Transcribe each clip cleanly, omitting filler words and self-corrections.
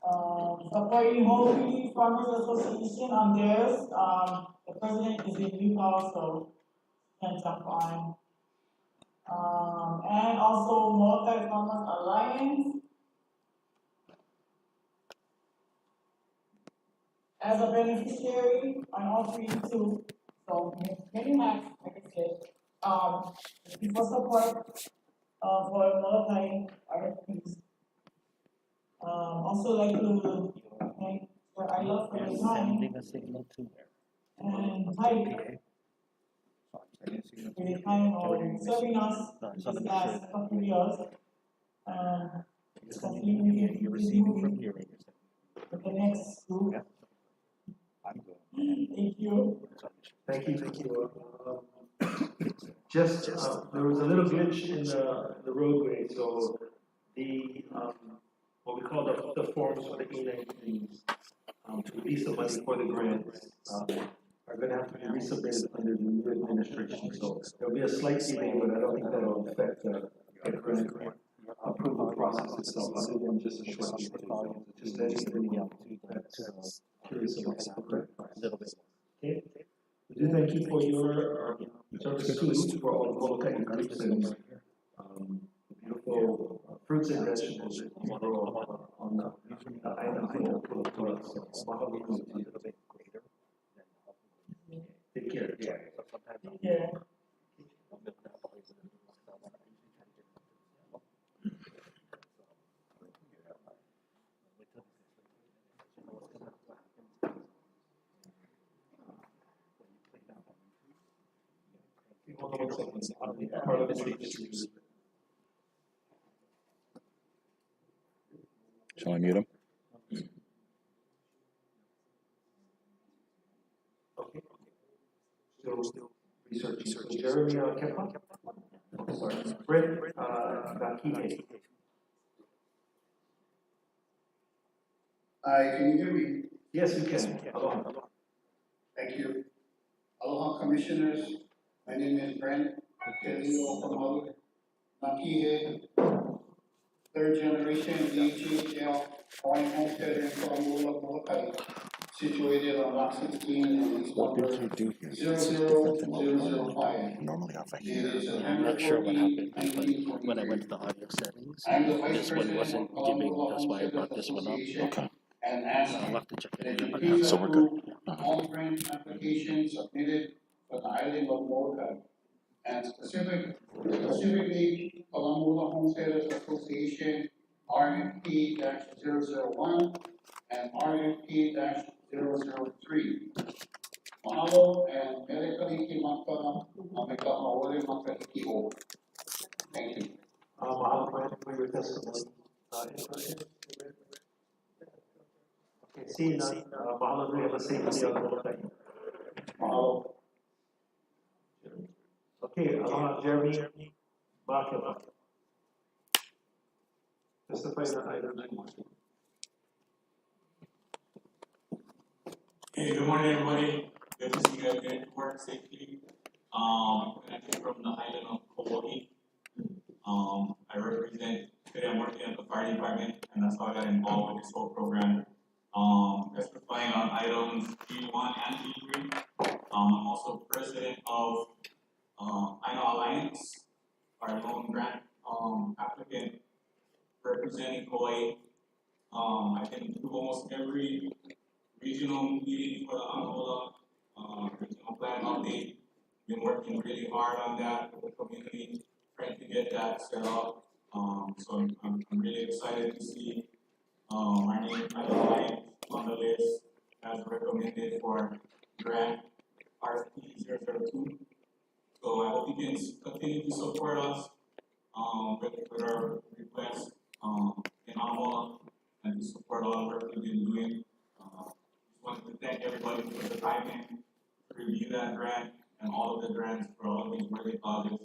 Supporting Hawaii Farmers Association on theirs. The president is in Utah, so can't jump on. And also Multi Farmers Alliance as a beneficiary on all three too. So many hats, like I said. For support for multi RFPs. Also like to thank for I love for your time and hype for the time of serving us this last couple of years. Hopefully we can keep this moving for the next group. Thank you. Thank you. Just there was a little glitch in the roadway, so the what we call the forms for the E-90s to release the money for the grants are going to have to be resubmitted under the new administration. So there'll be a slight delay, but I don't think that'll affect the grant approval process itself, other than just a short delay. Just anything that's curious about that. Okay. We do thank you for your service too, for all the volcanic groups and the beautiful fruits and vegetables that you grow on the island for us. Take care. Yeah. Part of the Shall I mute him? Okay. Still researching. So Jeremy Kepa. Sorry. Brett Bakike. Hi, can you hear me? Yes, you can. Aloha. Thank you. Aloha, Commissioners. My name is Brent Kelly Nakihe, third generation DHL Hawaiian homestead in Kalamula, Molokai, situated on Lot 16 and East What did Number you do here? 00005. Normally off of It here. is I'm not sure what happened, but 1923. when I went to the audio settings, I'm the Vice this one President wasn't of giving, Kalamula that's why I Homesteaders brought this one up. Association Okay. and ask I'll have to check that it you out. please So we're good. approve all grant applications submitted for the island of Molokai. And specifically, Kalamula Homesteaders Association, RFP-001 and RFP-003. Mahalo and Mele Maka, Mameka Maole Maka Hikio. Thank you. Mahalo, Brent, for your testimony. Okay, seeing none, Mahalo, do we have a safety on the website? Mahalo. Okay, Aloha, Jeremy Bakila. Testify on item 9. Hey, good morning, everybody. Good to see you guys getting to work safely. I came from the island of Hawaii. I represent, today I'm working at the fire department, and that's how I got involved with this whole program. Testifying on items G1 and G3. I'm also president of I Know Alliance, our loan grant applicant representing Hawaii. I've been to almost every regional meeting for the Angola regional plan update. Been working really hard on that with the community, trying to get that set up. So I'm really excited to see our name Alliance on the list as recommended for grant RFP 002. So I hope you can continue to support us with our request in Angola and to support all the work we've been doing. Just wanted to thank everybody for the time in to review that grant and all of the grants for all of these worthy causes.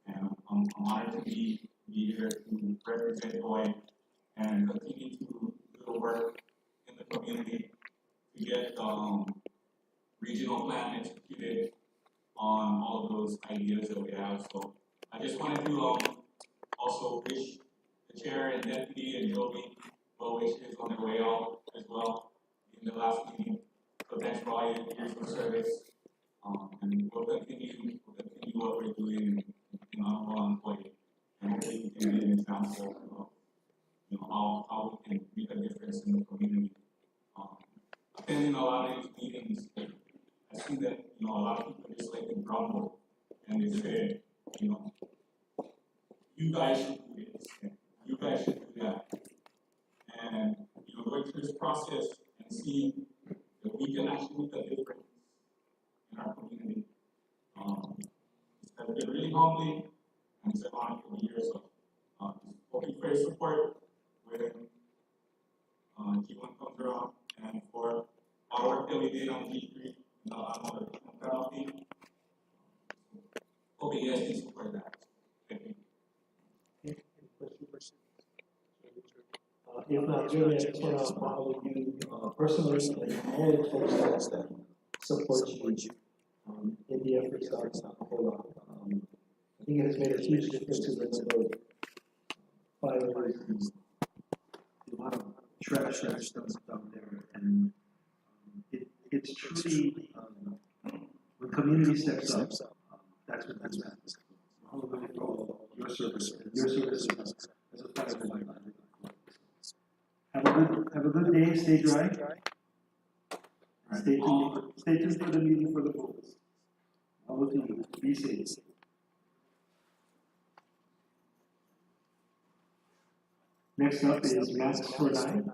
And I'm honored to be here to represent Hawaii and continue to do the work in the community to get regional plan executed on all of those ideas that we have. So I just wanted to also wish the chair and deputy and Joby which is on their way out as well in the last meeting. So thanks for all your years of service. And we'll continue what we're doing in our own employee. And hopefully we can be an example of how we can make a difference in the community. Attending a lot of these meetings, I see that a lot of people just like to grumble and they say, you guys should do this, and you guys should do that. And going through this process and seeing that we can actually make a difference in our community. It's been really humbling and it's an honor for the years of hoping for your support when G1 comes around and for our work that we did on G3, on the penalty. Hope you guys can support that. Thank you. If not, Jerry, I just want to follow you personally and all the folks that support you in the efforts of Hawaiian. I think it has made a huge difference to the number of firefighters and the amount of trash that's down there. And it's truly, when community steps up, that's what matters. All the way for all your service as a firefighter. Have a good day. Stay dry. Stay tuned for the meeting for the focus. All of you, be safe. Next up is Max for 9.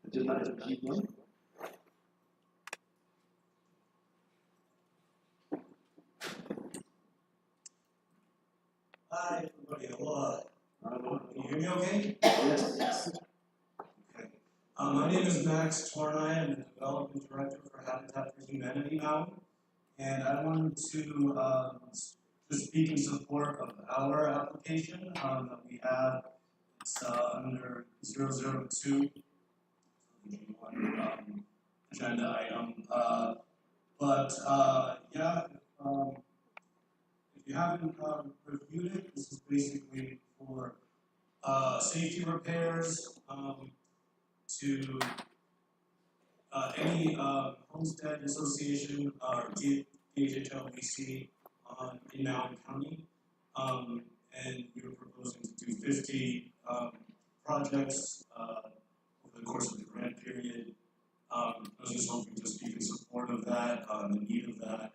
Agenda item G1. Hi, everybody. Hello. Can you hear me okay? Yes. Okay. My name is Max Tornai. I'm the Development Director for Habitat for Humanity now. And I wanted to just speak in support of our application that we have. It's under 002, agenda item. If you haven't reviewed it, this is basically for safety repairs to any homestead association or DHHLBC in Maui County. And we were proposing to do 50 projects over the course of the grant period. I was just hoping to speak in support of that, the need of that,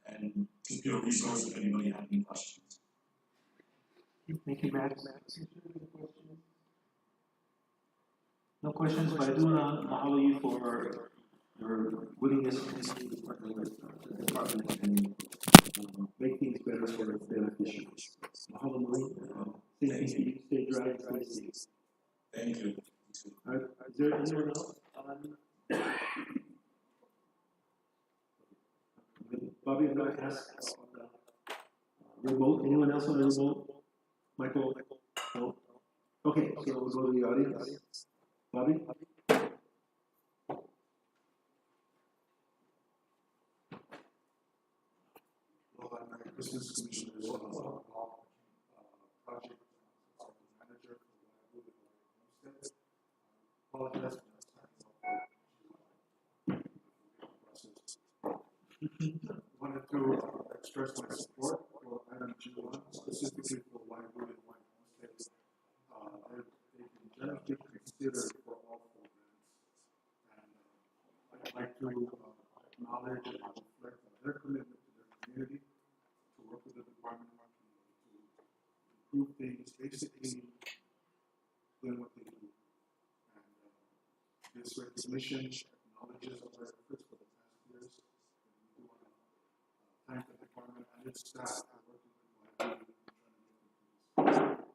and just be a resource if anybody had any questions. Thank you, Max. No questions, but I do want to mahalo you for your willingness to continue to partner with the department and make things better for the beneficiaries. Mahalo nui. Thank you. Stay dry and stay safe. Thank you. All right. Is there anyone else? Bobby, I'm going to ask on the remote. Anyone else on the remote? Michael? No? Okay, so we'll go to the audience. Bobby? Well, I'm a business commissioner as well. Project manager for Homestead. Apologize for that time. Wanted to express my support for item G1, specifically for Waiguru and Hawaiian Homesteads. They've been generally considered for all 4 grants. And I'd like to acknowledge and reflect on their commitment to their community, to work with the department to improve things, basically doing what they do. And this recognition acknowledges our efforts for the past years. And we do want to thank the department and its staff for working with Waiguru and trying to make it.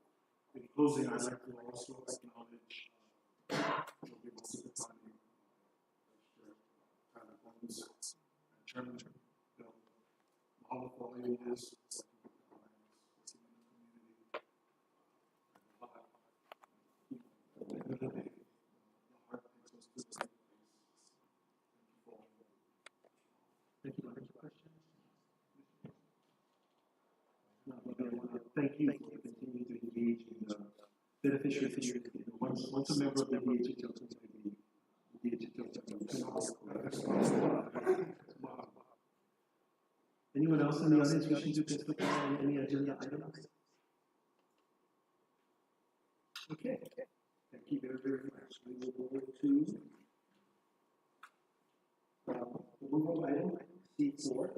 In closing, I'd like to also acknowledge Jogi Mosipatani, Tyler Holmes, and Chairman Bill. Mahalo for all you do is working with the Hawaiians, working in the community. At the end of the day, the heart takes us to the right place. Thank you for all you do. Thank you. Any questions? No, but I want to thank you for continuing to engage in the beneficiary community. once a member of the DHHL community, Anyone else in the audience wishing to testify on any agenda items? Okay, thank you very, very much. We will go to removal item C4.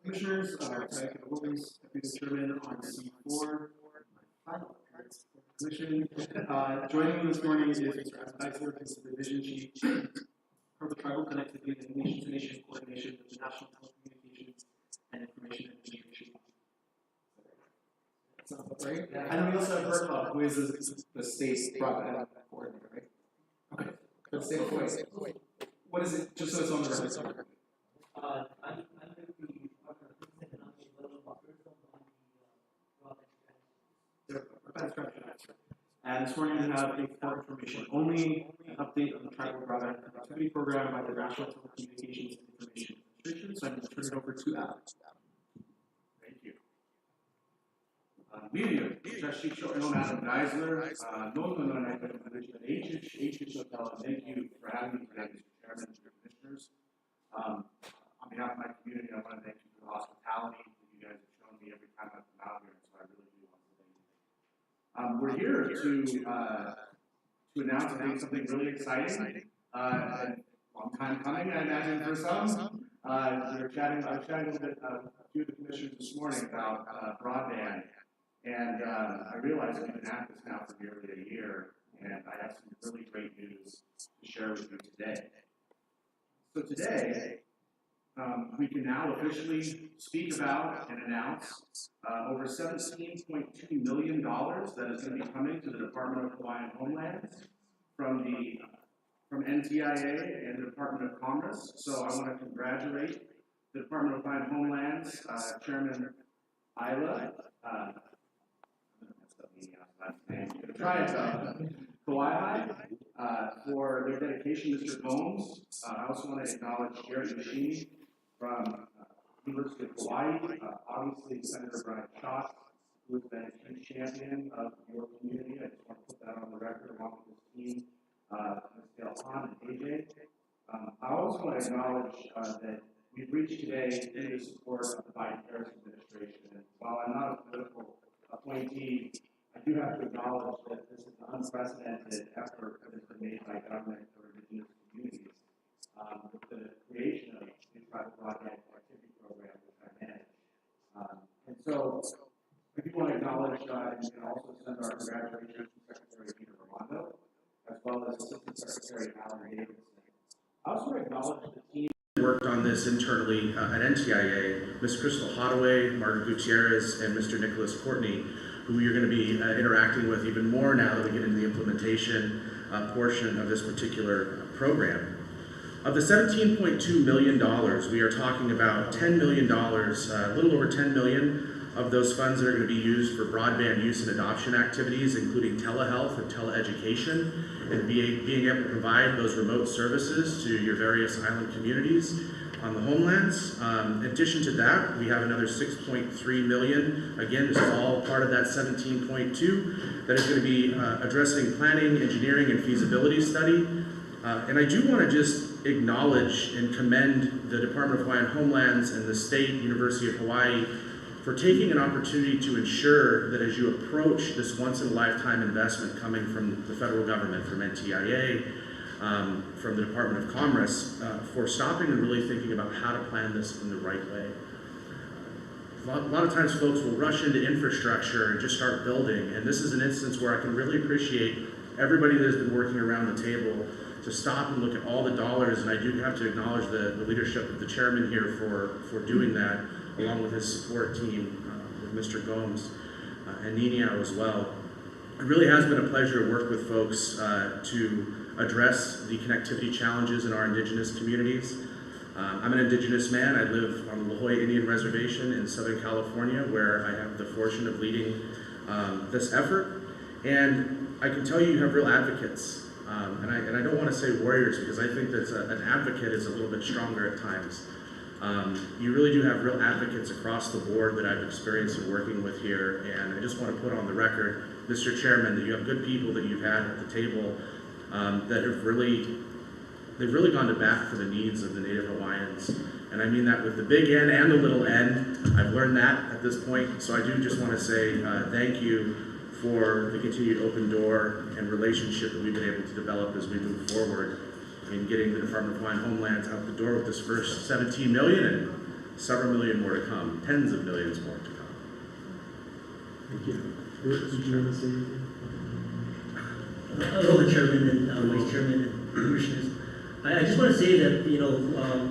Commissioners, I've always been the chairman on C4. Commission, joining me this morning is Mr. Eisler, who's the division chief for the tribal connectivity and nation-to-nation coordination of the National Telecommunications and Information Administration. That sounds about right. And then we also have Bert, who is the state broadband coordinator, right? Okay. The state of Hawaii. What is it? Just so it's on the record. And this morning we have a for information only, an update on the tribal broadband connectivity program by the National Telecommunications and Information Administration. So I'm going to turn it over to Alex. Thank you. Media, Trustee Shono Madam Geisler, thank you for having me today, Mr. Chairman, Mr. Commissioners. On behalf of my community, I want to thank you for the hospitality that you guys have shown me every time I've come out here, so I really do want to thank you. We're here to announce something really exciting, and long time coming, I imagine, for some. I was chatting a little bit with a few of the commissioners this morning about broadband, and I realized we've been at this now for nearly a year, and I have some really great news to share with you today. So today, we can now officially speak about and announce over $17.2 million that is going to be coming to the Department of Hawaiian Homeland from NTIA and the Department of Commerce. So I want to congratulate the Department of Hawaiian Homeland's Chairman Isla, Kauai, for their dedication, Mr. Gomes. I also want to acknowledge Jerry Yoshimi from University of Hawaii, obviously Senator Brian Schatz, who has been a huge champion of your community. I just want to put that on the record along with his team, Ms. Dale Hahn and AJ. I also want to acknowledge that we've reached today in the support of the Biden-Harris administration. And while I'm not a political appointee, I do have to acknowledge that this is an unprecedented effort that has been made by government for indigenous communities with the creation of the private broadband connectivity program, which I manage. And so I do want to acknowledge and also send our congratulations to Secretary Peter Ramondo, as well as Assistant Secretary Alan Davidson. I also want to acknowledge the team worked on this internally at NTIA, Ms. Crystal Hottaway, Margaret Gutierrez, and Mr. Nicholas Courtney, who you're going to be interacting with even more now that we get into the implementation portion of this particular program. Of the $17.2 million, we are talking about $10 million, a little over $10 million of those funds that are going to be used for broadband use and adoption activities, including telehealth and teleeducation, and being able to provide those remote services to your various island communities on the homelands. In addition to that, we have another $6.3 million. Again, this is all part of that 17.2 that is going to be addressing planning, engineering, and feasibility study. And I do want to just acknowledge and commend the Department of Hawaiian Homelands and the State University of Hawaii for taking an opportunity to ensure that as you approach this once-in-a-lifetime investment coming from the federal government, from NTIA, from the Department of Commerce, for stopping and really thinking about how to plan this in the right way. A lot of times folks will rush into infrastructure and just start building, and this is an instance where I can really appreciate everybody that has been working around the table to stop and look at all the dollars, and I do have to acknowledge the leadership of the chairman here for doing that, along with his support team, with Mr. Gomes and Nino as well. It really has been a pleasure to work with folks to address the connectivity challenges in our indigenous communities. I'm an indigenous man. I live on the La Jolla Indian Reservation in Southern California, where I have the fortune of leading this effort. And I can tell you have real advocates. And I don't want to say warriors, because I think that an advocate is a little bit stronger at times. You really do have real advocates across the board that I've experienced in working with here, and I just want to put on the record, Mr. Chairman, that you have good people that you've had at the table that have really gone to bat for the needs of the Native Hawaiians. And I mean that with the big N and the little n. I've learned that at this point, so I do just want to say thank you for the continued open door and relationship that we've been able to develop as we move forward in getting the Department of Hawaiian Homelands out the door with this first 17 million and several million more to come, tens of millions more to come. Thank you. Did you want to say anything? Hello, Chairman and Vice Chairman and Commissioners. I just want to say that, you know,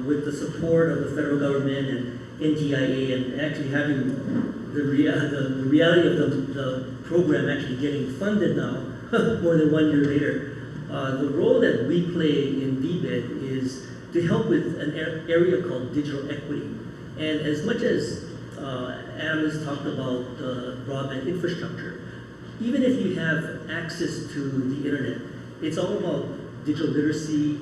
with the support of the federal government and NTIA and actually having the reality of the program actually getting funded now, more than 1 year later, the role that we play in DBED is to help with an area called digital equity. And as much as Adam has talked about broadband infrastructure, even if you have access to the internet, it's all about digital literacy,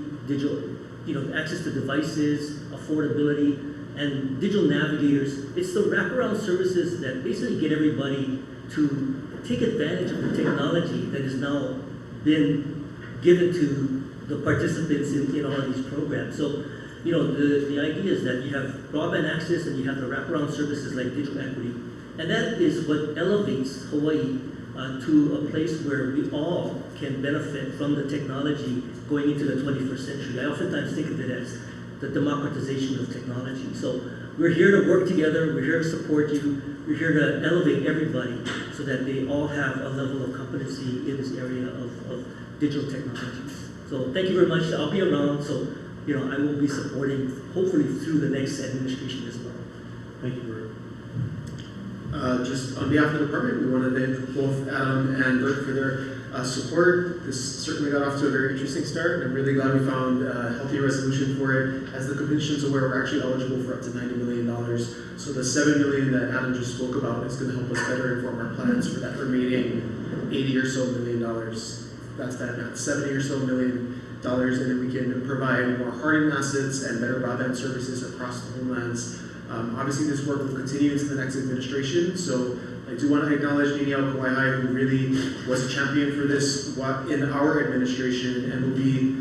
access to devices, affordability, and digital navigators. It's the wraparound services that basically get everybody to take advantage of the technology that has now been given to the participants in all of these programs. So, you know, the idea is that you have broadband access and you have the wraparound services like digital equity. And that is what elevates Hawaii to a place where we all can benefit from the technology going into the 21st century. I oftentimes think of it as the democratization of technology. So we're here to work together, we're here to support you, we're here to elevate everybody so that they all have a level of competency in this area of digital technologies. So thank you very much. I'll be around, so you know, I will be supporting, hopefully through the next administration as well. Thank you, Bert. Just on behalf of the department, we want to thank both Adam and Bert for their support. This certainly got off to a very interesting start, and I'm really glad we found a healthy resolution for it. As the Commission's aware, we're actually eligible for up to $90 million. So the $7 million that Adam just spoke about is going to help us better inform our plans for that remaining $80 or so million. That's that math, $70 or so million, and then we can provide more hardened assets and better broadband services across the homelands. Obviously, this work will continue into the next administration, so I do want to acknowledge Niniao Kauaihai, who really was a champion for this in our administration and will be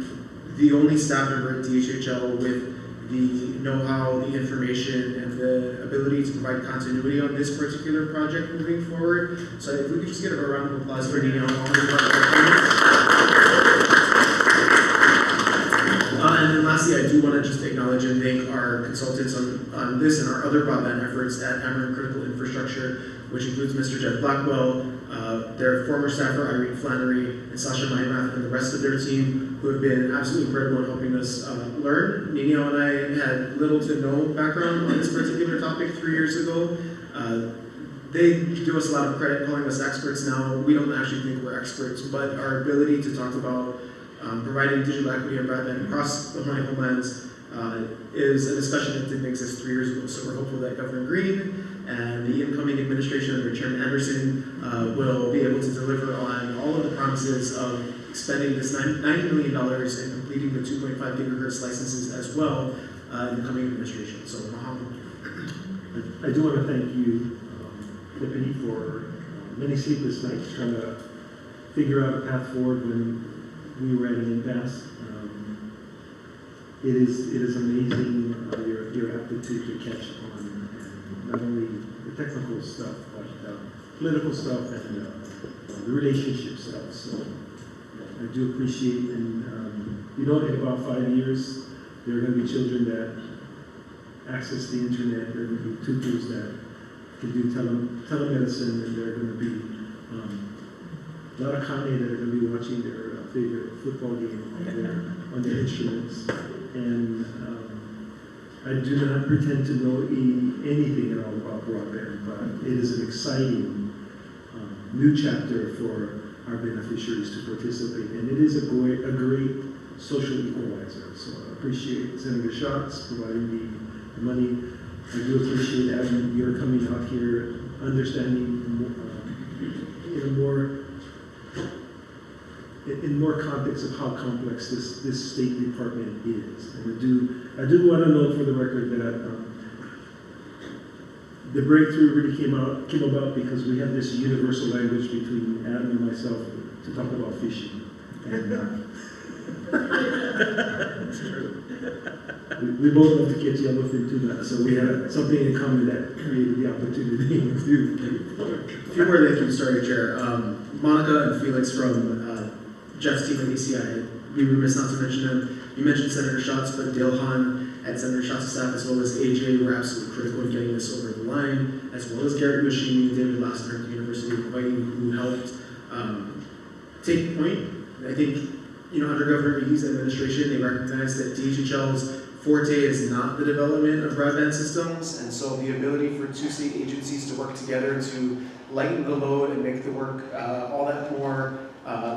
the only staff member at DHHL with the know-how, the information, and the ability to provide continuity on this particular project moving forward. So if we could just get a round of applause for Niniao. And then lastly, I do want to just acknowledge and thank our consultants on this and our other broadband efforts at Amarin Critical Infrastructure, which includes Mr. Jeff Blackwell, their former staffer Irene Flannery, and Sasha Maimath, and the rest of their team, who have been absolutely incredible in helping us learn. Niniao and I had little to no background on this particular topic 3 years ago. They do us a lot of credit calling us experts now. We don't actually think we're experts, but our ability to talk about providing digital equity and broadband across the Hawaiian homelands is a discussion that didn't exist 3 years ago. So we're hopeful that Governor Green and the incoming administration under Chairman Anderson will be able to deliver on all of the promises of spending this $90 million and completing the 2.5 gigahertz licenses as well in the coming administration. So mahalo. I do want to thank you, Deputy, for many sleepless nights trying to figure out a path forward when we were at an impasse. It is amazing your aptitude to catch on not only the technical stuff, but political stuff and the relationship stuff. So I do appreciate, and you know, in about 5 years, there are going to be children that access the internet. There are going to be tutors that can do telemedicine, and there are going to be a lot of kane that are going to be watching their favorite football game on their instruments. And I do not pretend to know anything at all about broadband, but it is an exciting new chapter for our beneficiaries to participate. And it is a great social equalizer. So I appreciate Senator Schatz providing the money. I do appreciate having your coming out here, understanding in more context of how complex this State Department is. And I do want to note for the record that the breakthrough really came about because we have this universal language between Adam and myself to talk about fishing. And we both love to catch yellowfin tuna, so we had something in common that created the opportunity to do. A few more thank yous, sorry, Chair. Monica and Felix from Jeff's team at ECI, we were remiss not to mention them. You mentioned Senator Schatz, but Dale Hahn and Senator Schatz's staff, as well as AJ, were absolutely critical in getting this over the line, as well as Garrett Yoshimi and David Lassner at the University of Hawaii, who helped take point. I think, under Governor McGee's administration, they recognize that DHHL's forte is not the development of broadband systems, and so the ability for two state agencies to work together to lighten the load and make the work all that more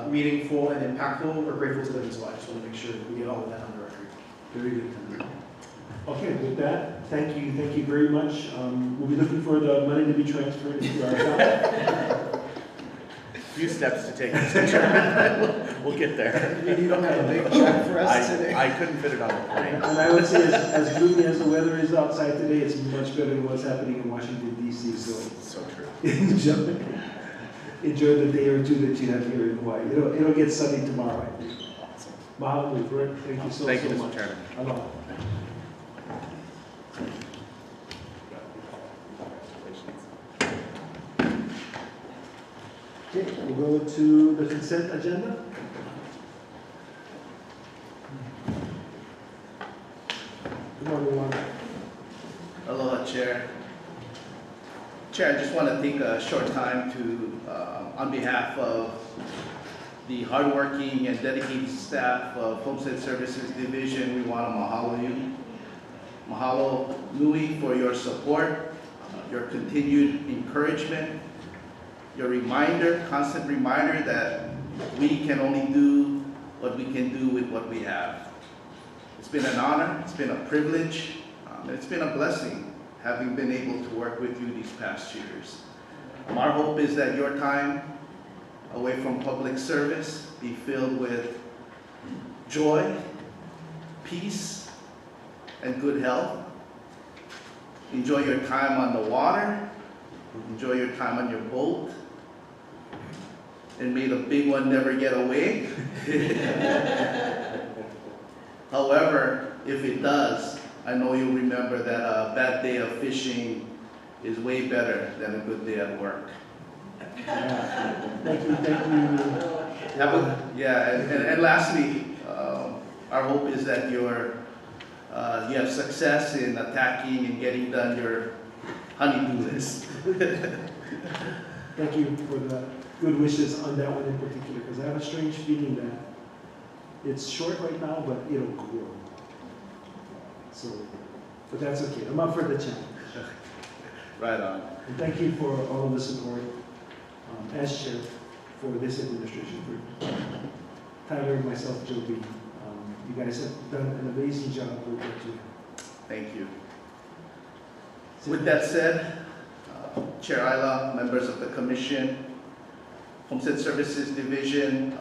meaningful and impactful, we're grateful to them as well. I just want to make sure that we get all of that on the record. Very good. Okay, with that, thank you very much. We'll be looking for the money to be transferred into our account. Few steps to take, Mr. Chairman. We'll get there. You don't have a big check for us today? I couldn't fit it on the plane. And I would say, as gloomy as the weather is outside today, it's much better than what's happening in Washington, D.C. So true. enjoy the day or two that you have here in Hawaii. It'll get sunny tomorrow, I think. Mahalo, Brett. Thank you so much. Thank you, Mr. Chairman. Aloha. Okay, we'll go to the consent agenda. Good morning, Juan. Aloha, Chair. Chair, I just want to take a short time to, on behalf of the hardworking and dedicated staff of Homestead Services Division, we want to mahalo you. Mahalo nui for your support, your continued encouragement, your constant reminder that we can only do what we can do with what we have. It's been an honor, it's been a privilege, and it's been a blessing having been able to work with you these past years. Our hope is that your time away from public service be filled with joy, peace, and good health. Enjoy your time on the water, enjoy your time on your boat, and may the big one never get away. However, if it does, I know you'll remember that a bad day of fishing is way better than a good day at work. Thank you. And lastly, our hope is that you have success in attacking and getting done your honey-do list. Thank you for the good wishes on that one in particular, because I have a strange feeling that it's short right now, but it'll grow. So, but that's okay. I'm up for the challenge. Right on. And thank you for all of the support as chair for this administration. For Tyler and myself, Joby, you guys have done an amazing job with what you have. Thank you. With that said, Chair Ayla, members of the Commission, Homestead Services Division,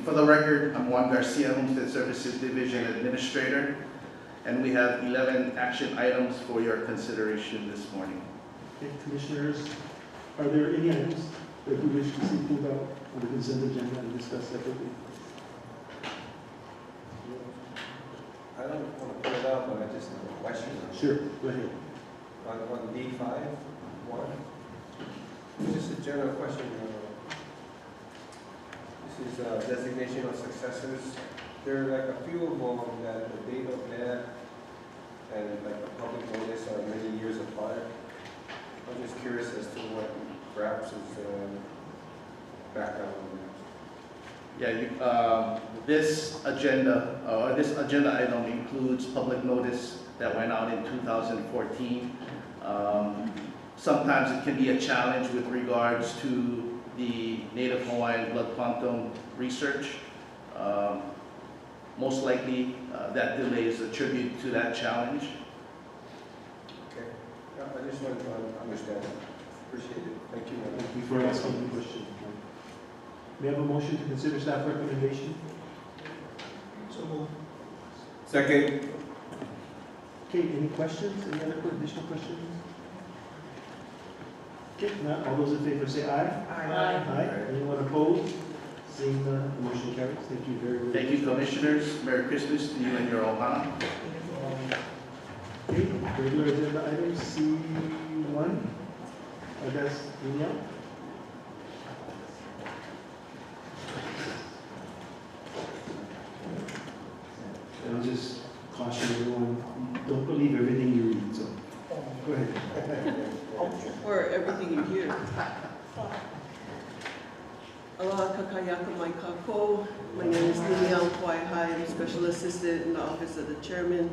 for the record, I'm Juan Garcia, Homestead Services Division Administrator, and we have 11 action items for your consideration this morning. Okay, Commissioners, are there any items that you wish to see pulled out on the consent agenda and discussed separately? I don't want to pull it out, but I just have a question. Sure, go ahead. On D5, just a general question. This is designation of successors. There are like a few of them that the date of death and like the public notice are many years apart. I'm just curious as to what perhaps is background on that. Yeah, this agenda item includes public notice that went out in 2014. Sometimes it can be a challenge with regards to the Native Hawaiian blood quantum research. Most likely, that delay is attributed to that challenge. Okay. Yeah, I just wanted to understand. Appreciate it. Thank you. Thank you for asking the question. May I have a motion to consider staff recommendation? Second. Okay, any questions? Any other additional questions? Okay, not all those in favor say aye. Aye. Anyone opposed? Seeing none, the motion carries. Thank you very much. Thank you, Commissioners. Merry Christmas to you and your ohana. Okay, regular agenda item C1. That's Danielle. I'll just caution everyone, don't believe everything you read, so go ahead. Or everything you hear. Aloha kakayaka mai kako. My name is Danielle Kwai. I'm Special Assistant in the Office of the Chairman,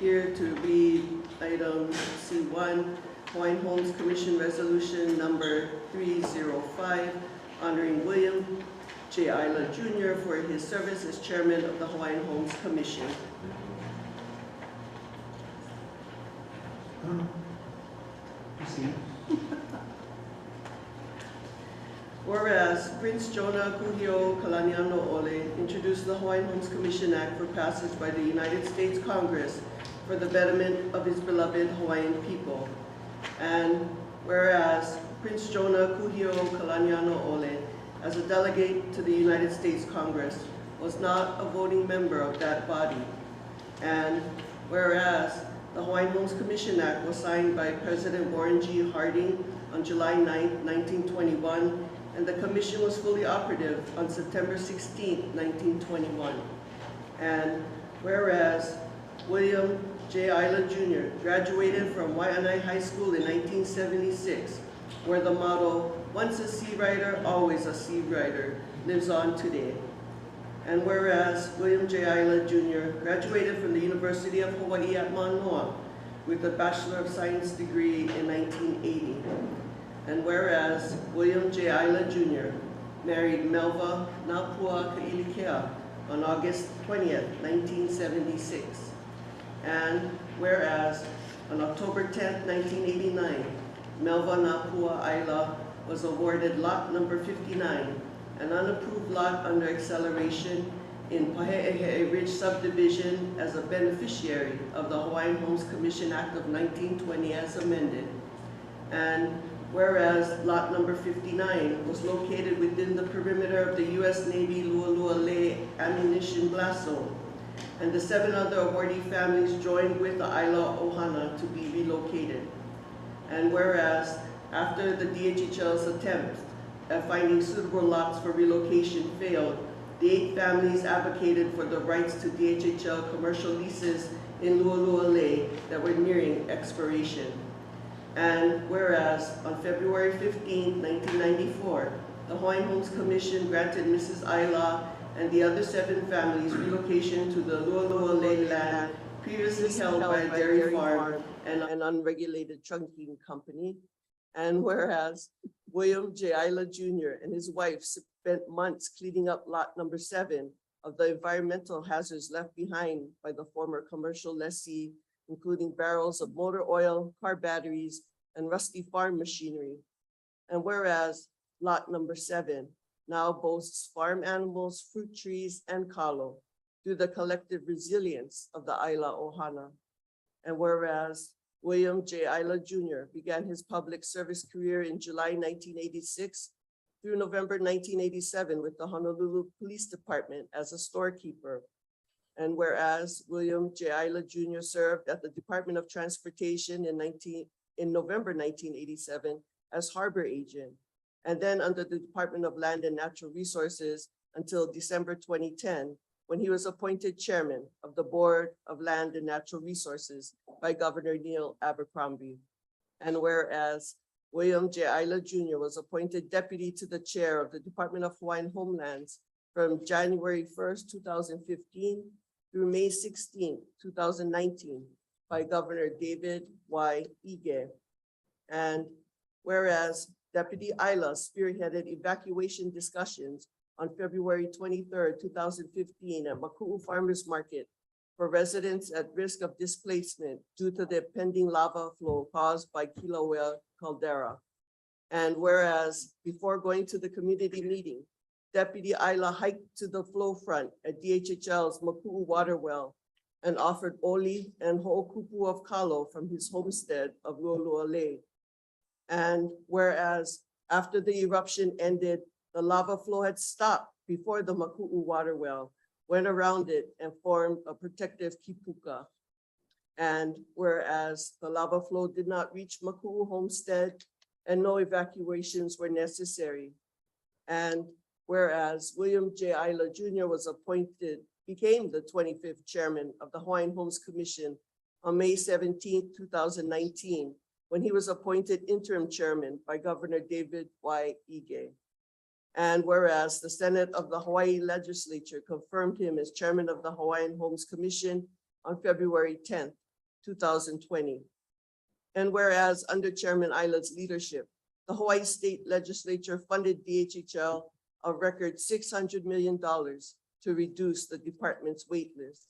here to read item C1, Hawaiian Homes Commission Resolution number 305, honoring William J. Isla Jr. for his service as Chairman of the Hawaiian Homes Commission. Whereas Prince Jonah Kuhio Kalaniano Ole introduced the Hawaiian Homes Commission Act for passage by the United States Congress for the betterment of his beloved Hawaiian people. And whereas Prince Jonah Kuhio Kalaniano Ole, as a delegate to the United States Congress, was not a voting member of that body. And whereas the Hawaiian Homes Commission Act was signed by President Warren G. Harding on July 9, 1921, and the commission was fully operative on September 16, 1921. And whereas William J. Isla Jr. graduated from Waianae High School in 1976, where the motto, once a sea writer, always a sea writer, lives on today. And whereas William J. Isla Jr. graduated from the University of Hawaii at Manoa with a Bachelor of Science degree in 1980. And whereas William J. Isla Jr. married Melva Napua Kailikea on August 20th, 1976. And whereas on October 10th, 1989, Melva Napua Isla was awarded lot number 59, an unapproved lot under acceleration in Pahe'ehe'e Ridge subdivision as a beneficiary of the Hawaiian Homes Commission Act of 1920 as amended. And whereas lot number 59 was located within the perimeter of the U.S. Navy Lualualei ammunition blast zone, and the 7 other awardee families joined with the Isla Ohana to be relocated. And whereas after the DHHL's attempt at finding suitable lots for relocation failed, the 8 families advocated for the rights to DHHL commercial leases in Lualualei that were nearing expiration. And whereas on February 15, 1994, the Hawaiian Homes Commission granted Mrs. Isla and the other 7 families relocation to the Lualualei land previously held by a dairy farm and an unregulated trunking company. And whereas William J. Isla Jr. and his wife spent months cleaning up lot number 7 of the environmental hazards left behind by the former commercial lessee, including barrels of motor oil, car batteries, and rusty farm machinery. And whereas lot number 7 now boasts farm animals, fruit trees, and kalo through the collective resilience of the Isla Ohana. And whereas William J. Isla Jr. began his public service career in July 1986 through November 1987 with the Honolulu Police Department as a storekeeper. And whereas William J. Isla Jr. served at the Department of Transportation in November 1987 as harbor agent, and then under the Department of Land and Natural Resources until December 2010, when he was appointed chairman of the Board of Land and Natural Resources by Governor Neil Abercrombie. And whereas William J. Isla Jr. was appointed deputy to the chair of the Department of Hawaiian Homelands from January 1st, 2015 through May 16, 2019 by Governor David Y. Ige. And whereas Deputy Isla spearheaded evacuation discussions on February 23rd, 2015 at Maku'u Farmers Market for residents at risk of displacement due to the pending lava flow caused by Kilauea caldera. And whereas before going to the community meeting, Deputy Isla hiked to the flow front at DHHL's Maku'u water well and offered oli and ho'okupu of kalo from his homestead of Lualualei. And whereas after the eruption ended, the lava flow had stopped before the Maku'u water well went around it and formed a protective kipuka. And whereas the lava flow did not reach Maku'u homestead and no evacuations were necessary. And whereas William J. Isla Jr. became the 25th chairman of the Hawaiian Homes Commission on May 17, 2019, when he was appointed interim chairman by Governor David Y. Ige. And whereas the Senate of the Hawaii Legislature confirmed him as chairman of the Hawaiian Homes Commission on February 10, 2020. And whereas under Chairman Isla's leadership, the Hawaii State Legislature funded DHHL a record $600 million to reduce the department's wait list.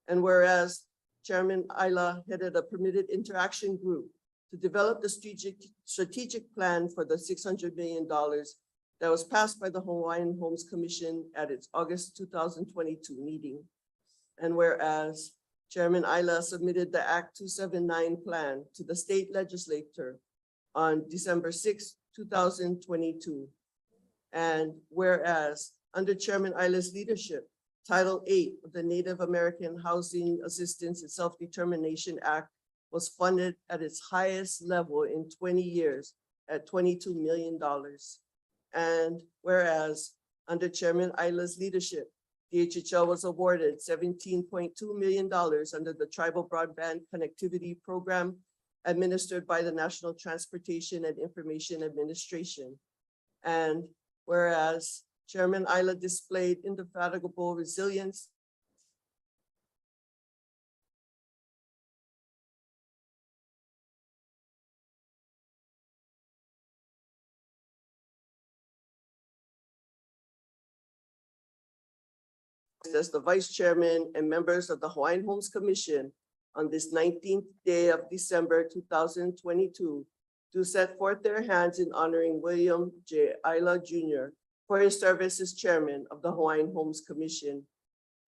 And whereas Chairman Isla headed a permitted interaction group to develop the strategic plan for the $600 million that was passed by the Hawaiian Homes Commission at its August 2022 meeting. And whereas Chairman Isla submitted the Act 279 plan to the state legislature on December 6, 2022. And whereas under Chairman Isla's leadership, Title 8 of the Native American Housing Assistance and Self-Determination Act was funded at its highest level in 20 years at $22 million. And whereas under Chairman Isla's leadership, DHHL was awarded $17.2 million under the Tribal Broadband Connectivity Program administered by the National Transportation and Information Administration. And whereas Chairman Isla displayed indefatigable resilience as the vice chairman and members of the Hawaiian Homes Commission on this 19th day of December 2022 to set forth their hands in honoring William J. Isla Jr. for his service as chairman of the Hawaiian Homes Commission.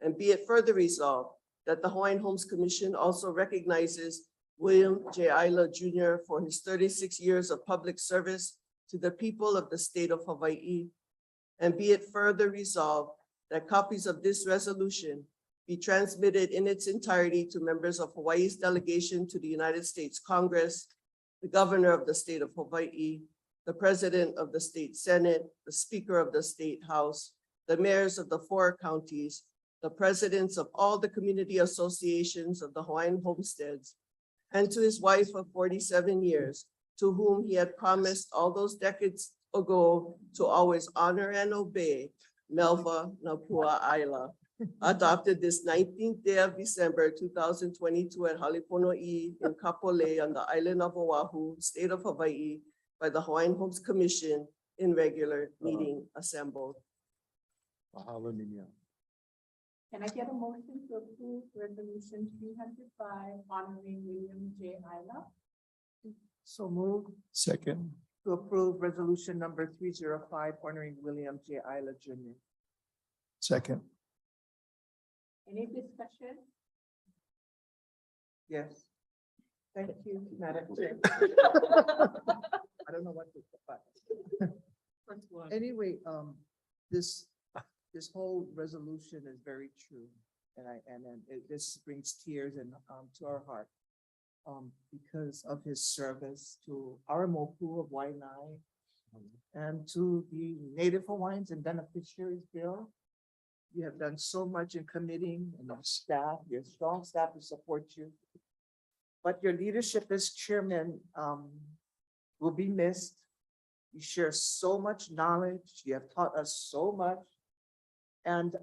And be it further resolved that the Hawaiian Homes Commission also recognizes William J. Isla Jr. for his 36 years of public service to the people of the state of Hawaii. And be it further resolved that copies of this resolution be transmitted in its entirety to members of Hawaii's delegation to the United States Congress, the governor of the state of Hawaii, the president of the state Senate, the speaker of the state house, the mayors of the 4 counties, the presidents of all the community associations of the Hawaiian homesteads, and to his wife of 47 years, to whom he had promised all those decades ago to always honor and obey, Melva Napua Isla, adopted this 19th day of December 2022 at Halipono'i in Kapolei on the island of Oahu, state of Hawaii, by the Hawaiian Homes Commission in regular meeting assembled. Can I get a motion to approve resolution 305 honoring William J. Isla? So moved. Second. To approve resolution number 305 honoring William J. Isla Jr. Second. Any discussion? Yes. Thank you, Madam Chair. I don't know what to, but First one. anyway, this whole resolution is very true. This brings tears to our heart. Because of his service to our Moku of Waianae and to the Native Hawaiians and Beneficiaries Bill. You have done so much in committing and our staff, your strong staff to support you. But your leadership as chairman will be missed. You share so much knowledge. You have taught us so much. And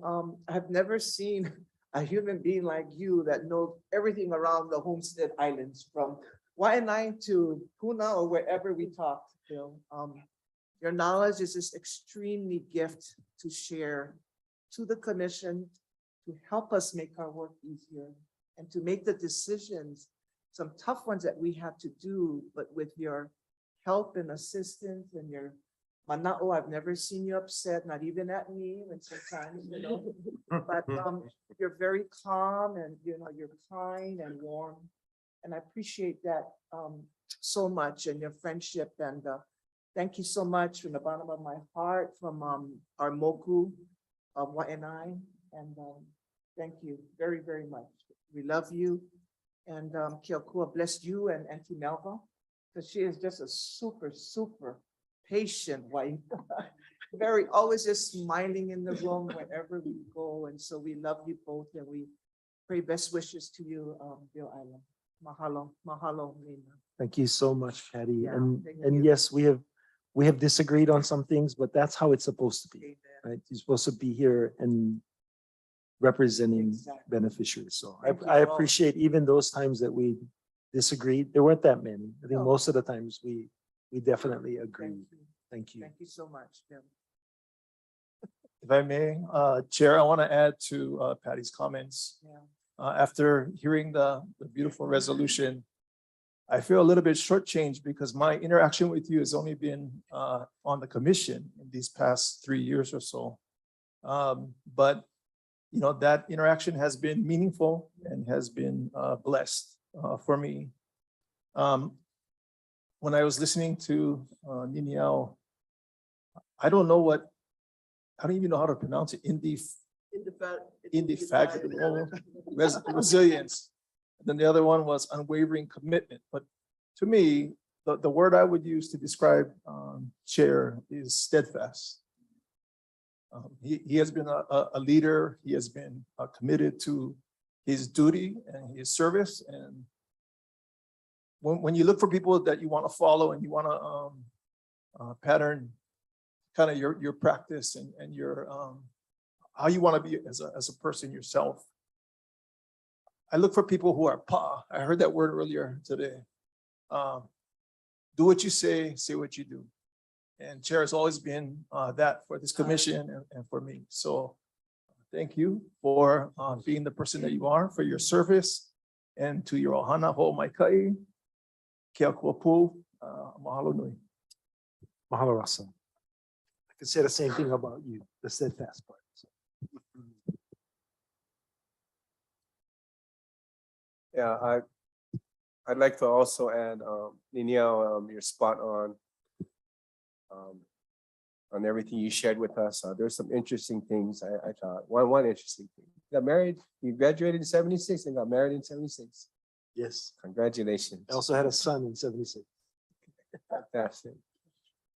I've never seen a human being like you that knows everything around the homestead islands from Waianae to Puna or wherever we talked. Bill. Your knowledge is just extremely gift to share to the commission to help us make our work easier and to make the decisions, some tough ones that we have to do, but with your help and assistance and your mana'o, I've never seen you upset, not even at me, and sometimes, but you're very calm and, you're kind and warm. And I appreciate that so much and your friendship. And thank you so much from the bottom of my heart, from our Moku of Wai'anae. And thank you very, very much. We love you. And Keokua bless you and Auntie Melba, because she is just a super, super patient wife. Very, always just smiling in the room wherever we go. And so we love you both and we pray best wishes to you, Bill Island. Mahalo, mahalo, Nina. Thank you so much, Patty. Yeah, And thank and you. yes, we have disagreed on some things, but that's how it's supposed to be, right? You're supposed to be here and representing Exactly. beneficiaries. So Thank you I all. appreciate even those times that we disagreed. There weren't that many. I think No. most of the times we definitely agreed. Thank you. Thank you. Thank you so much, Bill. If I may, Chair, I want to add to Patty's comments. Yeah. After hearing the beautiful resolution, I feel a little bit shortchanged because my interaction with you has only been on the commission in these past 3 years or so. But that interaction has been meaningful and has been blessed for me. When I was listening to Niniao, I don't even know how to pronounce it. Indefatigable resilience. And then the other one was unwavering commitment. But to me, the word I would use to describe Chair is steadfast. He has been a leader. He has been committed to his duty and his service. And when you look for people that you want to follow and you want to pattern kind of your practice and your how you want to be as a person yourself, I look for people who are pa. I heard that word earlier today. Do what you say what you do. And Chair has always been that for this commission and for me. So thank you for being the person that you are, for your service, and to your ohana ho maikai, kia kuapu, mahalo nui. Mahalo rasa. I can say the same thing about you, the steadfast part. Yeah, I'd like to also add, Niniao, you're spot on everything you shared with us. There's some interesting things I thought. One interesting thing. You got married, you graduated in 76 and got married in 76. Yes. Congratulations. I also had a son in 76. Fantastic.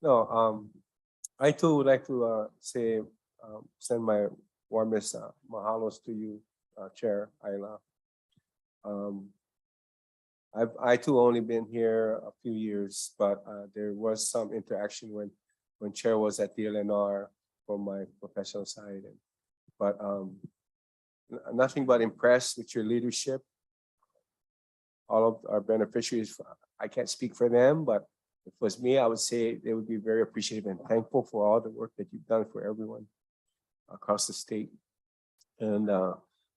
No, I too would like to say, send my warmest mahalos to you, Chair Ayla. I too only been here a few years, but there was some interaction when Chair was at the LNR from my professional side. But nothing but impressed with your leadership. All of our beneficiaries, I can't speak for them, but if it was me, I would say they would be very appreciative and thankful for all the work that you've done for everyone across the state. And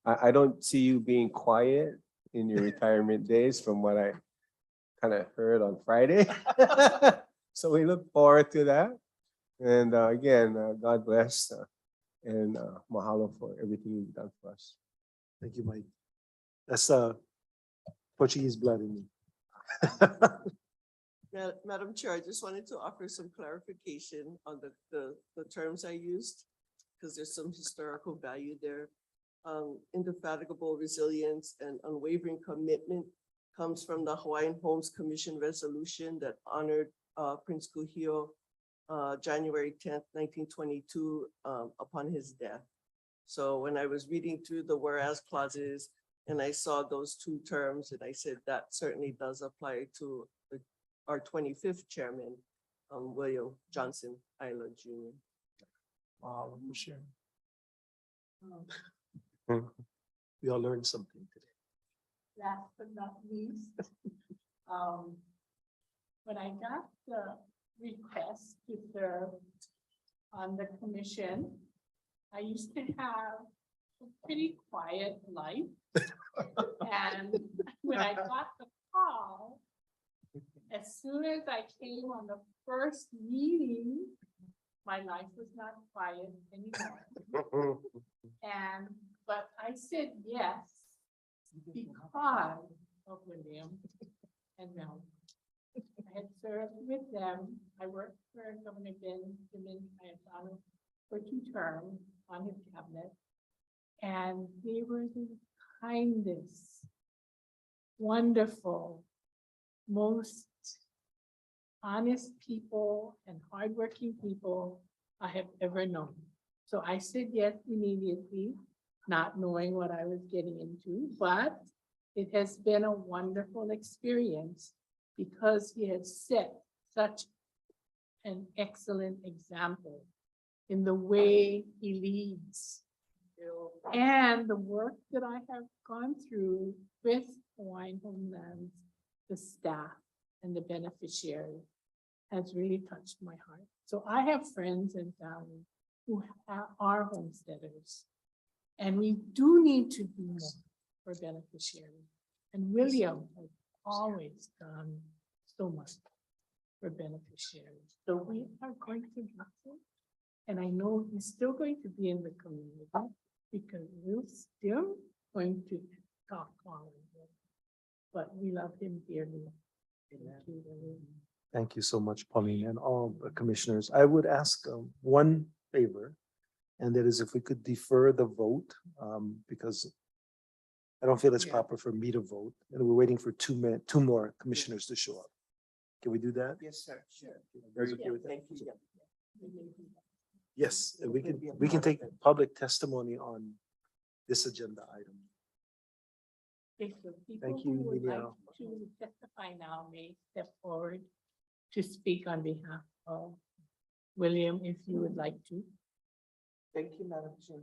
I don't see you being quiet in your retirement days from what I kind of heard on Friday. So we look forward to that. And again, God bless and mahalo for everything you've done for us. Thank you, Mike. That's Portuguese blood in me. Madam Chair, I just wanted to offer some clarification on the terms I used, because there's some historical value there. Indefatigable resilience and unwavering commitment comes from the Hawaiian Homes Commission resolution that honored Prince Kuhio January 10th, 1922 upon his death. So when I was reading through the whereas clauses and I saw those two terms, and I said that certainly does apply to our 25th chairman, William Johnson Isla Jr. Wow, for sure. We all learned something today. Last but not least, when I got request to serve on the commission. I used to have a pretty quiet life. And when I got the call, as soon as I came on the first meeting, my life was not quiet anymore. But I said yes because of William and Mel. I had served with them. I worked for Governor Benjamin Cayetano for 2 terms on his cabinet. And they were the kindest, wonderful, most honest people and hardworking people I have ever known. So I said yes immediately, not knowing what I was getting into, but it has been a wonderful experience because he has set such an excellent example in the way he leads. And the work that I have gone through with Hawaiian Homelands, the staff and the beneficiary has really touched my heart. So I have friends and family who are homesteaders, and we do need to do more for beneficiaries. And William has always done so much for beneficiaries. So we are going to do it. And I know he's still going to be in the community because we're still going to talk on him. But we love him dearly. Thank you so much, Pauline, and all the commissioners. I would ask one favor, and that is if we could defer the vote, because I don't feel it's proper for me to vote, and we're waiting for two more commissioners to show up. Can we do that? Yes, sir, sure. Everybody okay with that? Thank you. Yes, and we can take public testimony on this agenda item. Okay, so people Thank you, who would like Liliana. to testify now may step forward to speak on behalf of William, if you would like to. Thank you, Madam Chair.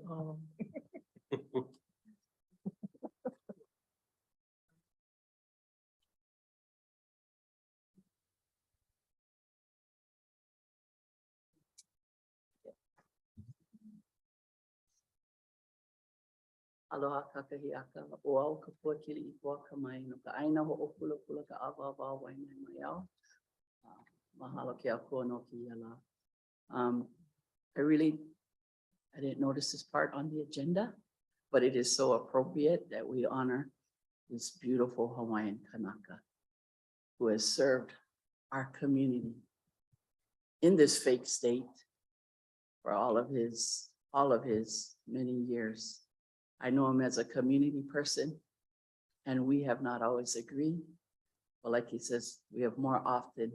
Aloha kakahiaka, o au ka puakili I kua kamai no ka aina ho o kula ka awa waina mai au. Mahalo ke akua no ki ala. I didn't notice this part on the agenda, but it is so appropriate that we honor this beautiful Hawaiian Kanaka who has served our community in this fake state for all of his many years. I know him as a community person, and we have not always agreed. But like he says, we have more often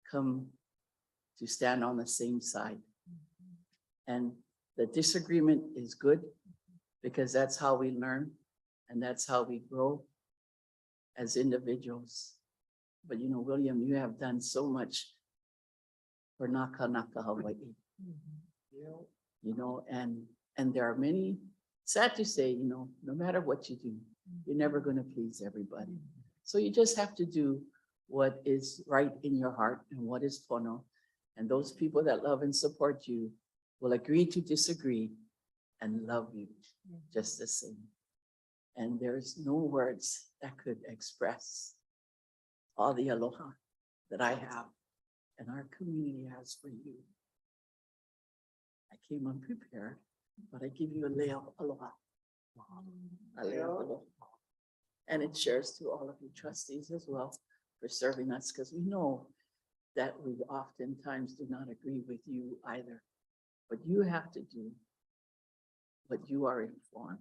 come to stand on the same side. And the disagreement is good because that's how we learn and that's how we grow as individuals. But you know, William, you have done so much for Naka Hawaii. You know, and there are many, sad to say, you know, no matter what you do, you're never going to please everybody. So you just have to do what is right in your heart and what is pono. And those people that love and support you will agree to disagree and love you just the same. And there's no words that could express all the aloha that I have and our community has for you. I came unprepared, but I give you a leo aloha. A leo aloha. And it shares to all of you trustees as well for serving us, because we know that we oftentimes do not agree with you either. But you have to do what you are informed.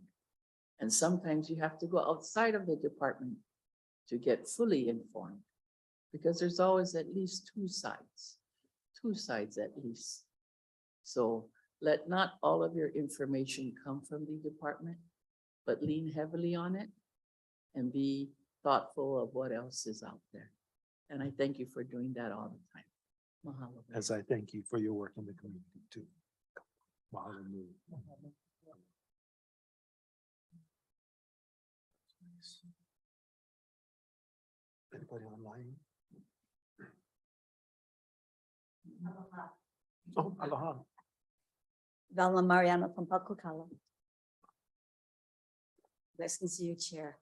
And sometimes you have to go outside of the department to get fully informed, because there's always at least two sides at least. So let not all of your information come from the department, but lean heavily on it and be thoughtful of what else is out there. And I thank you for doing that all the time. Mahalo. As I thank you for your work in the community too. Mahalo nui. Anybody online? Oh, aloha. Velma Mariano from Pakukalo. Blessings to you, Chair.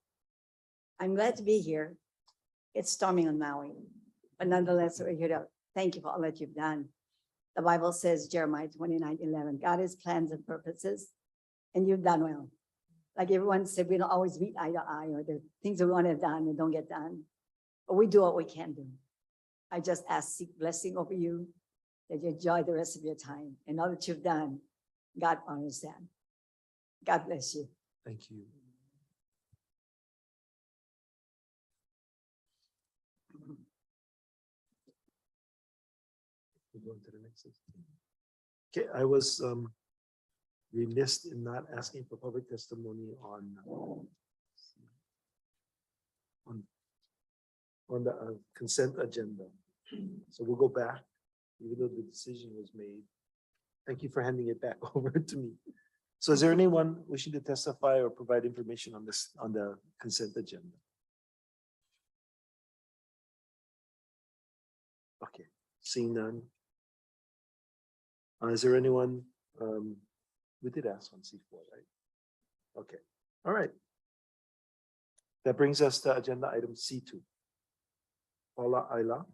I'm glad to be here. It's storming on Maui, but nonetheless, we're here to thank you for all that you've done. The Bible says, Jeremiah 29:11, God has plans and purposes, and you've done well. Like everyone said, we don't always meet eye to eye, or the things that we want to have done and don't get done, but we do what we can do. I just seek blessing over you, that you enjoy the rest of your time, and all that you've done, God honors that. God bless you. Thank you. We're going to the next section. Okay, I was remiss in not asking for public testimony on the consent agenda. So we'll go back, even though the decision was made. Thank you for handing it back over to me. So is there anyone wishing to testify or provide information on this, on the consent agenda? Okay, seeing none. Is there anyone, we did ask on C4, right? Okay, all right. That brings us to agenda item C2. Paula Ayla.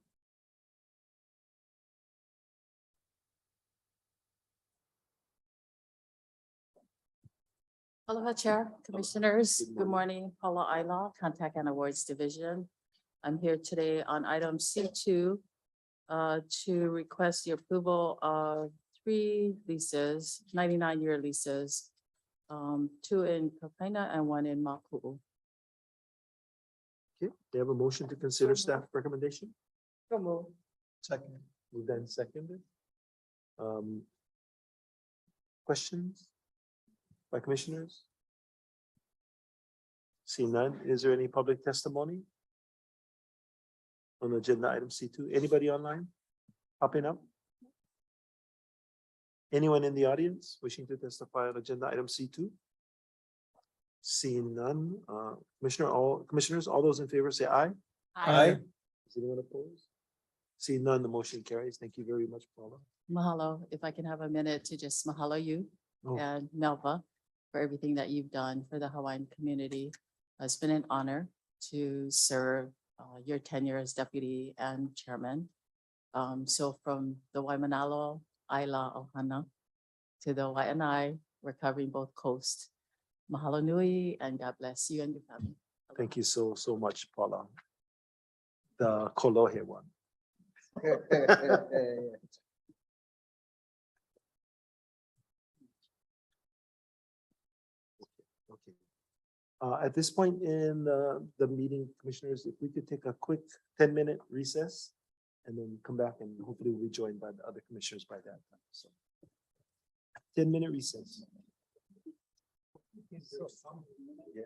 Aloha Chair, Commissioners. Good morning, Paula Ayla, Contact and Awards Division. I'm here today on item C2 to request the approval of 3 leases, 99-year leases, 2 in Kapaina and 1 in Maku'u. Okay, they have a motion to consider staff recommendation? So moved. Second. Moved and seconded. Questions by commissioners? Seeing none, is there any public testimony on agenda item C2? Anybody online popping up? Anyone in the audience wishing to testify on agenda item C2? Seeing none, commissioners, all those in favor say aye. Aye. Is anyone opposed? Seeing none, the motion carries. Thank you very much, Paula. Mahalo. If I can have a minute to just mahalo you Oh. and Melva for everything that you've done for the Hawaiian community. It's been an honor to serve your tenure as deputy and chairman. So from the Waimanalo, Aila, Ohana to the Waianae, we're covering both coasts. Mahalo nui and God bless you and your family. Thank you so much, Paula. The Kolohe one. Okay. At this point in the meeting, commissioners, if we could take a quick 10-minute recess and then come back and hopefully we'll be joined by the other commissioners by that time. So 10-minute recess. Yeah.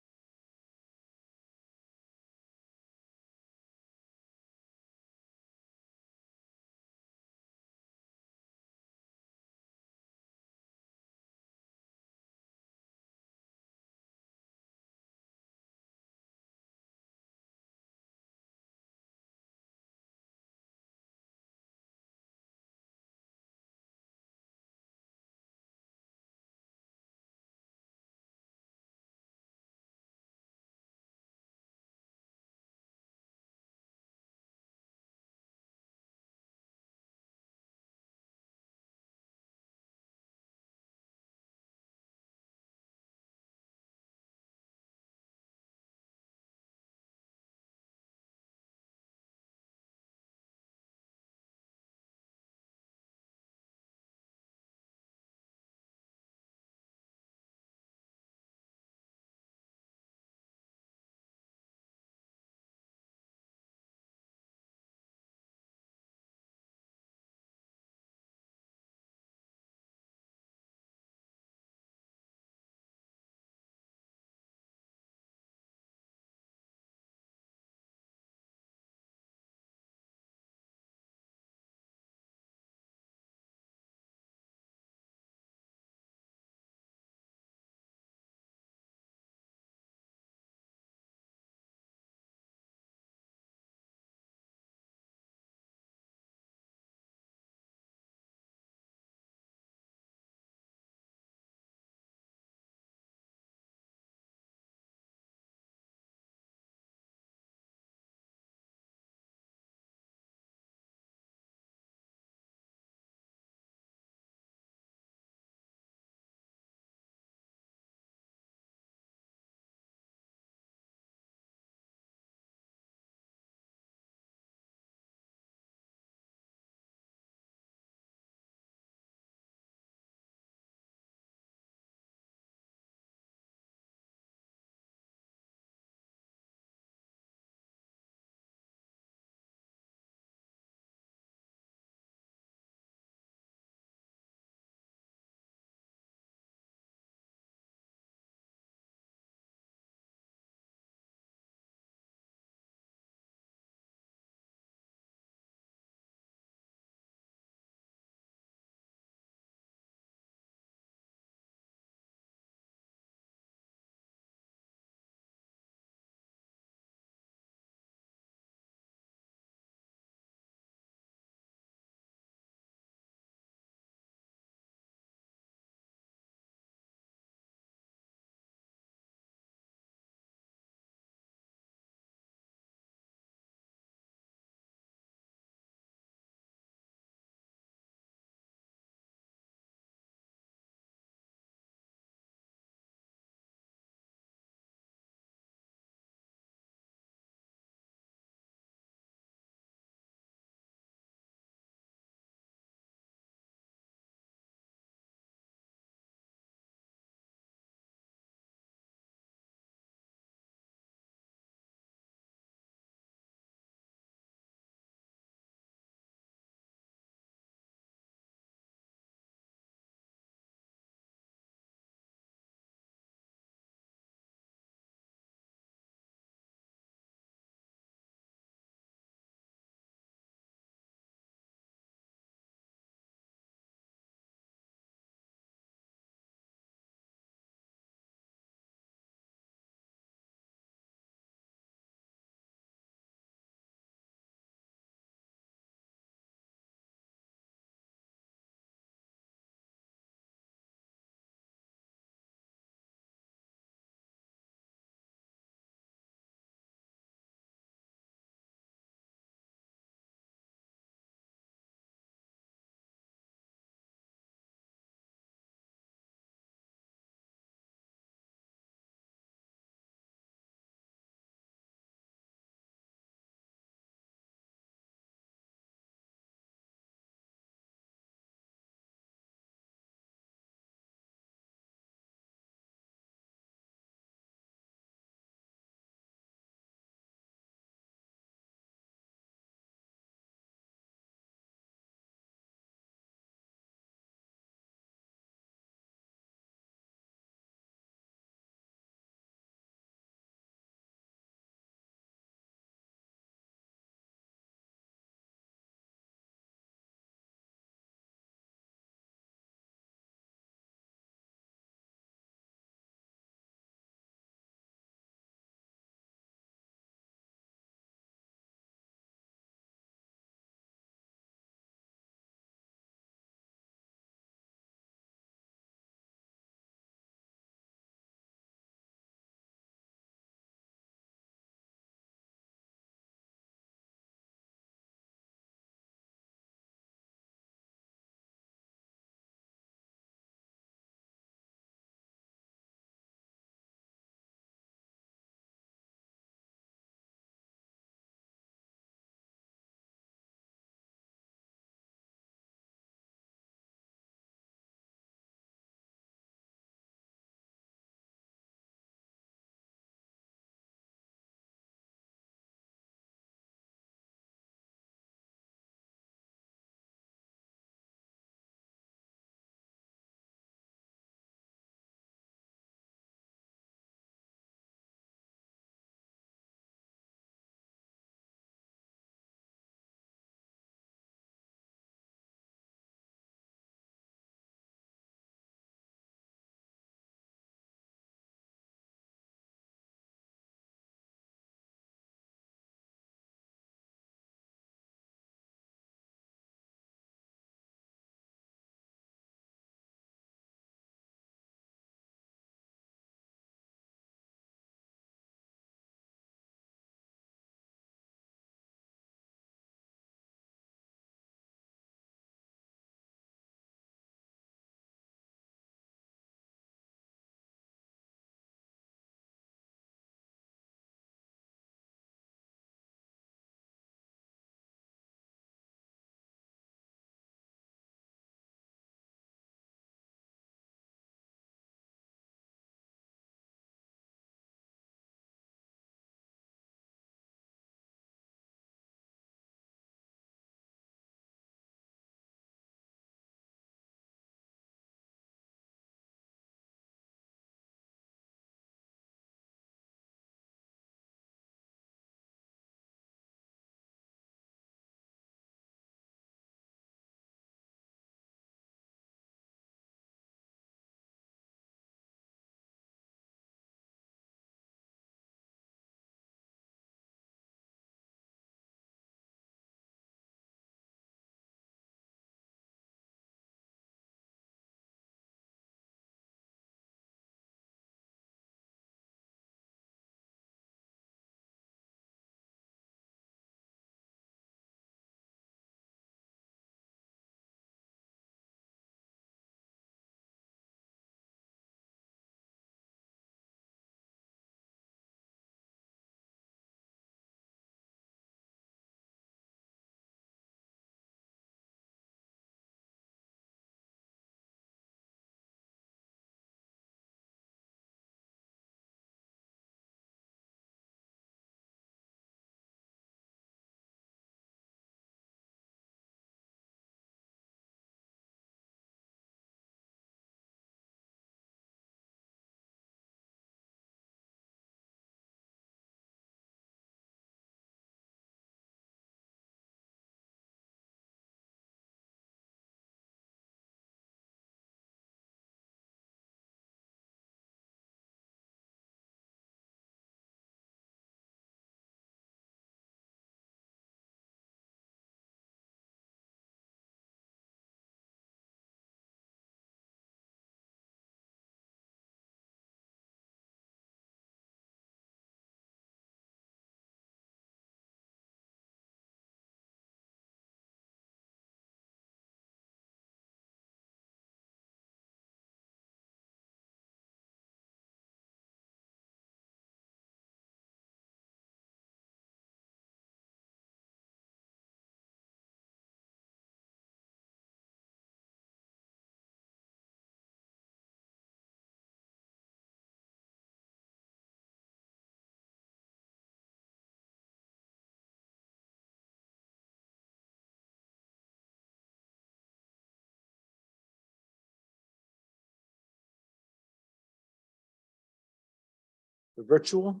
the virtual.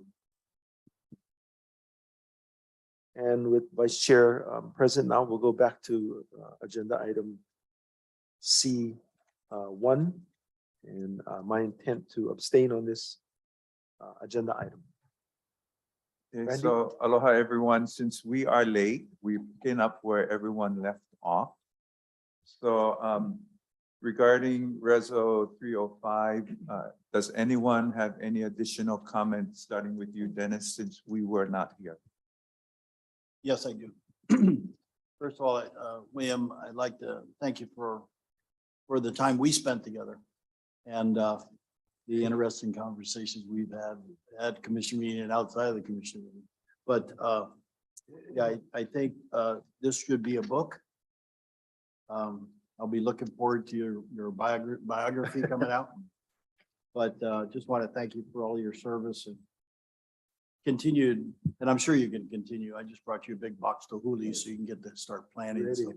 And with Vice Chair present now, we'll go back to agenda item C1 and my intent to abstain on this agenda item. Okay, Randy? so aloha everyone. Since we are late, we're picking up where everyone left off. So regarding Reso 305, does anyone have any additional comments, starting with you, Dennis, since we were not here? Yes, I do. First of all, William, I'd like to thank you for the time we spent together and the interesting conversations we've had at commission meeting and outside of the commission meeting. But yeah, I think this should be a book. I'll be looking forward to your biography coming out. But just want to thank you for all your service and continued, and I'm sure you can continue. I just brought you a big box to Huli so you can get to start planning. So,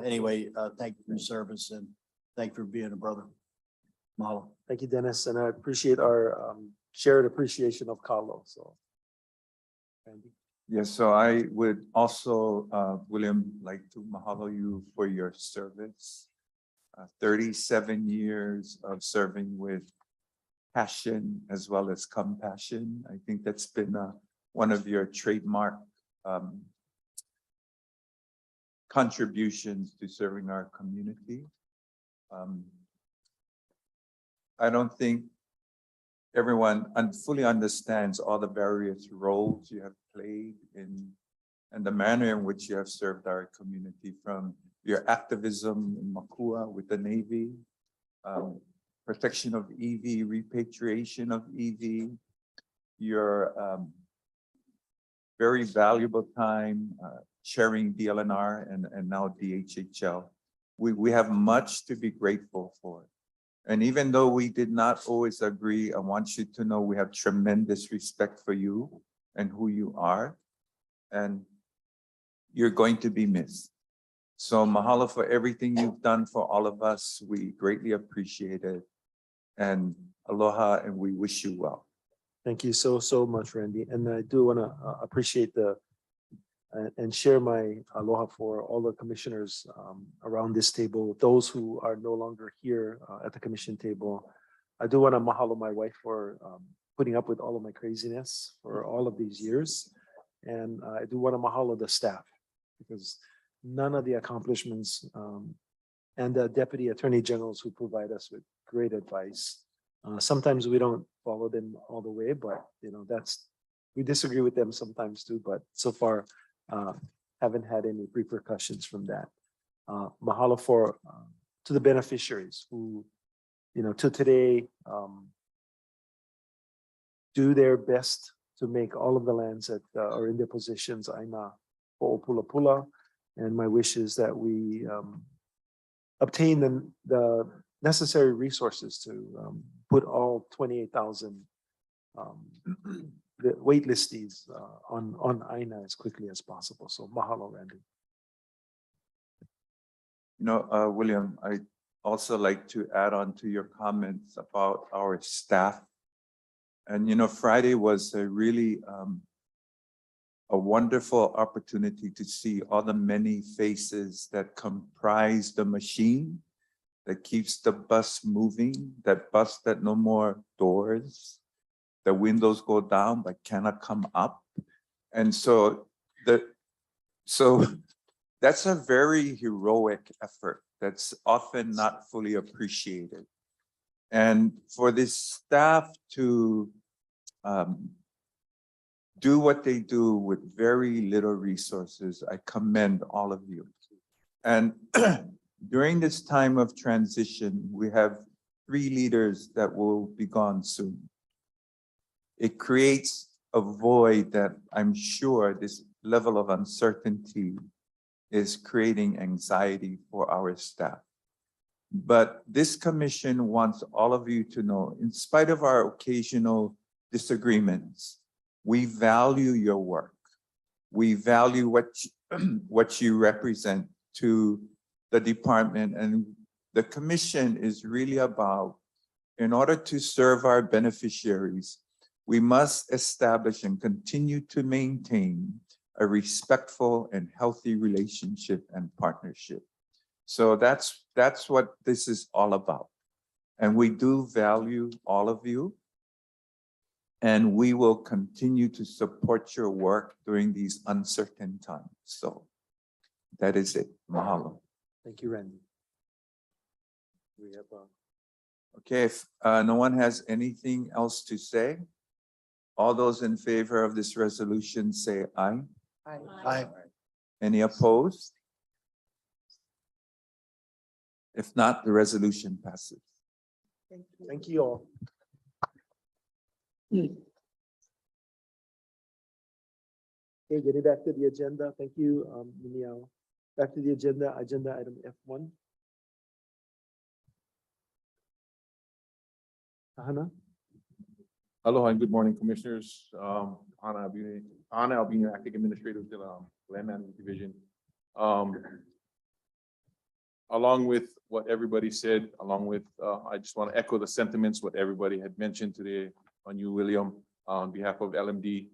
anyway, thank you for your service and thank you for being a brother. Mahalo. Thank you, Dennis, and I appreciate our shared appreciation of Carlo. So, Randy. Yes, so I would also, William, like to mahalo you for your service. 37 years of serving with passion as well as compassion. I think that's been one of your trademark contributions to serving our community. I don't think everyone fully understands all the various roles you have played in and the manner in which you have served our community, from your activism in Makua with the Navy, protection of EV, repatriation of EV, your very valuable time chairing DLNR and now DHHL. We have much to be grateful for. And even though we did not always agree, I want you to know we have tremendous respect for you and who you are. And you're going to be missed. So mahalo for everything you've done for all of us. We greatly appreciate it. And aloha, and we wish you well. Thank you so much, Randy. And I do want to appreciate and share my aloha for all the commissioners around this table, those who are no longer here at the commission table. I do want to mahalo my wife for putting up with all of my craziness for all of these years. And I do want to mahalo the staff, because none of the accomplishments and the deputy attorney generals who provide us with great advice. Sometimes we don't follow them all the way, but we disagree with them sometimes too, but so far haven't had any repercussions from that. Mahalo to the beneficiaries who, to today, do their best to make all of the lands that are in their positions aina ho'opulapula. And my wish is that we obtain the necessary resources to put all 28,000 the wait listees on aina as quickly as possible. So mahalo, Randy. William, I also like to add on to your comments about our staff. And Friday was a really a wonderful opportunity to see all the many faces that comprise the machine that keeps the bus moving, that bus that no more doors, the windows go down but cannot come up. And so that's a very heroic effort that's often not fully appreciated. And for this staff to do what they do with very little resources, I commend all of you. And during this time of transition, we have 3 leaders that will be gone soon. It creates a void that I'm sure this level of uncertainty is creating anxiety for our staff. But this commission wants all of you to know, in spite of our occasional disagreements, we value your work. We value what you represent to the department, and the commission is really about, in order to serve our beneficiaries, We must establish and continue to maintain a respectful and healthy relationship and partnership. So that's what this is all about. And we do value all of you. And we will continue to support your work during these uncertain times. So that is it. Mahalo. Thank you, Randy. We have, Okay, if no one has anything else to say, all those in favor of this resolution say aye. Aye. Any opposed? If not, the resolution passes. thank you all. Okay, getting back to the agenda. Thank you, Miao. Back to the agenda, agenda item F1. Hannah? Aloha and good morning, Commissioners. Ana Albino, Acting Administrator of the Land Management Division. Along with what everybody said, I just want to echo the sentiments, what everybody had mentioned today on you, William, on behalf of LMD.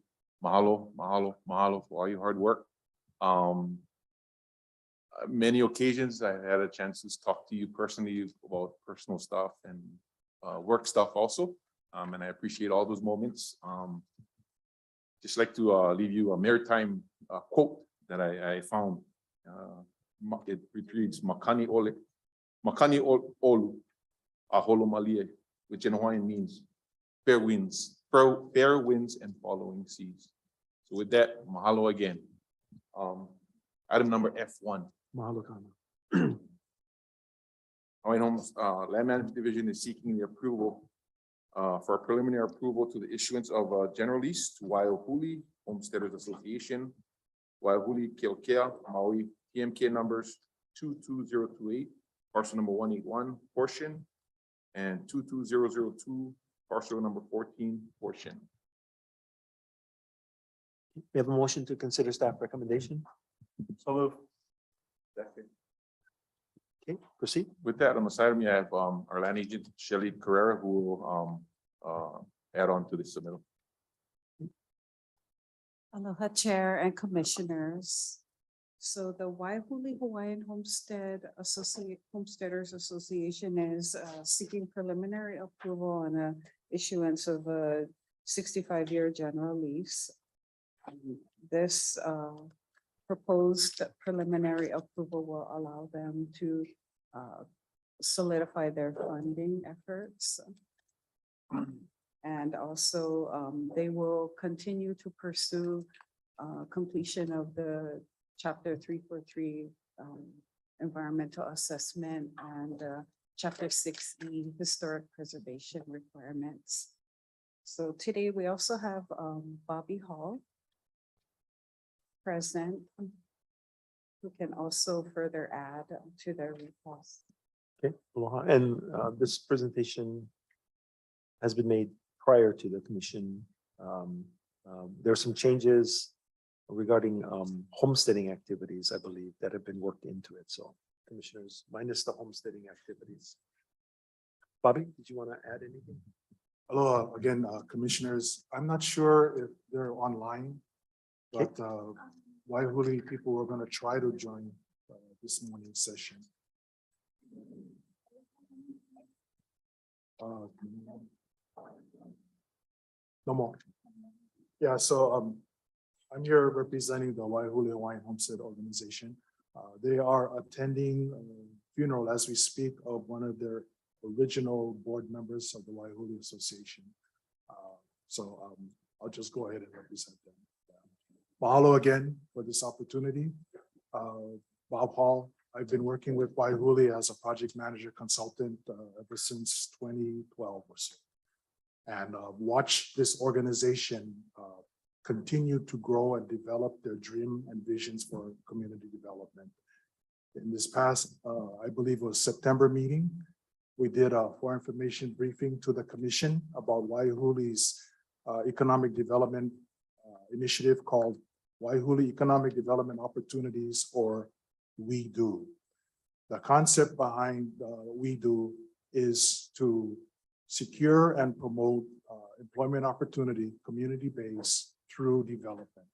Mahalo, mahalo, mahalo for all your hard work. Many occasions I had a chance to talk to you personally about personal stuff and work stuff also. And I appreciate all those moments. Just like to leave you a maritime quote that I found. It reads, Makani olu, aholo malie, which in Hawaiian means fair winds and following seas. So with that, mahalo again. Item number F1. Mahalo kana. Hawaiian Homes Land Management Division is seeking the approval for a preliminary approval to the issuance of a general lease to Waiahuli Homesteaders Association, Waiahuli Keokea, Maui, PMK numbers 22028, parcel number 181 portion, and 22002, parcel number 14 portion. We have a motion to consider staff recommendation. So moved. Second. Okay, proceed. With that, on the side of me, I have our land agent, Shelly Carrera, who will add on to this submittal. Aloha Chair and Commissioners. So the Waiahuli Hawaiian Homesteaders Association is seeking preliminary approval on a issuance of a 65-year general lease. This proposed preliminary approval will allow them to solidify their funding efforts. And also they will continue to pursue completion of the Chapter 343 environmental assessment and Chapter 6E historic preservation requirements. So today we also have Bobby Hall present, who can also further add to their request. Okay, aloha. And this presentation has been made prior to the commission. There are some changes regarding homesteading activities, I believe, that have been worked into it. So commissioners, minus the homesteading activities. Bobby, did you want to add anything? Aloha again, Commissioners. I'm not sure if they're online, but Waiahuli people were going to try to join this morning's session. No more. Yeah, so I'm here representing the Waiahuli Hawaiian Homestead Organization. They are attending a funeral as we speak of one of their original board members of the Waiahuli Association. So I'll just go ahead and represent them. Mahalo again for this opportunity. Bob Hall, I've been working with Waiahuli as a project manager consultant ever since 2012 or so. And watch this organization continue to grow and develop their dream and visions for community development. In this past, I believe it was September meeting, we did a for information briefing to the commission about Waiahuli's economic development initiative called Waiahuli Economic Development Opportunities, or We Do. The concept behind We Do is to secure and promote employment opportunity, community-based through development.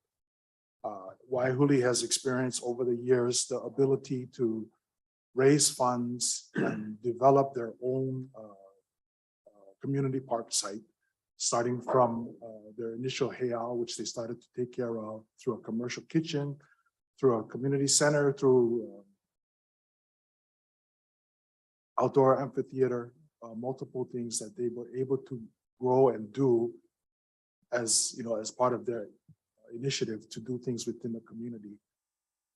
Waihuli has experienced over the years the ability to raise funds and develop their own community park site, starting from their initial heiau, which they started to take care of through a commercial kitchen, through a community center, through outdoor amphitheater, multiple things that they were able to grow and do as, as part of their initiative to do things within the community.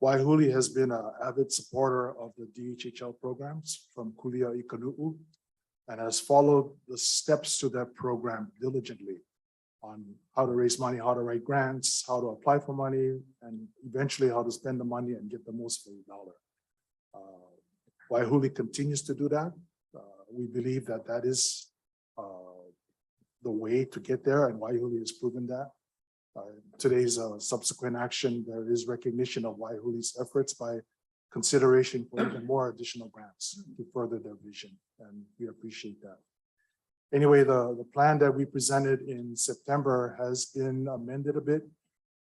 Waihuli has been an avid supporter of the DHHL programs from Kulia Ikanu'u and has followed the steps to that program diligently on how to raise money, how to write grants, how to apply for money, and eventually how to spend the money and get the most for the dollar. Waihuli continues to do that. We believe that that is the way to get there, and Waihuli has proven that. Today's subsequent action, there is recognition of Waihuli's efforts by consideration for even more additional grants to further their vision, and we appreciate that. Anyway, the plan that we presented in September has been amended a bit.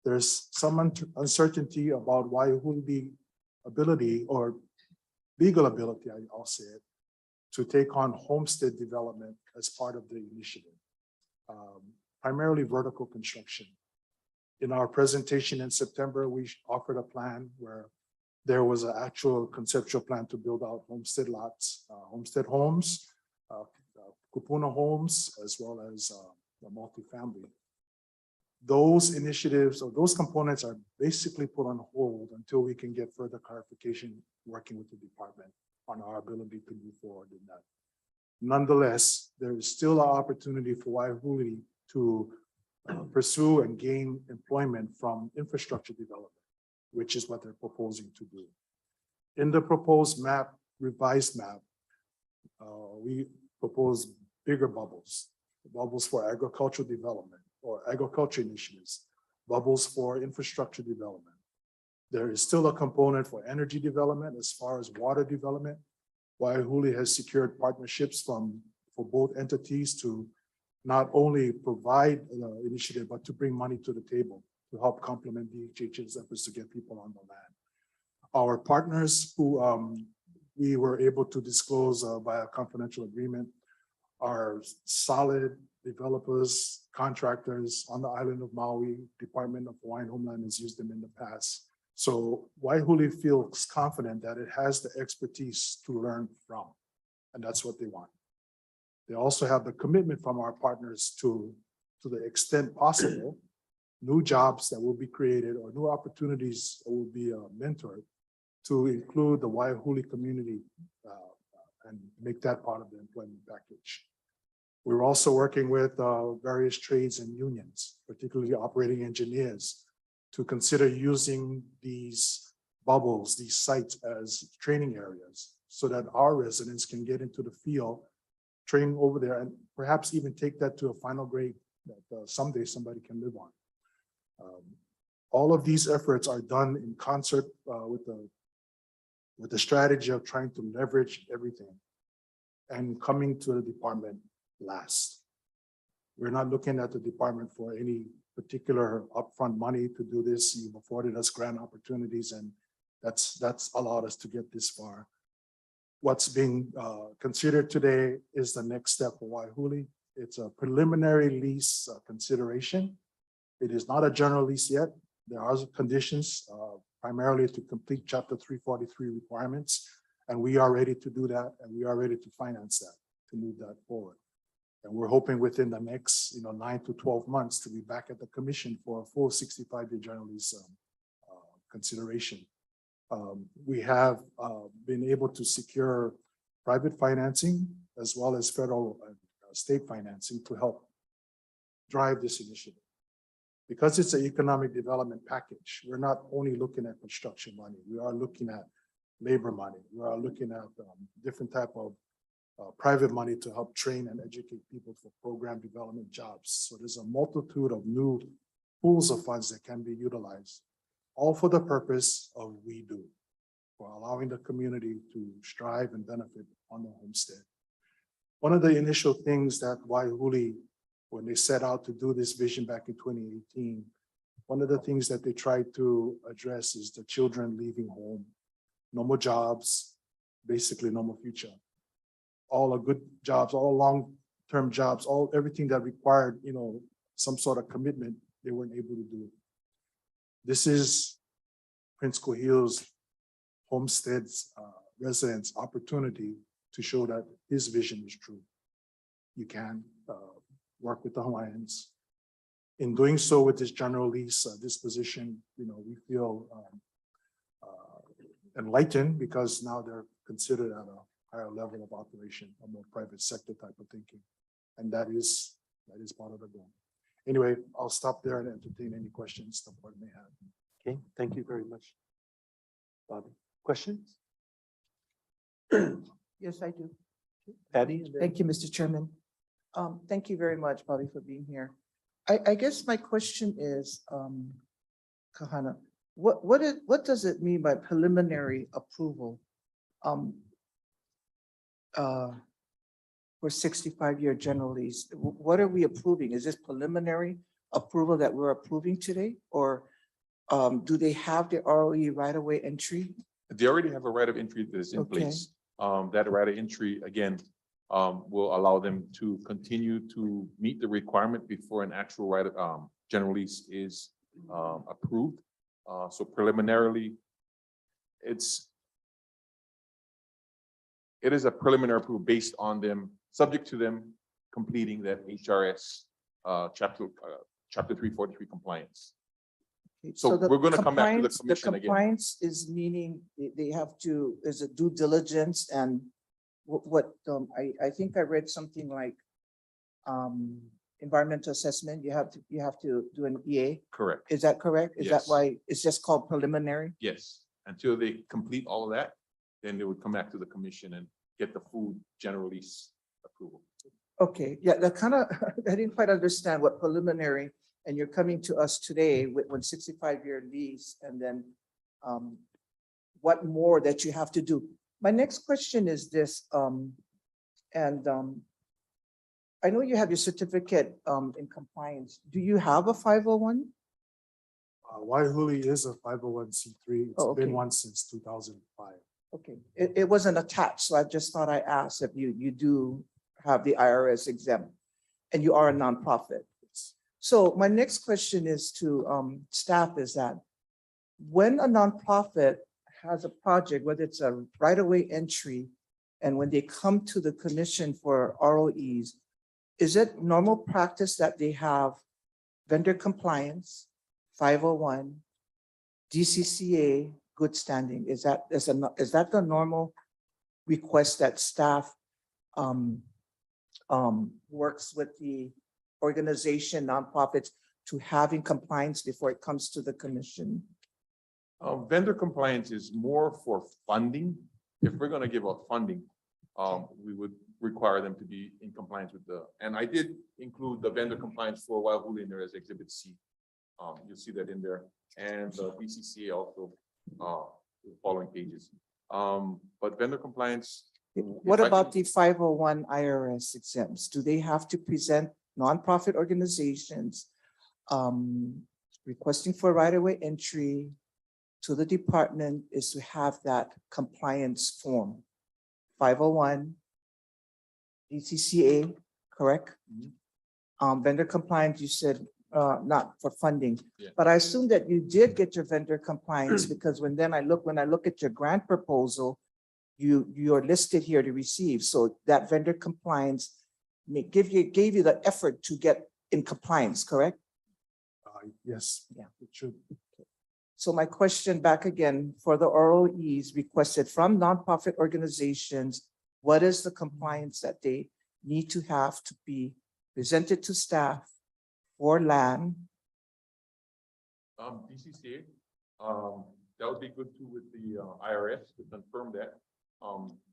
There's some uncertainty about Waihuli's ability or legal ability, I'll say it, to take on homestead development as part of the initiative, primarily vertical construction. In our presentation in September, we offered a plan where there was an actual conceptual plan to build out homestead lots, homestead homes, kupuna homes, as well as the multifamily. Those initiatives or those components are basically put on hold until we can get further clarification working with the department on our ability to move forward in that. Nonetheless, there is still an opportunity for Waihuli to pursue and gain employment from infrastructure development, which is what they're proposing to do. In the proposed map, revised map, we propose bigger bubbles for agricultural development or agriculture initiatives, bubbles for infrastructure development. There is still a component for energy development as far as water development. Waihuli has secured partnerships for both entities to not only provide the initiative, but to bring money to the table to help complement DHH's efforts to get people on the land. Our partners who we were able to disclose by a confidential agreement are solid developers, contractors on the island of Maui. Department of Hawaiian Homeland has used them in the past. So Waihuli feels confident that it has the expertise to learn from, and that's what they want. They also have the commitment from our partners to the extent possible, new jobs that will be created or new opportunities that will be mentored to include the Waihuli community and make that part of the employment package. We're also working with various trades and unions, particularly operating engineers, to consider using these bubbles, these sites as training areas so that our residents can get into the field, train over there, and perhaps even take that to a final grade that someday somebody can live on. All of these efforts are done in concert with the strategy of trying to leverage everything and coming to the department last. We're not looking at the department for any particular upfront money to do this. You've afforded us grant opportunities, and that's allowed us to get this far. What's being considered today is the next step for Waihuli. It's a preliminary lease consideration. It is not a general lease yet. There are conditions primarily to complete Chapter 343 requirements, and we are ready to do that, and we are ready to finance that, to move that forward. And we're hoping within the next 9 to 12 months to be back at the commission for a full 65-day general lease consideration. We have been able to secure private financing as well as federal state financing to help drive this initiative. Because it's an economic development package, we're not only looking at construction money, we are looking at labor money, we are looking at different type of private money to help train and educate people for program development jobs. So there's a multitude of new pools of funds that can be utilized, all for the purpose of We Do, for allowing the community to strive and benefit on the homestead. One of the initial things that Waihuli when they set out to do this vision back in 2018, one of the things that they tried to address is the children leaving home. No more jobs, basically no more future. All are good jobs, all long-term jobs, everything that required, some sort of commitment, they weren't able to do. This is Prince Cohil's homestead's residents' opportunity to show that his vision is true. You can work with the Hawaiians. In doing so with this general lease disposition, we feel enlightened because now they're considered at a higher level of operation, a more private sector type of thinking. And that is part of the goal. Anyway, I'll stop there and entertain any questions the board may have. Okay, thank you very much. Bobby, questions? Yes, I do. Patty? and then- Thank you, Mr. Chairman. Thank you very much, Bobby, for being here. I guess my question is, Kahana, what does it mean by preliminary approval? For 65-year general lease, what are we approving? Is this preliminary approval that we're approving today? Or do they have the ROE right-of-way entry? They already have a right of entry that is in Okay. place. That right of entry, again, will allow them to continue to meet the requirement before an actual right of, general lease is, approved. So preliminarily, it is a preliminary approval based on them, subject to them completing that HRS, chapter 343 compliance. So the we're gonna come back to the compliance- commission The again. compliance is meaning they have to, there's a due diligence and I think I read something like environmental assessment, you have to do an EA. Correct. Is that correct? Is that Yes. why it's just called preliminary? Yes, until they complete all of that, then they would come back to the commission and get the full general lease approval. Okay, yeah, that kind of, I didn't quite understand what preliminary, and you're coming to us today with 65-year lease, and then what more that you have to do? My next question is this, I know you have your certificate in compliance. Do you have a 501? Waiahuli is a 501c3. It's Oh, been okay. one since 2005. Okay, it wasn't attached, so I just thought I asked if you do have the IRS exempt, and you are a nonprofit. So my next question is to staff is that when a nonprofit has a project, whether it's a right-of-way entry, and when they come to the commission for ROEs, is it normal practice that they have vendor compliance, 501, DCCA, good standing? Is that the normal request that staff works with the organization, nonprofits, to having compliance before it comes to the commission? Vendor compliance is more for funding. If we're gonna give out funding, we would require them to be in compliance with and I did include the vendor compliance for Waiahuli in there as Exhibit C. You'll see that in there, and the BCCA also, the following pages. But vendor compliance. What about the 501 IRS exempts? Do they have to present nonprofit organizations requesting for right-of-way entry to the department is to have that compliance form? 501, DCCA, correct? Vendor compliance, you said not for funding, Yeah. but I assume that you did get your vendor compliance because when I look at your grant proposal, you're listed here to receive. So that vendor compliance gave you the effort to get in compliance, correct? Yes. Yeah. It should. So my question back again, for the ROEs requested from nonprofit organizations, what is the compliance that they need to have to be presented to staff for land? BCCA, that would be good too with the IRS to confirm that.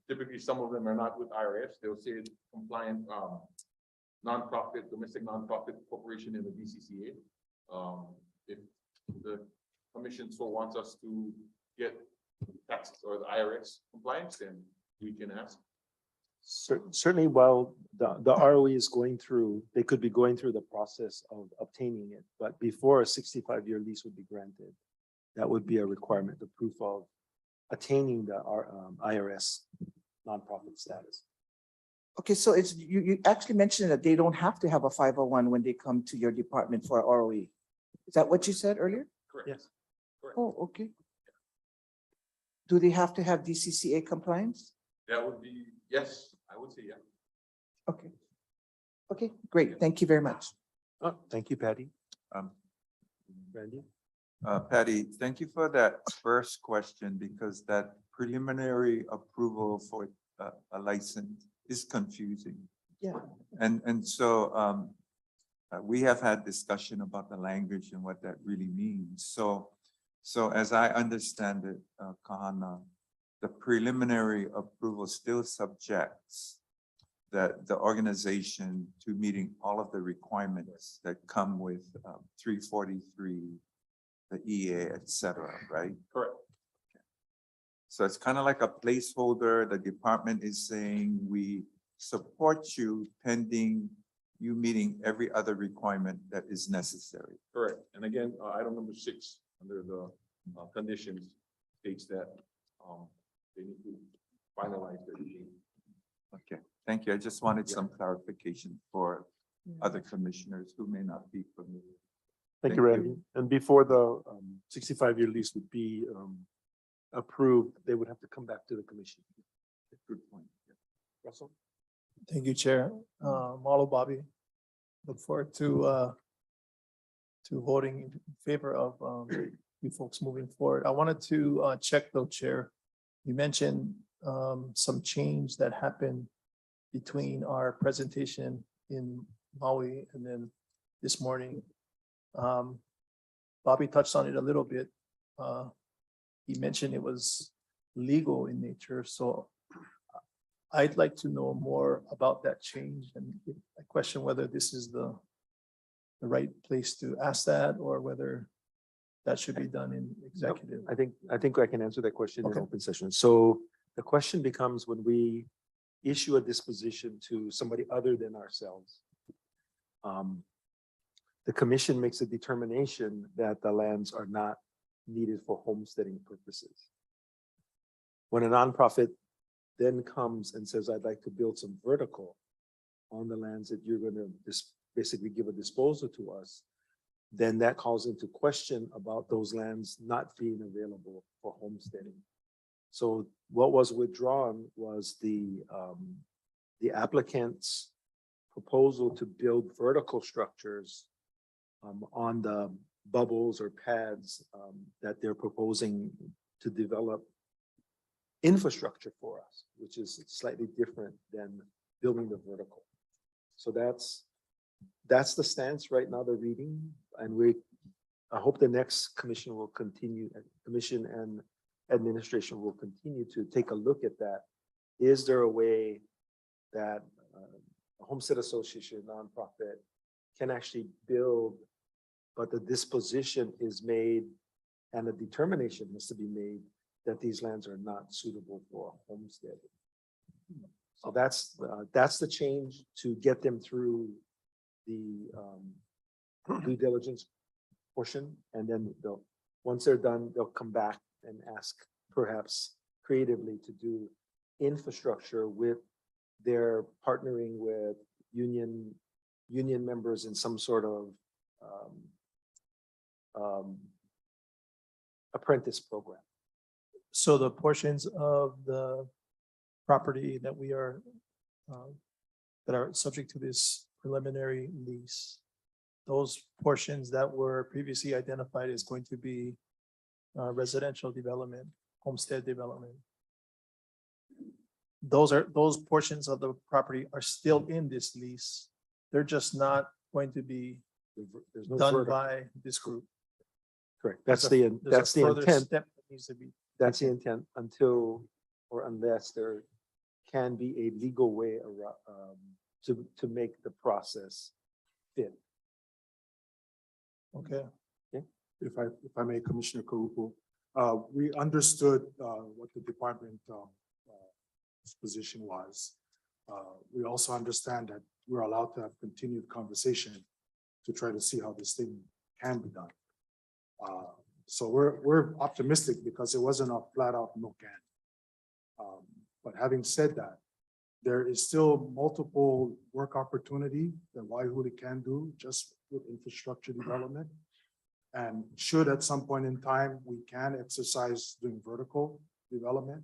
Typically, some of them are not with IRS. They'll say it's compliant nonprofit, domestic nonprofit corporation in the BCCA. If the commission so wants us to get tax or the IRS compliance, then we can ask. Certainly, while the ROE is going through, they could be going through the process of obtaining it, but before a 65-year lease would be granted, that would be a requirement, the proof of attaining the IRS nonprofit status. Okay, so it's, you actually mentioned that they don't have to have a 501 when they come to your department for ROE. Is that what you said earlier? Correct. Yes. Oh, okay. Do they have to have DCCA compliance? That would be, yes, I would say, yeah. Okay. Okay, great. Thank you very much. Oh, thank you, Patty. Um, Randy? Patty, thank you for that first question, because that preliminary approval for a license is confusing. Yeah. And so we have had discussion about the language and what that really means. So as I understand it, Kahana, the preliminary approval still subjects the organization to meeting all of the requirements that come with 343, the EA, et cetera, right? Correct. So it's kind of like a placeholder. The department is saying we support you pending you meeting every other requirement that is necessary. Correct. And again, item number 6 under the conditions states that they need to finalize their deed. Okay, thank you. I just wanted some clarification for other commissioners who may not be familiar. Thank you, Randy. And before the 65-year lease would be approved, they would have to come back to the commission. Good point. Russell? Thank you, Chair. Malo Bobby. Look forward to voting in favor of you folks moving forward. I wanted to check though, Chair. You mentioned some change that happened between our presentation in Maui and then this morning. Bobby touched on it a little bit. He mentioned it was legal in nature, so I'd like to know more about that change, and I question whether this is the right place to ask that or whether that should be done in executive. I think I can answer that question in Okay. open session. So the question becomes when we issue a disposition to somebody other than ourselves, the commission makes a determination that the lands are not needed for homesteading purposes. When a nonprofit then comes and says, I'd like to build some vertical on the lands that you're going to basically give a disposal to us, then that calls into question about those lands not being available for homesteading. So what was withdrawn was the applicant's proposal to build vertical structures on the bubbles or pads that they're proposing to develop infrastructure for us, which is slightly different than building the vertical. So that's the stance right now, the reading, and I hope the next commission will continue, commission and administration will continue to take a look at that. Is there a way that a homestead association, nonprofit, can actually build, but the disposition is made and a determination has to be made that these lands are not suitable for homesteading. So that's the change to get them through the due diligence portion, and then once they're done, they'll come back and ask perhaps creatively to do infrastructure with their partnering with union members in some sort of apprentice program. So the portions of the property that we are that are subject to this preliminary lease, those portions that were previously identified as going to be residential development, homestead development, those portions of the property are still in this lease. They're just not going to be done by this group. Correct. That's the intent. Step that needs to be. That's the intent until or unless there can be a legal way around, to make the process fit. Okay. If I may, Commissioner Karupu, we understood what the department position was. We also understand that we're allowed to have continued conversation to try to see how this thing can be done. So we're optimistic because it wasn't a flat out no can. But having said that, there is still multiple work opportunity that Waihuli can do just with infrastructure development. And should at some point in time, we can exercise doing vertical development,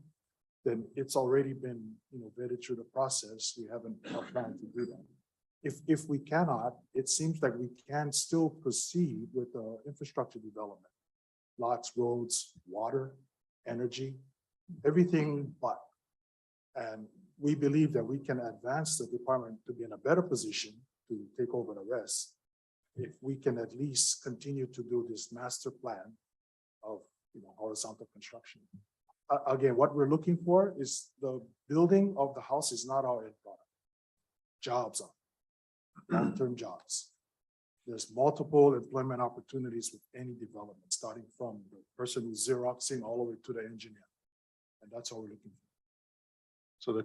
then it's already been, vetted through the process. We haven't planned to do that. If we cannot, it seems like we can still proceed with the infrastructure development. Lots, roads, water, energy, everything but. And we believe that we can advance the department to be in a better position to take over the rest if we can at least continue to do this master plan of horizontal construction. Again, what we're looking for is the building of the house is not our end product. Jobs are long-term jobs. There's multiple employment opportunities with any development, starting from the person who's Xeroxing all the way to the engineer. And that's all we're looking for. So the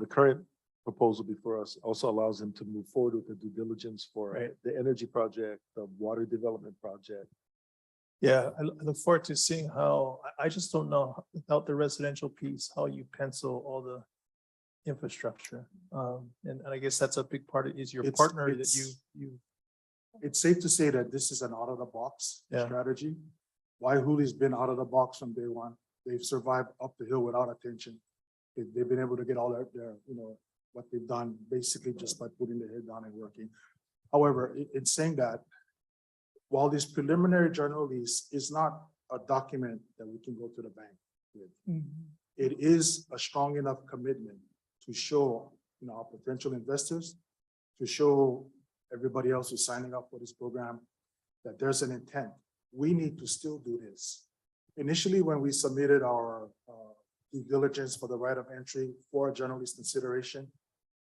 current proposal before us also allows them to move forward with the due diligence for the energy project, the water development project. Yeah, I look forward to seeing how, I just don't know without the residential piece, how you pencil all the infrastructure. And I guess that's a big part is your partner that you. It's safe to say that this is an out of the box strategy. Waihuli's been out of the box from day one. They've survived up the hill without attention. They've been able to get all their what they've done basically just by putting their head down and working. However, in saying that, while this preliminary journal lease is not a document that we can go to the bank with, it is a strong enough commitment to show our potential investors, to show everybody else who's signing up for this program that there's an intent. We need to still do this. Initially, when we submitted our due diligence for the right of entry for a journal lease consideration,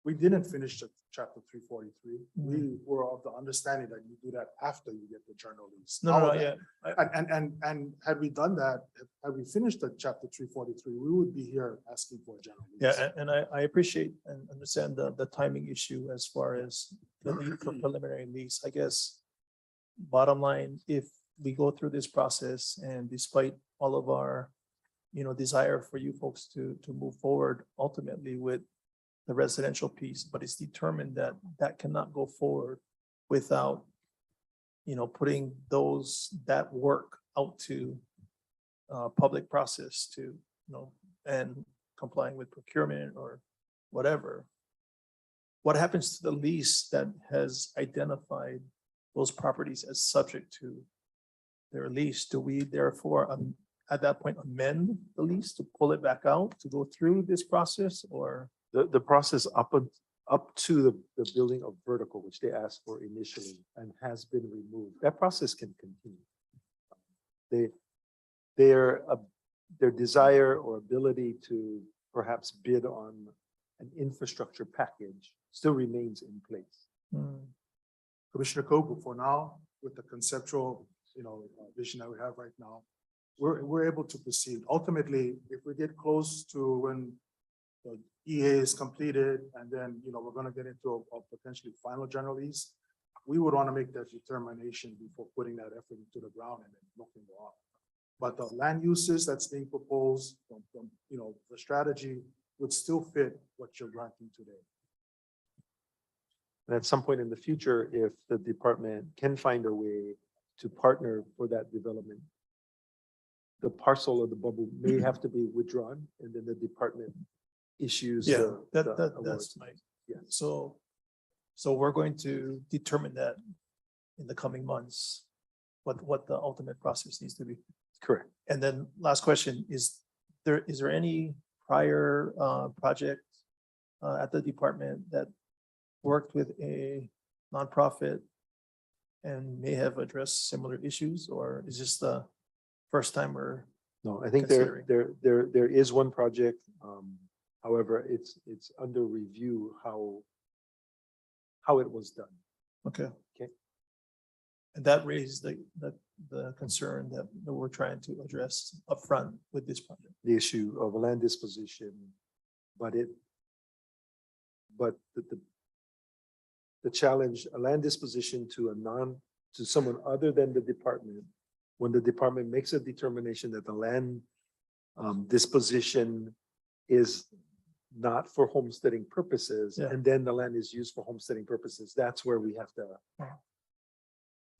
we didn't finish the chapter 343. We were of the understanding that you do that after you get the journal lease. And had we done that, had we finished the chapter 343, we would be here asking for a journal lease. Yeah, and I appreciate and understand the timing issue as far as the preliminary lease. I guess bottom line, if we go through this process and despite all of our desire for you folks to move forward ultimately with the residential piece, but it's determined that that cannot go forward without, putting that work out to public process to, and complying with procurement or whatever. What happens to the lease that has identified those properties as subject to their lease? Do we therefore at that point amend the lease to pull it back out to go through this process, or? The process up to the building of vertical, which they asked for initially and has been removed, that process can continue. Their desire or ability to perhaps bid on an infrastructure package still remains in place. Commissioner Kogu, for now, with the conceptual, vision that we have right now, we're able to proceed. Ultimately, if we get close to when the EA is completed, and then, we're going to get into a potentially final general lease, we would want to make that determination before putting that effort into the ground and then looking on. But the land uses that's being proposed, the strategy would still fit what you're granting today. And at some point in the future, if the department can find a way to partner for that development, the parcel of the bubble may have to be withdrawn, and then the department issues. That's my, So we're going to determine that in the coming months, what the ultimate process needs to be. Correct. And then last question, is there any prior project at the department that worked with a nonprofit and may have addressed similar issues, or is this the first time we're? No, I think there is one project. However, it's under review how it was done. Okay. And that raised the concern that we're trying to address upfront with this project. The issue of land disposition, but but the challenge, a land disposition to someone other than the department, when the department makes a determination that the land disposition is not for homesteading purposes, Yeah. and then the land is used for homesteading purposes, that's where we have to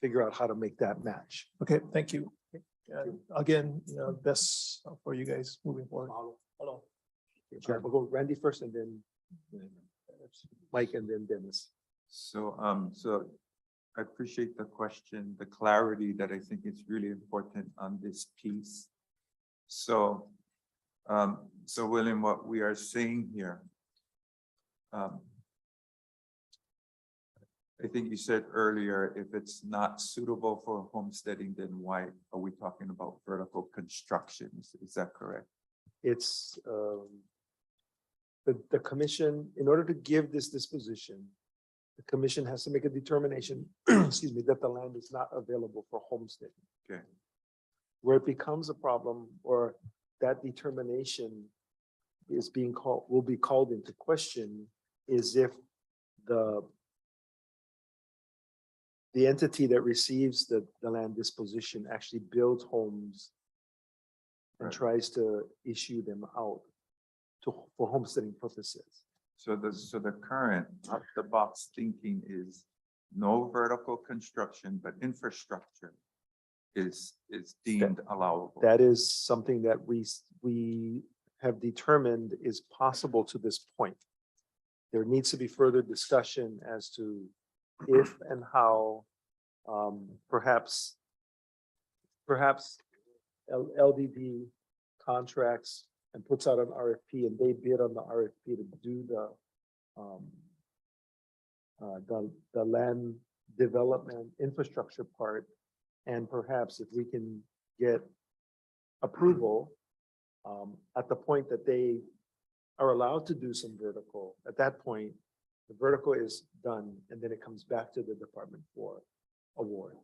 figure out how to make that match. Okay, thank you. Again, best for you guys moving forward. Hello. Sure, we'll go Randy first and then Mike and then Dennis. So, so I appreciate the question, the clarity that I think is really important on this piece. So, so William, what we are saying here, I think you said earlier, if it's not suitable for homesteading, then why are we talking about vertical construction? Is that correct? It's the commission, in order to give this disposition, the commission has to make a determination, excuse me, that the land is not available for homesteading. Okay. Where it becomes a problem, or that determination is being called, will be called into question, is if the entity that receives the land disposition actually builds homes and tries to issue them out for homesteading purposes. So the current out the box thinking is no vertical construction, but infrastructure is deemed allowable. That is something that we have determined is possible to this point. There needs to be further discussion as to if and how perhaps LDD contracts and puts out an RFP and they bid on the RFP to do the land development infrastructure part. And perhaps if we can get approval at the point that they are allowed to do some vertical, at that point, the vertical is done and then it comes back to the department for award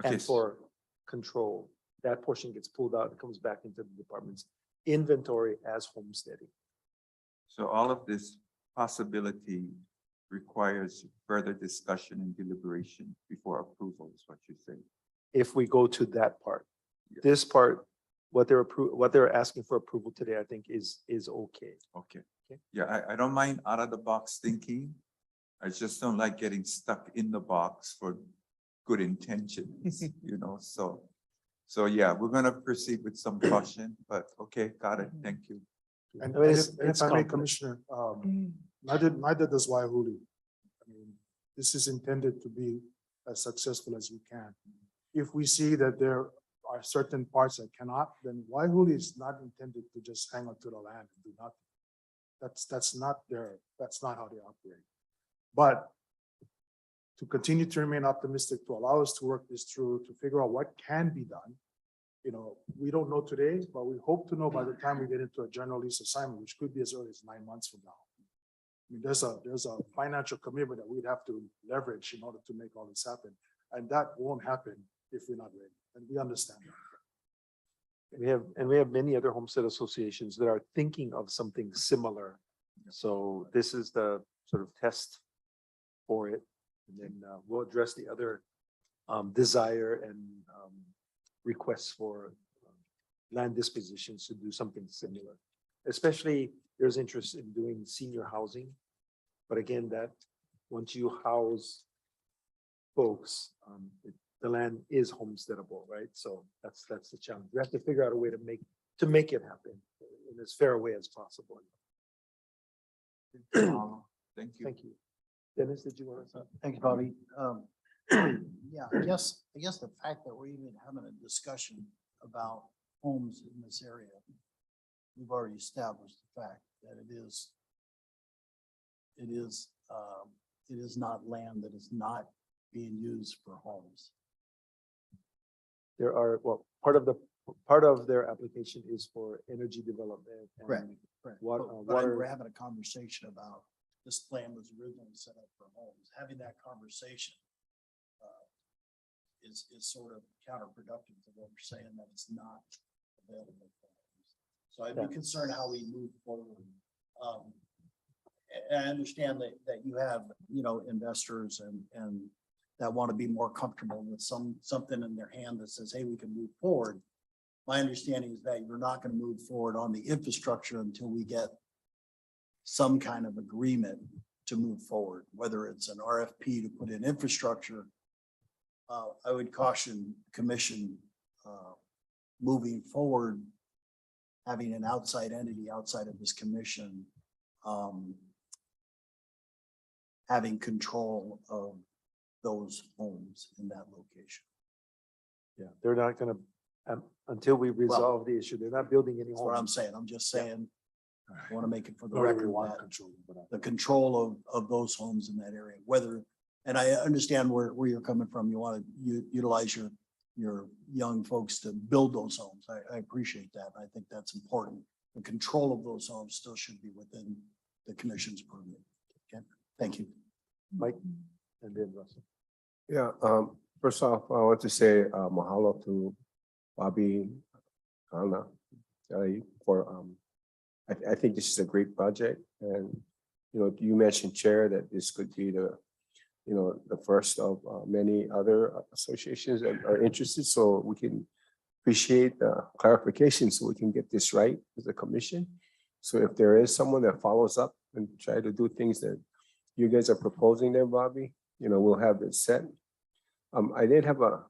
and for control. That portion gets pulled out, it comes back into the department's inventory as homesteading. So all of this possibility requires further discussion and deliberation before approval is what you're saying. If we go to that part, this part, what they're asking for approval today, I think is okay. Okay. Yeah, I don't mind out of the box thinking. I just don't like getting stuck in the box for good intentions, so yeah, we're gonna proceed with some caution, but okay, got it. Thank you. And I mean, if I may, Commissioner, neither does Waihuli. I mean, this is intended to be as successful as we can. If we see that there are certain parts that cannot, then Waihuli is not intended to just hang on to the land and do nothing. That's not how they operate. But to continue to remain optimistic, to allow us to work this through, to figure out what can be done. We don't know today, but we hope to know by the time we get into a general lease assignment, which could be as early as 9 months from now. I mean, there's a financial commitment that we'd have to leverage in order to make all this happen. And that won't happen if we're not ready. And we understand that. We have many other homestead associations that are thinking of something similar. So this is the sort of test for it. And then we'll address the other desire and requests for land dispositions to do something similar. Especially there's interest in doing senior housing. But again, that once you house folks, the land is homesteadable, right? So that's the challenge. We have to figure out a way to make it happen in as fair a way as possible. Thank you. Thank you. Dennis, did you want to? Thank you, Bobby. Yeah, I guess the fact that we're even having a discussion about homes in this area, we've already established the fact that it is not land that is not being used for homes. There are, part of their application is for energy development. And Correct. Water, But we're having a conversation about this plan was originally set up for homes. Having that conversation is sort of counterproductive to what we're saying, that it's not available for homes. So I'd be concerned how we move forward. I understand that you have, investors and that want to be more comfortable with something in their hand that says, hey, we can move forward. My understanding is that you're not going to move forward on the infrastructure until we get some kind of agreement to move forward, whether it's an RFP to put in infrastructure. I would caution commission, moving forward, having an outside entity outside of this commission, having control of those homes in that location. Yeah, they're not gonna, until we resolve the issue, they're not building any That's what I'm homes. saying. I'm just saying, I want to make it for the Nor do we record want that control, but the control of those homes in that area, whether, and I understand where you're coming from. You want to utilize your young folks to build those homes. I appreciate that. I think that's important. The control of those homes still should be within the commission's purview. Okay, thank you. Mike, and then Russell. Yeah, first off, I want to say mahalo to Bobby, Anna, for, I think this is a great project. And, you mentioned, Chair, that this could be the first of many other associations that are interested. So we can appreciate the clarification so we can get this right as a commission. So if there is someone that follows up and try to do things that you guys are proposing there, Bobby, we'll have it set. I did have a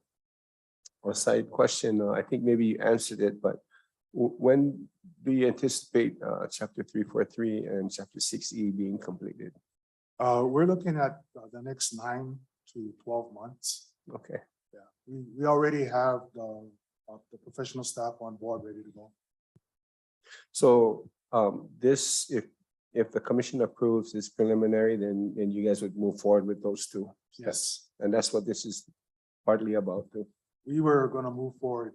side question. I think maybe you answered it, but when do you anticipate chapter 343 and chapter 6E being completed? We're looking at the next 9 to 12 months. Okay. Yeah, we already have the professional staff on board ready to go. So this, if the commission approves this preliminary, then you guys would move forward with those two. Yes. And that's what this is partly about too. We were gonna move forward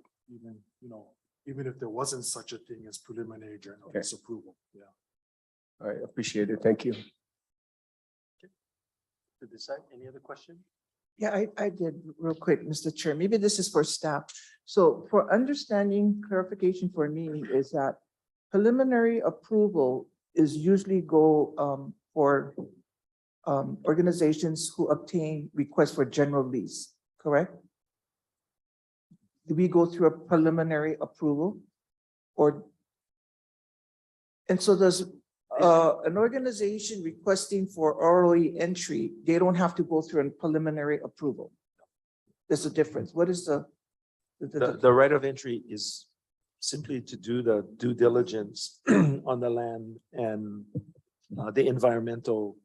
even if there wasn't such a thing as preliminary journal approval. Yeah. All right, appreciate it. Thank you. To decide, any other question? Yeah, I did real quick, Mr. Chair. Maybe this is for staff. So for understanding clarification for me is that preliminary approval is usually go for organizations who obtain requests for general lease, correct? Do we go through a preliminary approval? And so does an organization requesting for ROE entry, they don't have to go through a preliminary approval? There's a difference. What is the right of entry is simply to do the due diligence on the land and the environmental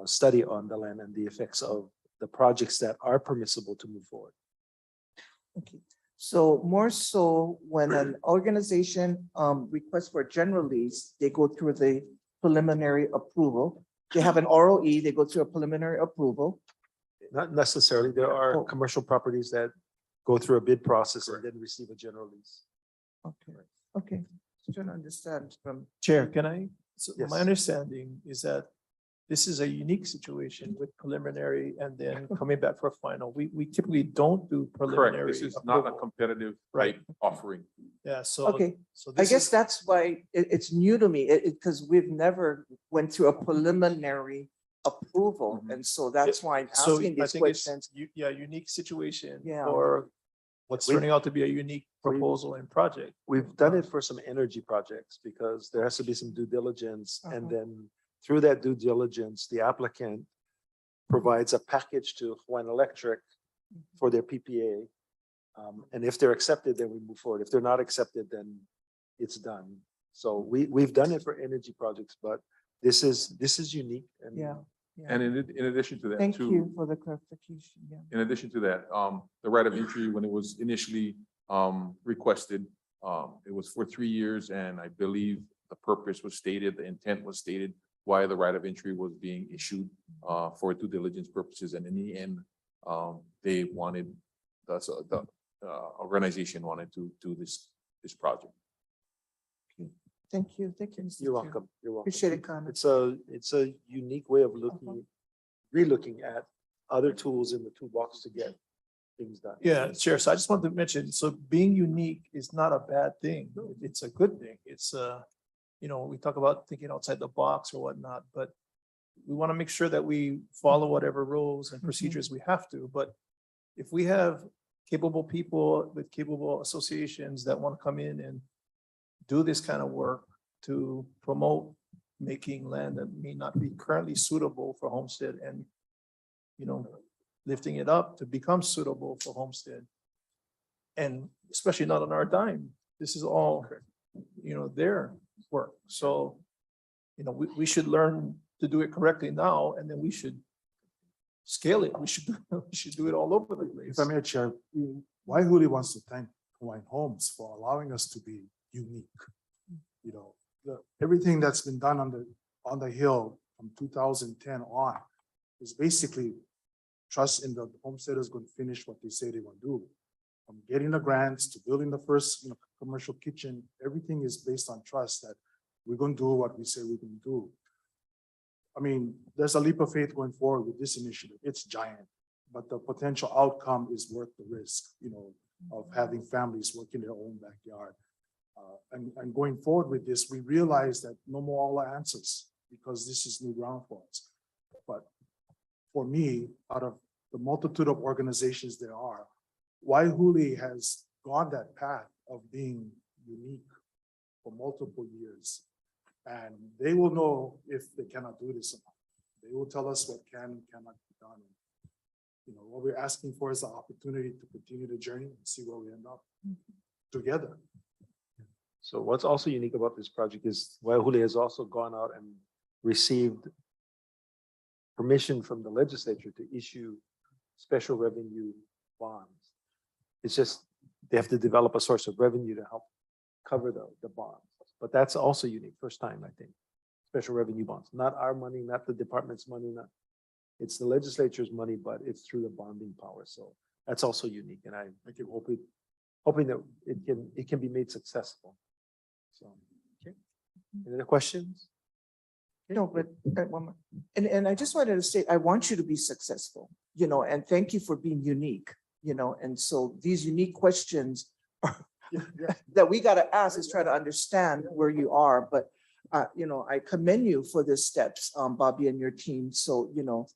study on the land and the effects of the projects that are permissible to move forward. Okay, so more so when an organization requests for general lease, they go through the preliminary approval. They have an ROE, they go through a preliminary approval. Not necessarily. There are commercial properties that go through a bid process and then receive a general lease. Okay, trying to understand from. Chair, can I? So Yes. my understanding is that this is a unique situation with preliminary and then coming back for final. We typically don't do preliminary. Correct. This is not a approval. competitive Right. type offering. Yeah, so. Okay, So I this guess is- that's why it's new to me, because we've never went through a preliminary approval. And so that's why I'm So asking I these think it's, questions. unique situation Yeah. or what's turning out to be a unique proposal and project. We've done it for some energy projects because there has to be some due diligence. And Uh-huh. then through that due diligence, the applicant provides a package to Hawaiian Electric for their PPA. And if they're accepted, then we move forward. If they're not accepted, then it's done. So we've done it for energy projects, but this is unique. And Yeah. And in addition to that, Thank too, you for the clarification, yeah. in addition to that, the right of entry, when it was initially requested, it was for 3 years, and I believe the purpose was stated, the intent was stated why the right of entry was being issued for due diligence purposes, and in the end, they wanted, the organization wanted to do this project. Thank you, Mr. You're Chair. welcome. You're welcome. Appreciate it, Carmen. It's a unique way of relooking at other tools in the toolbox to get things done. Yeah, Chair. So I just wanted to mention, so being unique is not a bad thing. It's a good thing. It's we talk about thinking outside the box or whatnot, but we want to make sure that we follow whatever rules and procedures we have to, but if we have capable people with capable associations that want to come in and do this kind of work to promote making land that may not be currently suitable for homestead and, you know, lifting it up to become suitable for homestead. And especially not on our dime. This is all, you know, their work. So, you know, we should learn to do it correctly now, and then we should scale it. We should do it all over the place. If I may, Chair, Waihuli wants to thank Hawaiian Homes for allowing us to be unique. You know, everything that's been done on the hill from 2010 on is basically trust in the homesteaders going to finish what they say they want to do. From getting the grants to building the first, you know, commercial kitchen, everything is based on trust that we're going to do what we say we're going to do. I mean, there's a leap of faith going forward with this initiative. It's giant, but the potential outcome is worth the risk, you know, of having families work in their own backyard. And going forward with this, we realize that no more all the answers because this is new ground for us. But for me, out of the multitude of organizations there are, Waihuli has gone that path of being unique for multiple years. And they will know if they cannot do this or not. They will tell us what can and cannot be done. You know, what we're asking for is the opportunity to continue the journey and see where we end up together. So what's also unique about this project is Waihuli has also gone out and received permission from the legislature to issue special revenue bonds. It's just, they have to develop a source of revenue to help cover the bonds. But that's also unique, first time, I think. Special revenue bonds, not our money, not the department's money, it's the legislature's money, but it's through the bonding power. So that's also unique. And I keep hoping that it can be made successful. So, okay. Any other questions? No, but one more. And I just wanted to say, I want you to be successful, you know, and thank you for being unique, you know, and so these unique questions are that we got to ask is try to understand where you are. But, you know, I commend you for the steps, Bobby and your team. So, you know,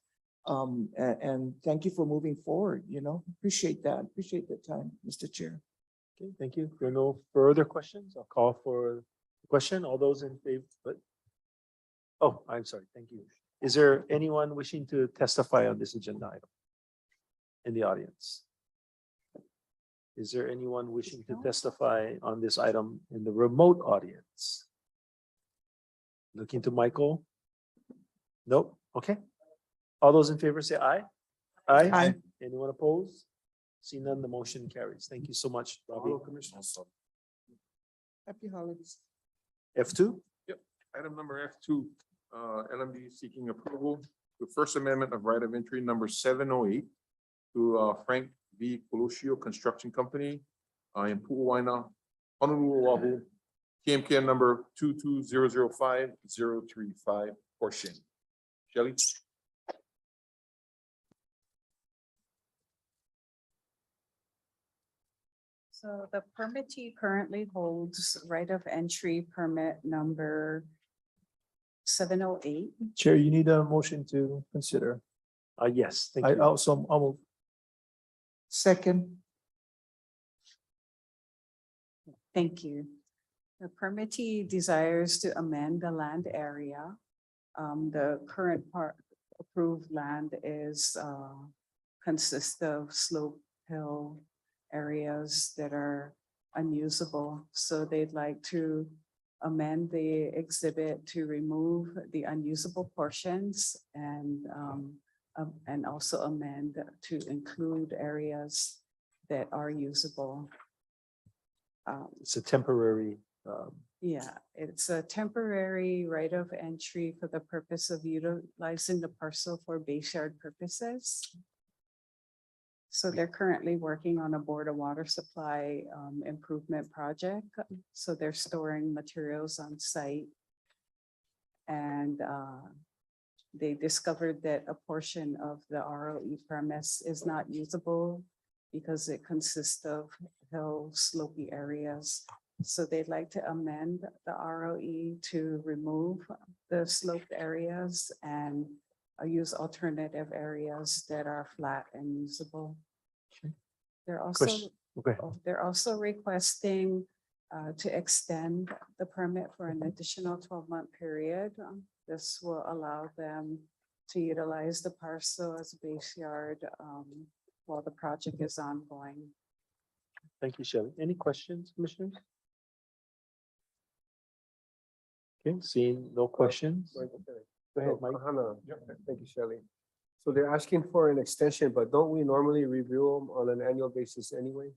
and thank you for moving forward, you know, appreciate that. Appreciate the time, Mr. Chair. Okay, thank you. If there are no further questions, I'll call for the question. All those in favor, oh, I'm sorry. Thank you. Is there anyone wishing to testify on this agenda item in the audience? Is there anyone wishing to testify on this item in the remote audience? Looking to Michael? Nope. Okay. All those in favor say aye. Aye. Aye. Anyone opposed? See none, the motion carries. Thank you so much, Robbie. Happy holidays. F2? Yep. Item number F2, LMD seeking approval to First Amendment of Right of Entry number 708 to Frank V. Colosio Construction Company in Pu'uaina, Honolulu, Oahu, TMK number 22005-035 portion. Shelley? So the permittee currently holds right of entry permit number 708. Chair, you need a motion to consider. Yes, thank I you. also, I'll move. Second. Thank you. The permittee desires to amend the land area. The current part approved land is consists of slope hill areas that are unusable. So they'd like to amend the exhibit to remove the unusable portions and also amend to include areas that are usable. It's a temporary. Yeah, it's a temporary right of entry for the purpose of utilizing the parcel for base yard purposes. So they're currently working on a board of water supply improvement project. So they're storing materials on site. And they discovered that a portion of the ROE premise is not usable because it consists of hill slopey areas. So they'd like to amend the ROE to remove the sloped areas and use alternative areas that are flat and usable. They're also, Question. Okay. they're also requesting to extend the permit for an additional 12-month period. This will allow them to utilize the parcel as a base yard while the project is ongoing. Thank you, Shelley. Any questions, commissioners? Okay, seeing no questions. Go ahead, Mike. Hannah, thank you, Shelley. So they're asking for an extension, but don't we normally review them on an annual basis anyway?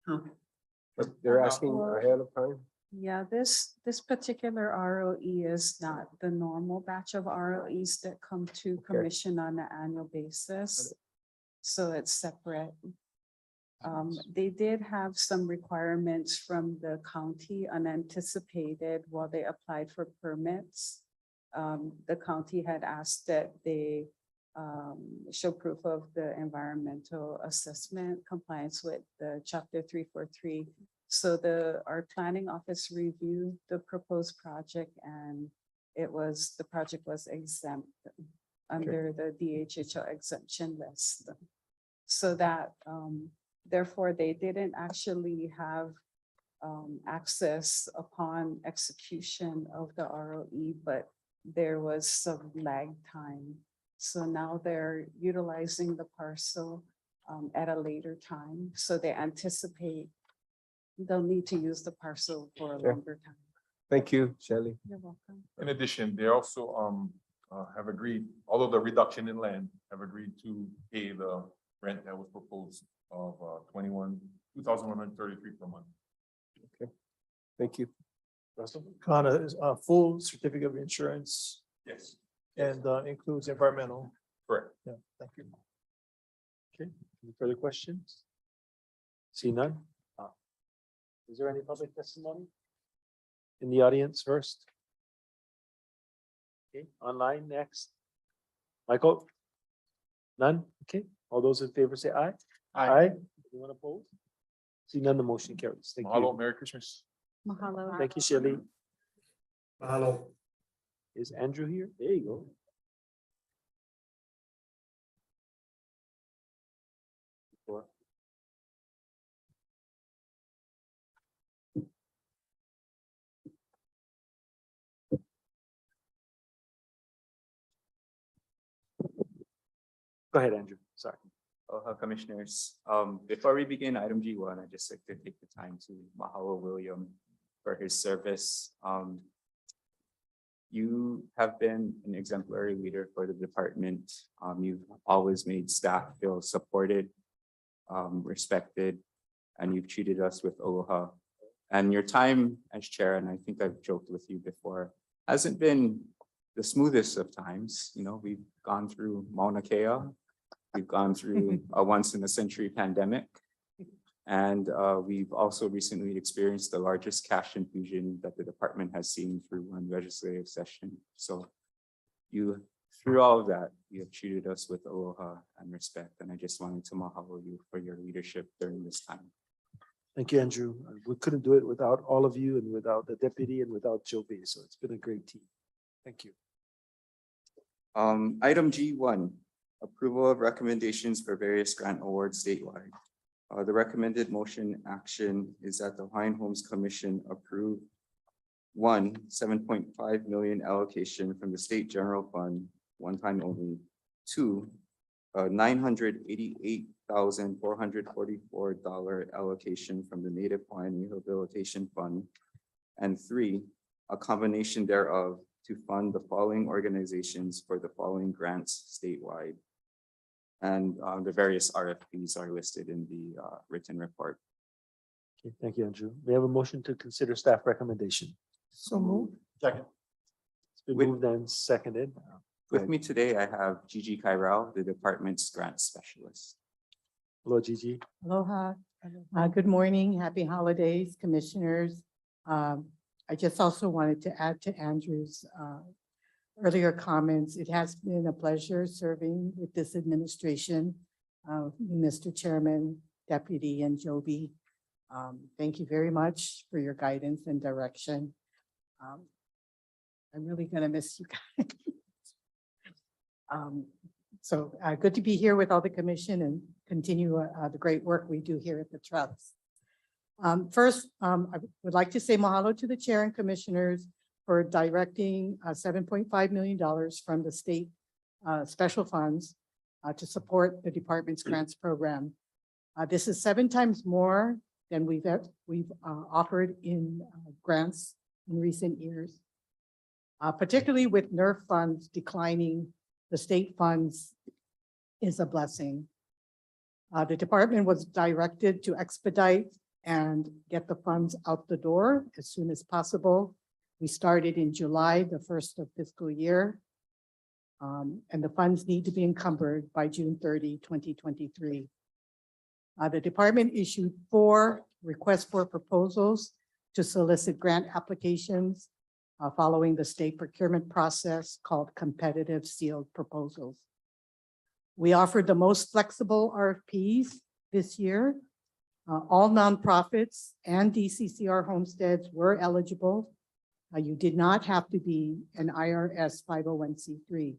But they're asking ahead of time? Yeah, this particular ROE is not the normal batch of ROEs that come to commission on an annual basis. So it's separate. They did have some requirements from the county unanticipated while they applied for permits. The county had asked that they show proof of the environmental assessment compliance with the chapter 343. So our planning office reviewed the proposed project and the project was exempt under the DHHL exemption list. So that therefore they didn't actually have access upon execution of the ROE, but there was some lag time. So now they're utilizing the parcel at a later time. So they anticipate they'll need to use the parcel for a longer time. Thank you, Shelley. You're welcome. In addition, they also have agreed, although the reduction in land, have agreed to pay the rent that was proposed of $2,133 per month. Okay, thank you. Russell? Kana is a full certificate of insurance Yes. and includes environmental. Correct. Yeah, thank you. Okay, any further questions? See none? Is there any public testimony? In the audience first? Okay, online next. Michael? None? Okay, all those in favor say aye. Aye. Anyone opposed? See none, the motion carries. Thank Mahalo, you. Merry Christmas. Mahalo. Thank you, Shelley. Mahalo. Is Andrew here? There you go. Go ahead, Andrew. Sorry. Aloha, Commissioners. Before we begin item G1, I'd just like to take the time to mahalo William for his service. You have been an exemplary leader for the department. You've always made staff feel supported, respected, and you've treated us with aloha. And your time as chair, and I think I've joked with you before, hasn't been the smoothest of times. You know, we've gone through Mauna Kea. We've gone through a once in a century pandemic. And we've also recently experienced the largest cash infusion that the department has seen through one legislative session. So through all of that, you have treated us with aloha and respect. And I just wanted to mahalo you for your leadership during this time. Thank you, Andrew. We couldn't do it without all of you and without the deputy and without Joby. So it's been a great team. Thank you. Item G1, approval of recommendations for various grant awards statewide. The recommended motion action is that the Hawaiian Homes Commission approve 1, 7.5 million allocation from the State General Fund, one time only. 2, $988,444 allocation from the Native Hawaiian Rehabilitation Fund. And 3, a combination thereof to fund the following organizations for the following grants statewide. And the various RFPs are listed in the written report. Okay, thank you, Andrew. We have a motion to consider staff recommendation. So moved. Second. It's been moved and seconded. With me today, I have Gigi Kairao, the department's grant specialist. Hello, Gigi. Aloha. Good morning. Happy holidays, commissioners. I just also wanted to add to Andrew's earlier comments. It has been a pleasure serving with this administration, Mr. Chairman, Deputy, and Joby. Thank you very much for your guidance and direction. I'm really gonna miss you guys. Good to be here with all the commission and continue the great work we do here at the Trust. First, I would like to say mahalo to the chair and commissioners for directing $7.5 million from the state special funds to support the department's grants program. This is 7 times more than we've offered in grants in recent years. Particularly with NERF funds declining, the state funds is a blessing. The department was directed to expedite and get the funds out the door as soon as possible. We started in July, the first of fiscal year. And the funds need to be encumbered by June 30, 2023. The department issued 4 requests for proposals to solicit grant applications following the state procurement process called competitive sealed proposals. We offered the most flexible RFPs this year. All nonprofits and DCCR homesteads were eligible. You did not have to be an IRS 501c3.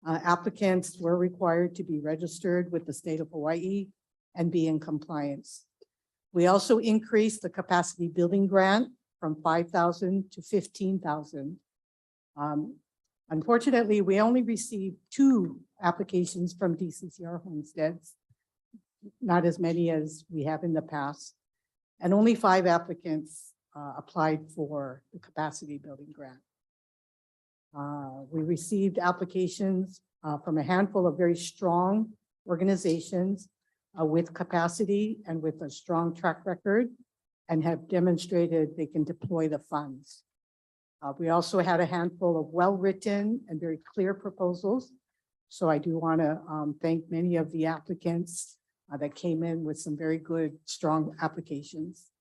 Applicants were required to be registered with the state of Hawaii and be in compliance. We also increased the capacity building grant from 5,000 to 15,000. Unfortunately, we only received 2 applications from DCCR homesteads, not as many as we have in the past, and only 5 applicants applied for the capacity building grant. We received applications from a handful of very strong organizations with capacity and with a strong track record, and have demonstrated they can deploy the funds. We also had a handful of well-written and very clear proposals. So I do want to thank many of the applicants that came in with some very good, strong applications.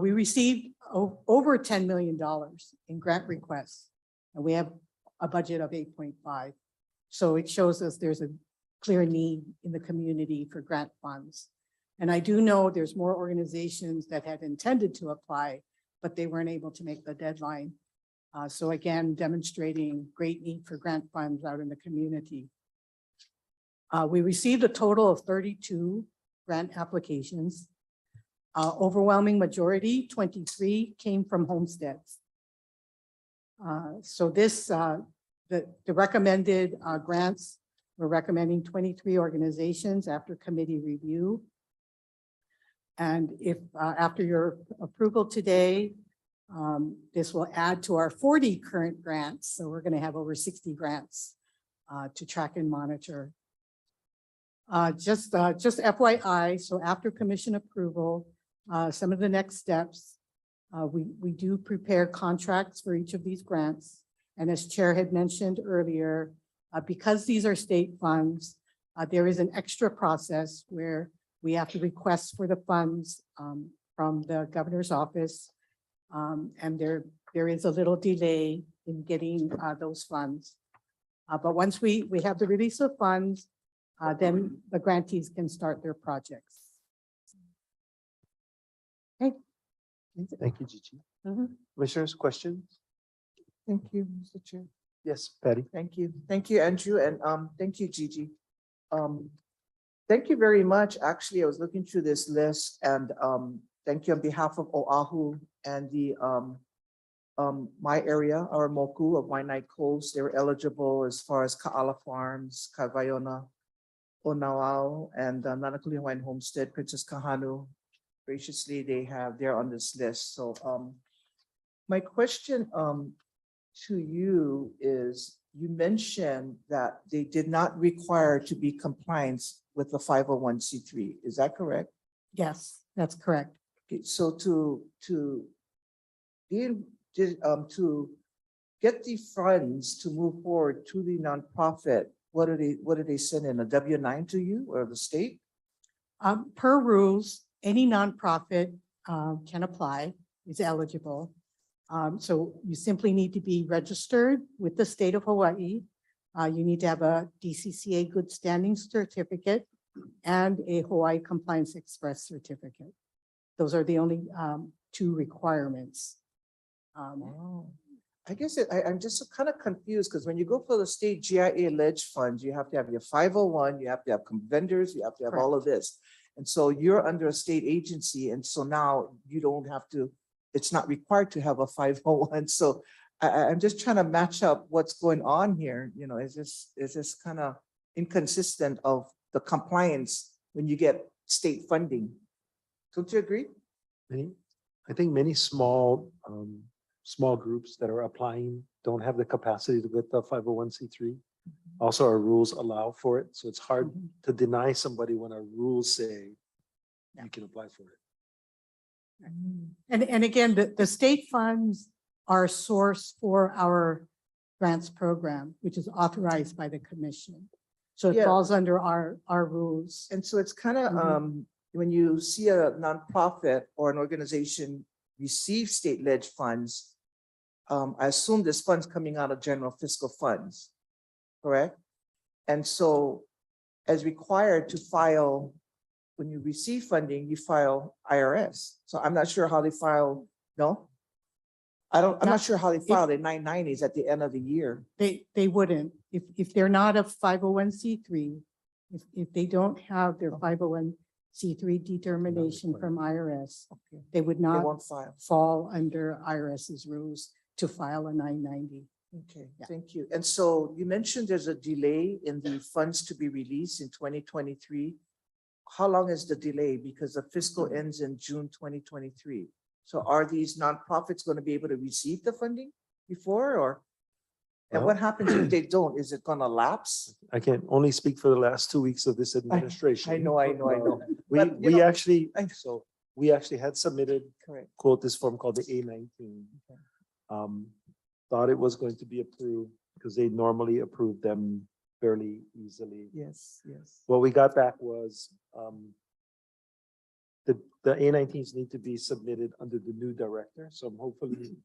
We received over $10 million in grant requests, and we have a budget of 8.5. So it shows us there's a clear need in the community for grant funds. And I do know there's more organizations that had intended to apply, but they weren't able to make the deadline. So again, demonstrating great need for grant funds out in the community. We received a total of 32 grant applications. Overwhelming majority, 23, came from homesteads. So this, the recommended grants, we're recommending 23 organizations after committee review. And if after your approval today, this will add to our 40 current grants. So we're going to have over 60 grants to track and monitor. Just FYI, so after commission approval, some of the next steps, we do prepare contracts for each of these grants. And as Chair had mentioned earlier, because these are state funds, there is an extra process where we have to request for the funds from the governor's office. And there is a little delay in getting those funds. But once we have the release of funds, then the grantees can start their projects. Okay. Thank you, Gigi. Mhm. Commissioners, questions? Thank you, Mr. Chair. Yes, Patty. Thank you. Thank you, Andrew, and thank you, Gigi. Thank you very much. Actually, I was looking through this list, and thank you on behalf of Oahu and the my area, our Moku of Waianae Coast. They were eligible as far as Ka'ala Farms, Kawaiona, Onauau, and Nanakuli Hawaiian Homestead, Princess Kahanu. Graciously, they're on this list. So my question to you is, you mentioned that they did not require to be compliant with the 501c3. Is that correct? Yes, that's correct. Okay, so to get the funds to move forward to the nonprofit, what do they send in, a W-9 to you or the state? Per rules, any nonprofit can apply, is eligible. So you simply need to be registered with the state of Hawaii. You need to have a DCCA good standing certificate and a Hawaii Compliance Express certificate. Those are the only two requirements. Oh, I guess I'm just kind of confused because when you go for the state GIA ledge funds, you have to have your 501, you have to have vendors, you have to have all of this. And so you're under a state agency. And so now you don't have to, it's not required to have a 501. So I'm just trying to match up what's going on here. You know, it's just kind of inconsistent of the compliance when you get state funding. Don't you agree? I think many small groups that are applying don't have the capacity to get the 501c3. Also, our rules allow for it. So it's hard to deny somebody when our rules say you can apply for it. And again, the state funds are a source for our grants program, which is authorized by the commission. So it Yeah. falls under our rules. And so it's kind of, when you see a nonprofit or an organization receive state ledge funds, I assume this funds coming out of general fiscal funds, correct? And so as required to file, when you receive funding, you file IRS. So I'm not sure how they file, no? I'm not sure how they file their 990s at the end of the year. They wouldn't, if they're not a 501c3, if they don't have their 501c3 determination from IRS, they would not won't file. fall under IRS's rules to file a 990. Okay, thank you. And so you mentioned there's a delay in the funds to be released in 2023. How long is the delay? Because the fiscal ends in June 2023. So are these nonprofits going to be able to receive the funding before, or? And what happens if they don't? Is it going to lapse? I can only speak for the last 2 weeks of this administration. I know. But, We actually had submitted, Correct. quote, this form called the A19. Thought it was going to be approved because they normally approve them fairly easily. Yes. What we got back was the A19s need to be submitted under the new director. So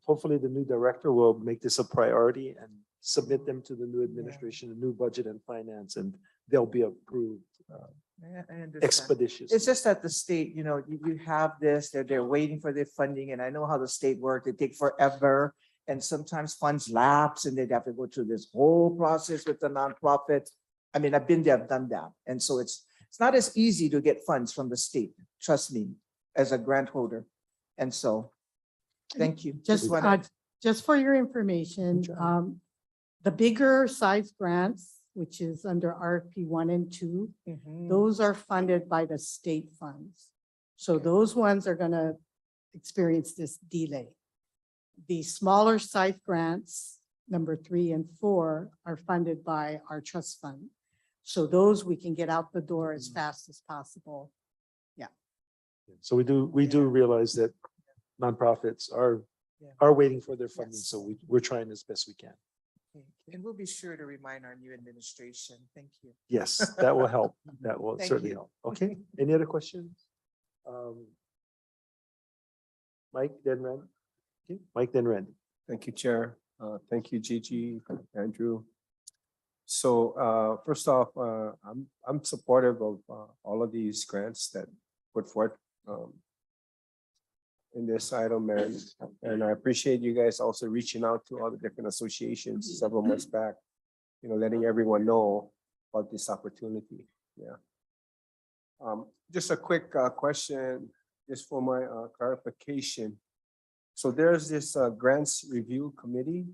hopefully the new director will make this a priority and submit them to the new administration, the new budget and finance, and they'll be approved I understand. expeditiously. It's just that the state, you have this, they're waiting for their funding, and I know how the state works. They take forever, and sometimes funds lapse, and they'd have to go through this whole process with the nonprofit. I mean, I've been there, I've done that, and so it's not as easy to get funds from the state. Trust me, as a grant holder, and so, thank you. Just for your information, the bigger size grants, which is under RFP 1 and 2, those are funded by the state funds. So those ones are going to experience this delay. The smaller size grants, number 3 and 4, are funded by our trust fund. So those we can get out the door as fast as possible. So we do realize that nonprofits are waiting for their funding. So we're trying as best we can. And we'll be sure to remind our new administration. Thank you. Yes, that will help. That will Thank certainly you. help. Okay, any other questions? Mike, then Randy. Okay, Mike, then Randy. Thank you, Chair. Thank you, Gigi, Andrew. So first off, I'm supportive of all of these grants that put forth in this item, and I appreciate you guys also reaching out to all the different associations several months back, letting everyone know about this opportunity. Just a quick question, just for my clarification. So there's this grants review committee.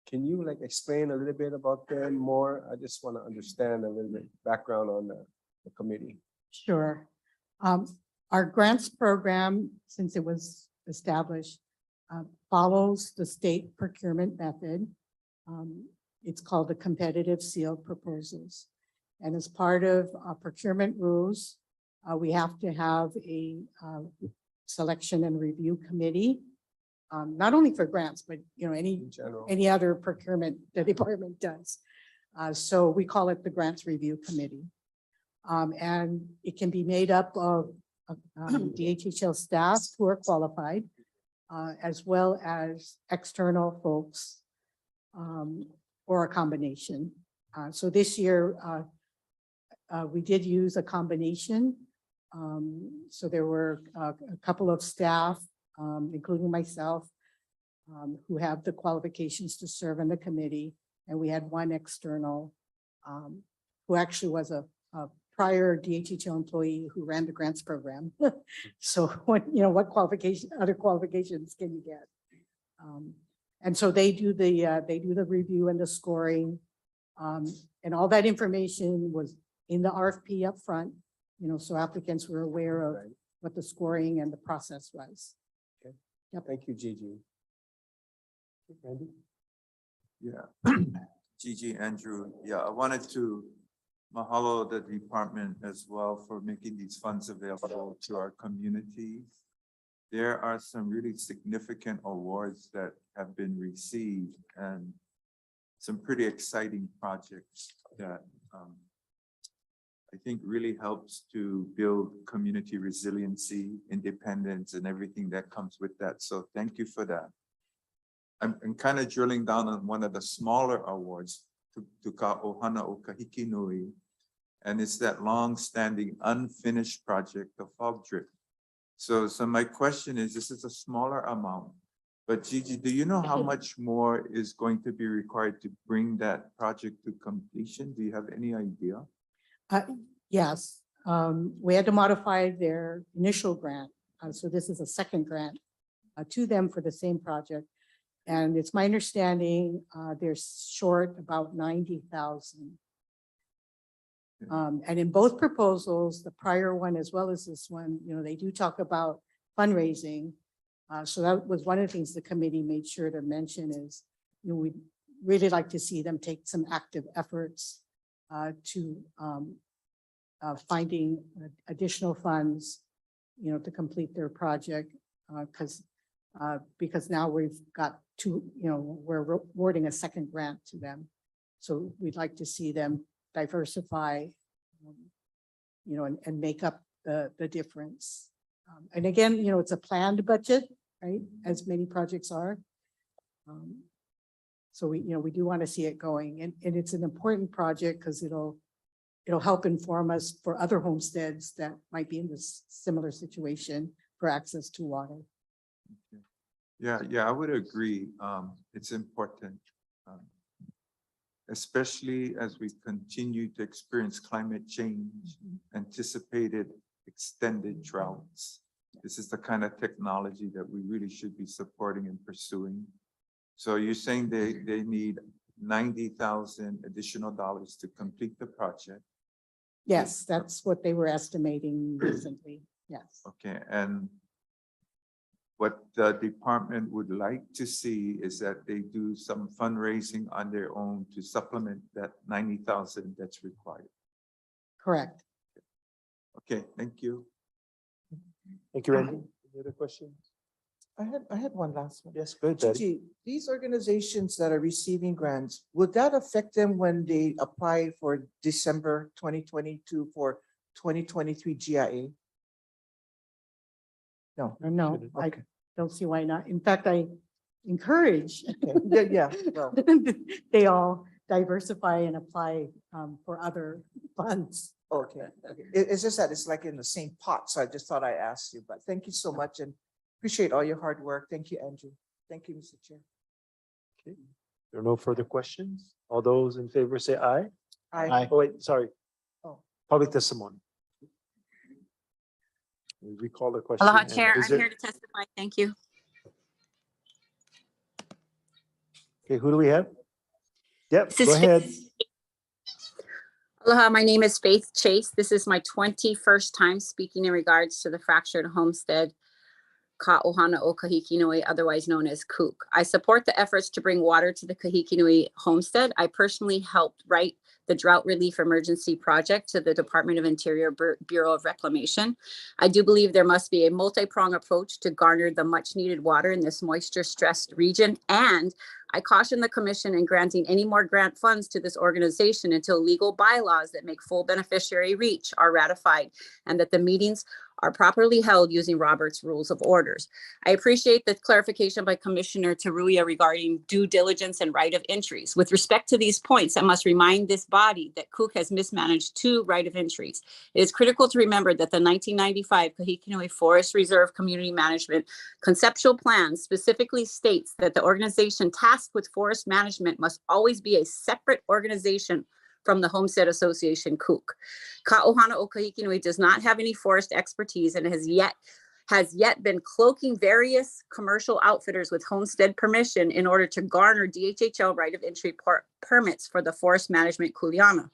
Can you explain a little bit about them more? I just want to understand a little bit background on the committee. Sure. Our grants program, since it was established, follows the state procurement method. It's called the competitive sealed proposals. And as part of procurement rules, we have to have a selection and review committee, not only for grants, but any other procurement the department does. So we call it the Grants Review Committee. And it can be made up of DHHL staff who are qualified, as well as external folks, or a combination. So this year, we did use a combination. So there were a couple of staff, including myself, who have the qualifications to serve on the committee. And we had one external, who actually was a prior DHHL employee who ran the grants program. So what, what other qualifications can you get? And so they do the review and the scoring. And all that information was in the RFP up front, so applicants were aware of what the scoring and the process was. Okay. Yep. Thank you, Gigi. Randy? Yeah, Gigi, Andrew, yeah, I wanted to mahalo the department as well for making these funds available to our communities. There are some really significant awards that have been received and some pretty exciting projects that I think really helps to build community resiliency, independence, and everything that comes with that. So thank you for that. I'm kind of drilling down on one of the smaller awards, to ka ohana o kahiki nui, and it's that long-standing unfinished project, the fog drip. So my question is, this is a smaller amount, but Gigi, do you know how much more is going to be required to bring that project to completion? Do you have any idea? Yes, we had to modify their initial grant. So this is a second grant to them for the same project. And it's my understanding they're short about 90,000. And in both proposals, the prior one as well as this one, they do talk about fundraising. So that was one of the things the committee made sure to mention is, we'd really like to see them take some active efforts to finding additional funds, to complete their project, because now we've got we're awarding a second grant to them. So we'd like to see them diversify, and make up the difference. And again, it's a planned budget, right? As many projects are. So we do want to see it going, and it's an important project because it'll help inform us for other homesteads that might be in this similar situation for access to water. Yeah, I would agree. It's important, especially as we continue to experience climate change, anticipated extended droughts. This is the kind of technology that we really should be supporting and pursuing. So you're saying they need 90,000 additional dollars to complete the project? Yes, that's what they were estimating recently. Yes. Okay, and what the department would like to see is that they do some fundraising on their own to supplement that 90,000 that's required. Correct. Okay, thank you. Thank you, Randy. Any other questions? I had one last one. Yes, go ahead, Daddy. Gigi, these organizations that are receiving grants, would that affect them when they apply for December 2022 for 2023 GIA? No. No, I don't see why not. In fact, I encourage Yeah, well. they all diversify and apply for other funds. Okay, it's just that it's like in the same pot, so I just thought I asked you, but thank you so much and appreciate all your hard work. Thank you, Andrew. Thank you, Mr. Chair. Okay. There are no further questions. All those in favor say aye. Aye. Oh, wait, sorry. Oh. Public testimony. We recall the question. Aloha, and Chair. is I'm there- here to testify. Thank you. Okay, who do we have? Yep, This is go ahead. Aloha, my name is Faith Chase. This is my 21st time speaking in regards to the fractured homestead, Ka Ohana o Kahiki Nui, otherwise known as Kook. I support the efforts to bring water to the Kahiki Nui homestead. I personally helped write the drought relief emergency project to the Department of Interior Bureau of Reclamation. I do believe there must be a multi-pronged approach to garner the much needed water in this moisture stressed region. And I caution the commission in granting any more grant funds to this organization until legal bylaws that make full beneficiary reach are ratified and that the meetings are properly held using Robert's Rules of Orders. I appreciate the clarification by Commissioner Teruya regarding due diligence and right of entries. With respect to these points, I must remind this body that Cook has mismanaged 2 right of entries. It is critical to remember that the 1995 Kahikinui Forest Reserve Community Management Conceptual Plan specifically states that the organization tasked with forest management must always be a separate organization from the Homestead Association Cook. Ka'ohana o Kahikinui does not have any forest expertise and has yet been cloaking various commercial outfitters with homestead permission in order to garner DHHL right of entry permits for the forest management kuleana.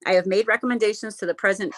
I have made recommendations to the present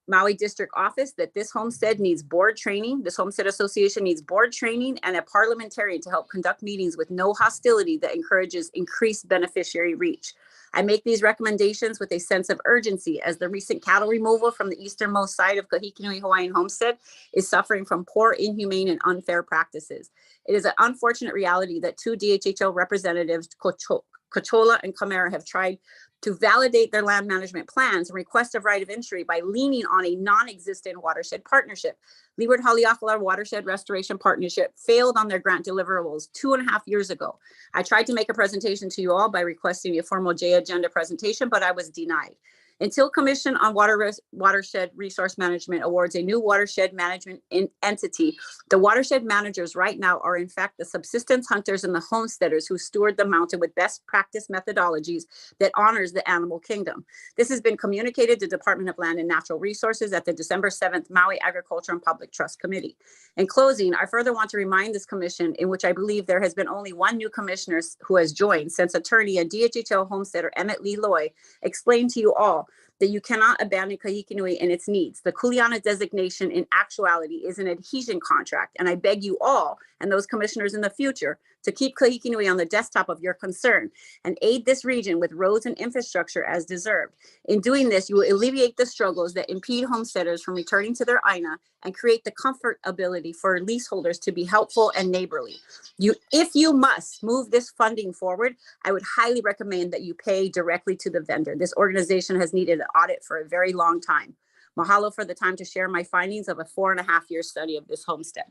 Maui District Office that this homestead needs board training. This Homestead Association needs board training and a parliamentarian to help conduct meetings with no hostility that encourages increased beneficiary reach. I make these recommendations with a sense of urgency as the recent cattle removal from the easternmost side of Kahikinui Hawaiian Homestead is suffering from poor, inhumane, and unfair practices. It is an unfortunate reality that 2 DHHL representatives, Kochola and Camara, have tried to validate their land management plans and request of right of entry by leaning on a non-existent watershed partnership. Leeward Haleakala Watershed Restoration Partnership failed on their grant deliverables 2.5 years ago. I tried to make a presentation to you all by requesting a formal J agenda presentation, but I was denied. Until Commission on Watershed Resource Management awards a new watershed management entity, the watershed managers right now are in fact the subsistence hunters and the homesteaders who steward the mountain with best practice methodologies that honors the animal kingdom. This has been communicated to the Department of Land and Natural Resources at the December 7th Maui Agriculture and Public Trust Committee. In closing, I further want to remind this commission, in which I believe there has been only one new commissioner who has joined since attorney and DHHL homesteader Emmett Lee Loy explained to you all that you cannot abandon Kahikinui and its needs. The kuleana designation in actuality is an adhesion contract, and I beg you all and those commissioners in the future to keep Kahikinui on the desktop of your concern and aid this region with roads and infrastructure as deserved. In doing this, you will alleviate the struggles that impede homesteaders from returning to their aina and create the comfort ability for leaseholders to be helpful and neighborly. If you must move this funding forward, I would highly recommend that you pay directly to the vendor. This organization has needed an audit for a very long time. Mahalo for the time to share my findings of a 4.5-year study of this homestead.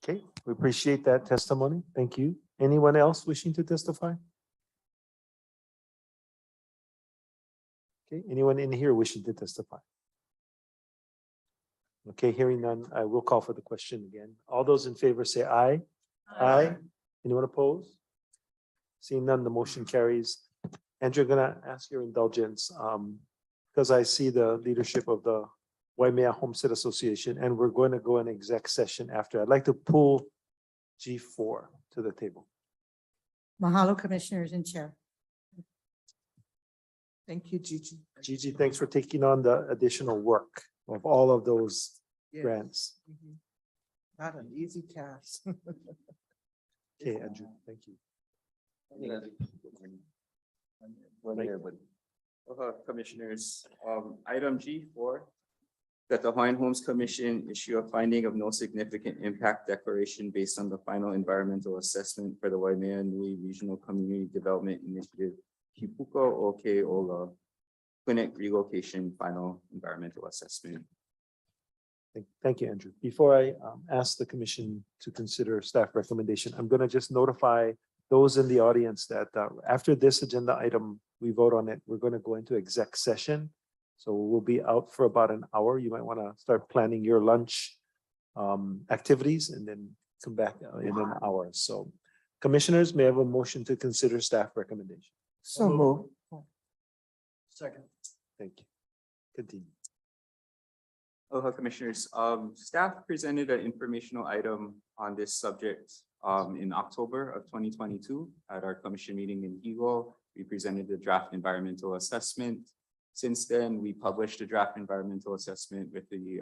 Okay, we appreciate that testimony. Thank you. Anyone else wishing to testify? Okay, anyone in here wishing to testify? Okay, hearing none, I will call for the question again. All those in favor say aye. Aye. Anyone opposed? Seeing none, the motion carries. Andrew, I'm gonna ask your indulgence, because I see the leadership of the Waimea Homestead Association, and we're going to go in exec session after. I'd like to pull G4 to the table. Mahalo, Commissioners and Chair. Thank you, Gigi. Gigi, thanks for taking on the additional work of all of those Yes. grants. Mhm. Not an easy task. Okay, Andrew, thank you. Commissioners, item G4, that the Hawaiian Homes Commission issue a finding of no significant impact declaration based on the final environmental assessment for the Waimea Nui Regional Community Development Initiative, Kipuka Oke Ola, clinic relocation final environmental assessment. Thank you, Andrew. Before I ask the commission to consider staff recommendation, I'm going to just notify those in the audience that after this agenda item, we vote on it, we're going to go into exec session. So we'll be out for about an hour. You might want to start planning your lunch activities and then come back in an hour. So commissioners, may I have a motion to consider staff recommendation? So move. Second. Thank you. Continue. Aloha Commissioners, staff presented an informational item on this subject in October of 2022 at our commission meeting in Hilo. We presented the draft environmental assessment. Since then, we published a draft environmental assessment with the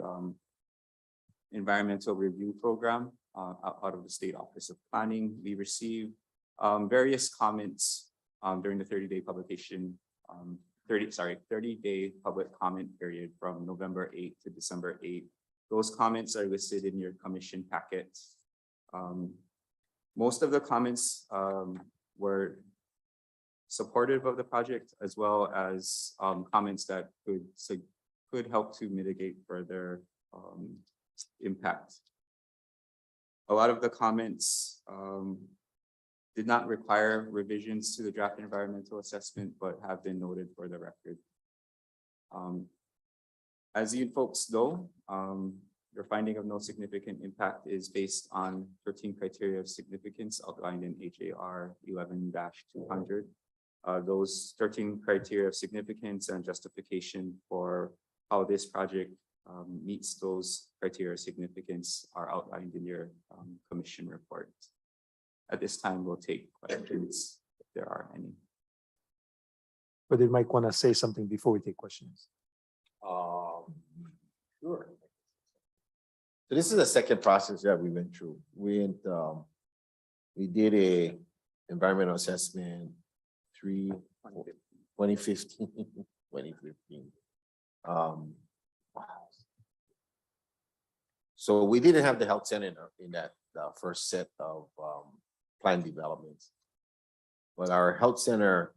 environmental review program out of the State Office of Planning. We received various comments during the 30-day publication 30-day public comment period from November 8th to December 8th. Those comments are listed in your commission packet. Most of the comments were supportive of the project, as well as comments that could help to mitigate further impact. A lot of the comments did not require revisions to the draft environmental assessment, but have been noted for the record. As you folks know, your finding of no significant impact is based on 13 criteria of significance outlined in HAR 11-200. Those 13 criteria of significance and justification for how this project meets those criteria of significance are outlined in your commission report. At this time, we'll take questions if there are any. But they might want to say something before we take questions. Sure. So this is the second process that we went through. We did a environmental assessment 2015, 2015. So we didn't have the health center in that first set of plan developments, but our health center,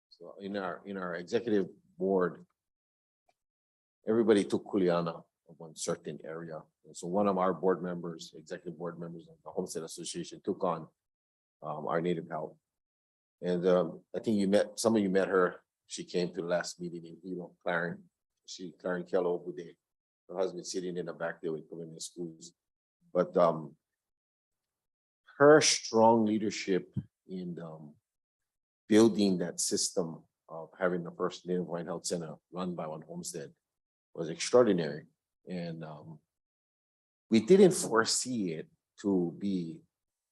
so in our executive board, everybody took Kuleana of one certain area. And so one of our board members, executive board members of the Homestead Association, took on our native health. And I think some of you met her. She came to the last meeting in Elo, Claren Kello Bude. Her husband sitting in the back there with community schools. But her strong leadership in building that system of having the first Native Hawaiian Health Center run by one homestead was extraordinary. And we didn't foresee it to be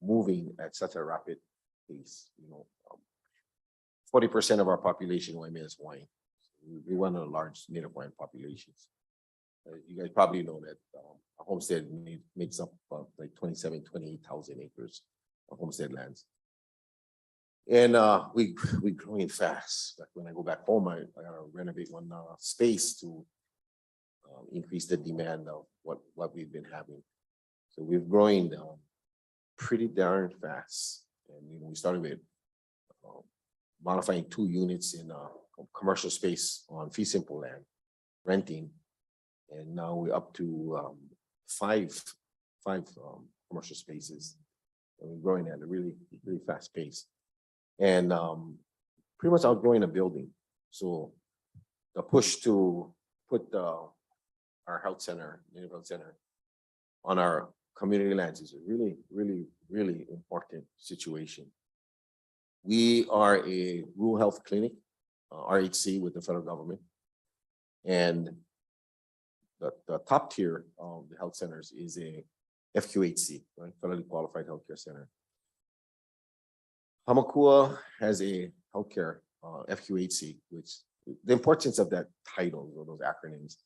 moving at such a rapid pace. 40% of our population is Hawaiian. We one of the large Native Hawaiian populations. You guys probably know that a homestead makes up like 28,000 acres of homestead lands. And we growing fast. Like when I go back home, I gotta renovate one space to increase the demand of what we've been having. So we've growing pretty darn fast. And we started with modifying 2 units in commercial space on fee simple land, renting. And now we're up to 5 commercial spaces. And we're growing at a really, really fast pace. And pretty much outgrowing a building. So the push to put our health center, Native Health Center, on our community lands is a really, really, really important situation. We are a rural health clinic, RHC, with the federal government. And the top tier of the health centers is a FQHC, right? Federally Qualified Healthcare Center. Hamakua has a healthcare FQHC, which the importance of that title or those acronyms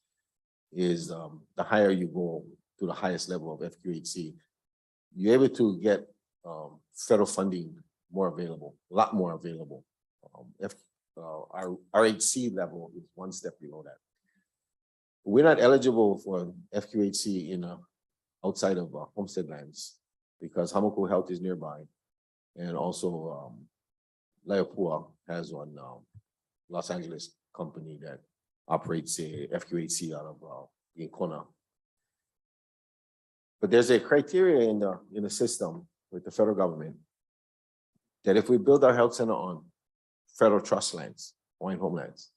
is the higher you go to the highest level of FQHC, you're able to get federal funding more available, a lot more available. Our RHC level is 1 step below that. We're not eligible for FQHC in outside of homestead lands because Hamakua Health is nearby, and also Laipua has one Los Angeles company that operates a FQHC out of Kona. But there's a criteria in the system with the federal government that if we build our health center on federal trust lands, Hawaiian homelands,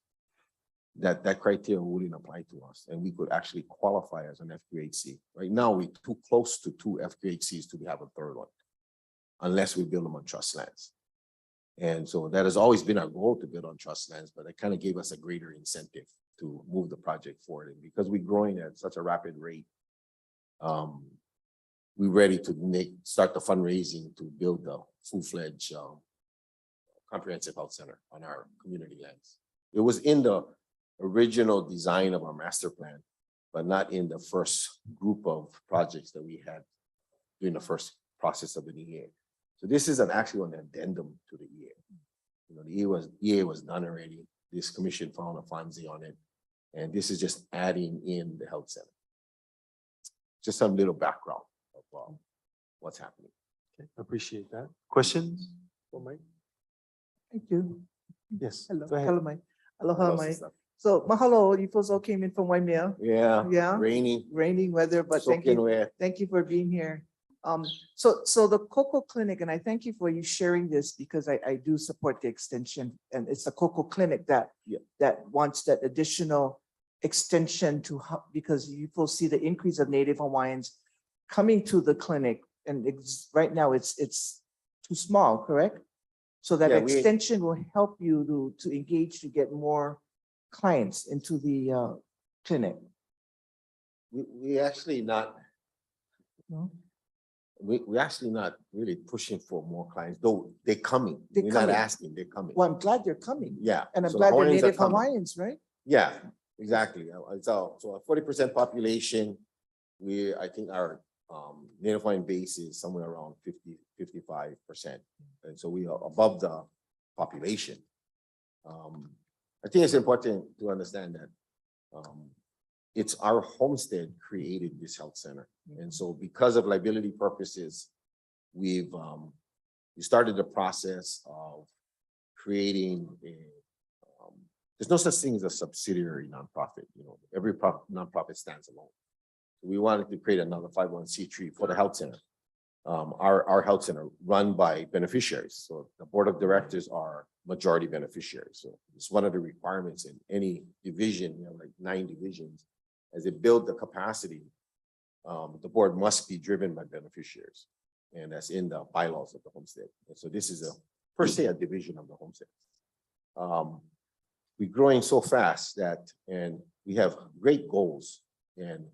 that criteria wouldn't apply to us, and we could actually qualify as an FQHC. Right now, we're too close to 2 FQHCs to have a third one, unless we build them on trust lands. And so that has always been our goal, to build on trust lands, but it kind of gave us a greater incentive to move the project forward. And because we're growing at such a rapid rate, we're ready to start the fundraising to build a full-fledged comprehensive health center on our community lands. It was in the original design of our master plan, but not in the first group of projects that we had during the first process of the EA. So this is actually an addendum to the EA. The EA was done already. This commission found a FONSI on it, and this is just adding in the health center. Just some little background of what's happening. Okay, appreciate that. Questions for Mike? Thank you. Yes. Hello, go ahead. hello, Mike. Aloha, Aloha, Mike. sister. So mahalo, you folks all came in from Waimea. Yeah. Yeah. Rainy. Raining weather, but thank Soaking you, wet. thank you for being here. So the Cocoa Clinic, and I thank you for you sharing this because I do support the extension, and it's the Cocoa Clinic that wants that additional extension to help, because you will see the increase of Native Hawaiians coming to the clinic, and right now it's too small, correct? So that Yeah, we- extension will help you to engage, to get more clients into the clinic. We actually not, No? we actually not really pushing for more clients, though they're coming. They're We're not coming. asking, they're coming. Well, I'm glad they're coming. Yeah. And I'm so glad they're Hawaiians are Native coming. Hawaiians, right? Yeah, exactly. So a 40% population, I think our Native Hawaiian base is somewhere around 55%. And so we are above the population. I think it's important to understand that it's our homestead created this health center. And so because of liability purposes, we started the process of creating there's no such thing as a subsidiary nonprofit. Every nonprofit stands alone. We wanted to create another 501c3 for the health center. Our health center run by beneficiaries. So the board of directors are majority beneficiaries. So it's one of the requirements in any division, like 9 divisions. As they build the capacity, the board must be driven by beneficiaries. And that's in the bylaws of the homestead. And so this is per se a division of the homestead. We're growing so fast and we have great goals, and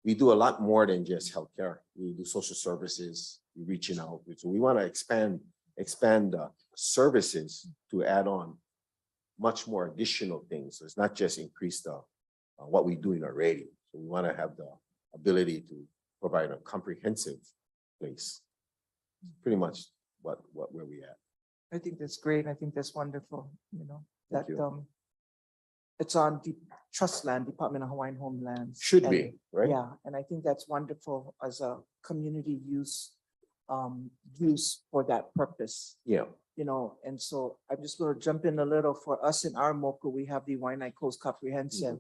we do a lot more than just healthcare. We do social services, we're reaching out. So we want to expand services to add on much more additional things. So it's not just increase what we're doing already. So we want to have the ability to provide a comprehensive place. Pretty much where we at. I think that's great. I think that's wonderful, Thank that you. it's on the trust land, Department of Hawaiian Homelands. Should And- be, right? Yeah, and I think that's wonderful as a community use for that purpose. Yeah. And so I'm just going to jump in a little. For us in our MOCA, we have the Waianae Coast Comprehensive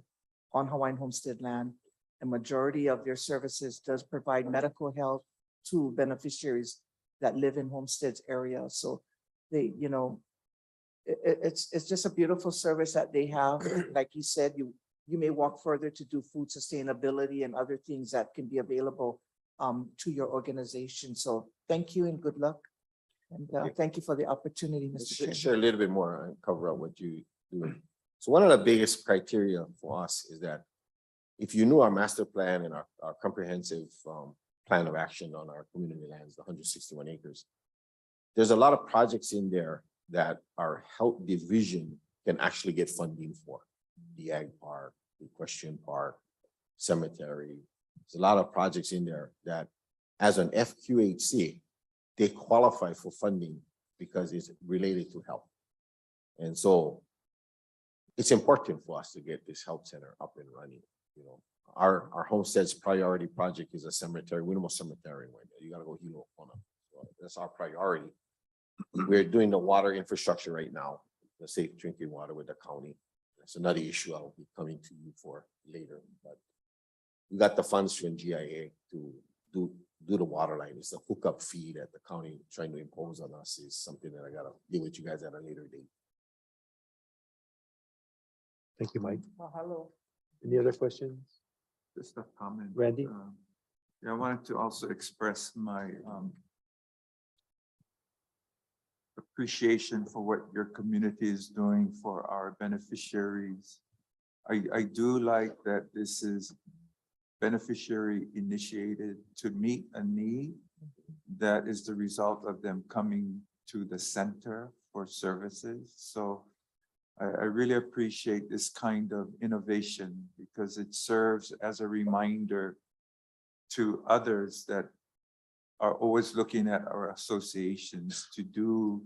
on Hawaiian homestead land. A majority of their services does provide medical health to beneficiaries that live in homesteads area. So they, it's just a beautiful service that they have. Like you said, you may walk further to do food sustainability and other things that can be available to your organization. So thank you and good luck. And thank you for the opportunity, Mr. Chair. Share a little bit more and cover up what you do. So one of the biggest criteria for us is that if you knew our master plan and our comprehensive plan of action on our community lands, the 161 acres, there's a lot of projects in there that our health division can actually get funding for. The ag park, the equestrian park, cemetery. There's a lot of projects in there that as an FQHC, they qualify for funding because it's related to health. And so it's important for us to get this health center up and running. Our homestead's priority project is a cemetery, Winamo Cemetery. You gotta go Hilo Kona. So that's our priority. We're doing the water infrastructure right now, the safe drinking water with the county. That's another issue I'll be coming to you for later, but we got the funds from GIA to do the water line. It's a hookup fee that the county trying to impose on us is something that I gotta deal with you guys at a later date. Thank you, Mike. Mahalo. Any other questions? Just a comment. Randy? Yeah, I wanted to also express my appreciation for what your community is doing for our beneficiaries. I do like that this is beneficiary initiated to meet a need that is the result of them coming to the center for services. So I really appreciate this kind of innovation because it serves as a reminder to others that are always looking at our associations to do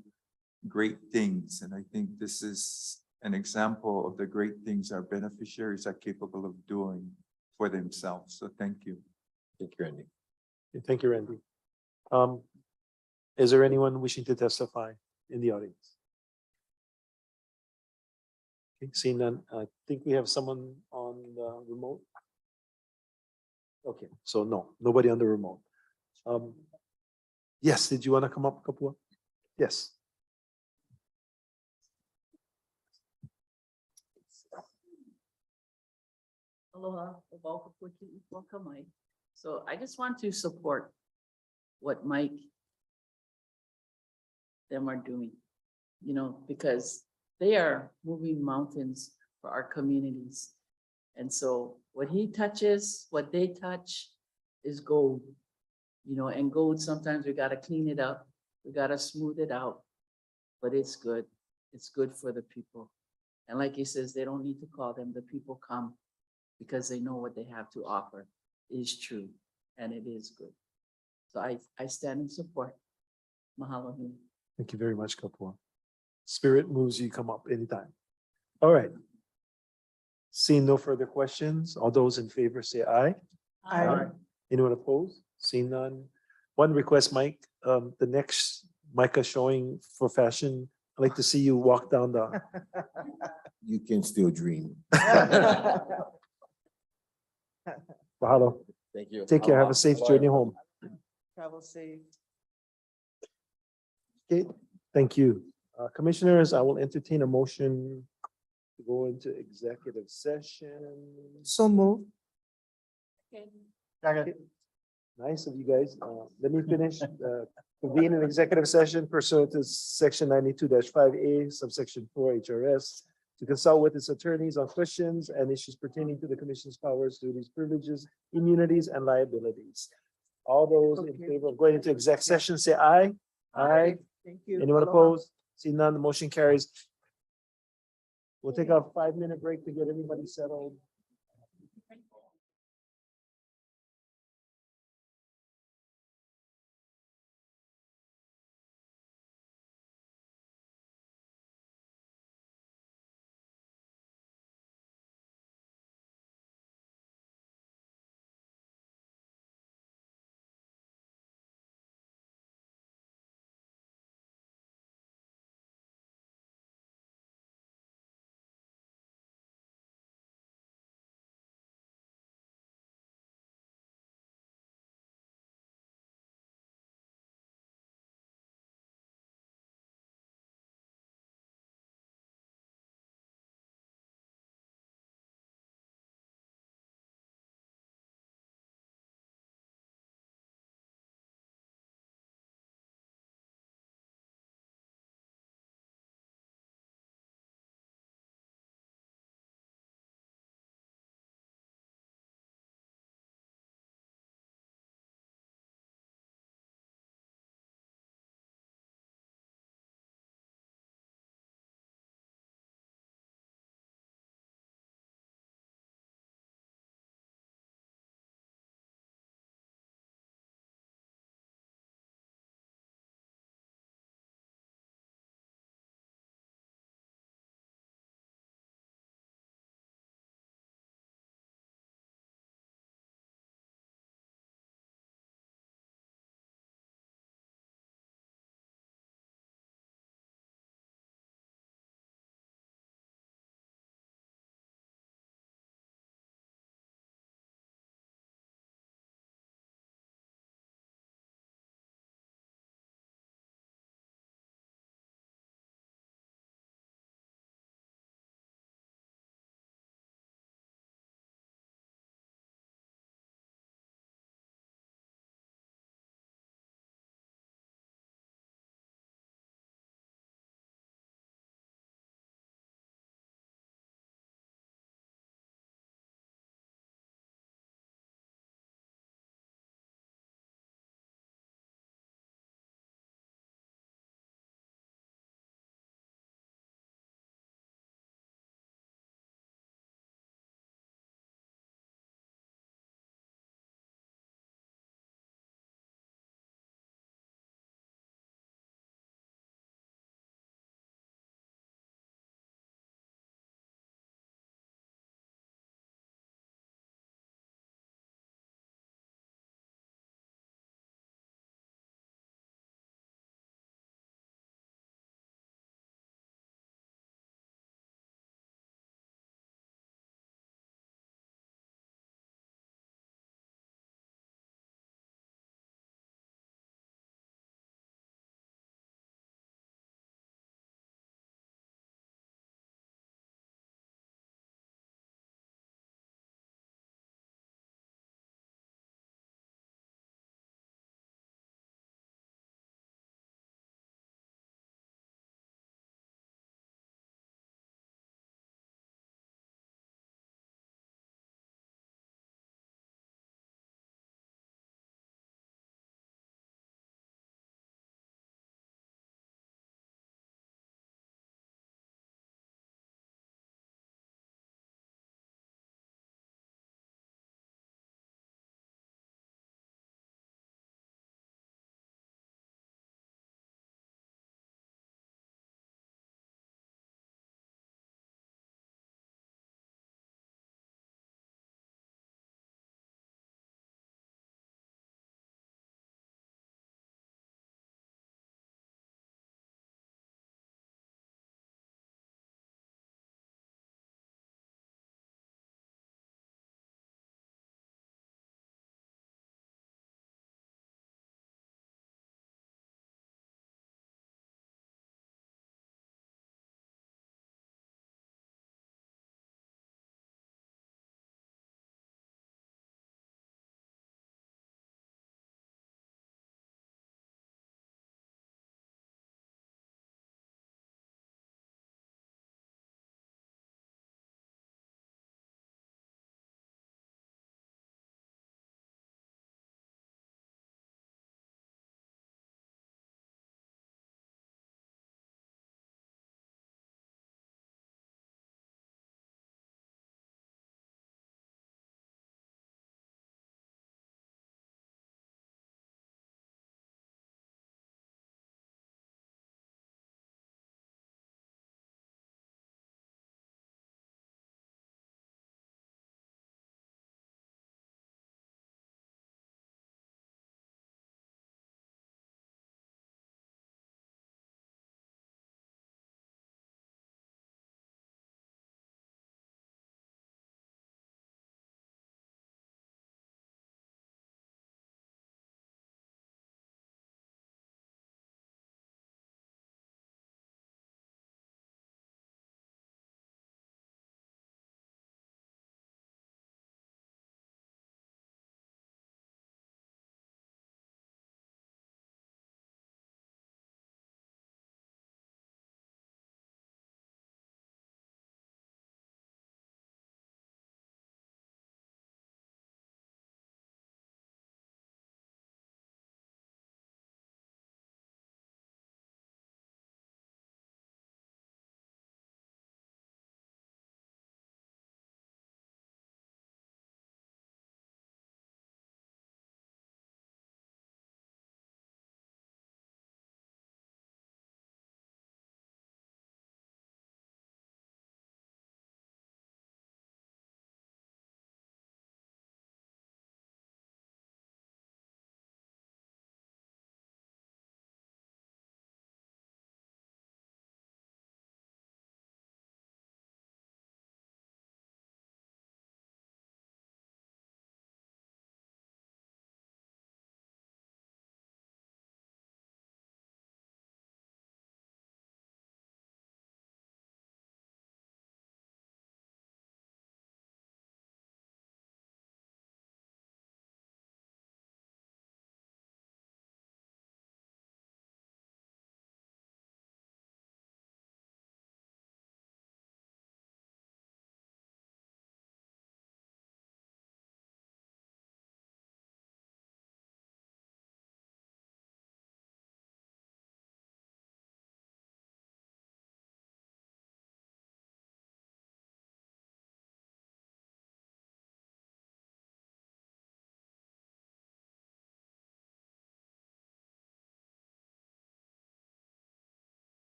great things. And I think this is an example of the great things our beneficiaries are capable of doing for themselves. So thank you. Thank you, Randy. Thank you, Randy. Is there anyone wishing to testify in the audience? Okay, seeing none, I think we have someone on the remote. Okay, so no, nobody on the remote. Yes, did you want to come up, Kapua? Yes. Aloha, welcome. So I just want to support what Mike them are doing, because they are moving mountains for our communities. And so what he touches, what they touch is gold, and gold, sometimes we gotta clean it up, we gotta smooth it out, but it's good. It's good for the people. And like he says, they don't need to call them, the people come because they know what they have to offer is true and it is good. So I stand in support. Mahalo nui. Thank you very much, Kapua. Spirit moves you, come up anytime. All right. Seeing no further questions, all those in favor say aye. Aye. Anyone opposed? Seeing none. One request, Mike, the next Micah showing for fashion, I'd like to see you walk down the. You can still dream. Mahalo. Thank you. Take care. Have a safe journey home. Travel safe. Okay, thank you. Commissioners, I will entertain a motion to go into executive session. So move. Okay. Nice of you guys. Let me finish. Convene an executive session pursuant to section 92-5A, subsection 4 HRS, to consult with its attorneys on questions and issues pertaining to the commission's powers, duties, privileges, immunities, and liabilities. All those in favor of going into exec session, say aye. Aye. Thank you. Anyone Aloha. opposed? See none, the motion carries. We'll take a 5-minute break to get everybody settled.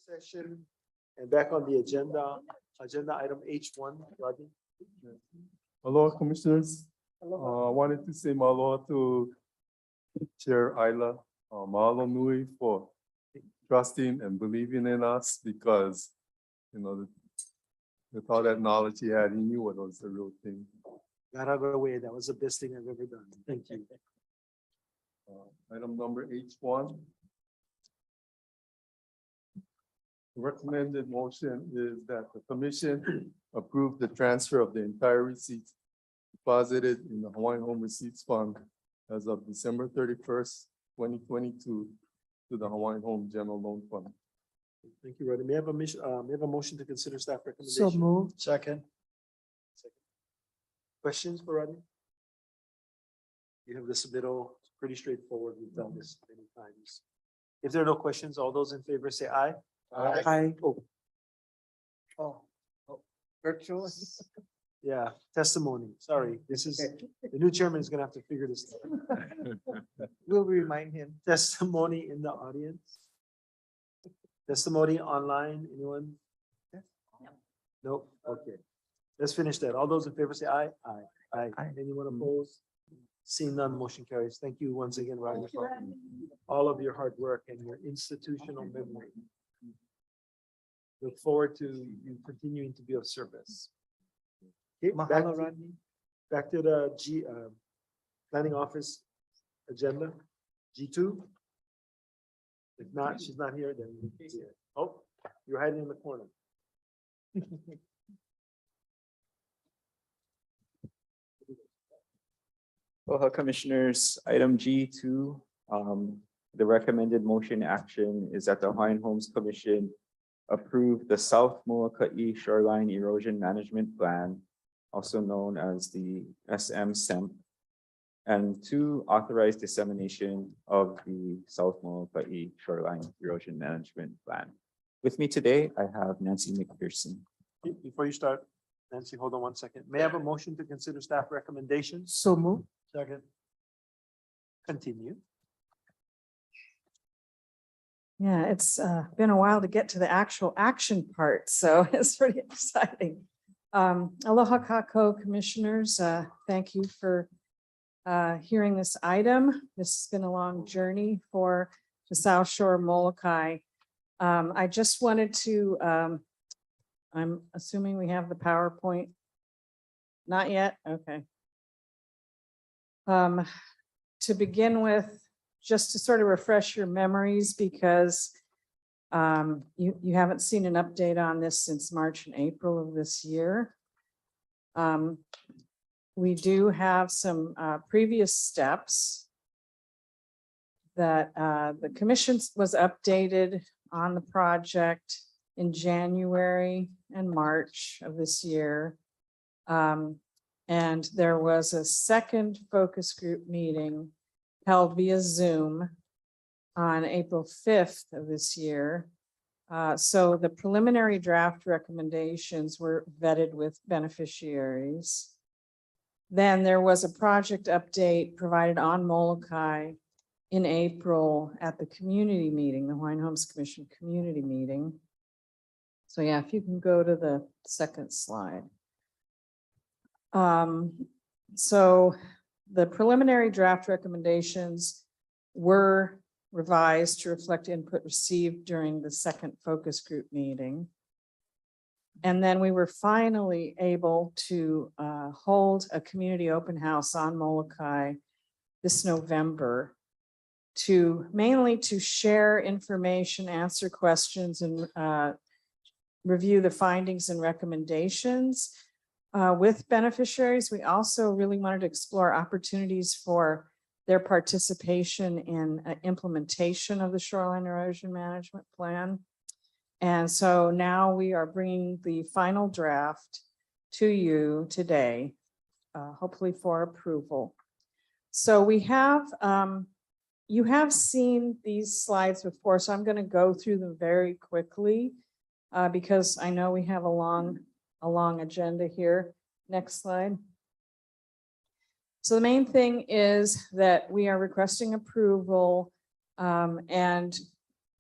session and back on the agenda item H1, Rodney. Hello, Commissioners. I wanted to say mahalo to Chair Ayla. Mahalo nui for trusting and believing in us because, you know, with all that knowledge he had, he knew what was the real thing. Got out of the way. That was the best thing I've ever done. Thank you. Item number H1. The recommended motion is that the commission approve the transfer of the entire receipts deposited in the Hawaiian Home Receipts Fund as of December 31st, 2022 to the Hawaiian Home General Loan Fund. Thank you, Rodney. May I have a motion to consider staff So recommendation? moved. Second. Questions for Rodney? You have the submittal, it's pretty straightforward. We've done this many times. If there are no questions, all those in favor say aye. Aye. Oh, Oh, virtual. yeah, testimony. Sorry, this is, the new chairman is gonna have to figure this out. We'll remind him. Testimony in the audience? Testimony online, anyone? Nope, okay. Let's finish that. All those in favor say aye. Aye. Anyone opposed? Seeing none, motion carries. Thank you once again, Rodney, for all of your hard work and your institutional memory. Look forward to you continuing to be of service. Okay, Mahalo, Rodney. back to the planning office agenda, G2. If not, she's not here, then. Oh, you're hiding in the corner. Aloha Commissioners, item G2, the recommended motion action is that the Hawaiian Homes Commission approve the South Molokai Shoreline Erosion Management Plan, also known as the SM-SEMP, and to authorize dissemination of the South Molokai Shoreline Erosion Management Plan. With me today, I have Nancy McPherson. Before you start, Nancy, hold on one second. May I have a motion to consider staff recommendations? So moved. Second. Continue. Yeah, it's been a while to get to the actual action part, so it's pretty exciting. Aloha Kako Commissioners, thank you for hearing this item. This has been a long journey for the South Shore Molokai. I just wanted to, I'm assuming we have the PowerPoint. Not yet, okay. To begin with, just to sort of refresh your memories, because you haven't seen an update on this since March and April of this year. We do have some previous steps that the commission was updated on the project in January and March of this year. And there was a second focus group meeting held via Zoom on April 5th of this year. So the preliminary draft recommendations were vetted with beneficiaries. Then there was a project update provided on Molokai in April at the community meeting, the Hawaiian Homes Commission community meeting. So yeah, if you can go to the second slide. So the preliminary draft recommendations were revised to reflect input received during the second focus group meeting. And then we were finally able to hold a community open house on Molokai this November mainly to share information, answer questions, and review the findings and recommendations with beneficiaries. We also really wanted to explore opportunities for their participation in implementation of the Shoreline Erosion Management Plan. And so now we are bringing the final draft to you today, hopefully for approval. So we have, you have seen these slides before, so I'm going to go through them very quickly because I know we have a long agenda here. Next slide. So the main thing is that we are requesting approval and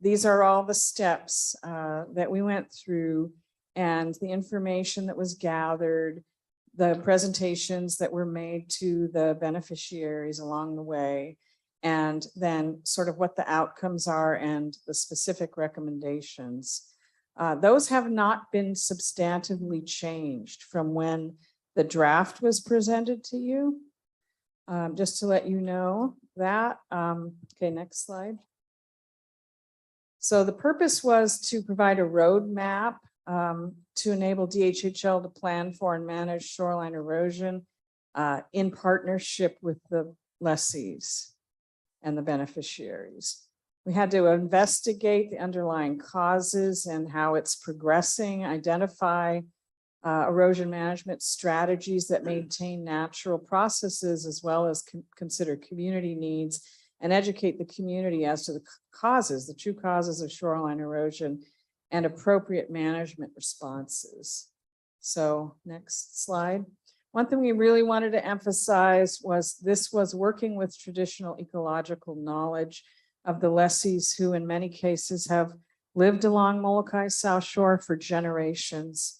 these are all the steps that we went through and the information that was gathered, the presentations that were made to the beneficiaries along the way, and then sort of what the outcomes are and the specific recommendations. Those have not been substantively changed from when the draft was presented to you. Just to let you know that. Okay, next slide. So the purpose was to provide a roadmap to enable DHHL to plan for and manage shoreline erosion in partnership with the lessees and the beneficiaries. We had to investigate the underlying causes and how it's progressing, identify erosion management strategies that maintain natural processes, as well as consider community needs and educate the community as to the causes, the true causes of shoreline erosion and appropriate management responses. So next slide. One thing we really wanted to emphasize was this was working with traditional ecological knowledge of the lessees who in many cases have lived along Molokai South Shore for generations.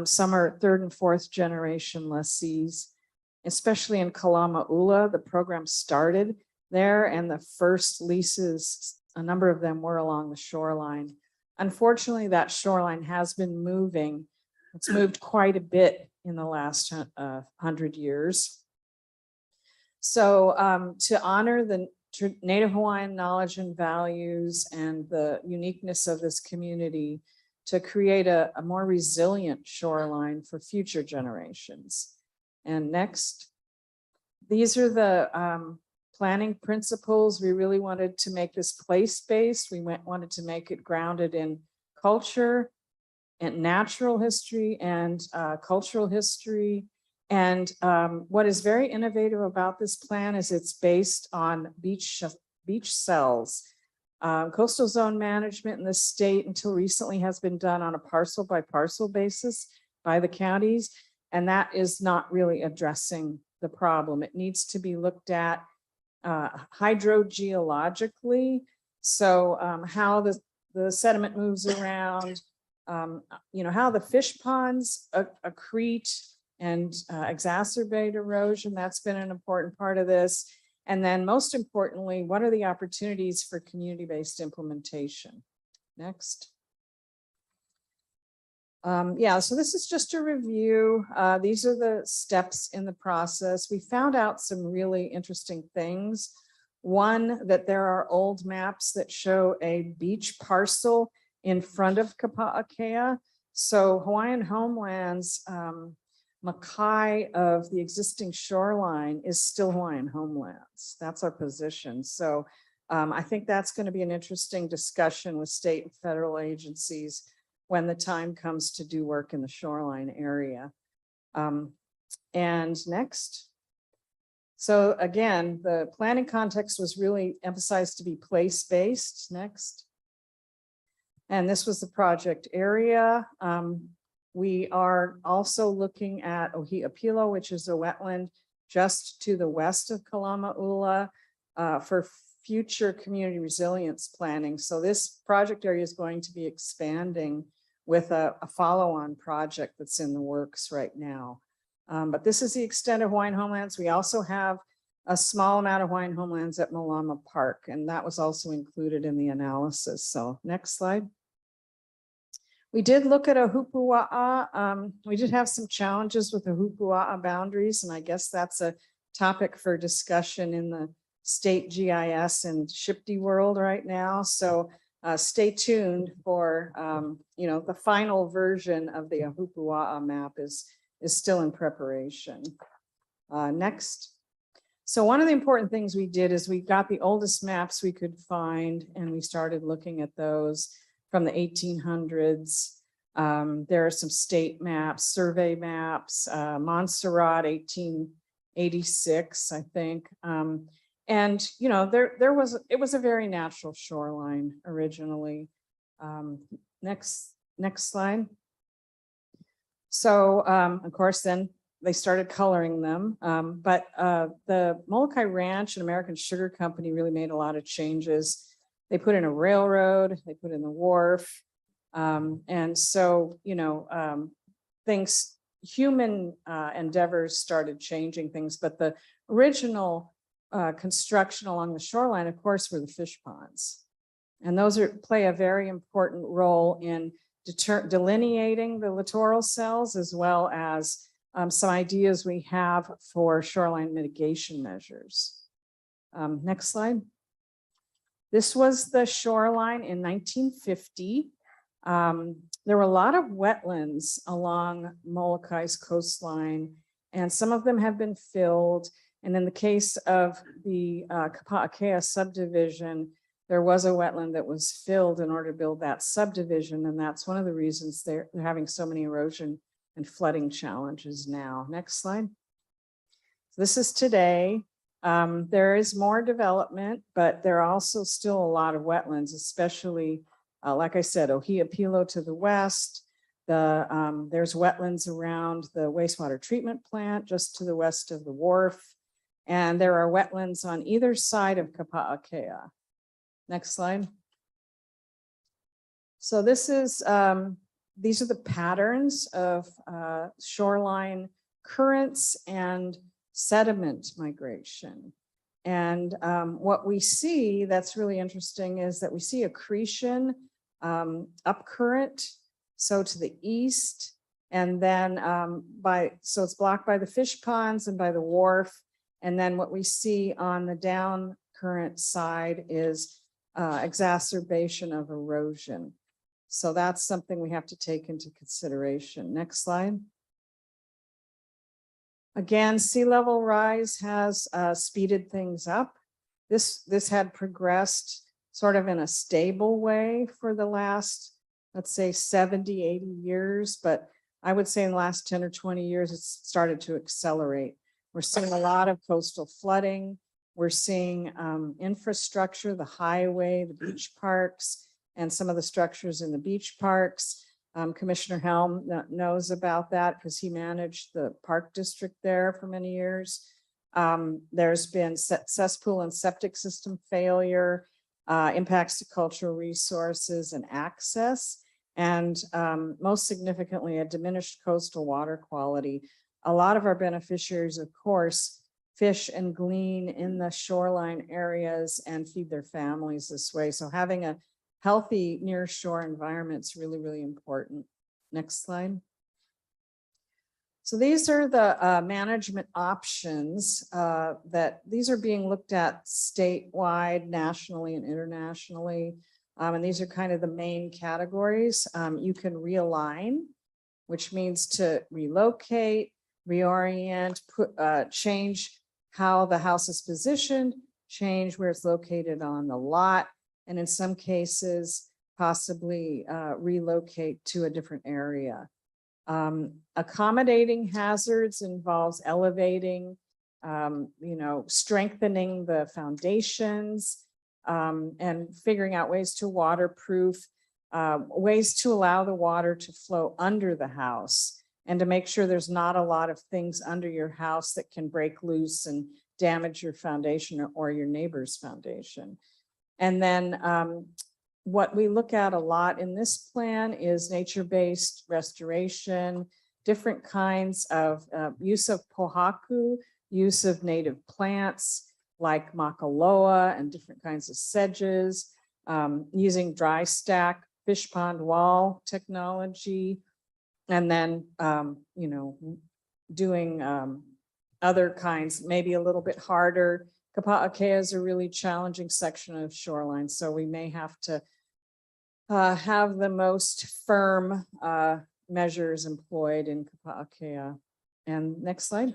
Some are third and fourth generation lessees, especially in Kalama'ula. The program started there and the first leases, a number of them were along the shoreline. Unfortunately, that shoreline has been moving. It's moved quite a bit in the last 100 years. So to honor the Native Hawaiian knowledge and values and the uniqueness of this community, to create a more resilient shoreline for future generations. And next, these are the planning principles. We really wanted to make this place-based. We wanted to make it grounded in culture and natural history and cultural history. And what is very innovative about this plan is it's based on beach cells. Coastal zone management in the state until recently has been done on a parcel by parcel basis by the counties, and that is not really addressing the problem. It needs to be looked at hydrogeologically, so how the sediment moves around, how the fish ponds accrete and exacerbate erosion. That's been an important part of this. And then most importantly, what are the opportunities for community-based implementation? Next. So this is just a review. These are the steps in the process. We found out some really interesting things. One, that there are old maps that show a beach parcel in front of Kapa'akea. So Hawaiian homelands, Makai of the existing shoreline is still Hawaiian homelands. That's our position. So I think that's going to be an interesting discussion with state and federal agencies when the time comes to do work in the shoreline area. And next. So again, the planning context was really emphasized to be place-based. Next. And this was the project area. We are also looking at Ohi'apilo, which is a wetland just to the west of Kalama'ula for future community resilience planning. So this project area is going to be expanding with a follow-on project that's in the works right now. But this is the extent of Hawaiian homelands. We also have a small amount of Hawaiian homelands at Malama Park, and that was also included in the analysis. So next slide. We did look at a hupua'a. We did have some challenges with the hupua'a boundaries, and I guess that's a topic for discussion in the state GIS and SHPD world right now. So stay tuned for, the final version of the hupua'a map is still in preparation. Next. So one of the important things we did is we got the oldest maps we could find, and we started looking at those from the 1800s. There are some state maps, survey maps, Montserrat, 1886, I think. And it was a very natural shoreline originally. Next slide. So of course, then they started coloring them. But the Molokai Ranch and American Sugar Company really made a lot of changes They put in a railroad, they put in the wharf. And so, human endeavors started changing things, but the original construction along the shoreline, of course, were the fish ponds. And those play a very important role in delineating the littoral cells, as well as some ideas we have for shoreline mitigation measures. Next slide. This was the shoreline in 1950. There were a lot of wetlands along Molokai's coastline, and some of them have been filled. And in the case of the Kapa'akea subdivision, there was a wetland that was filled in order to build that subdivision, and that's one of the reasons they're having so many erosion and flooding challenges now. Next slide. This is today. There is more development, but there are also still a lot of wetlands, especially, like I said, Ohiapilo to the west. There's wetlands around the wastewater treatment plant just to the west of the wharf. And there are wetlands on either side of Kapa'akea. Next slide. So this is, these are the patterns of shoreline currents and sediment migration. And what we see that's really interesting is that we see accretion up current, so to the east, and then so it's blocked by the fish ponds and by the wharf. And then what we see on the down current side is exacerbation of erosion. So that's something we have to take into consideration. Next slide. Again, sea level rise has speeded things up. This had progressed sort of in a stable way for the last, let's say 70, 80 years, but I would say in the last 10 or 20 years, it's started to accelerate. We're seeing a lot of coastal flooding. We're seeing infrastructure, the highway, the beach parks, and some of the structures in the beach parks. Commissioner Helm knows about that because he managed the park district there for many years. There's been cesspool and septic system failure, impacts to cultural resources and access, and most significantly, a diminished coastal water quality. A lot of our beneficiaries, of course, fish and glean in the shoreline areas and feed their families this way. So having a healthy near shore environment is really, really important. Next slide. So these are the management options that these are being looked at statewide, nationally, and internationally. And these are kind of the main categories. You can realign, which means to relocate, reorient, change how the house is positioned, change where it's located on the lot, and in some cases, possibly relocate to a different area. Accommodating hazards involves elevating, strengthening the foundations, and figuring out ways to waterproof, ways to allow the water to flow under the house, and to make sure there's not a lot of things under your house that can break loose and damage your foundation or your neighbor's foundation. And then what we look at a lot in this plan is nature-based restoration, different kinds of use of pohaku, use of native plants like makaloa and different kinds of sedges, using dry stack fish pond wall technology, and then, doing other kinds, maybe a little bit harder. Kapa'akea is a really challenging section of shoreline, so we may have to have the most firm measures employed in Kapa'akea. And next slide.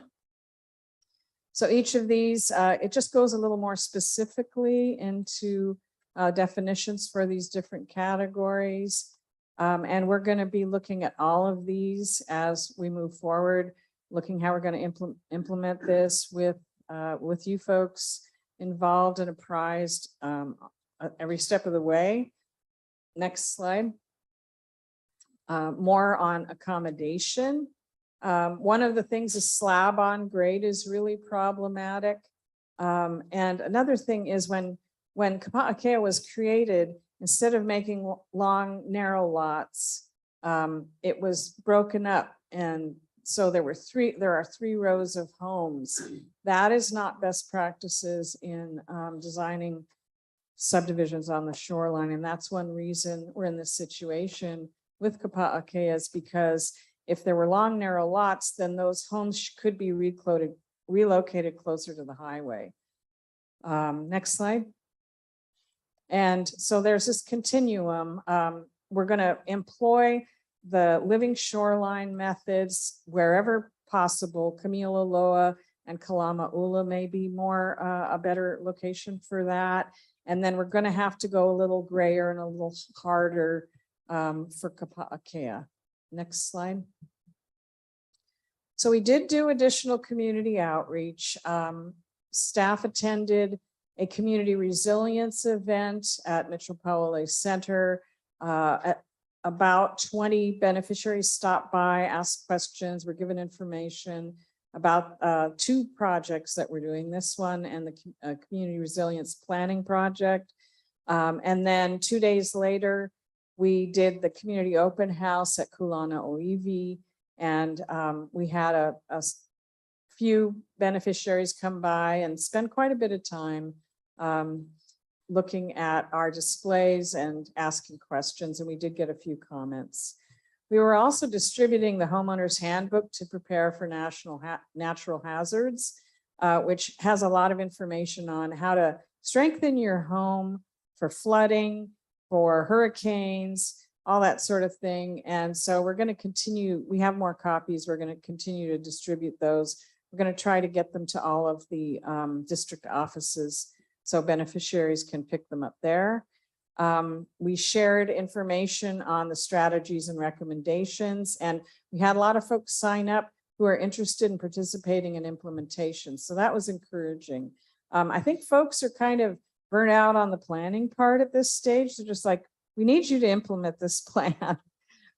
So each of these, it just goes a little more specifically into definitions for these different categories. And we're going to be looking at all of these as we move forward, looking how we're going to implement this with you folks involved and apprised every step of the way. Next slide. More on accommodation. One of the things is slab on grade is really problematic. And another thing is when when Kapa'akea was created, instead of making long, narrow lots, it was broken up. And so there are three rows of homes. That is not best practices in designing subdivisions on the shoreline. And that's one reason we're in this situation with Kapa'akea, is because if there were long, narrow lots, then those homes could be relocated closer to the highway. Next slide. And so there's this continuum. We're going to employ the living shoreline methods wherever possible. Kami'ololoa and Kalama'ula may be a better location for that. And then we're going to have to go a little grayer and a little harder for Kapa'akea. Next slide. So we did do additional community outreach. Staff attended a community resilience event at Metropole Center. About 20 beneficiaries stopped by, asked questions, were given information about 2 projects that we're doing, this one and the Community Resilience Planning Project. And then 2 days later, we did the community open house at Kulana Oiwi, and we had a few beneficiaries come by and spend quite a bit of time looking at our displays and asking questions, and we did get a few comments. We were also distributing the homeowner's handbook to prepare for natural hazards, which has a lot of information on how to strengthen your home for flooding, for hurricanes, all that sort of thing. And so we're going to continue, we have more copies, we're going to continue to distribute those. We're going to try to get them to all of the district offices so beneficiaries can pick them up there. We shared information on the strategies and recommendations, and we had a lot of folks sign up who are interested in participating in implementation. So that was encouraging. I think folks are kind of burnt out on the planning part at this stage. They're just like, we need you to implement this plan.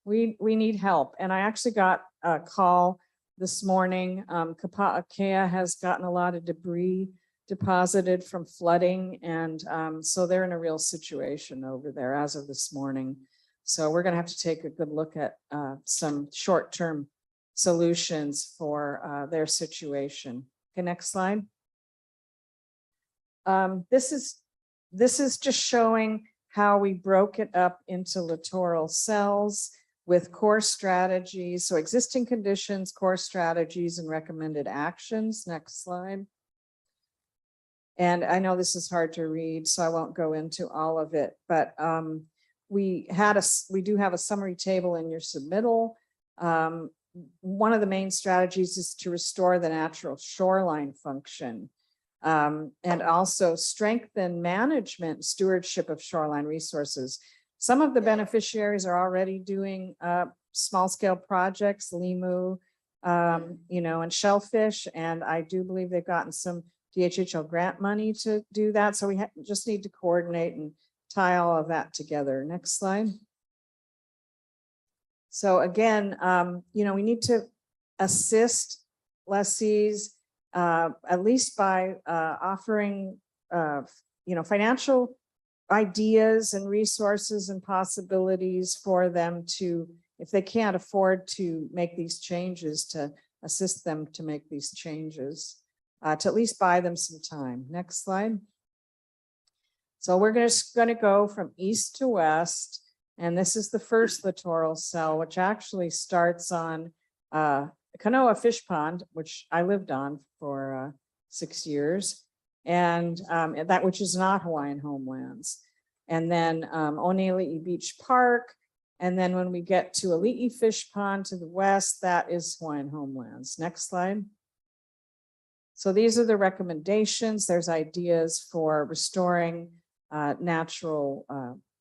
We need help. And I actually got a call this morning. Kapa'akea has gotten a lot of debris deposited from flooding. And so they're in a real situation over there as of this morning. So we're going to have to take a good look at some short-term solutions for their situation. Okay, next slide. This is just showing how we broke it up into littoral cells with core strategies. So existing conditions, core strategies, and recommended actions. Next slide. And I know this is hard to read, so I won't go into all of it, but we do have a summary table in your submittal. One of the main strategies is to restore the natural shoreline function, and also strengthen management stewardship of shoreline resources. Some of the beneficiaries are already doing small scale projects, limu, and shellfish, and I do believe they've gotten some DHHL grant money to do that. So we just need to coordinate and tie all of that together. Next slide. So again, we need to assist lessees at least by offering, financial ideas and resources and possibilities for them to, if they can't afford to make these changes, to assist them to make these changes, to at least buy them some time. Next slide. So we're going to go from east to west, and this is the first littoral cell, which actually starts on Kanoa Fish Pond, which I lived on for 6 years, and that which is not Hawaiian homelands. And then Onei'i'i Beach Park. And then when we get to Ali'i Fish Pond to the west, that is Hawaiian homelands. Next slide. So these are the recommendations. There's ideas for restoring natural,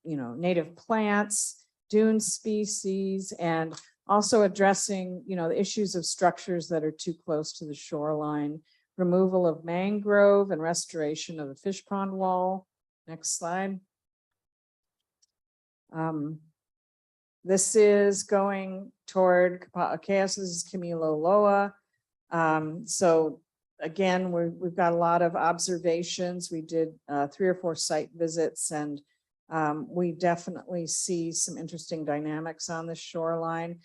native plants, dune species, and also addressing, the issues of structures that are too close to the shoreline, removal of mangrove and restoration of the fish pond wall. Next slide. This is going toward Kapa'akea. This is Kami'ololoa. So again, we've got a lot of observations. We did 3 or 4 site visits, and we definitely see some interesting dynamics on the shoreline.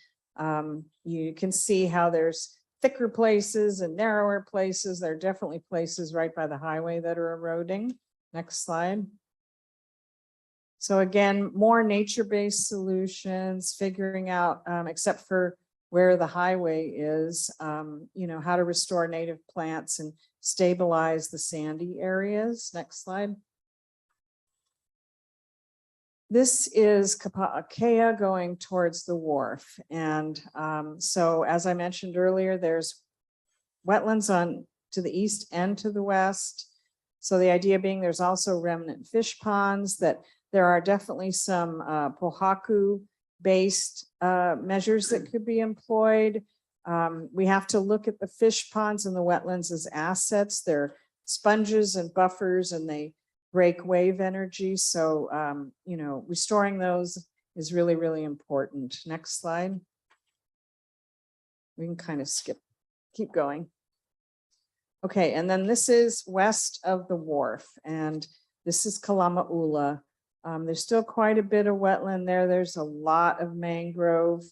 You can see how there's thicker places and narrower places. There are definitely places right by the highway that are eroding. Next slide. So again, more nature-based solutions, figuring out, except for where the highway is, you know, how to restore native plants and stabilize the sandy areas. Next slide. This is Kapa'akea going towards the wharf. And so as I mentioned earlier, there's wetlands on to the east and to the west. So the idea being there's also remnant fish ponds, that there are definitely some pohaku based measures that could be employed. We have to look at the fish ponds and the wetlands as assets. They're sponges and buffers, and they break wave energy. So, you know, restoring those is really, really important. Next slide. We can kind of keep going. Okay, and then this is west of the wharf, and this is Kalama'ula. There's still quite a bit of wetland there. There's a lot of mangrove.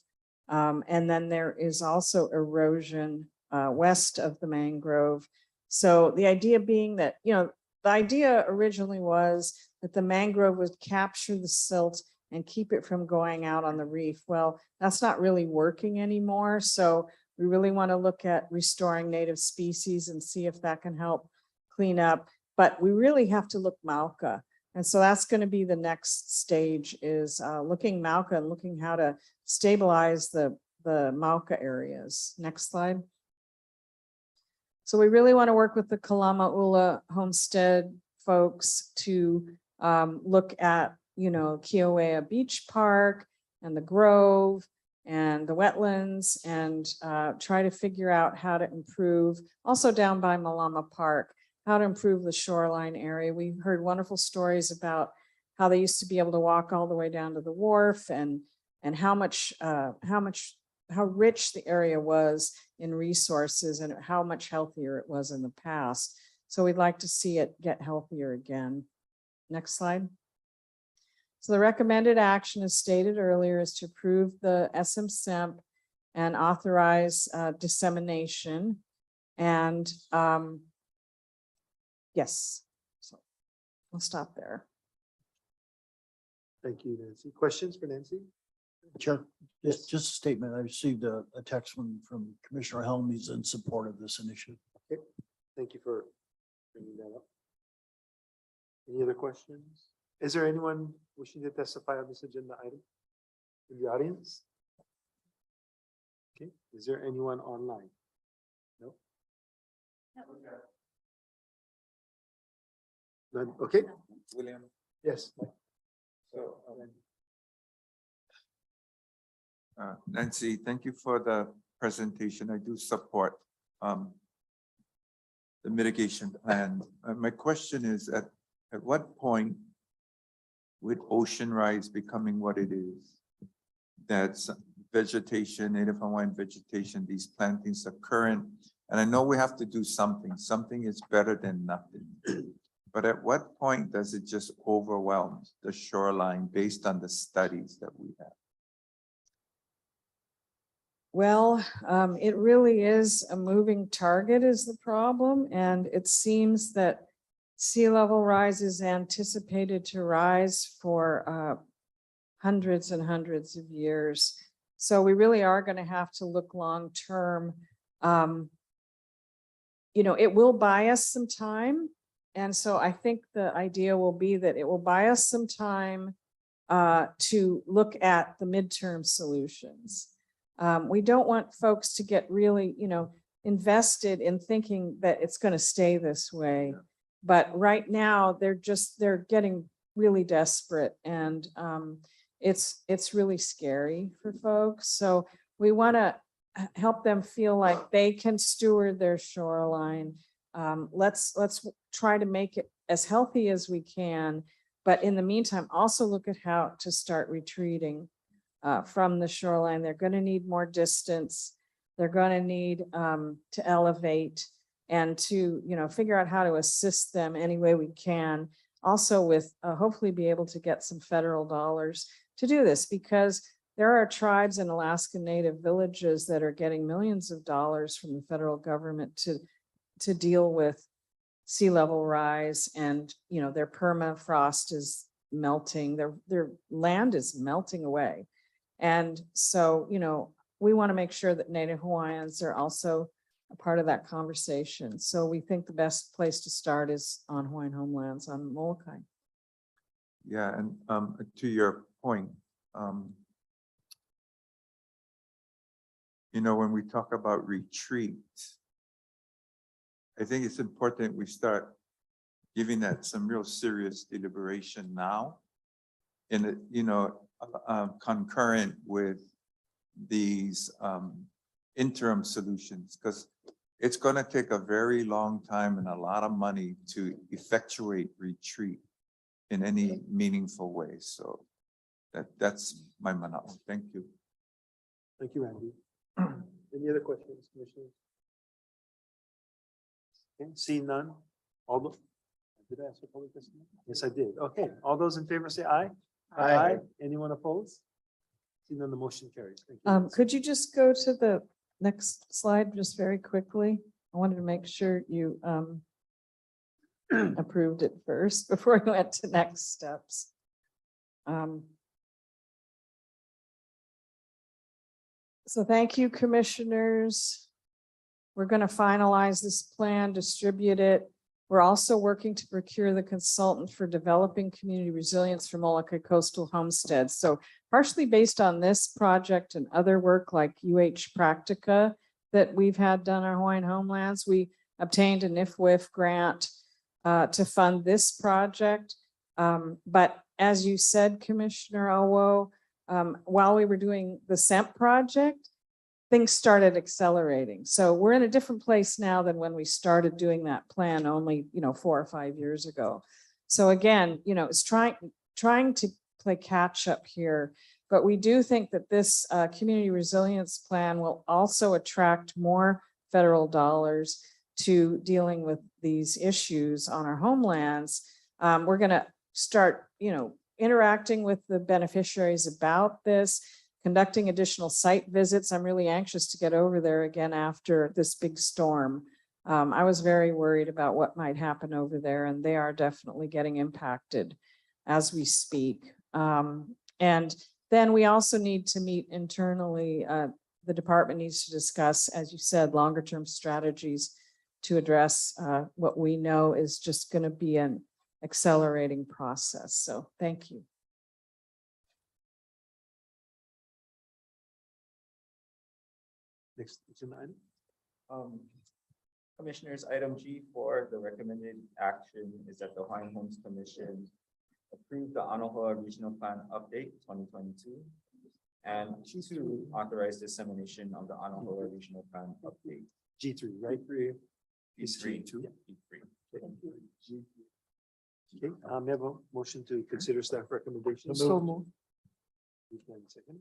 And then there is also erosion west of the mangrove. So the idea being that, you know, the idea originally was that the mangrove would capture the silt and keep it from going out on the reef. Well, that's not really working anymore. So we really want to look at restoring native species and see if that can help clean up. But we really have to look Mauka. And so that's going to be the next stage, is looking Mauka and looking how to stabilize the Mauka areas. Next slide. So we really want to work with the Kalama'ula homestead folks to look at, you know, Kilauea Beach Park and the Grove and the wetlands, and try to figure out how to improve, also down by Malama Park, how to improve the shoreline area. We've heard wonderful stories about how they used to be able to walk all the way down to the wharf, and how rich the area was in resources and how much healthier it was in the past. So we'd like to see it get healthier again. Next slide. So the recommended action, as stated earlier, is to approve the SMSIMP and authorize dissemination. And yes, so we'll stop there. Thank you, Nancy. Questions for Nancy? Chair, just a statement. I received a text from Commissioner Helm. He's in support of this initiative. Okay, thank you for bringing that up. Any other questions? Is there anyone wishing to testify on this agenda item in the audience? Okay, is there anyone online? No? None? Okay. William. Yes. So, Nancy, thank you for the presentation. I do support the mitigation plan. My question is, at what point, with ocean rise becoming what it is, that's vegetation, Native Hawaiian vegetation, these plantings are current, and I know we have to do something. Something is better than nothing. But at what point does it just overwhelm the shoreline based on the studies that we have? Well, it really is a moving target is the problem. And it seems that sea level rise is anticipated to rise for hundreds and hundreds of years. So we really are going to have to look long term. You know, it will buy us some time. And so I think the idea will be that it will buy us some time to look at the midterm solutions. We don't want folks to get really, you know, invested in thinking that it's going to stay this way. But right now they're getting really desperate, and it's really scary for folks. So we want to help them feel like they can steward their shoreline. Let's try to make it as healthy as we can. But in the meantime, also look at how to start retreating from the shoreline. They're going to need more distance. They're going to need to elevate. and to, figure out how to assist them any way we can. Also with hopefully be able to get some federal dollars to do this, because there are tribes in Alaskan Native villages that are getting millions of dollars from the federal government to deal with sea level rise, and their permafrost is melting, their land is melting away. And so, we want to make sure that Native Hawaiians are also a part of that conversation. So we think the best place to start is on Hawaiian homelands on Molokai. Yeah, and to your point, when we talk about retreat, I think it's important we start giving that some real serious deliberation now, and concurrent with these interim solutions, because it's going to take a very long time and a lot of money to effectuate retreat in any meaningful way. So that's my monologue. Thank you. Thank you, Randy. Any other questions, commissioners? Okay, see none. Did I ask for public testimony? Yes, I did. Okay, all those in favor say aye. Aye. Anyone opposed? See none, the motion carries. Thank you. Could you just go to the next slide just very quickly? I wanted to make sure you approved it first before I went to next steps. So thank you, commissioners. We're going to finalize this plan, distribute it. We're also working to procure the consultant for developing community resilience for Molokai coastal homesteads. So partially based on this project and other work like UH Practica that we've had done our Hawaiian homelands, we obtained a NIFWIF grant to fund this project. But as you said, Commissioner Owo, while we were doing the SEMP project, things started accelerating. So we're in a different place now than when we started doing that plan only, 4 or 5 years ago. So again, it's trying to play catch up here, but we do think that this community resilience plan will also attract more federal dollars to dealing with these issues on our homelands. We're going to start, interacting with the beneficiaries about this, conducting additional site visits. I'm really anxious to get over there again after this big storm. I was very worried about what might happen over there, and they are definitely getting impacted as we speak. And then we also need to meet internally. The department needs to discuss, as you said, longer term strategies to address what we know is just going to be an accelerating process. So thank you. Next agenda item. Commissioners, item G4, the recommended action is that the Hawaiian Homes Commission approve the Anohoa Regional Plan Update 2022 and to authorize dissemination of the Anohoa Regional Plan Update. G3, right? G3. G3. Yeah, G3. Okay, may I have a motion to consider staff recommendations? So moved. Second.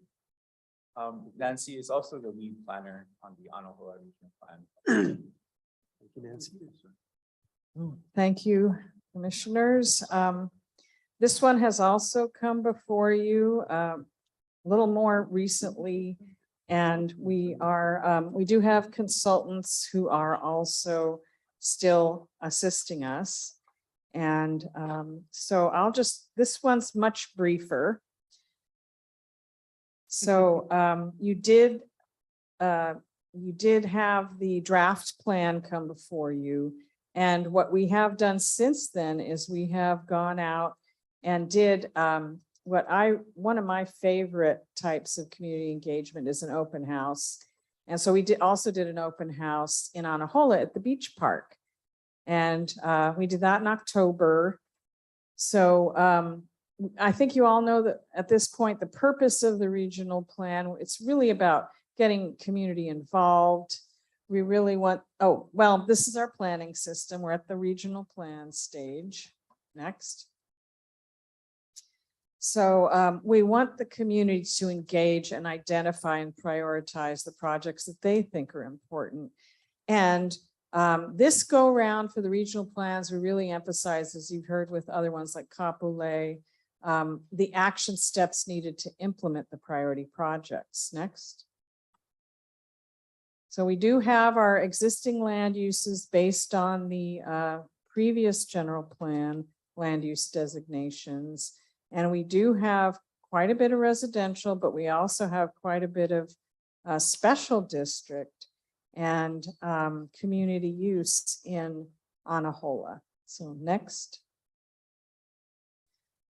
Nancy is also the lead planner on the Anohoa Regional Plan. Thank you, Nancy. Thank you, commissioners. This one has also come before you a little more recently, and we do have consultants who are also still assisting us. And so this one's much briefer. So you did have the draft plan come before you. And what we have done since then is we have gone out and did one of my favorite types of community engagement is an open house. And so we also did an open house in Anahola at the beach park. And we did that in October. So I think you all know that at this point, the purpose of the regional plan, it's really about getting community involved. We really want, this is our planning system. We're at the regional plan stage. Next. So we want the community to engage and identify and prioritize the projects that they think are important. And This go round for the regional plans, we really emphasize, as you've heard with other ones like Kapolei, the action steps needed to implement the priority projects. Next. So we do have our existing land uses based on the previous general plan land use designations. And we do have quite a bit of residential, but we also have quite a bit of special district and community use in Anahola. So next.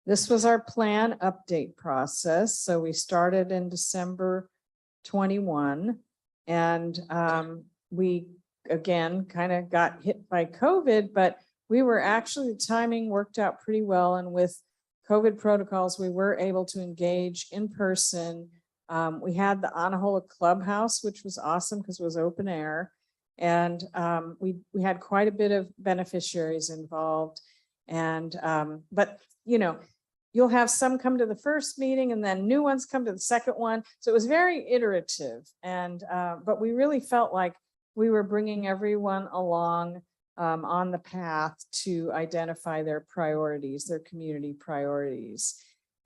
This was our plan update process. So we started in December 21 and we again kind of got hit by COVID, but we were actually, the timing worked out pretty well. And with COVID protocols, we were able to engage in person. We had the Anahola Clubhouse, which was awesome because it was open air. And we had quite a bit of beneficiaries involved. And, but you know, you'll have some come to the first meeting and then new ones come to the second one. So it was very iterative. And, but we really felt like we were bringing everyone along on the path to identify their priorities, their community priorities.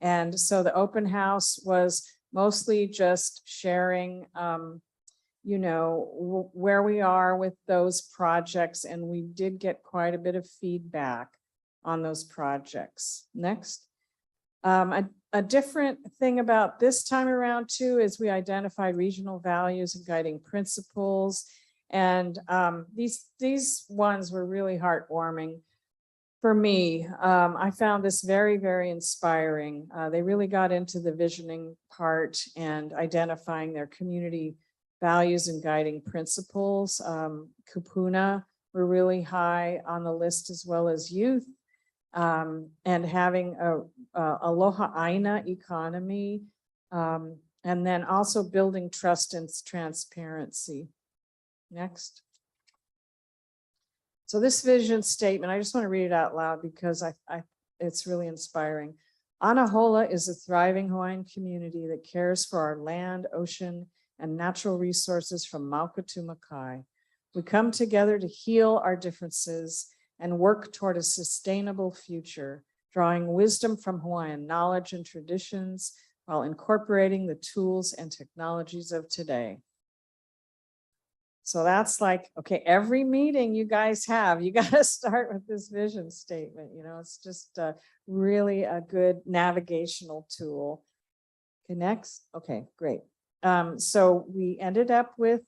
And so the open house was mostly just sharing, you know, where we are with those projects. And we did get quite a bit of feedback on those projects. Next. A different thing about this time around too is we identified regional values and guiding principles. And these ones were really heartwarming for me. I found this very, very inspiring. They really got into the visioning part and identifying their community values and guiding principles. Kupuna were really high on the list, as well as youth, and having a aloha aina economy, and then also building trust and transparency. Next. So this vision statement, I just want to read it out loud because it's really inspiring. Anahola is a thriving Hawaiian community that cares for our land, ocean, and natural resources from Mauka to Makai. We come together to heal our differences and work toward a sustainable future, drawing wisdom from Hawaiian knowledge and traditions while incorporating the tools and technologies of today. So that's like, okay, every meeting you guys have, you got to start with this vision statement. You know, it's just really a good navigational tool. Okay, next. Okay, great. So we ended up with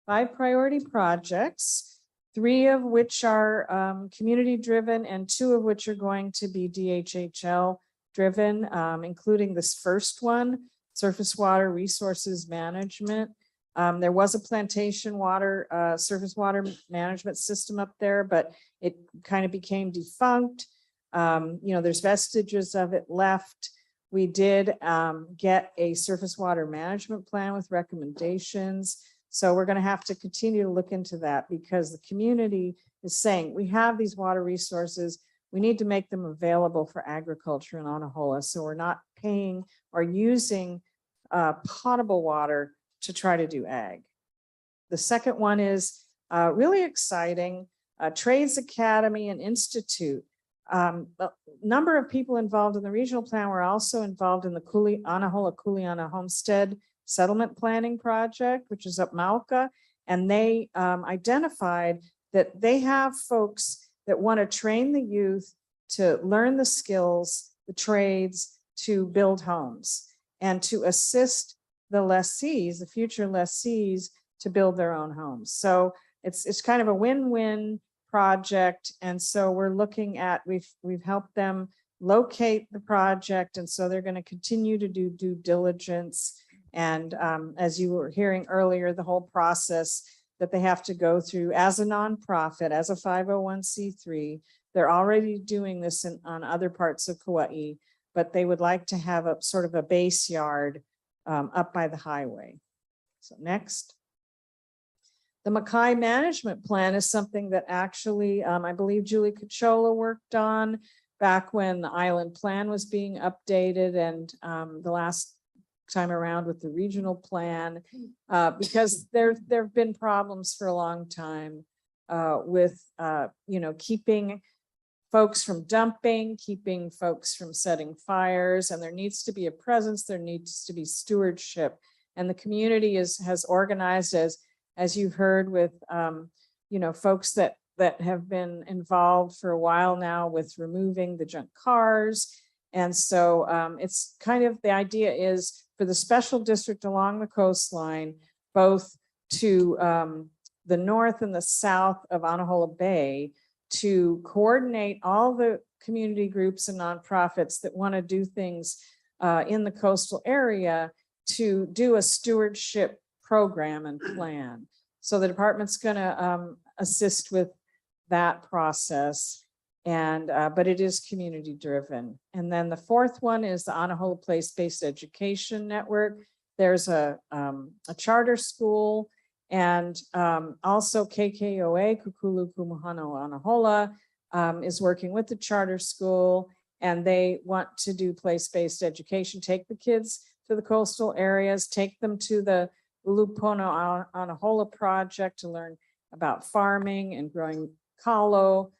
5 priority projects, 3 of which are community driven and 2 of which are going to be DHHL driven, including this first one, surface water resources management. There was a plantation water, surface water management system up there, but it kind of became defunct. You know, there's vestiges of it left. We did get a surface water management plan with recommendations. So we're going to have to continue to look into that because the community is saying we have these water resources. We need to make them available for agriculture in Anahola. So we're not paying or using potable water to try to do ag. The second one is really exciting, Trades Academy and Institute. A number of people involved in the regional plan were also involved in the Anahola Kuleana Homestead Settlement Planning Project, which is up Mauka. And they identified that they have folks that want to train the youth to learn the skills, the trades, to build homes and to assist the lessees, the future lessees, to build their own homes. So it's kind of a win-win project. And so we're looking at, we've helped them locate the project. And so they're going to continue to do due diligence. And as you were hearing earlier, the whole process that they have to go through as a nonprofit, as a 501c3, they're already doing this on other parts of Kauai, but they would like to have a sort of a base yard up by the highway. So next. The Makai management plan is something that actually, I believe Julie Cachola worked on back when the island plan was being updated and the last time around with the regional plan, because there have been problems for a long time with, keeping folks from dumping, keeping folks from setting fires, and there needs to be a presence, there needs to be stewardship. And the community has organized as you heard with, folks that have been involved for a while now with removing the junk cars. And so it's kind of, the idea is for the special district along the coastline, both to the north and the south of Anahola Bay, to coordinate all the community groups and nonprofits that want to do things in the coastal area to do a stewardship program and plan. So the department's going to assist with that process. And but it is community driven. And then the fourth one is the Anahola Place-Based Education Network. There's a charter school, and also KKOA, Kukulu Kumuhano Anahola, is working with the charter school, and they want to do place-based education, take the kids to the coastal areas, take them to the Ulupono Anahola project to learn about farming and growing kalo.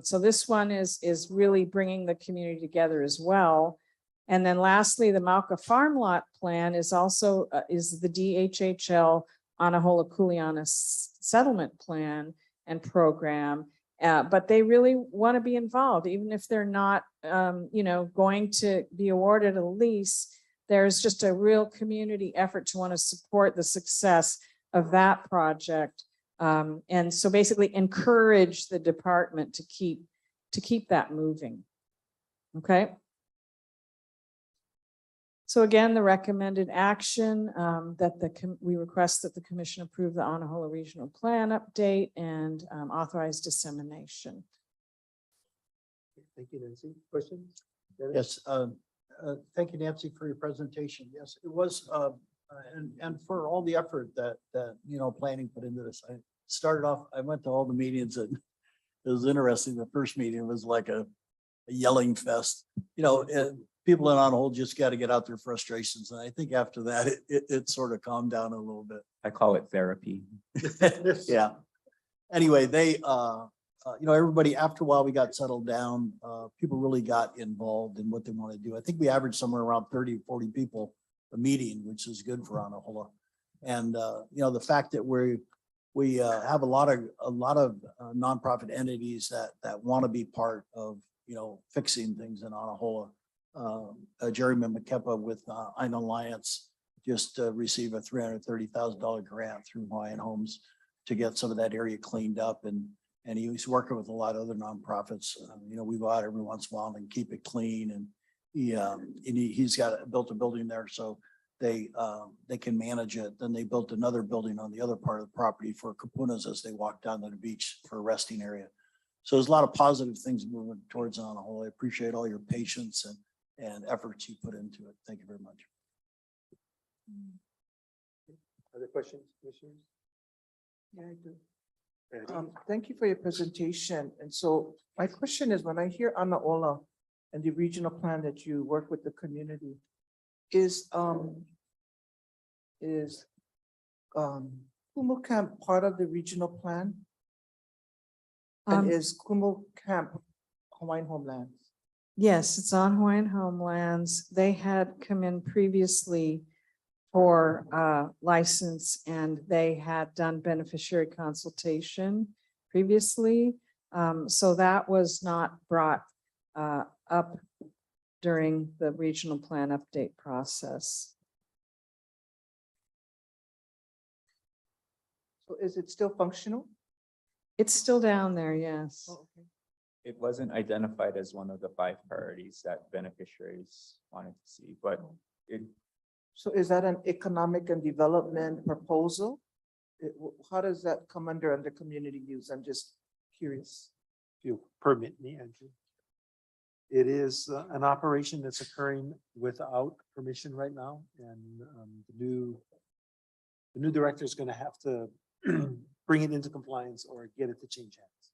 So this one is really bringing the community together as well. And then lastly, the Mauka Farm Lot Plan is also is the DHHL Anahola Kuleana Settlement Plan and Program. But they really want to be involved, even if they're not, going to be awarded a lease. There's just a real community effort to want to support the success of that project. And so basically encourage the department to keep that moving. Okay. So again, the recommended action that we request that the commission approve the Anahola Regional Plan update and authorize dissemination. Thank you, Nancy. Questions? Yes, thank you, Nancy, for your presentation. Yes, it was, and for all the effort that planning put into this. I started off, I went to all the meetings, and it was interesting. The first meeting was like a yelling fest. People in Anahola just got to get out their frustrations, and I think after that, it sort of calmed down a little bit. I call it therapy. Yeah. Anyway, they, everybody, after a while, we got settled down. People really got involved in what they want to do. I think we averaged somewhere around 30, 40 people a meeting, which is good for Anahola. And, the fact that we have a lot of nonprofit entities that want to be part of, fixing things in Anahola. Jeremy McKepa with Aina Alliance just received a $330,000 grant through Hawaiian Homes to get some of that area cleaned up, and he's working with a lot of other nonprofits. We go out every once in a while and keep it clean, and he's built a building there so they can manage it. Then they built another building on the other part of the property for kapunas as they walk down to the beach for a resting area. So there's a lot of positive things moving towards Anahola. I appreciate all your patience and efforts you put into it. Thank you very much. Other questions, commissioners? Yeah, I do. Thank you for your presentation. And so my question is, when I hear Anahola and the regional plan that you work with the community, is Kumu Camp part of the regional plan? And is Kumu Camp Hawaiian Homelands? Yes, it's on Hawaiian Homelands. They had come in previously for license, and they had done beneficiary consultation previously. So that was not brought up during the regional plan update process. So is it still functional? It's still down there, yes. Oh, okay. It wasn't identified as one of the 5 priorities that beneficiaries wanted to see, but So is that an economic and development proposal? How does that come under community use? I'm just curious. If you permit me, Andrew. It is an operation that's occurring without permission right now, and the new director is going to have to bring it into compliance or get it to change hands.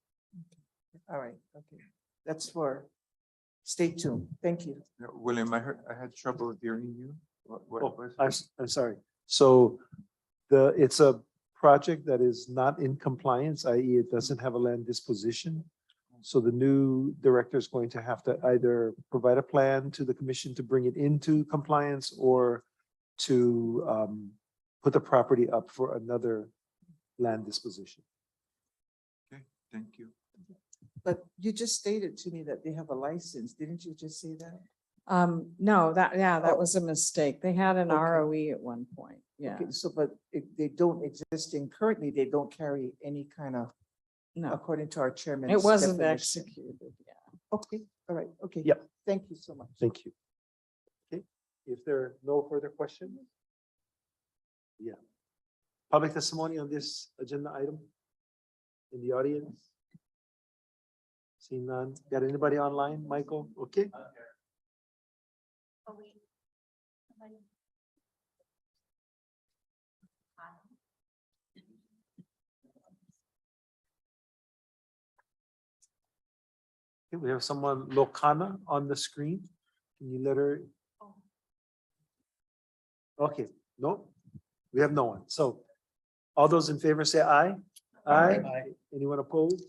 All right, okay. That's for, stay tuned. Thank you. William, I had trouble hearing you. What Oh, was I'm sorry. So it's a project that is not in compliance, i.e. it doesn't have a land disposition. So the new director is going to have to either provide a plan to the commission to bring it into compliance or to put the property up for another land disposition. Okay, thank you. But you just stated to me that they have a license. Didn't you just say that? No, that Oh. was a mistake. They had an Okay. ROE at one point. Yeah, Okay, so but if they don't exist in currently, they don't carry any kind of, no, according to our chairman. it wasn't executed. Yeah. Okay, all right, okay. Yep. Thank you so much. Thank you. Okay, if there are no further questions? Yeah. Public testimony on this agenda item? In the audience? Seeing none. Got anybody online, Michael? Okay. Okay, we have someone, Lokana, on the screen. Can you let her? Okay, no, we have no one. So all those in favor say aye. Aye. Anyone opposed?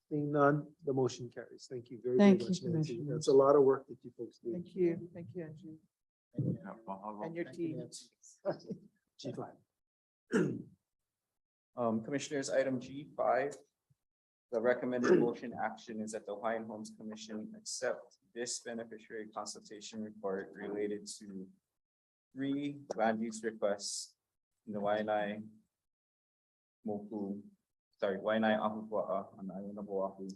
Seeing none, the motion carries. Thank you very, very Thank you, much, Nancy. Commissioner. That's a lot of work that you folks do. Thank you, Andrew. And your team. G5. Commissioners, item G5. The recommended motion action is that the Hawaiian Homes Commission accept this beneficiary consultation report related to 3 land use requests in the Waianae Waianae Ahupua'a on the island of Oahu.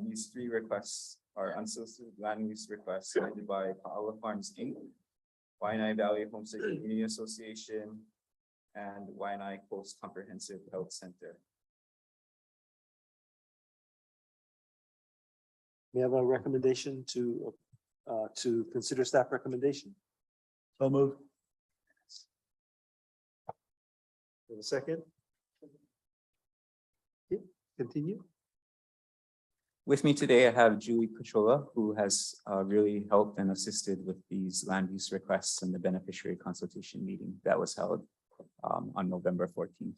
These 3 requests are unsolicited land use requests submitted by Pa'ala Farms Inc., Waianae Valley Homestead Community Association, and Waianae Coast Comprehensive Health Center. We have a recommendation to consider staff recommendation. So move. A second. Okay, continue. With me today, I have Julie Pachola, who has really helped and assisted with these land use requests and the beneficiary consultation meeting that was held on November 14th.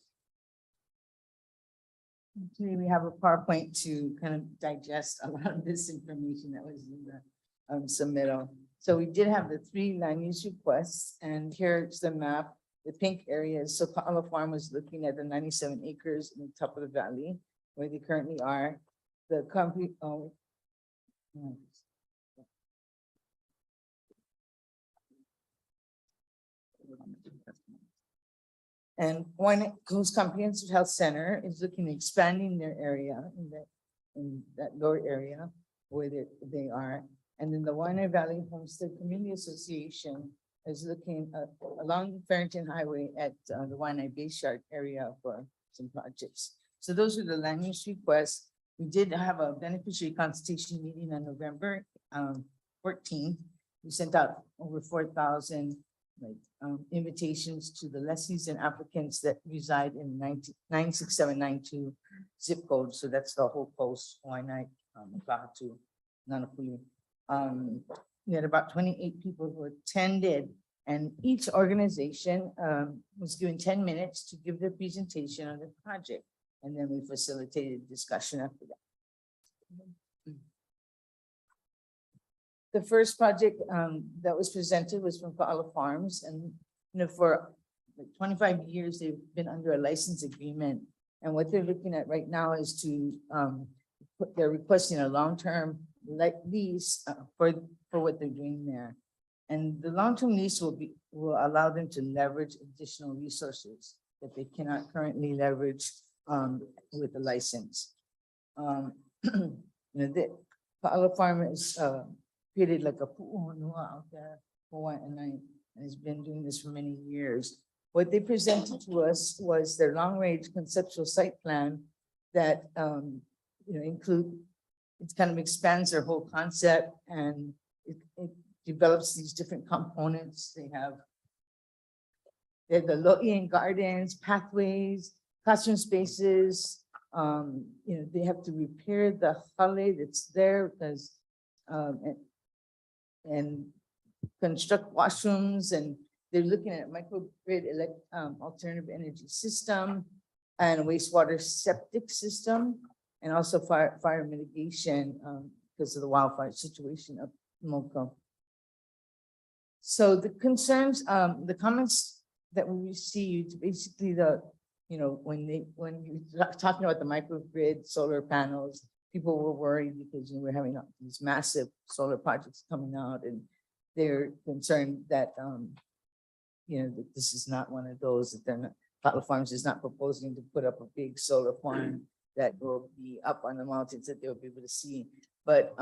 Today we have a PowerPoint to kind of digest a lot of this information that was in the submittal. So we did have the 3 land use requests, and here's the map. The pink areas. So Pa'ala Farm was looking at the 97 acres in the top of the valley where they currently are. The company, and Hawaiian Coast Comprehensive Health Center is looking at expanding their area in that lower area where they are. And then the Waianae Valley Homestead Community Association is looking along Farrington Highway at the Waianae Bayshard area for some projects. So those are the land use requests. We did have a beneficiary consultation meeting on November 14th. We sent out over 4,000 invitations to the lessees and applicants that reside in 96792 zip code. So that's the whole coast, Waianae, Kahatu, Nanapuli. We had about 28 people who attended, and each organization was given 10 minutes to give their presentation on the project. And then we facilitated discussion after that. The first project that was presented was from Pa'ala Farms, and for like 25 years, they've been under a license agreement. And what they're looking at right now is to they're requesting a long-term lease for what they're doing there. And the long-term lease will allow them to leverage additional resources that they cannot currently leverage with the license. The Pa'ala Farm is created like a pu'uhonua out there, and has been doing this for many years. What they presented to us was their long-range conceptual site plan that it kind of expands their whole concept, and it develops these different components. They have the lo'i gardens, pathways, classroom spaces. They have to repair the hale that's there because and construct washrooms and they're looking at microgrid alternative energy system and wastewater septic system, and also fire mitigation, because of the wildfire situation of MoCo. So the concerns, the comments that we received, basically when you're talking about the microgrid solar panels, people were worried because we're having these massive solar projects coming out, and they're concerned that that this is not one of those, that they're not, Cottle Farms is not proposing to put up a big solar farm that will be up on the mountains that they'll be able to see. But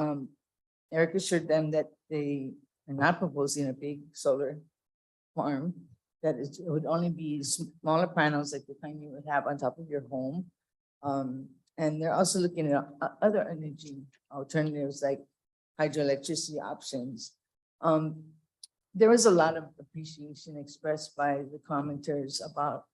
Eric assured them that they are not proposing a big solar farm, that it would only be smaller panels like the kind you would have on top of your home. And they're also looking at other energy alternatives like hydroelectricity options. There was a lot of appreciation expressed by the commenters about,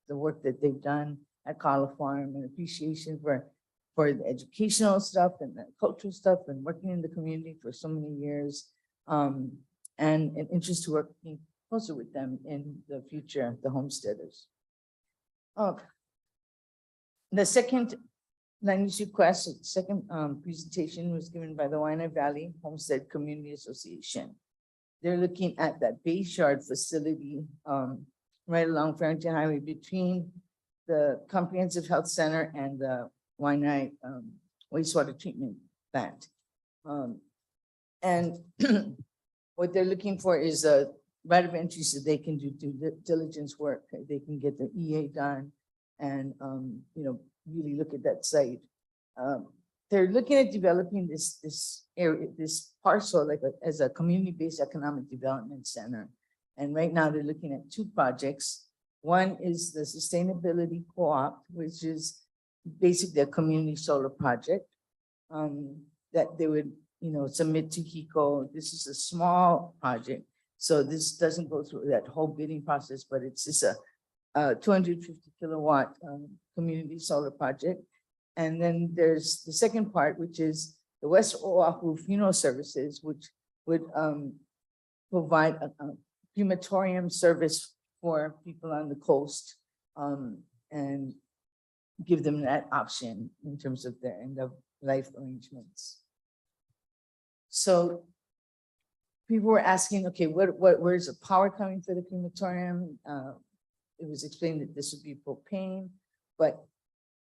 the work that they've done at Cottle Farm, and appreciation for the educational stuff and the cultural stuff and working in the community for so many years, and an interest to working closer with them in the future, the homesteaders. The second land use request, second presentation was given by the Waianae Valley Homestead Community Association. They're looking at that base yard facility right along Farrington Highway between the Comprehensive Health Center and the Waianae wastewater treatment plant. And what they're looking for is a right of entry so they can do due diligence work. They can get the EA done and, really look at that site. They're looking at developing this area, this parcel as a community-based economic development center. And right now they're looking at two projects. One is the sustainability co-op, which is basically a community solar project that they would, submit to HECO. This is a small project, so this doesn't go through that whole bidding process, but it's just a 250 kilowatt community solar project. And then there's the second part, which is the West Oahu Funeral Services, which would provide a crematorium service for people on the coast, and give them that option in terms of their end of life arrangements. So people were asking, okay, where's the power coming for the crematorium? It was explained that this would be propane, but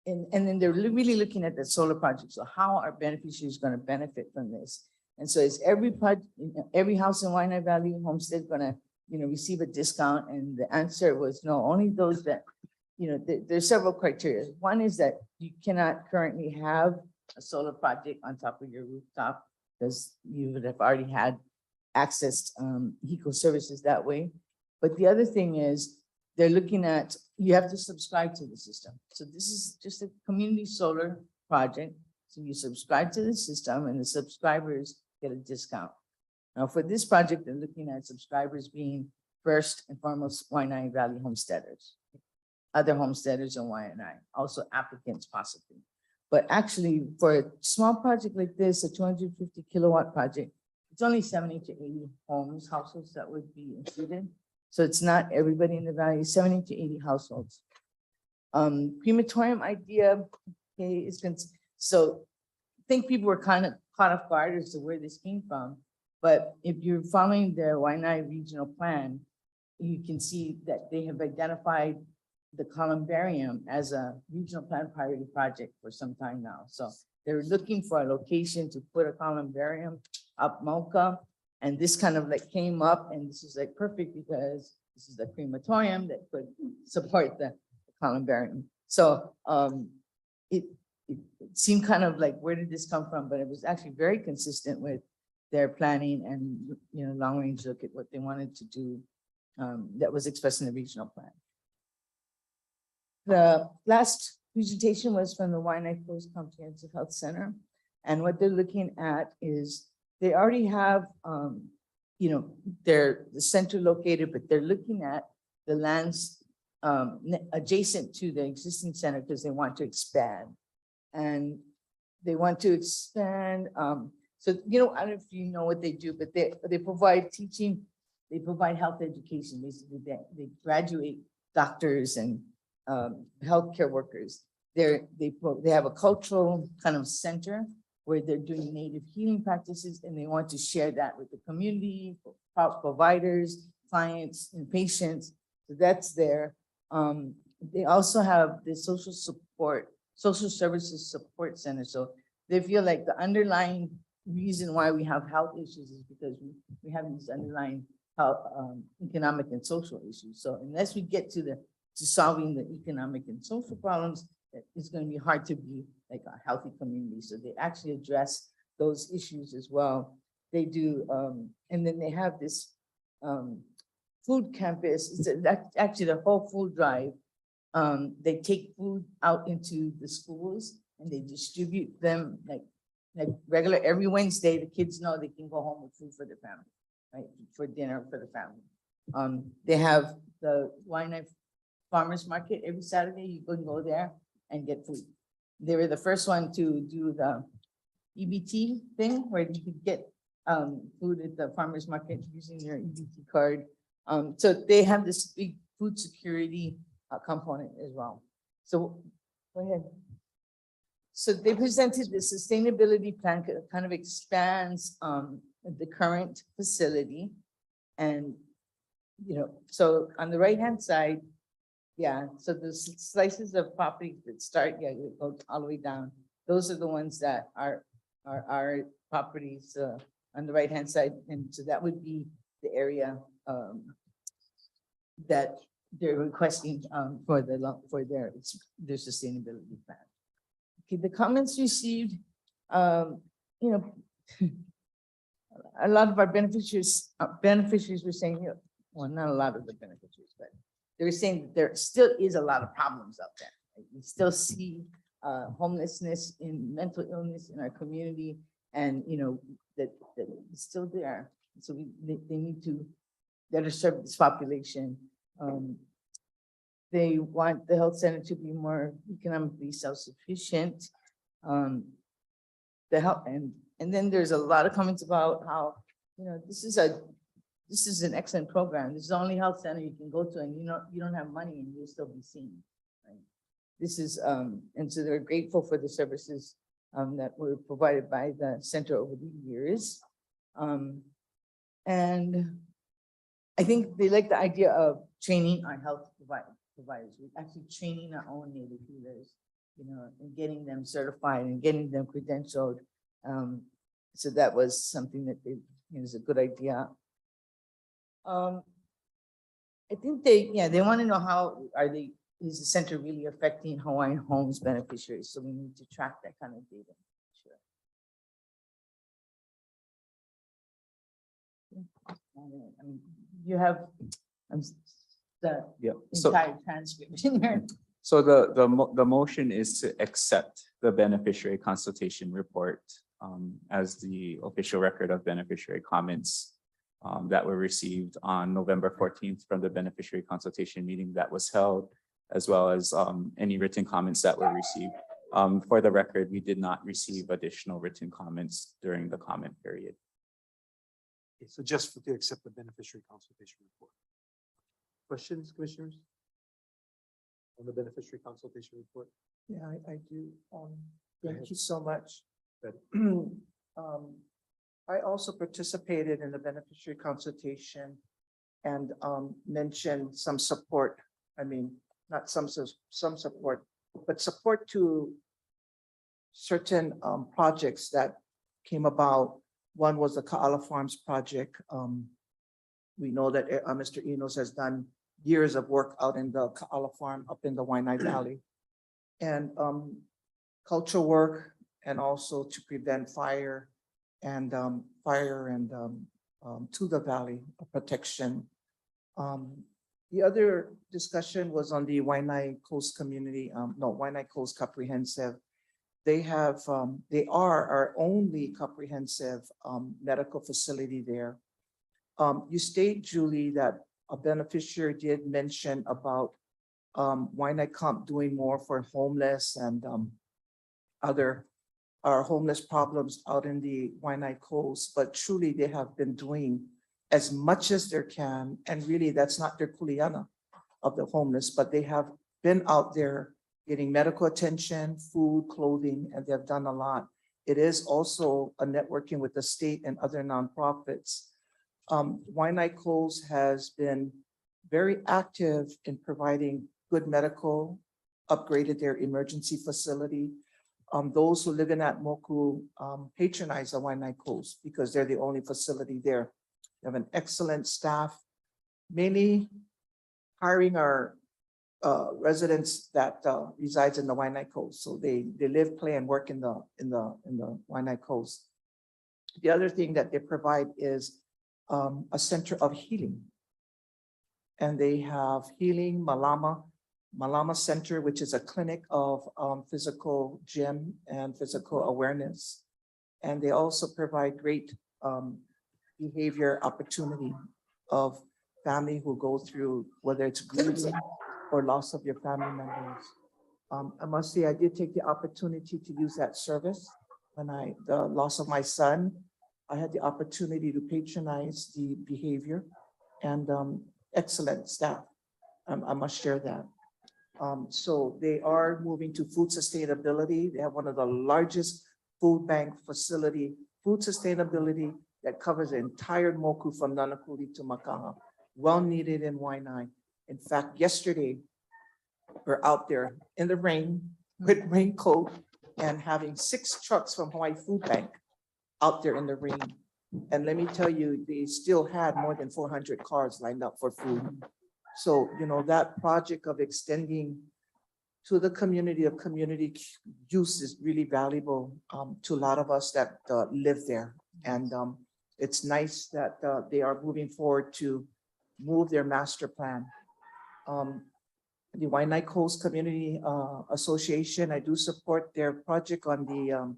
and then they're really looking at the solar project. So how are beneficiaries going to benefit from this? And so is every house in Waianae Valley Homestead going to, receive a discount? And the answer was no, only those that, there's several criteria. One is that you cannot currently have a solar project on top of your rooftop because you would have already had accessed HECO services that way. But the other thing is, they're looking at, you have to subscribe to the system. So this is just a community solar project. So you subscribe to the system and the subscribers get a discount. Now for this project, they're looking at subscribers being first and foremost Waianae Valley homesteaders, other homesteaders in Waianae, also applicants possibly. But actually for a small project like this, a 250 kilowatt project, it's only 70 to 80 households that would be included. So it's not everybody in the valley, 70 to 80 households. Crematorium idea, okay, so I think people were kind of caught off guard as to where this came from. But if you're following their Waianae regional plan, you can see that they have identified the columbarium as a regional plan priority project for some time now. So they're looking for a location to put a columbarium up MoCA. And this kind of came up, and this is perfect because this is the crematorium that could support the columbarium. So it seemed kind of where did this come from? But it was actually very consistent with their planning and long range look at what they wanted to do that was expressed in the regional plan. The last presentation was from the Waianae Coast Comprehensive Health Center, and what they're looking at is they already have, the center located, but they're looking at the lands adjacent to the existing center because they want to expand. And they want to expand. So, I don't know if you know what they do, but they provide teaching they provide health education, basically, they graduate doctors and healthcare workers. They have a cultural kind of center where they're doing native healing practices, and they want to share that with the community, providers, clients, and patients. So that's there. They also have the social services support center. So they feel like the underlying reason why we have health issues is because we have these underlying health, economic and social issues. So unless we get to solving the economic and social problems, it's going to be hard to be like a healthy community. So they actually address those issues as well. They do, and then they have this food campus. It's actually the whole food drive. They take food out into the schools and they distribute them like regular every Wednesday. The kids know they can go home with food for their family, right? For dinner for the family. They have the Hawaiian farmers market every Saturday. You can go there and get food. They were the first one to do the EBT thing where you could get food at the farmers market using your EBT card. So they have this big food security component as well. So go ahead. So they presented the sustainability plan, kind of expands the current facility. And, so on the right-hand side, so the slices of property that start, it goes all the way down. Those are the ones that are our properties on the right-hand side. And so that would be the area that they're requesting for their sustainability plan. Okay, the comments received, a lot of our beneficiaries were saying, well, not a lot of the beneficiaries, but they were saying that there still is a lot of problems out there. Right? We still see homelessness and mental illness in our community, and that it's still there. So they need to better serve this population. They want the health center to be more economically self-sufficient. The help, and then there's a lot of comments about how this is an excellent program. This is the only health center you can go to, and you don't have money and you'll still be seen. Right? This is and so they're grateful for the services that were provided by the center over the years. And I think they like the idea of training our health providers. We're actually training our own native healers, and getting them certified and getting them credentialed. So that was something that is a good idea. I think they want to know how is the center really affecting Hawaiian Homes beneficiaries? So we need to track that kind of data. Sure. You have the entire transcript in here. So the motion is to accept the beneficiary consultation report as the official record of beneficiary comments that were received on November 14th from the beneficiary consultation meeting that was held, as well as any written comments that were received. For the record, we did not receive additional written comments during the comment period. Okay, so just to accept the beneficiary consultation report. Questions, commissioners? On the beneficiary consultation report? Yeah, I do. Thank you so much. I also participated in the beneficiary consultation and mentioned some support. I mean, not some support, but support to certain projects that came about. One was the Ka'ala Farms project. We know that Mr. Enos has done years of work out in the Ka'ala Farm up in the Waianae Valley. And culture work, and also to prevent fire and to the valley protection. The other discussion was on the Waianae Coast Community, Waianae Coast Comprehensive. They are our only comprehensive medical facility there. You state, Julie, that a beneficiary did mention about Waianae Comp doing more for homeless and other homeless problems out in the Waianae Coast, but truly they have been doing as much as they can, and really that's not their kuleana of the homeless, but they have been out there getting medical attention, food, clothing, and they've done a lot. It is also a networking with the state and other nonprofits. Waianae Coles has been very active in providing good medical, upgraded their emergency facility. Those who live in that Moku patronize the Waianae Coles because they're the only facility there. They have an excellent staff, mainly hiring our residents that resides in the Waianae Coast. So they live, play, and work in the Waianae Coast. The other thing that they provide is a center of healing. And they have Healing Malama Center, which is a clinic of physical gym and physical awareness. And they also provide great behavior opportunity of family who go through, whether it's grief or loss of your family members. I must say, I did take the opportunity to use that service when the loss of my son. I had the opportunity to patronize the behavior and excellent staff. I must share that. So they are moving to food sustainability. They have one of the largest food bank facility, food sustainability that covers the entire Moku from Nanakuli to Makaha. Well needed in Waianae. In fact, yesterday, we're out there in the rain with raincoat and having 6 trucks from Hawaii Food Bank out there in the rain. And let me tell you, they still had more than 400 cars lined up for food. So, you know, that project of extending to the community of community use is really valuable to a lot of us that live there. And it's nice that they are moving forward to move their master plan. The Waianae Coast Community Association, I do support their project on the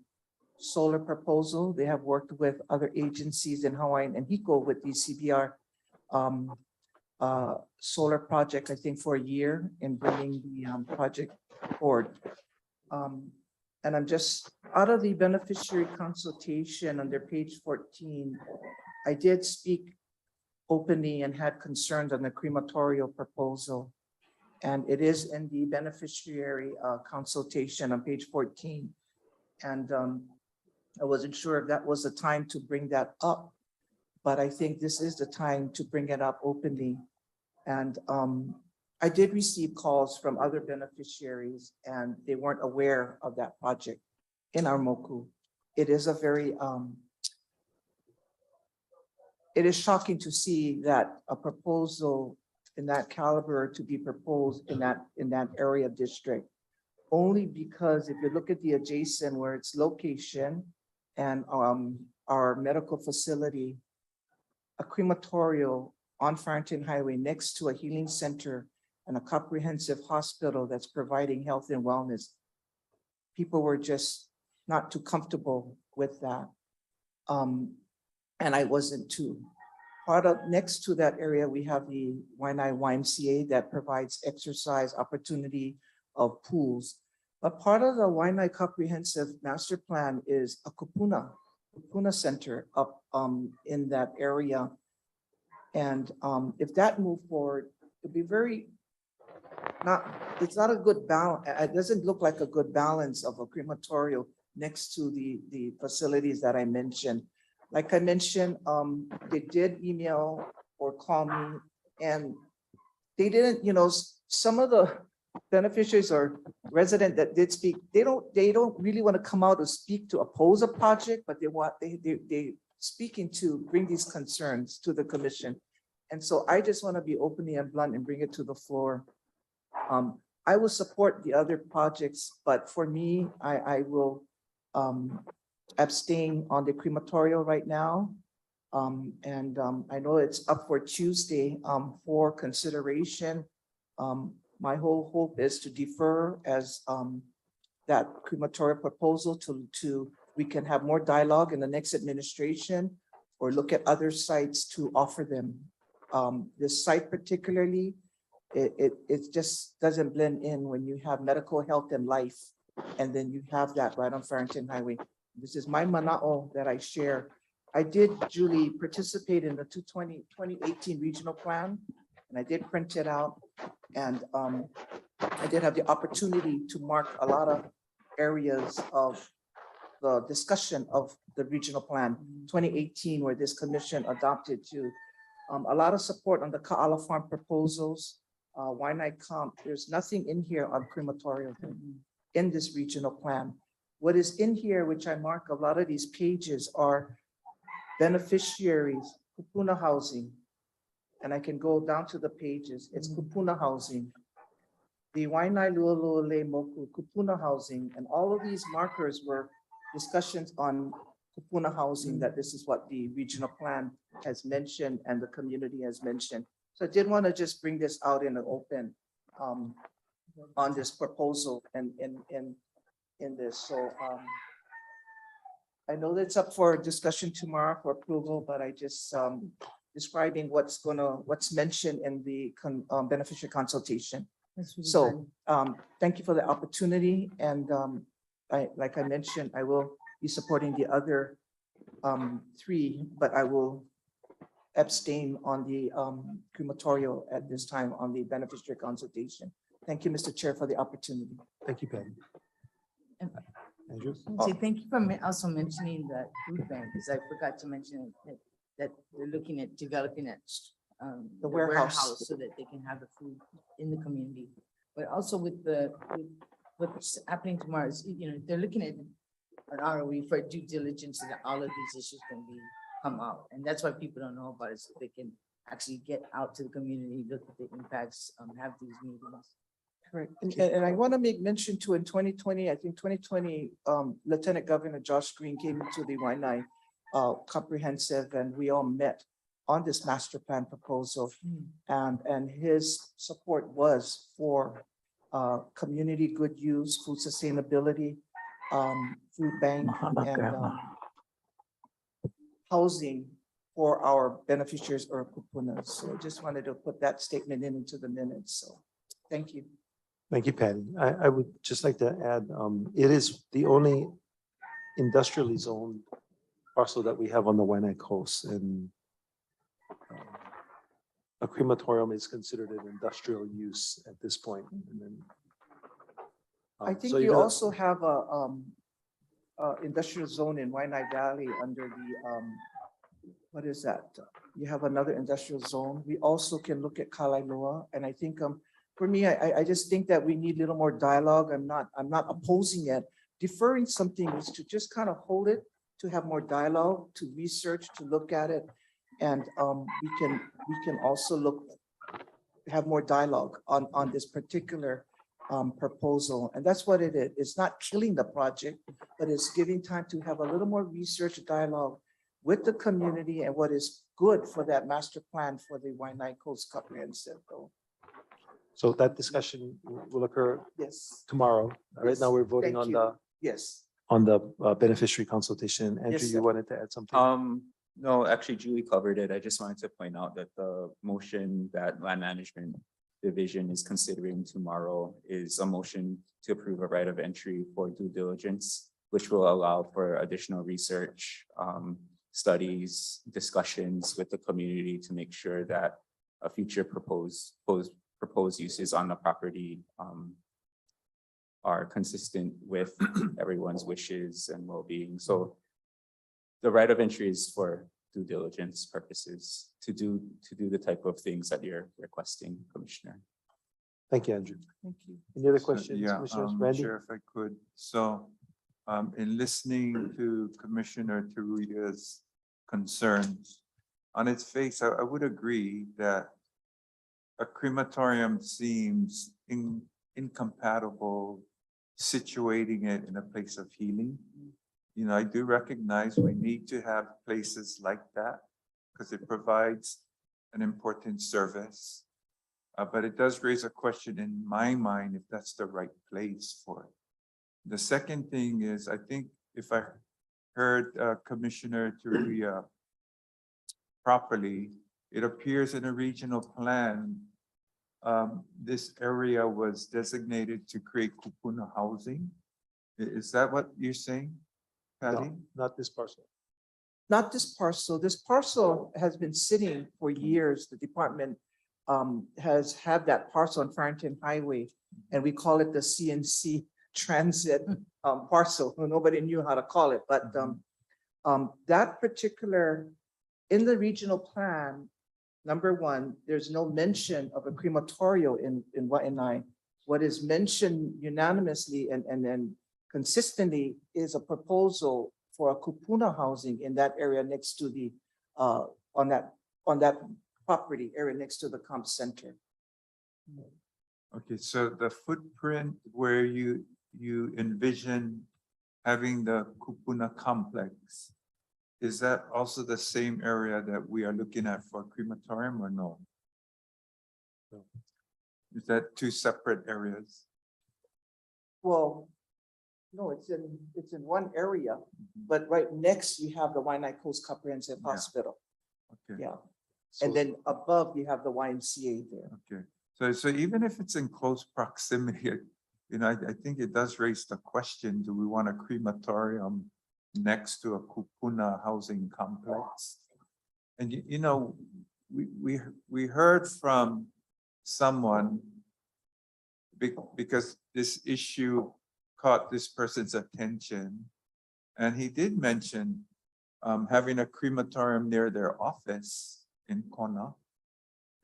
solar proposal. They have worked with other agencies in Hawaii and HICO with the CBR solar project, I think for a year in bringing the project forward. And I'm just out of the beneficiary consultation under page 14, I did speak openly and had concerns on the crematorial proposal. And it is in the beneficiary consultation on page 14. And I wasn't sure if that was the time to bring that up, but I think this is the time to bring it up openly. And I did receive calls from other beneficiaries and they weren't aware of that project in our Moku. It is a very, it is shocking to see that a proposal in that caliber to be proposed in that area district, only because if you look at the adjacent where its location and our medical facility, a crematorial on Farrington Highway next to a healing center and a comprehensive hospital that's providing health and wellness. People were just not too comfortable with that. And I wasn't too. Part of next to that area, we have the Waianae YMCA that provides exercise opportunity of pools. But part of the Waianae Comprehensive Master Plan is a Kupuna Center up in that area. And if that moved forward, it'd be very it's not a good balance. It doesn't look like a good balance of a crematorial next to the facilities that I mentioned. Like I mentioned, they did email or call me and they didn't, you know, some of the beneficiaries or resident that did speak, they don't really want to come out to speak to oppose a project, but they speaking to bring these concerns to the commission. And so I just want to be openly and blunt and bring it to the floor. I will support the other projects, but for me, I will abstain on the crematorial right now. I know it's up for Tuesday for consideration. My whole hope is to defer as that crematorial proposal to we can have more dialogue in the next administration or look at other sites to offer them. This site particularly, it just doesn't blend in when you have medical health and life, and then you have that right on Farrington Highway. This is my mana'o that I share, I did, Julie, participate in the 2018 regional plan, and I did print it out. And I did have the opportunity to mark a lot of areas of the discussion of the regional plan 2018, where this commission adopted to a lot of support on the Ka'ala Farm proposals. Waianae Comp, there's nothing in here on crematorium in this regional plan. What is in here, which I mark a lot of these pages, are beneficiaries, kupuna housing. And I can go down to the pages. It's kupuna housing. The Waianae Lualole Moku kupuna housing, and all of these markers were discussions on kupuna housing, that this is what the regional plan has mentioned and the community has mentioned. So I did want to just bring this out in the open on this proposal and in this. So I know that's up for discussion tomorrow for approval, but I just describing what's mentioned in the beneficiary consultation. So thank you for the opportunity. And like I mentioned, I will be supporting the other three, but I will abstain on the crematorial at this time on the beneficiary consultation. Thank you, Mr. Chair, for the opportunity. Thank you, Patty. Andrew? So thank you for also mentioning the food bank, because I forgot to mention that they're looking at developing it. The warehouse. So that they can have the food in the community. But also with what's happening tomorrow is, they're looking at an ROE for due diligence, and all of these issues can come out. And that's why people don't know about it, so they can actually get out to the community, look at the impacts, have these meetings. Correct. And I want to make mention too, in 2020, I think 2020, Lieutenant Governor Josh Green came into the Waianae comprehensive, and we all met on this master plan proposal. And his support was for community good use, food sustainability, food bank, and housing for our beneficiaries or kupunas. So I just wanted to put that statement into the minutes. So thank you. Thank you, Patty. I would just like to add, it is the only industrially zoned parcel that we have on the Waianae coast, and a crematorium is considered an industrial use at this point. And then, I think so you you're gonna- also have a industrial zone in Waianae Valley under the, what is that? You have another industrial zone. We also can look at Kalailoa. And I think, for me, I just think that we need a little more dialogue. I'm not opposing it. Deferring something is to just kind of hold it, to have more dialogue, to research, to look at it. And we can also have more dialogue on this particular proposal. And that's what it is. It's not killing the project, but it's giving time to have a little more research dialogue with the community and what is good for that master plan for the Waianae Coast Comprehensive Goal. So that discussion will occur Yes. tomorrow. Right now, we're voting Thank on you. Yes. the beneficiary consultation. Andrew, Yes, you sir. wanted to add something? No, actually Julie covered it. I just wanted to point out that the motion that Land Management Division is considering tomorrow is a motion to approve a right of entry for due diligence, which will allow for additional research, studies, discussions with the community to make sure that a future proposed uses on the property are consistent with everyone's wishes and well-being. So the right of entry is for due diligence purposes to do the type of things that you're requesting, Commissioner. Thank you, Andrew. Thank you. Any other questions, Yeah, Commissioners? Randy? Chair, if I could. So, in listening to Commissioner Teruya's concerns, on its face, I would agree that a crematorium seems incompatible situating it in a place of healing. I do recognize we need to have places like that because it provides an important service. But it does raise a question in my mind if that's the right place for it. The second thing is, I think if I heard Commissioner Teruya properly, it appears in a regional plan, this area was designated to create kupuna housing. Is that what you're saying, Patty? No, not this parcel. not this parcel has been sitting for years. The department has had that parcel on Farrington Highway, and we call it the CNC Transit parcel. Nobody knew how to call it, but that particular, in the regional plan, number one, there's no mention of a crematorio in Waianae. What is mentioned unanimously and then consistently is a proposal for a kupuna housing in that area next to the, on that property area next to the comp center. Okay, so the footprint where you envision having the kupuna complex, is that also the same area that we are looking at for crematorium or no? No. Is that two separate areas? Well, no, it's in one area, but right next you have the Waianae Coast Comprehensive Yeah. Hospital. Okay. Yeah, So- and then above you have the YMCA there. Okay, so even if it's in close proximity, I think it does raise the question, do we want a crematorium next to a kupuna housing complex? And we heard from someone because this issue caught this person's attention, and he did mention having a crematorium near their office in Kona.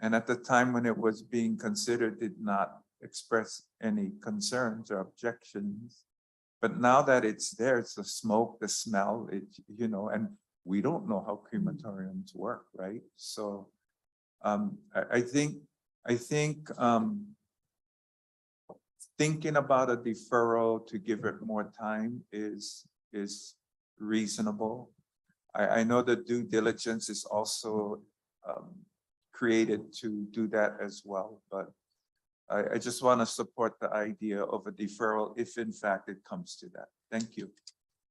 And at the time when it was being considered, did not express any concerns or objections. But now that it's there, it's the smoke, the smell, and we don't know how crematoriums work, right? So I think thinking about a deferral to give it more time is reasonable. I know that due diligence is also created to do that as well, but I just want to support the idea of a deferral if in fact it comes to that. Thank you.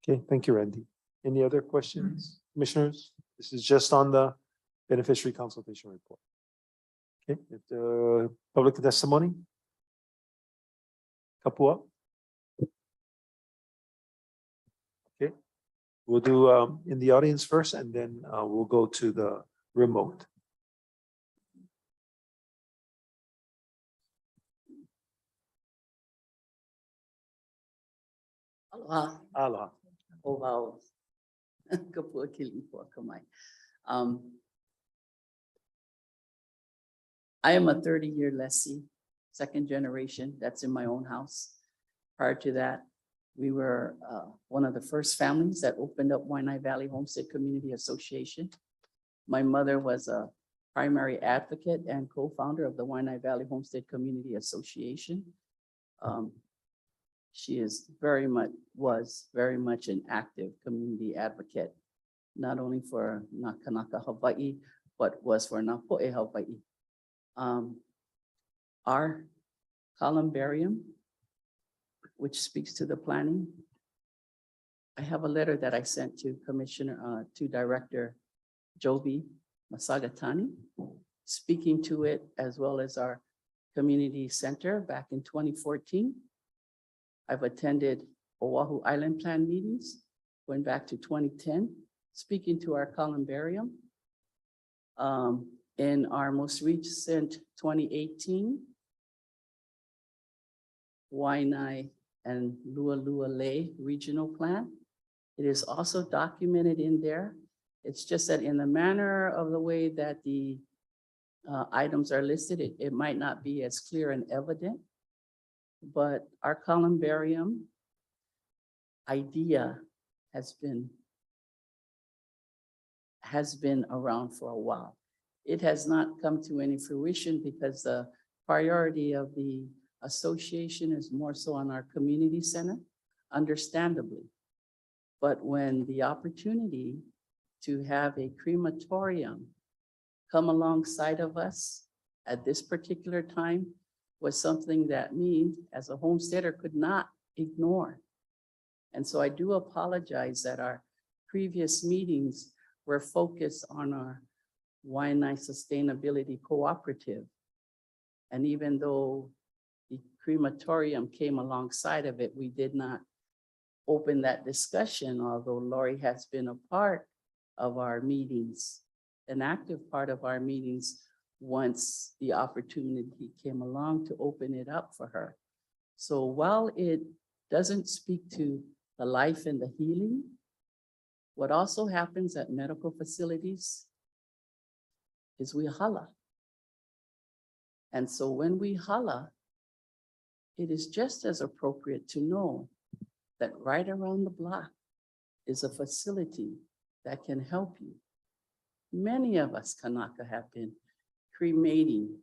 Okay, thank you, Randy. Any other questions, commissioners? This is just on the beneficiary consultation report. Okay, if the public testimony. Kapua. Okay, we'll do in the audience first, and then we'll go to the remote. Aloha. Aloha. Oh, wow. Kapua kiling po kamai. I am a 30-year lessee, second generation. That's in my own house. Prior to that, we were one of the first families that opened up Waianae Valley Homestead Community Association. My mother was a primary advocate and co-founder of the Waianae Valley Homestead Community Association. She was very much an active community advocate, not only for Nakanaka, Hawaii, but was for Napo'e, Hawaii. Our columbarium, which speaks to the planning. I have a letter that I sent to to Director Joby Masagatani, speaking to it, as well as our community center back in 2014. I've attended Oahu Island Plan meetings, going back to 2010, speaking to our columbarium. In our most recent 2018 Waianae and Lualua regional plan. It is also documented in there. It's just that in the manner of the way that the items are listed, it might not be as clear and evident. But our columbarium idea has been around for a while. It has not come to any fruition because the priority of the association is more so on our community center, understandably. But when the opportunity to have a crematorium come alongside of us at this particular time was something that me, as a homesteader, could not ignore. And so I do apologize that our previous meetings were focused on our Waianae Sustainability Cooperative. And even though the crematorium came alongside of it, we did not open that discussion, although Lori has been a part of our meetings, an active part of our meetings once the opportunity came along to open it up for her. So while it doesn't speak to the life and the healing, what also happens at medical facilities is we holla. And so when we holla, it is just as appropriate to know that right around the block is a facility that can help you. Many of us Kanaka have been cremating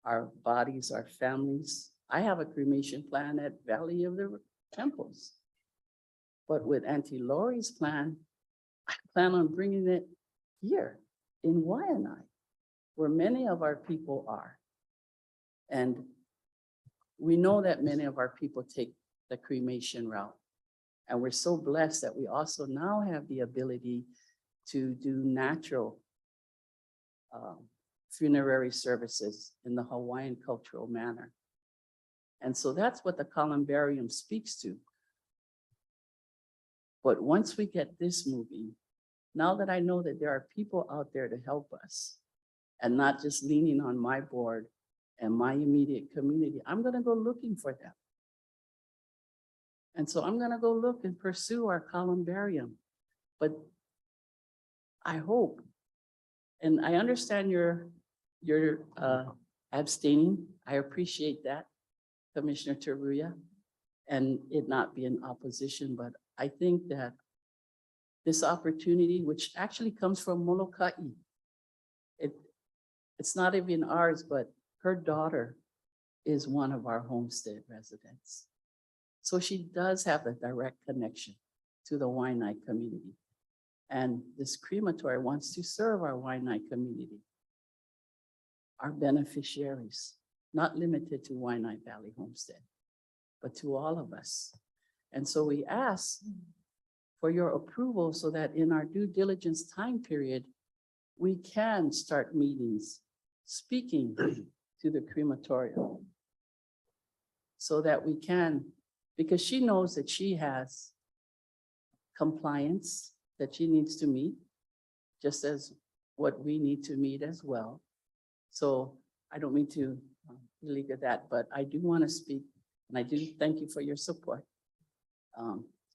our bodies, our families. I have a cremation plan at Valley of the Temples. But with Auntie Lori's plan, I plan on bringing it here in Waianae, where many of our people are. And we know that many of our people take the cremation route. And we're so blessed that we also now have the ability to do natural funerary services in the Hawaiian cultural manner. And so that's what the columbarium speaks to. But once we get this moving, now that I know that there are people out there to help us and not just leaning on my board and my immediate community, I'm gonna go looking for them. And so I'm gonna go look and pursue our columbarium. But I hope, and I understand you're abstaining. I appreciate that, Commissioner Teruya, and it not be in opposition, but I think that this opportunity, which actually comes from Molokai, it's not even ours, but her daughter is one of our homestead residents. So she does have a direct connection to the Waianae community. And this crematory wants to serve our Waianae community, our beneficiaries, not limited to Waianae Valley Homestead, but to all of us. And so we ask for your approval so that in our due diligence time period, we can start meetings, speaking to the crematorium so that we can, because she knows that she has compliance that she needs to meet, just as what we need to meet as well. So I don't mean to leak at that, but I do want to speak, and I do thank you for your support.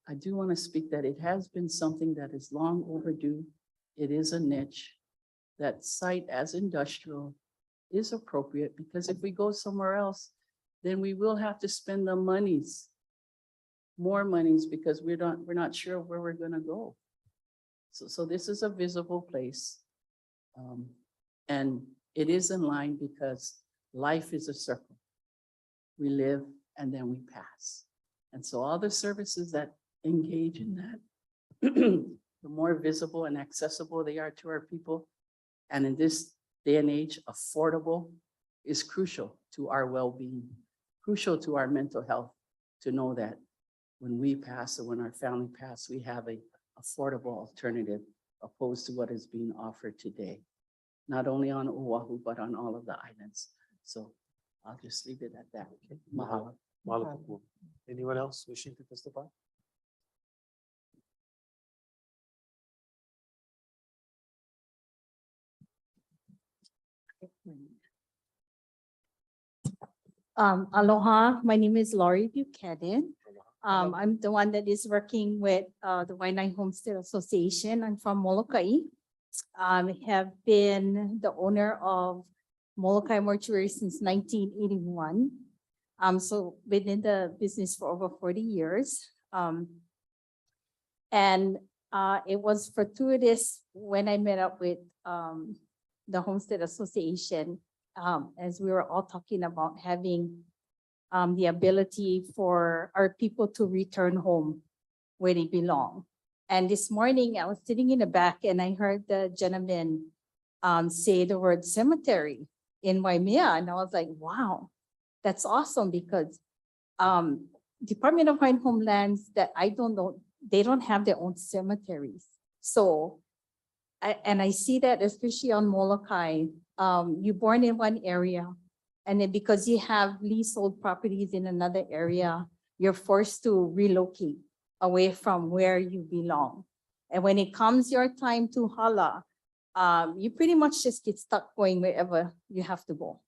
I do want to speak that it has been something that is long overdue. It is a niche. That site as industrial is appropriate, because if we go somewhere else, then we will have to spend the monies, more monies, because we're not sure where we're going to go. So this is a visible place. And it is in line because life is a circle. We live and then we pass. And so all the services that engage in that, the more visible and accessible they are to our people. And in this day and age, affordable is crucial to our well-being, crucial to our mental health, to know that when we pass or when our family pass, we have a affordable alternative opposed to what is being offered today, not only on Oahu, but on all of the islands. So I'll just leave it at that. Okay. Mahalo. Mahalo. Anyone else wishing to testify? Aloha, my name is Laurie Buchanan. I'm the one that is working with the Waianae Homestead Association. I'm from Molokai. Have been the owner of Molokai Mortuary since 1981. So been in the business for over 40 years. And it was fortuitous when I met up with the Homestead Association, as we were all talking about having the ability for our people to return home where they belong. And this morning I was sitting in the back and I heard the gentleman say the word cemetery in Waimea. And I was like, wow, that's awesome, because Department of Hawaiian Homelands that I don't know, they don't have their own cemeteries. So, I see that especially on Molokai, you're born in one area, and then because you have leasehold properties in another area, you're forced to relocate away from where you belong. And when it comes your time to hala, you pretty much just get stuck going wherever you have to go.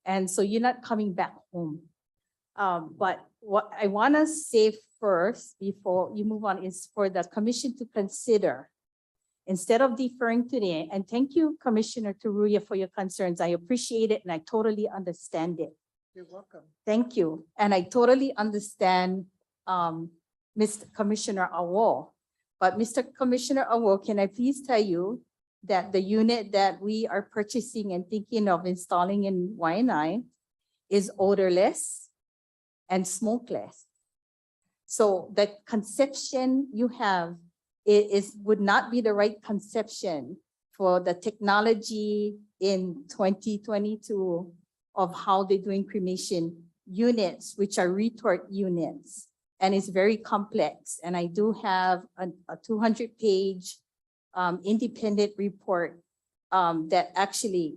And so you're not coming back home. But what I want to say first before you move on is for the commission to consider, instead of deferring today, and thank you, Commissioner Teruya, for your concerns. I appreciate it and I totally understand it. You're welcome. Thank you. And I totally understand Mr. Commissioner Awo. But Mr. Commissioner Awo, can I please tell you that the unit that we are purchasing and thinking of installing in Waianae is odorless and smokeless. So the conception you have would not be the right conception for the technology in 2022 of how they're doing cremation units, which are retort units. And it's very complex. And I do have a 200-page independent report that actually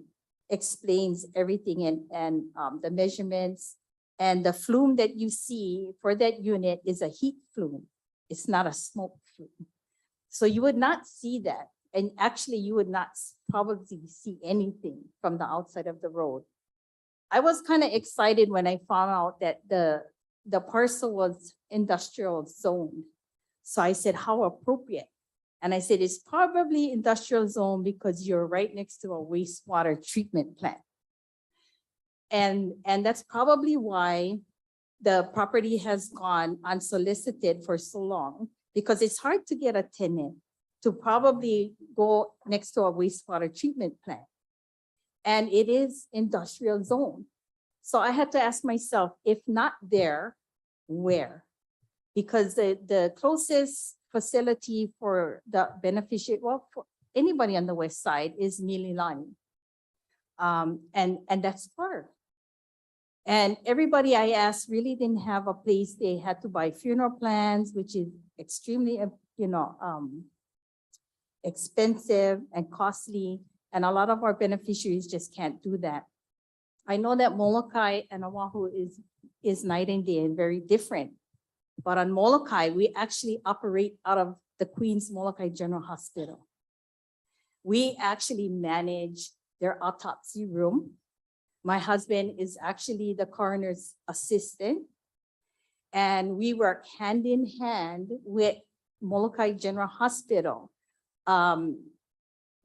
explains everything and the measurements. And the flume that you see for that unit is a heat flume. It's not a smoke flume. So you would not see that. And actually you would not probably see anything from the outside of the road. I was kind of excited when I found out that the parcel was industrial zone. So I said, how appropriate. And I said, it's probably industrial zone because you're right next to a wastewater treatment plant. And that's probably why the property has gone unsolicited for so long, because it's hard to get a tenant to probably go next to a wastewater treatment plant. And it is industrial zone. So I had to ask myself, if not there, where? Because the closest facility for the beneficiary, well, for anybody on the west side is Mililani. And that's far. And everybody I asked really didn't have a place. They had to buy funeral plans, which is extremely, expensive and costly. And a lot of our beneficiaries just can't do that. I know that Molokai and Oahu is night and day and very different. But on Molokai, we actually operate out of the Queens Molokai General Hospital. We actually manage their autopsy room. My husband is actually the coroner's assistant. And we work hand in hand with Molokai General Hospital.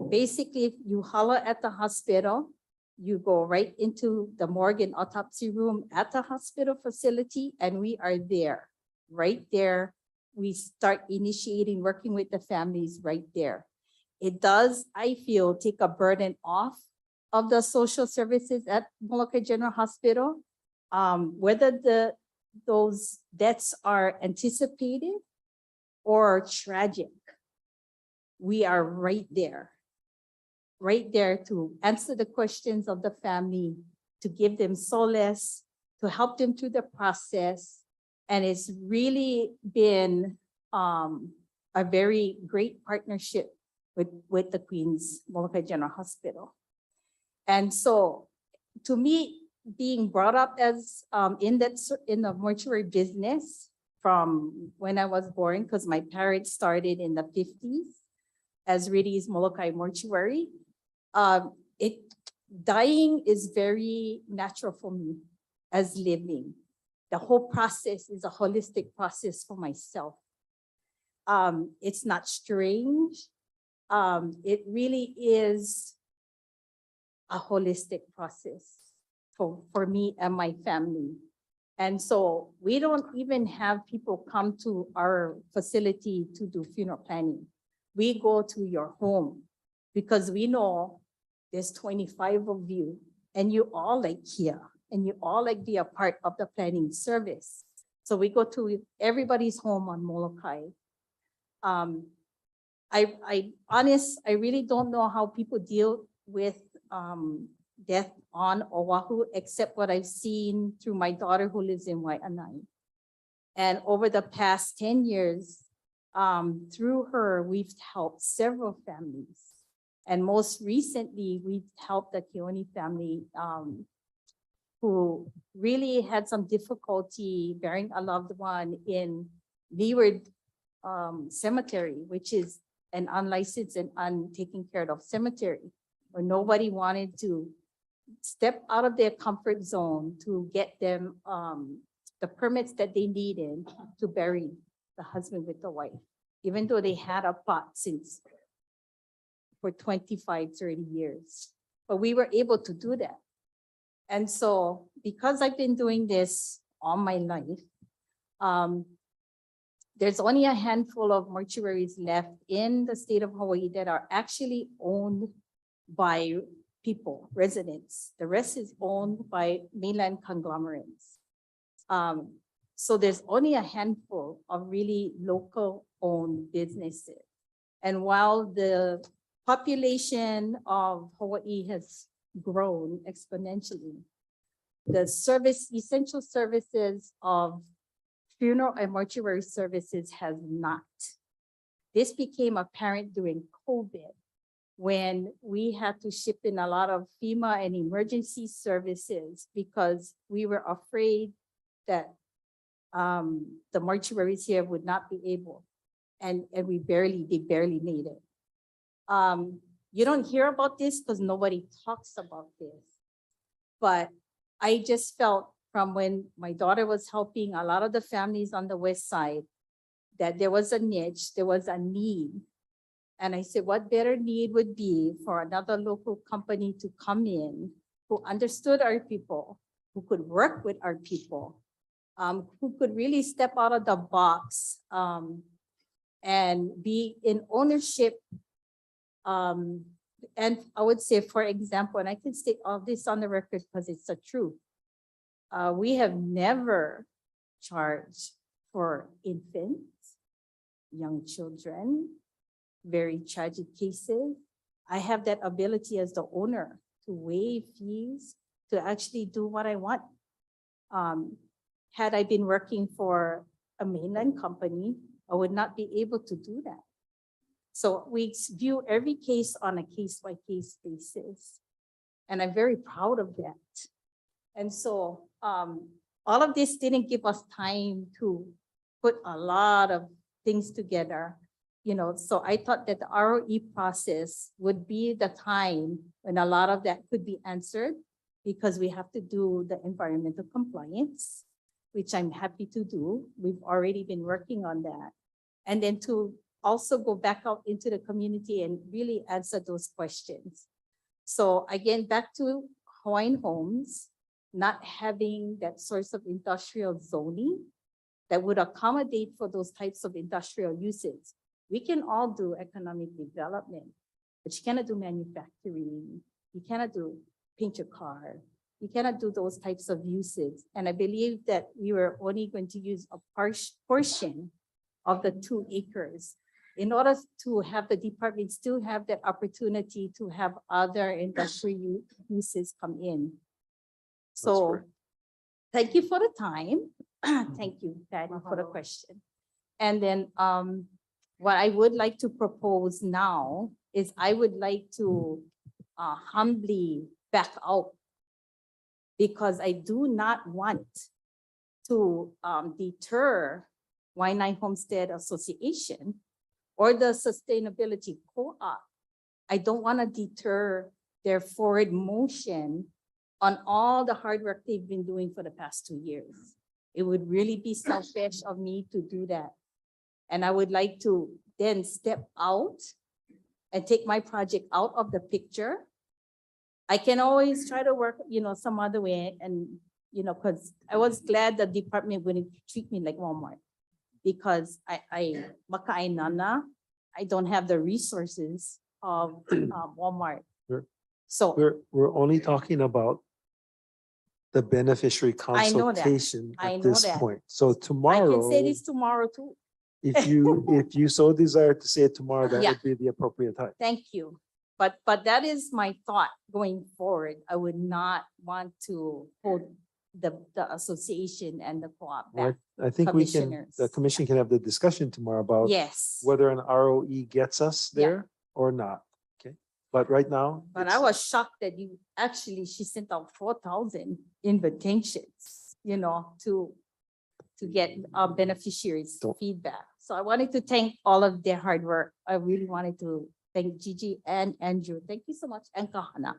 Basically, if you holler at the hospital, you go right into the morgue and autopsy room at the hospital facility, and we are there, right there. We start initiating, working with the families right there. It does, I feel, take a burden off of the social services at Molokai General Hospital. Whether those deaths are anticipated or tragic, we are right there to answer the questions of the family, to give them solace, to help them through the process. And it's really been a very great partnership with the Queens Molokai General Hospital. And so to me, being brought up as in the mortuary business from when I was born, because my parents started in the 50s as Riddy's Molokai Mortuary. Dying is very natural for me as living. The whole process is a holistic process for myself. It's not strange. It really is a holistic process for me and my family. And so we don't even have people come to our facility to do funeral planning. We go to your home because we know there's 25 of you and you all like here and you all like be a part of the planning service. So we go to everybody's home on Molokai. I really don't know how people deal with death on Oahu, except what I've seen through my daughter who lives in Waianae. And over the past 10 years, through her, we've helped several families. And most recently, we've helped the Keone family who really had some difficulty burying a loved one in Leeward Cemetery, which is and unlicensed and untaken care of cemetery, where nobody wanted to step out of their comfort zone to get them the permits that they needed to bury the husband with the wife, even though they had a plot since for 25, 30 years. But we were able to do that. And so because I've been doing this all my life, there's only a handful of mortuaries left in the state of Hawaii that are actually owned by people, residents. The rest is owned by mainland conglomerates. So there's only a handful of really local owned businesses. And while the population of Hawaii has grown exponentially, the essential services of funeral and mortuary services has not. This became apparent during COVID, when we had to ship in a lot of FEMA and emergency services because we were afraid that the mortuaries here would not be able, and they barely made it. You don't hear about this because nobody talks about this, but I just felt from when my daughter was helping a lot of the families on the west side that there was a niche, there was a need. And I said, what better need would be for another local company to come in who understood our people, who could work with our people, who could really step out of the box and be in ownership. And I would say, for example, and I can state all this on the record because it's the truth. We have never charged for infants, young children, very tragic cases. I have that ability as the owner to waive fees, to actually do what I want. Had I been working for a mainland company, I would not be able to do that. So we view every case on a case-by-case basis. And I'm very proud of that. And so all of this didn't give us time to put a lot of things together. So I thought that the ROE process would be the time when a lot of that could be answered, because we have to do the environmental compliance, which I'm happy to do. We've already been working on that. And then to also go back out into the community and really answer those questions. So again, back to Hawaiian Homes, not having that source of industrial zoning that would accommodate for those types of industrial uses. We can all do economic development, but you cannot do manufacturing. You cannot do paint your car. You cannot do those types of uses. And I believe that we were only going to use a portion of the 2 acres in order to have the department still have that opportunity to have other industrial uses come in. So thank you for the time. Thank you, Patty, for the question. And then what I would like to propose now is I would like to humbly back out, because I do not want to deter Waianae Homestead Association or the Sustainability Co-op. I don't want to deter their forward motion on all the hard work they've been doing for the past 2 years. It would really be selfish of me to do that. And I would like to then step out and take my project out of the picture. I can always try to work, some other way. And, because I was glad the department wouldn't treat me like Walmart, because I don't have the resources of Walmart. So We're only talking about the beneficiary I know that. consultation I at know this that. point. So I can tomorrow, say this tomorrow too. if you so desire to say it tomorrow, that Yeah. would be the appropriate time. Thank you. But that is my thought going forward. I would not want to hold the association and the co-op Well, back. I think the Commissioners. commission can have the discussion tomorrow about Yes. whether an ROE gets us Yeah. there or not. Okay, but right now. But I was shocked that she sent out 4,000 invitations, to get beneficiaries' feedback. So I wanted to thank all of their hard work. I really wanted to thank Gigi and Andrew. Thank you so much, and Kahana.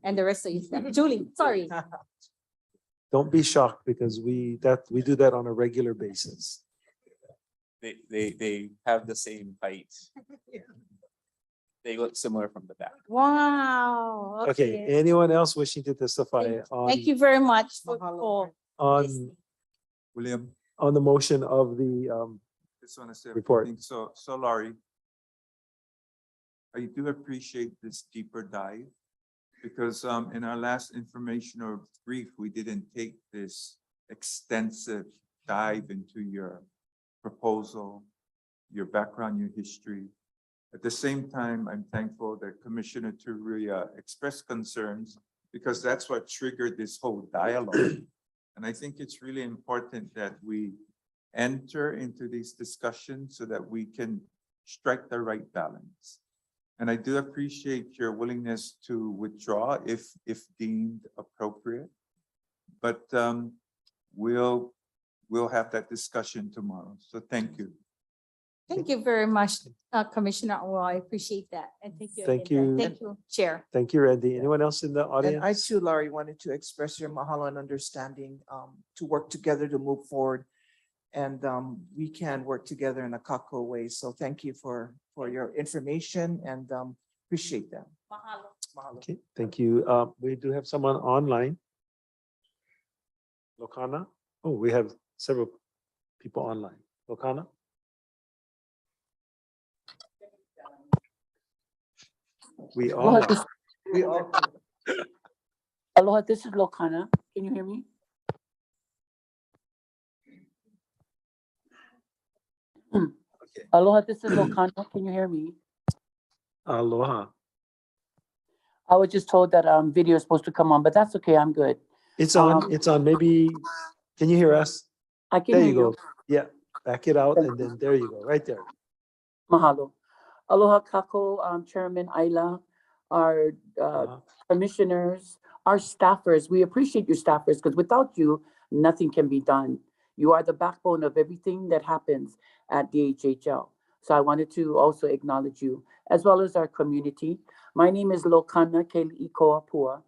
And the rest of you staff. Julie, sorry. Don't be shocked because we do that on a regular basis. They have the same height. They look similar from the back. Wow. Okay, anyone else wishing to testify Thank you very much for on William, on the motion of the just want to say a few report. things. So Laurie, I do appreciate this deeper dive because in our last informational brief, we didn't take this extensive dive into your proposal, your background, your history. At the same time, I'm thankful that Commissioner Turuya expressed concerns because that's what triggered this whole dialogue. And I think it's really important that we enter into these discussions so that we can strike the right balance. And I do appreciate your willingness to withdraw if deemed appropriate. But we'll have that discussion tomorrow. So thank you. Thank you very much, Commissioner. Well, I appreciate that. And thank you. Thank again. you. Thank you, Chair. Thank you, Randy. Anyone else in the And audience? I too, Laurie, wanted to express your mahalo and understanding to work together to move forward. And we can work together in a kako way. So thank you for your information and appreciate that. Mahalo. Mahalo. Okay, thank you. We do have someone online. Lokana? Oh, we have several people online. Lokana? We all, Aloha, this is Lokana. Can you hear me? Aloha, this is Lokana. Can you hear me? aloha. I was just told that video is supposed to come on, but that's okay. I'm good. It's on, it's on. Maybe, can you hear us? I can There hear you go. Yeah, back it out and then there you go, right there. Mahalo. Aloha Kako, Chairman Ayla, our commissioners, our staffers. We appreciate your staffers because without you, nothing can be done. You are the backbone of everything that happens at DHHL. So I wanted to also acknowledge you, as well as our community. My name is Lokana Keli'ikoa.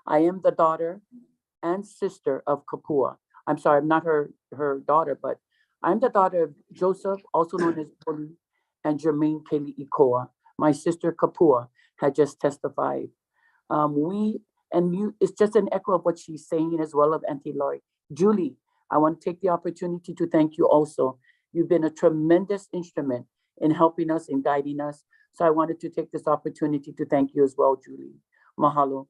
I am the daughter and sister of Kapua. I'm sorry, I'm not her daughter, but I'm the daughter of Joseph, also known as Poli, and Jermaine Keli'ikoa. My sister Kapua had just testified. It's just an echo of what she's saying as well of Auntie Lori. Julie, I want to take the opportunity to thank you also. You've been a tremendous instrument in helping us and guiding us. So I wanted to take this opportunity to thank you as well, Julie. Mahalo.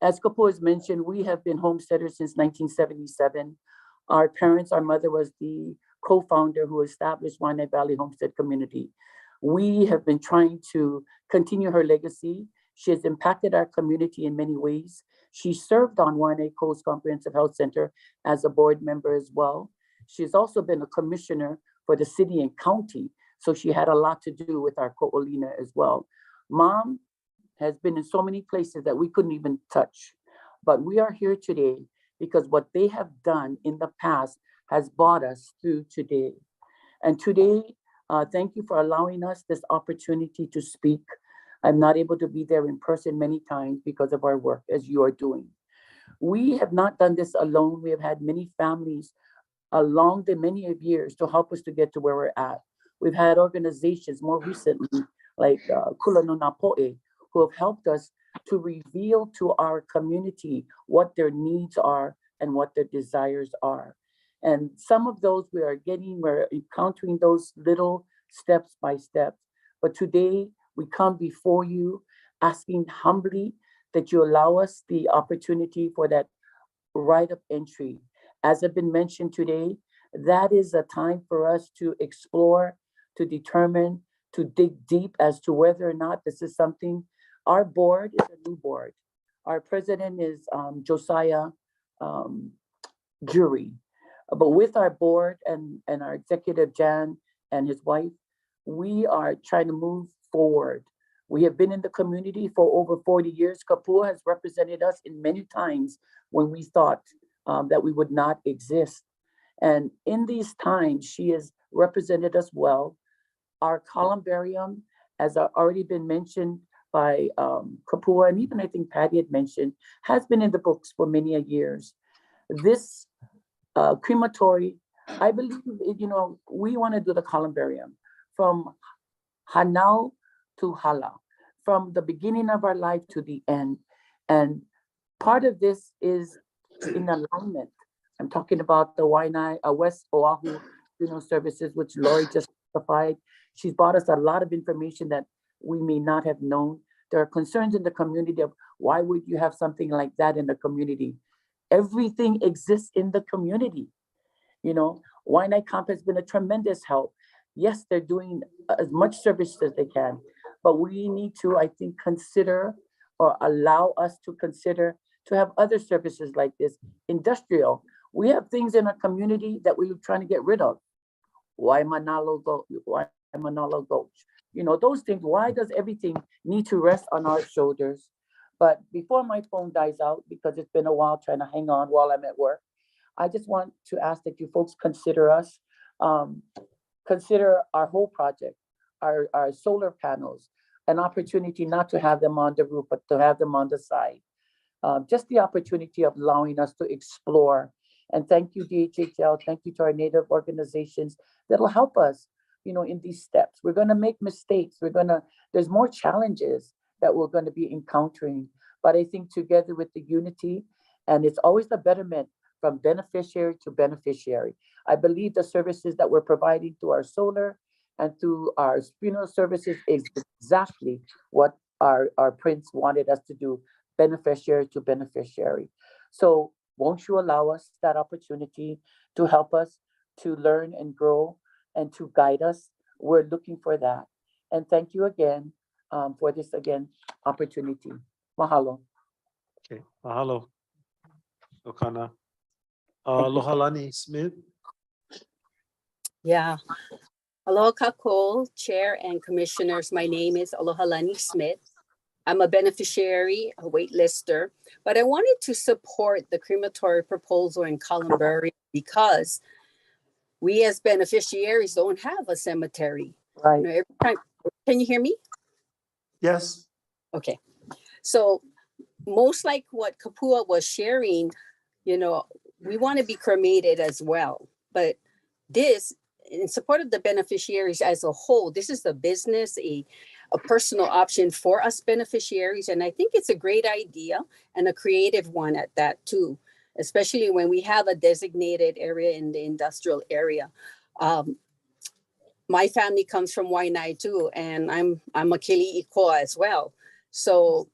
As Kapo has mentioned, we have been homesteaders since 1977. Our mother was the co-founder who established Waianae Valley Homestead Community. We have been trying to continue her legacy. She has impacted our community in many ways. She served on Waianae Coast Comprehensive Health Center as a board member as well. She's also been a commissioner for the city and county. So she had a lot to do with our Ko'olina as well. Mom has been in so many places that we couldn't even touch. But we are here today because what they have done in the past has brought us through today. And today, thank you for allowing us this opportunity to speak. I'm not able to be there in person many times because of our work as you are doing. We have not done this alone. We have had many families along the many of years to help us to get to where we're at. We've had organizations more recently like Kula no Poe, who have helped us to reveal to our community what their needs are and what their desires are. And some of those we're encountering those little steps by step. But today we come before you asking humbly that you allow us the opportunity for that right of entry. As has been mentioned today, that is a time for us to explore, to determine, to dig deep as to whether or not this is something. Our board is a new board. Our president is Josiah Jury. But with our board and our executive, Jan, and his wife, we are trying to move forward. We have been in the community for over 40 years. Kapua has represented us in many times when we thought that we would not exist. And in these times, she has represented us well. Our columbarium, as already been mentioned by Kapua, and even I think Patty had mentioned, has been in the books for many a years. This crematory, I believe, we want to do the columbarium from Hanau to Hala, from the beginning of our life to the end. And part of this is in alignment. I'm talking about the Waianae, West Oahu Funeral Services, which Lori just testified. She's brought us a lot of information that we may not have known. There are concerns in the community of why would you have something like that in the community? Everything exists in the community. Waianae Camp has been a tremendous help. Yes, they're doing as much service as they can, but we need to, I think, consider or allow us to consider to have other services like this. Industrial. We have things in our community that we're trying to get rid of. Waimanalo Gulch. Those things. Why does everything need to rest on our shoulders? But before my phone dies out, because it's been a while trying to hang on while I'm at work, I just want to ask that you folks consider us, consider our whole project, our solar panels, an opportunity not to have them on the roof, but to have them on the side. Just the opportunity of allowing us to explore. And thank you, DHHL. Thank you to our Native organizations that'll help us, in these steps. We're going to make mistakes. There's more challenges that we're going to be encountering. But I think together with the unity, and it's always the betterment from beneficiary to beneficiary. I believe the services that we're providing through our solar and through our funeral services is exactly what our prince wanted us to do, beneficiary to beneficiary. So won't you allow us that opportunity to help us to learn and grow and to guide us? We're looking for that. And thank you again for this opportunity. Mahalo. Okay, mahalo. Okana. Lohalani Smith. Yeah. Aloha Kakol, Chair and Commissioners. My name is Alohalani Smith. I'm a beneficiary, a waitlister, but I wanted to support the crematory proposal in Columbarium because we as beneficiaries don't have a cemetery. Right. Every time, can you hear me? Yes. Okay. So most like what Kapua was sharing, we want to be cremated as well. But this, in support of the beneficiaries as a whole, this is a business, a personal option for us beneficiaries. And I think it's a great idea and a creative one at that too, especially when we have a designated area in the industrial area. My family comes from Waianae too, and I'm a Kili Ikoa as well. So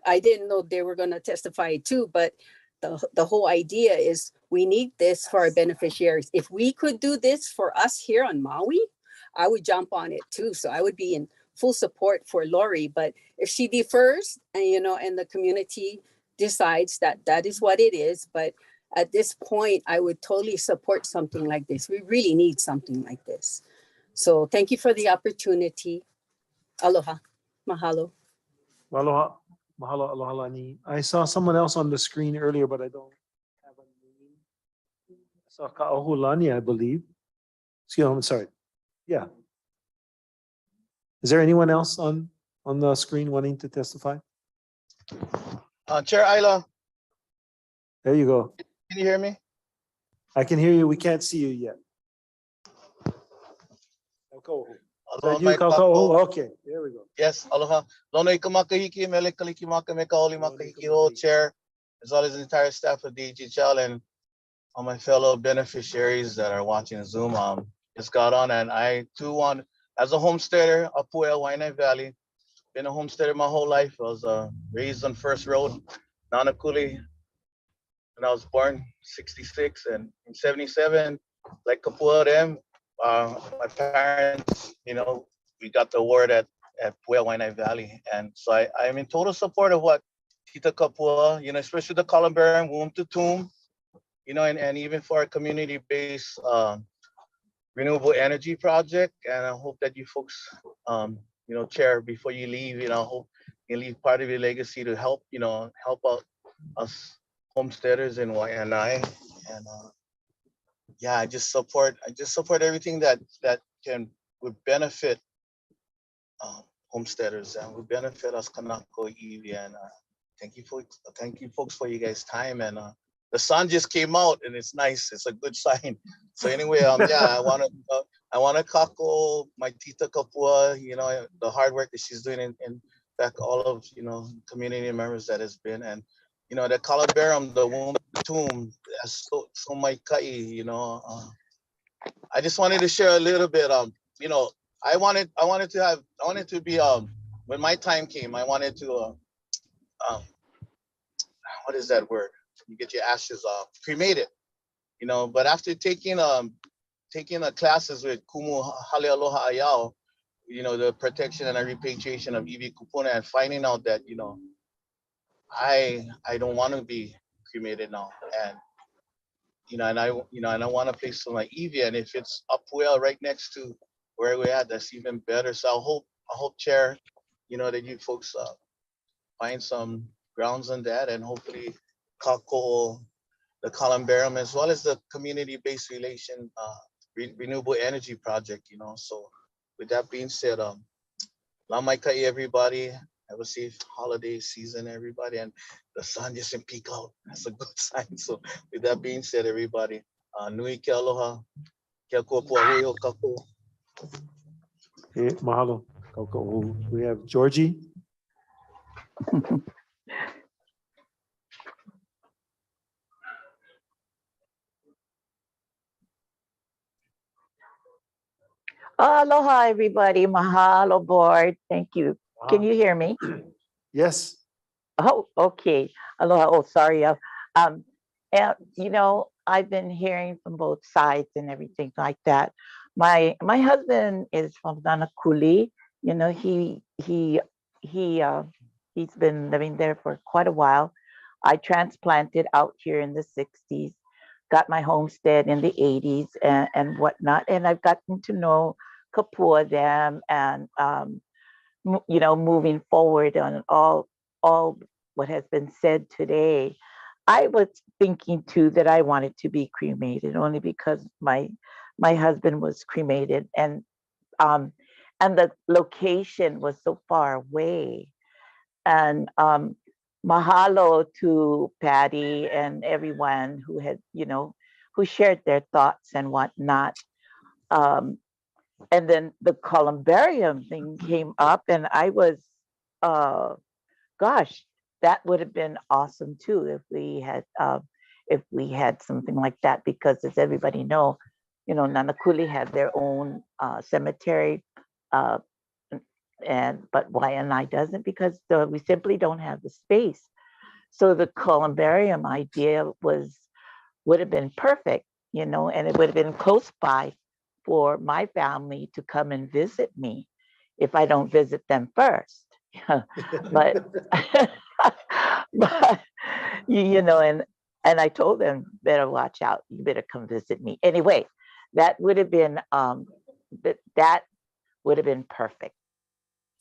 I didn't know they were going to testify too, but the whole idea is we need this for our beneficiaries. If we could do this for us here on Maui, I would jump on it too. So I would be in full support for Lori. But if she defers and, and the community decides that that is what it is, but at this point, I would totally support something like this. We really need something like this. So thank you for the opportunity. Aloha. Mahalo. Aloha. Mahalo, Alohalani. I saw someone else on the screen earlier, but I don't have a name. I saw Ka'ohulani, I believe. Excuse me, I'm sorry. Yeah. Is there anyone else on the screen wanting to testify? Chair Ayla, There you go. can you hear me? I can hear you. We can't see you yet. Is that you, Kauko'o? Okay, there we go. Yes, aloha. Lono ikamakahiki, mele kalikimaka me kaoli makahiki o chair, as well as the entire staff of DHHL and all my fellow beneficiaries that are watching Zoom. Just got on, and I too want, as a homesteader, Apuea, Waianae Valley, been a homesteader my whole life. I was raised on First Road, Nanakuli, when I was born, 66, and in 77, like Kapua them, my parents, we got the word at Puea Waianae Valley. And so I'm in total support of what Tita Kapua, especially the columbarium, womb to tomb, and even for our community-based renewable energy project. And I hope that you folks, Chair, before you leave, I hope you leave part of your legacy to help, help out us homesteaders in Waianae. And yeah, I just support everything that would benefit homesteaders and would benefit us Kanako Evi. And thank you folks for you guys' time. And the sun just came out and it's nice. It's a good sign. So anyway, yeah, I wanna kako my tita Kapua, the hard work that she's doing in fact all of community members that has been, and the columbarium, the womb tomb, that's so my kai, I just wanted to share a little bit. I wanted to be when my time came, I wanted to what is that word? You get your ashes cremated, but after taking classes with Kumu Halealoha Ayao, the protection and repatriation of Iwi Kupuna, and finding out that I don't want to be cremated now, and and I want a place for my Evie, and if it's up well right next to where we're at, that's even better. So I hope, Chair, that you folks find some grounds on that, and hopefully Kako, the columbarium, as well as the community-based relation renewable energy project. So with that being said, Lamaikai everybody. Have a safe holiday season, everybody. And the sun just didn't peek out. That's a good sign. So with that being said, everybody, nui ke aloha, ke kuapua hui o kako. Okay, mahalo. Coco. We have Georgie. Aloha, everybody. Mahalo, board. Thank you. Can you hear me? Yes. Oh, okay. Aloha. Oh, sorry. And I've been hearing from both sides and everything like that. My husband is from Nanakuli. He's been living there for quite a while. I transplanted out here in the 60s, got my homestead in the 80s and whatnot. And I've gotten to know Kapua Dam and, moving forward on all what has been said today. I was thinking too that I wanted to be cremated only because my husband was cremated and the location was so far away. And mahalo to Patty and everyone who had, who shared their thoughts and whatnot. And then the columbarium thing came up and I was, gosh, that would have been awesome too if we had something like that, because as everybody know, Nanakuli had their own cemetery, but Waianae doesn't, because we simply don't have the space. So the columbarium idea would have been perfect, and it would have been close by for my family to come and visit me if I don't visit them first. but and I told them, better watch out, you better come visit me. Anyway, that would have been that would have been perfect.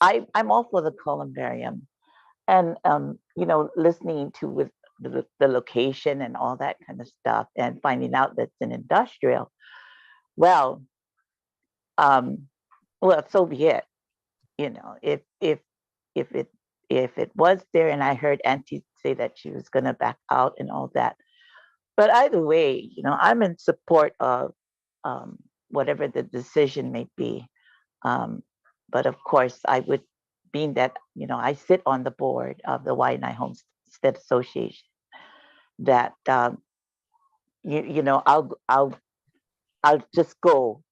I'm all for the columbarium, and listening to with the location and all that kind of stuff, and finding out that's an industrial. Well, so be it. If it was there, and I heard Auntie say that she was going to back out and all that. But either way, I'm in support of whatever the decision may be. But of course, I would, being that, I sit on the board of the Waianae Homestead Association, that, I'll just go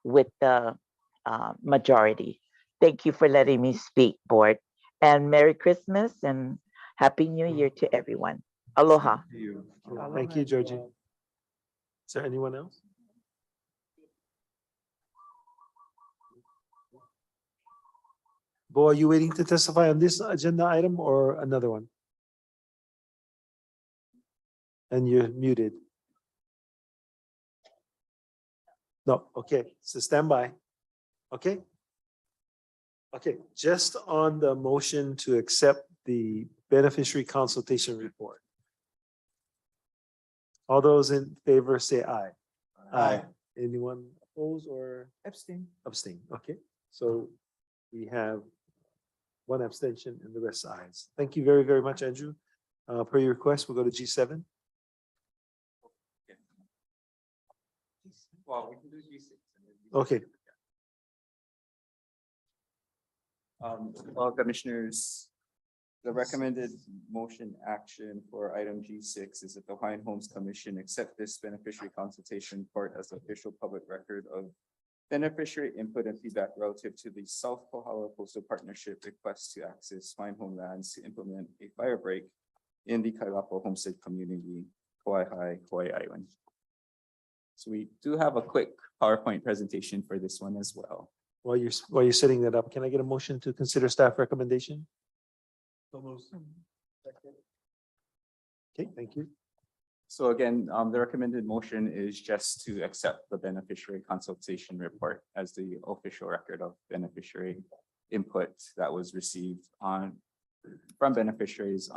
with the majority. Thank you for letting me speak, board. And Merry Christmas and Happy New Year to everyone. Aloha. Thank you, Georgie. Is there anyone else? Bo, are you waiting to testify on this agenda item or another one? And you're muted. No, okay, so stand by. Okay. Okay, just on the motion to accept the beneficiary consultation report. All those in favor say aye. Aye. Anyone oppose or Abstain. abstain? Okay, so we have one abstention and the rest ayes. Thank you very, very much, Andrew. Per your request, we'll go to G7. Well, we can do G6. Okay, Well, commissioners, the recommended motion action for item G6 is that the Hawaiian Homes Commission accept this beneficiary consultation report as official public record of beneficiary input and feedback relative to the South Kohala Coastal Partnership request to access Hawaiian homelands to implement a fire break in the Kailapa Homestead Community, Kauai, Kauai Island. So we do have a quick PowerPoint presentation for this one as well. while you're setting that up, can I get a motion to consider staff recommendation? Okay, thank you. So again, the recommended motion is just to accept the beneficiary consultation report as the official record of beneficiary input that was received from beneficiaries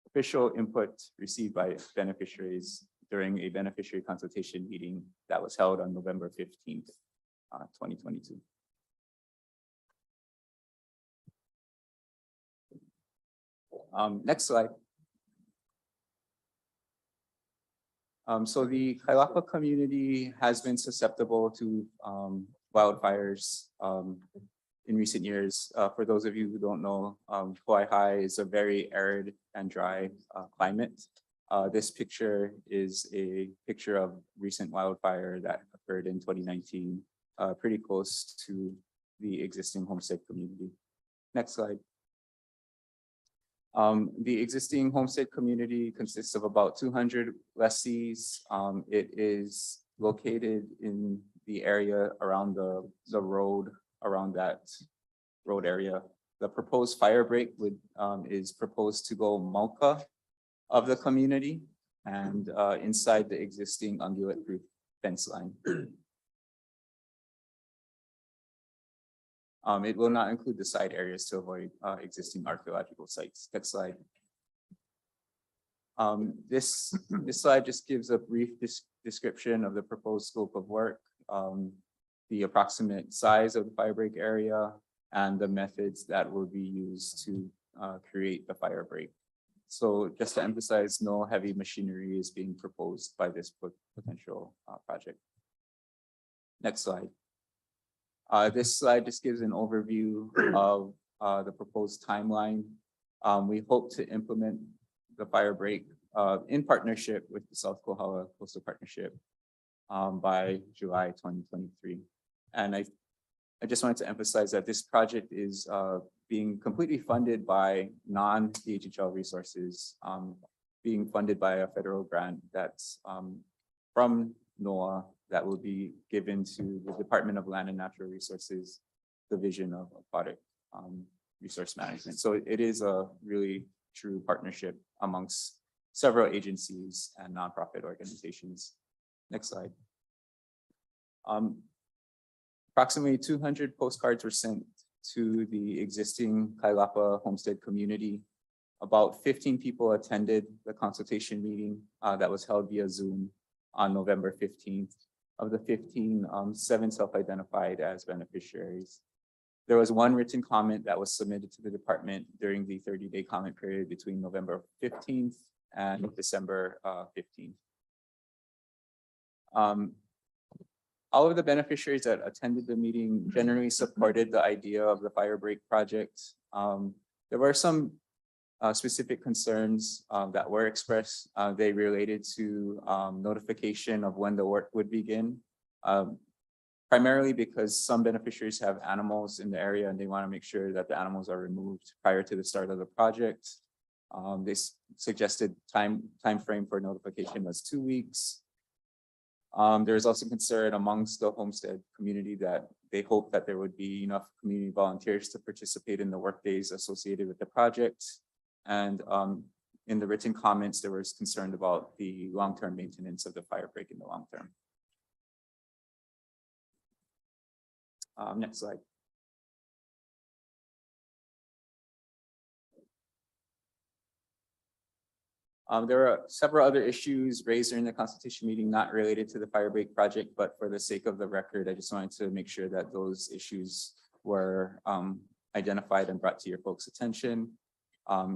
official input received by beneficiaries during a beneficiary consultation meeting that was held on November 15th, 2022. Next slide. So the Kailapa community has been susceptible to wildfires in recent years. For those of you who don't know, Kauai is a very arid and dry climate. This picture is a picture of recent wildfire that occurred in 2019, pretty close to the existing homestead community. Next slide. The existing homestead community consists of about 200 lessees. It is located in the area around the road, around that road area. The proposed fire break is proposed to go Mauka of the community and inside the existing ungulate-proof fence line. It will not include the side areas to avoid existing archaeological sites. Next slide. This slide just gives a brief description of the proposed scope of work, the approximate size of the fire break area, and the methods that will be used to create the fire break. So just to emphasize, no heavy machinery is being proposed by this potential project. Next slide. This slide just gives an overview of the proposed timeline. We hope to implement the fire break in partnership with the South Kohala Coastal Partnership by July 2023. And I just wanted to emphasize that this project is being completely funded by non-DHHL resources, being funded by a federal grant that's from NOAA that will be given to the Department of Land and Natural Resources Division of Aquatic Resource Management. So it is a really true partnership amongst several agencies and nonprofit organizations. Next slide. Approximately 200 postcards were sent to the existing Kailapa homestead community. About 15 people attended the consultation meeting that was held via Zoom on November 15th. Of the 15, 7 self-identified as beneficiaries. There was one written comment that was submitted to the department during the 30-day comment period between November 15th and December 15th. All of the beneficiaries that attended the meeting generally supported the idea of the fire break project. There were some specific concerns that were expressed. They related to notification of when the work would begin. Primarily because some beneficiaries have animals in the area and they want to make sure that the animals are removed prior to the start of the project. They suggested time frame for notification was 2 weeks. There is also concern amongst the homestead community that they hope that there would be enough community volunteers to participate in the work days associated with the project. And in the written comments, there was concern about the long-term maintenance of the fire break in the long term. Next slide. There are several other issues raised during the consultation meeting, not related to the fire break project, but for the sake of the record, I just wanted to make sure that those issues were identified and brought to your folks' attention.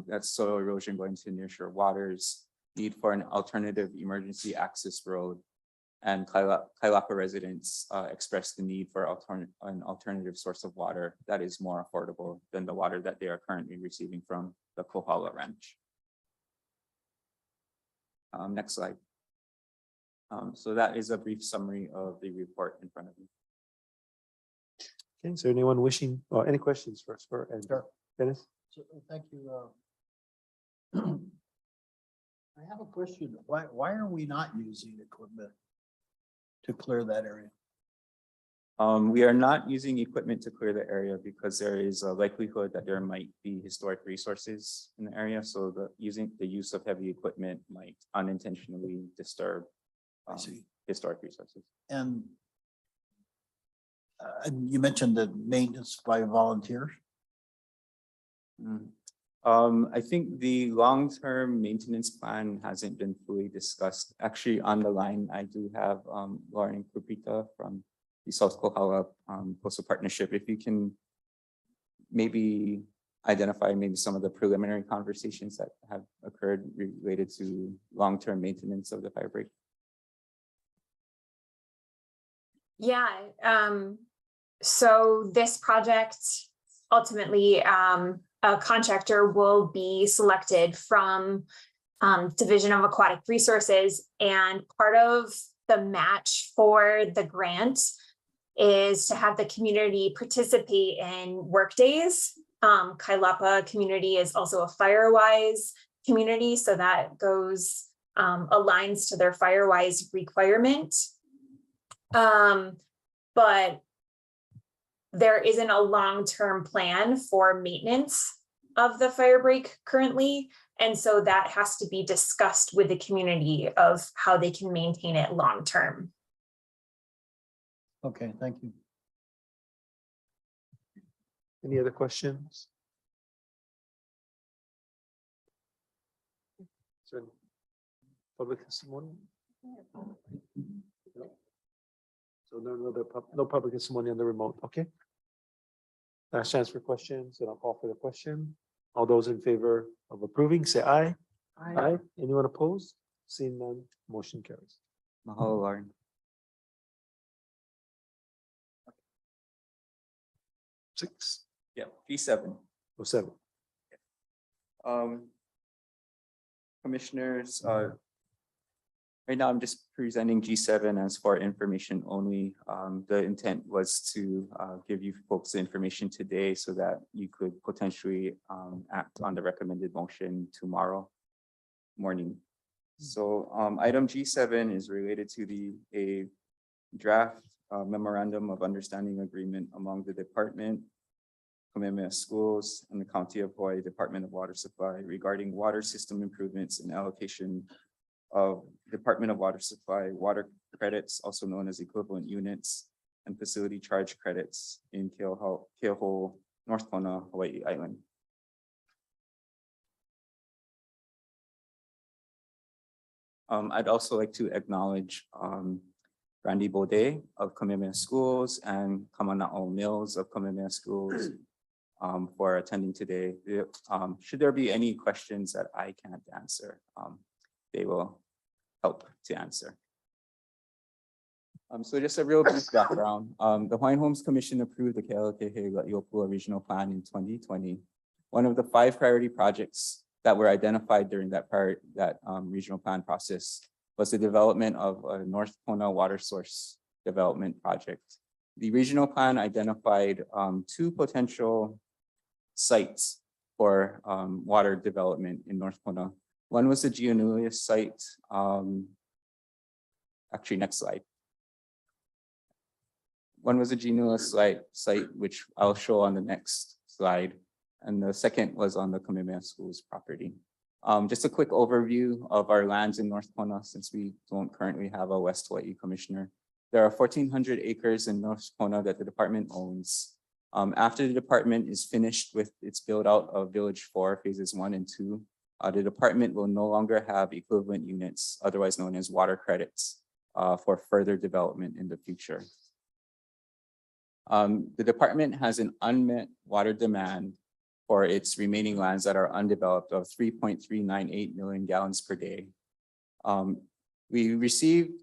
That's soil erosion going to nearshore waters, need for an alternative emergency access road, and Kailapa residents expressed the need for an alternative source of water that is more affordable than the water that they are currently receiving from the Kohala Ranch. Next slide. So that is a brief summary of the report in front of you. Okay, is there anyone wishing, or any questions first for Dennis? So, thank you. I have a question. Why are we not using equipment to clear that area? We are not using equipment to clear the area because there is a likelihood that there might be historic resources in the area. So the use of heavy equipment might unintentionally disturb historic resources. And you mentioned the maintenance by volunteers. I think the long-term maintenance plan hasn't been fully discussed. Actually, on the line, I do have Lauren Kupita from the South Kohala Coastal Partnership. If you can maybe identify maybe some of the preliminary conversations that have occurred related to long-term maintenance of the fire break. Yeah, so this project, ultimately, a contractor will be selected from Division of Aquatic Resources, and part of the match for the grant is to have the community participate in work days. Kailapa community is also a FireWise community, so that goes aligns to their FireWise requirement. But there isn't a long-term plan for maintenance of the fire break currently. And so that has to be discussed with the community of how they can maintain it long-term. Okay, thank you. Any other questions? Is there any public testimony? No. So no public testimony on the remote, okay? Last chance for questions, and I'll call for the question. All those in favor of approving, say aye. Aye. Anyone opposed? Seeing none, motion carries. Mahalo, Lauren. Six. Yeah, P7. 07. Commissioners, right now I'm just presenting G7 as for information only. The intent was to give you folks the information today so that you could potentially act on the recommended motion tomorrow morning. So item G7 is related to a draft memorandum of understanding agreement among the department, Kamehameha Schools, and the County of Hawaii Department of Water Supply regarding water system improvements and allocation of Department of Water Supply water credits, also known as equivalent units, and facility charge credits in Keauhou, North Kona, Hawaii Island. I'd also like to acknowledge Randy Baudet of Kamehameha Schools and Kamana'o Mills of Kamehameha Schools for attending today. Should there be any questions that I can't answer, they will help to answer. So just a real brief background. The Hawaiian Homes Commission approved the Kealokehe La'iopua Regional Plan in 2020. One of the 5 priority projects that were identified during that regional plan process was the development of a North Kona water source development project. The regional plan identified 2 potential sites for water development in North Kona. One was the Gianulius site. Actually, next slide. One was the Gianulius site, which I'll show on the next slide. And the second was on the Kamehameha Schools property. Just a quick overview of our lands in North Kona, since we don't currently have a West Hawaii commissioner. There are 1,400 acres in North Kona that the department owns. After the department is finished with its build out of Village 4, phases 1 and 2, The department will no longer have equivalent units, otherwise known as water credits, for further development in the future. The department has an unmet water demand for its remaining lands that are undeveloped of 3.398 million gallons per day. We received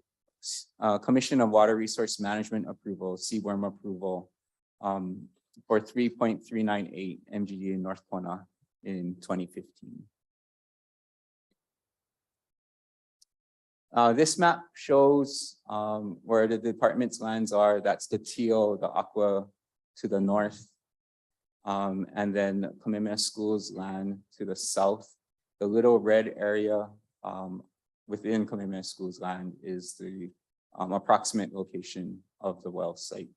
Commission of Water Resource Management approval, CWRM approval, for 3.398 MGD in North Kona in 2015. This map shows where the department's lands are. That's the teal, the aqua to the north, and then Kamehameha School's land to the south. The little red area within Kamehameha School's land is the approximate location of the well site.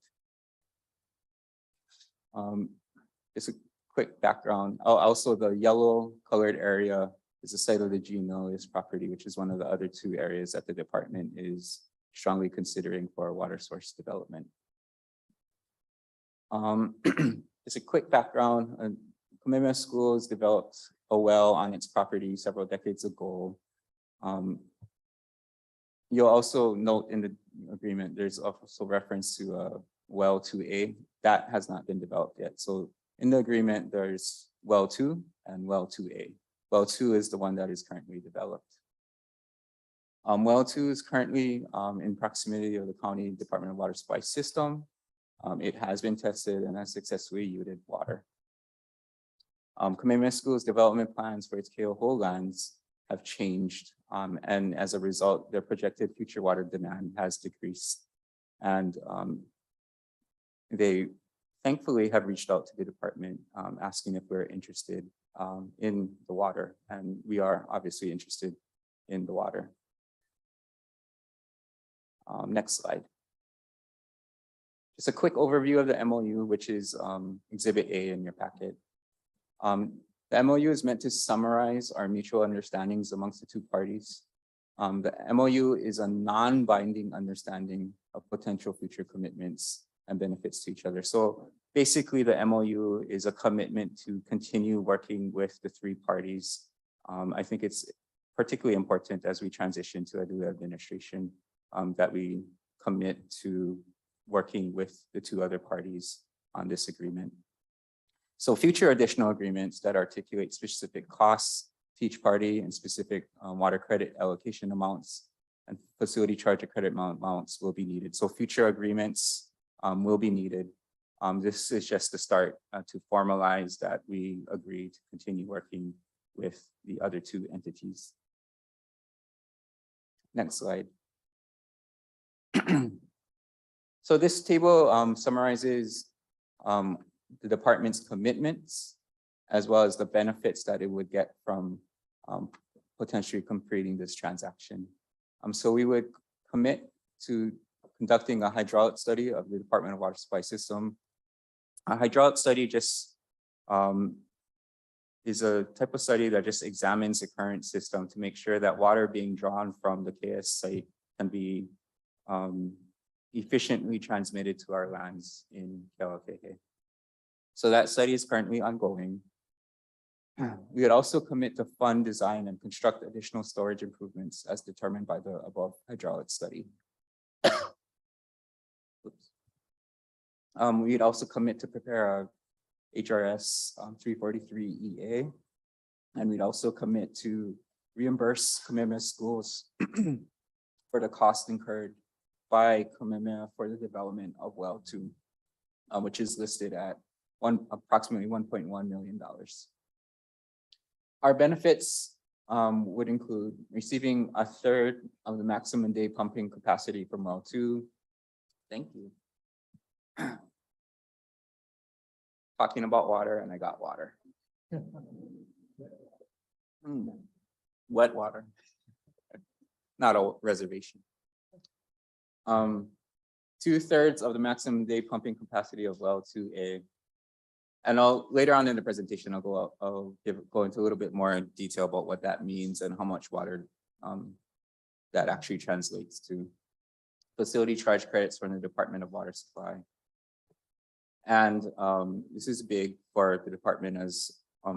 Just a quick background. Also, the yellow colored area is the site of the G. Millius property, which is one of the other two areas that the department is strongly considering for water source development. Just a quick background. Kamehameha School has developed a well on its property several decades ago. You'll also note in the agreement, there's also reference to well 2A. That has not been developed yet. So in the agreement, there's well 2 and well 2A. Well 2 is the one that is currently developed. Well 2 is currently in proximity of the County Department of Water Supply system. It has been tested and has successfully yielded water. Kamehameha School's development plans for its Keoho lands have changed, and as a result, their projected future water demand has decreased. And they thankfully have reached out to the department asking if we're interested in the water, and we are obviously interested in the water. Next slide. Just a quick overview of the MOU, which is Exhibit A in your packet. The MOU is meant to summarize our mutual understandings amongst the two parties. The MOU is a non-binding understanding of potential future commitments and benefits to each other. So basically, the MOU is a commitment to continue working with the three parties. I think it's particularly important as we transition to a new administration that we commit to working with the two other parties on this agreement. So future additional agreements that articulate specific costs to each party and specific water credit allocation amounts and facility charge or credit amounts will be needed. So future agreements will be needed. This is just the start to formalize that we agree to continue working with the other two entities. Next slide. So this table summarizes the department's commitments as well as the benefits that it would get from potentially completing this transaction. So we would commit to conducting a hydraulic study of the Department of Water Supply system. A hydraulic study just is a type of study that just examines the current system to make sure that water being drawn from the KS site can be efficiently transmitted to our lands in Kealakeke. So that study is currently ongoing. We would also commit to fund, design, and construct additional storage improvements as determined by the above hydraulic study. We'd also commit to prepare a HRS 343 EA, and we'd also commit to reimburse Kamehameha Schools for the cost incurred by Kamehameha for the development of well 2, which is listed at approximately $1.1 million. Our benefits would include receiving a third of the maximum day pumping capacity from well 2. Thank you. Talking about water, and I got water. Wet water, not a reservation. 2/3 of the maximum day pumping capacity of well 2A. And later on in the presentation, I'll go into a little bit more detail about what that means and how much water that actually translates to. Facility charge credits from the Department of Water Supply. And this is big for the department, as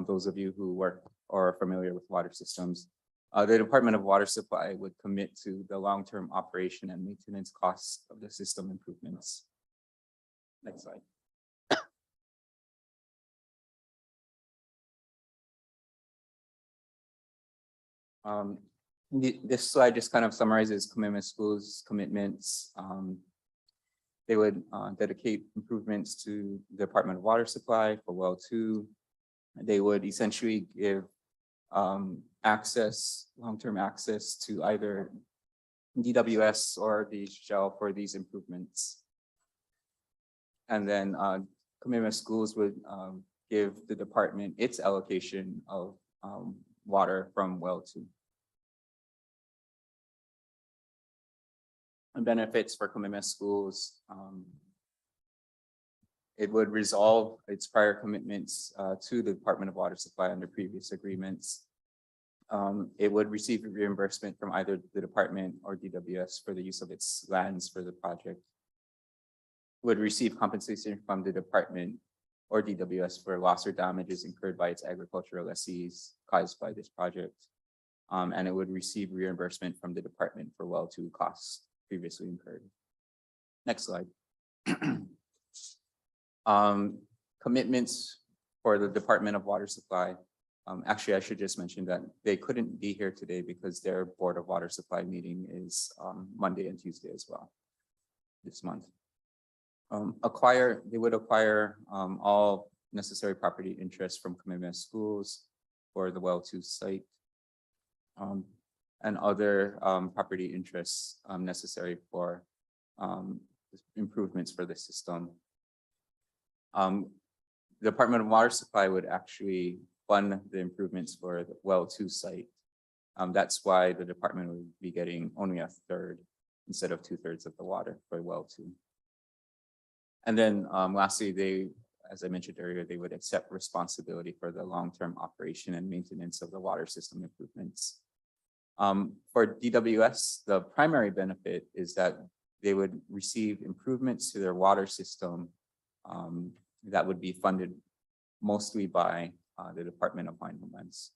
those of you who work or familiar with water systems, the Department of Water Supply would commit to the long-term operation and maintenance costs of the system improvements. Next slide. This slide just kind of summarizes Kamehameha School's commitments. They would dedicate improvements to the Department of Water Supply for well 2. They would essentially give long-term access to either DWS or the shell for these improvements. And then Kamehameha Schools would give the department its allocation of water from well 2. And benefits for Kamehameha Schools, it would resolve its prior commitments to the Department of Water Supply under previous agreements. It would receive reimbursement from either the department or DWS for the use of its lands for the project. Would receive compensation from the department or DWS for loss or damages incurred by its agricultural lessees caused by this project. And it would receive reimbursement from the department for well 2 costs previously incurred. Next slide. Commitments for the Department of Water Supply. Actually, I should just mention that they couldn't be here today because their Board of Water Supply meeting is Monday and Tuesday as well this month. They would acquire all necessary property interests from Kamehameha Schools for the well 2 site. And other property interests necessary for improvements for the system. The Department of Water Supply would actually fund the improvements for the well 2 site. That's why the department would be getting only a third instead of 2/3 of the water for well 2. And then lastly, as I mentioned earlier, they would accept responsibility for the long-term operation and maintenance of the water system improvements. For DWS, the primary benefit is that they would receive improvements to their water system that would be funded mostly by the Department of Hawaiian Homelands.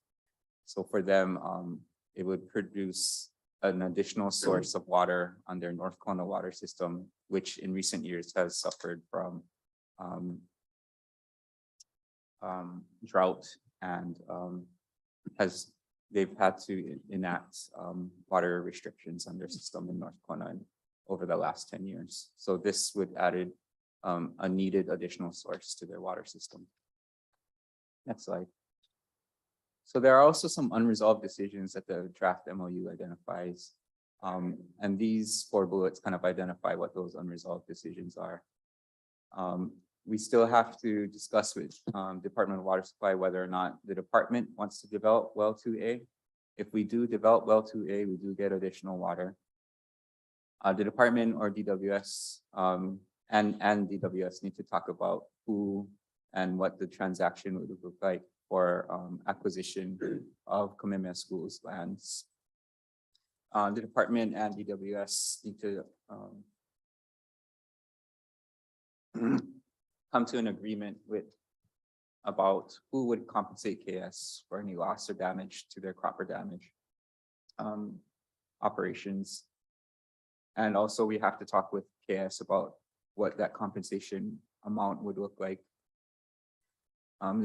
So for them, it would produce an additional source of water on their North Kona water system, which in recent years has suffered from drought and they've had to enact water restrictions on their system in North Kona over the last 10 years. So this would added a needed additional source to their water system. Next slide. So there are also some unresolved decisions that the draft MOU identifies. And these 4 bullets kind of identify what those unresolved decisions are. We still have to discuss with Department of Water Supply whether or not the department wants to develop well 2A. If we do develop well 2A, we do get additional water. The department or DWS and DWS need to talk about who and what the transaction would look like for acquisition of Kamehameha School's lands. The department and DWS need to come to an agreement about who would compensate KS for any loss or damage to their crop or damage operations. And also we have to talk with KS about what that compensation amount would look like. And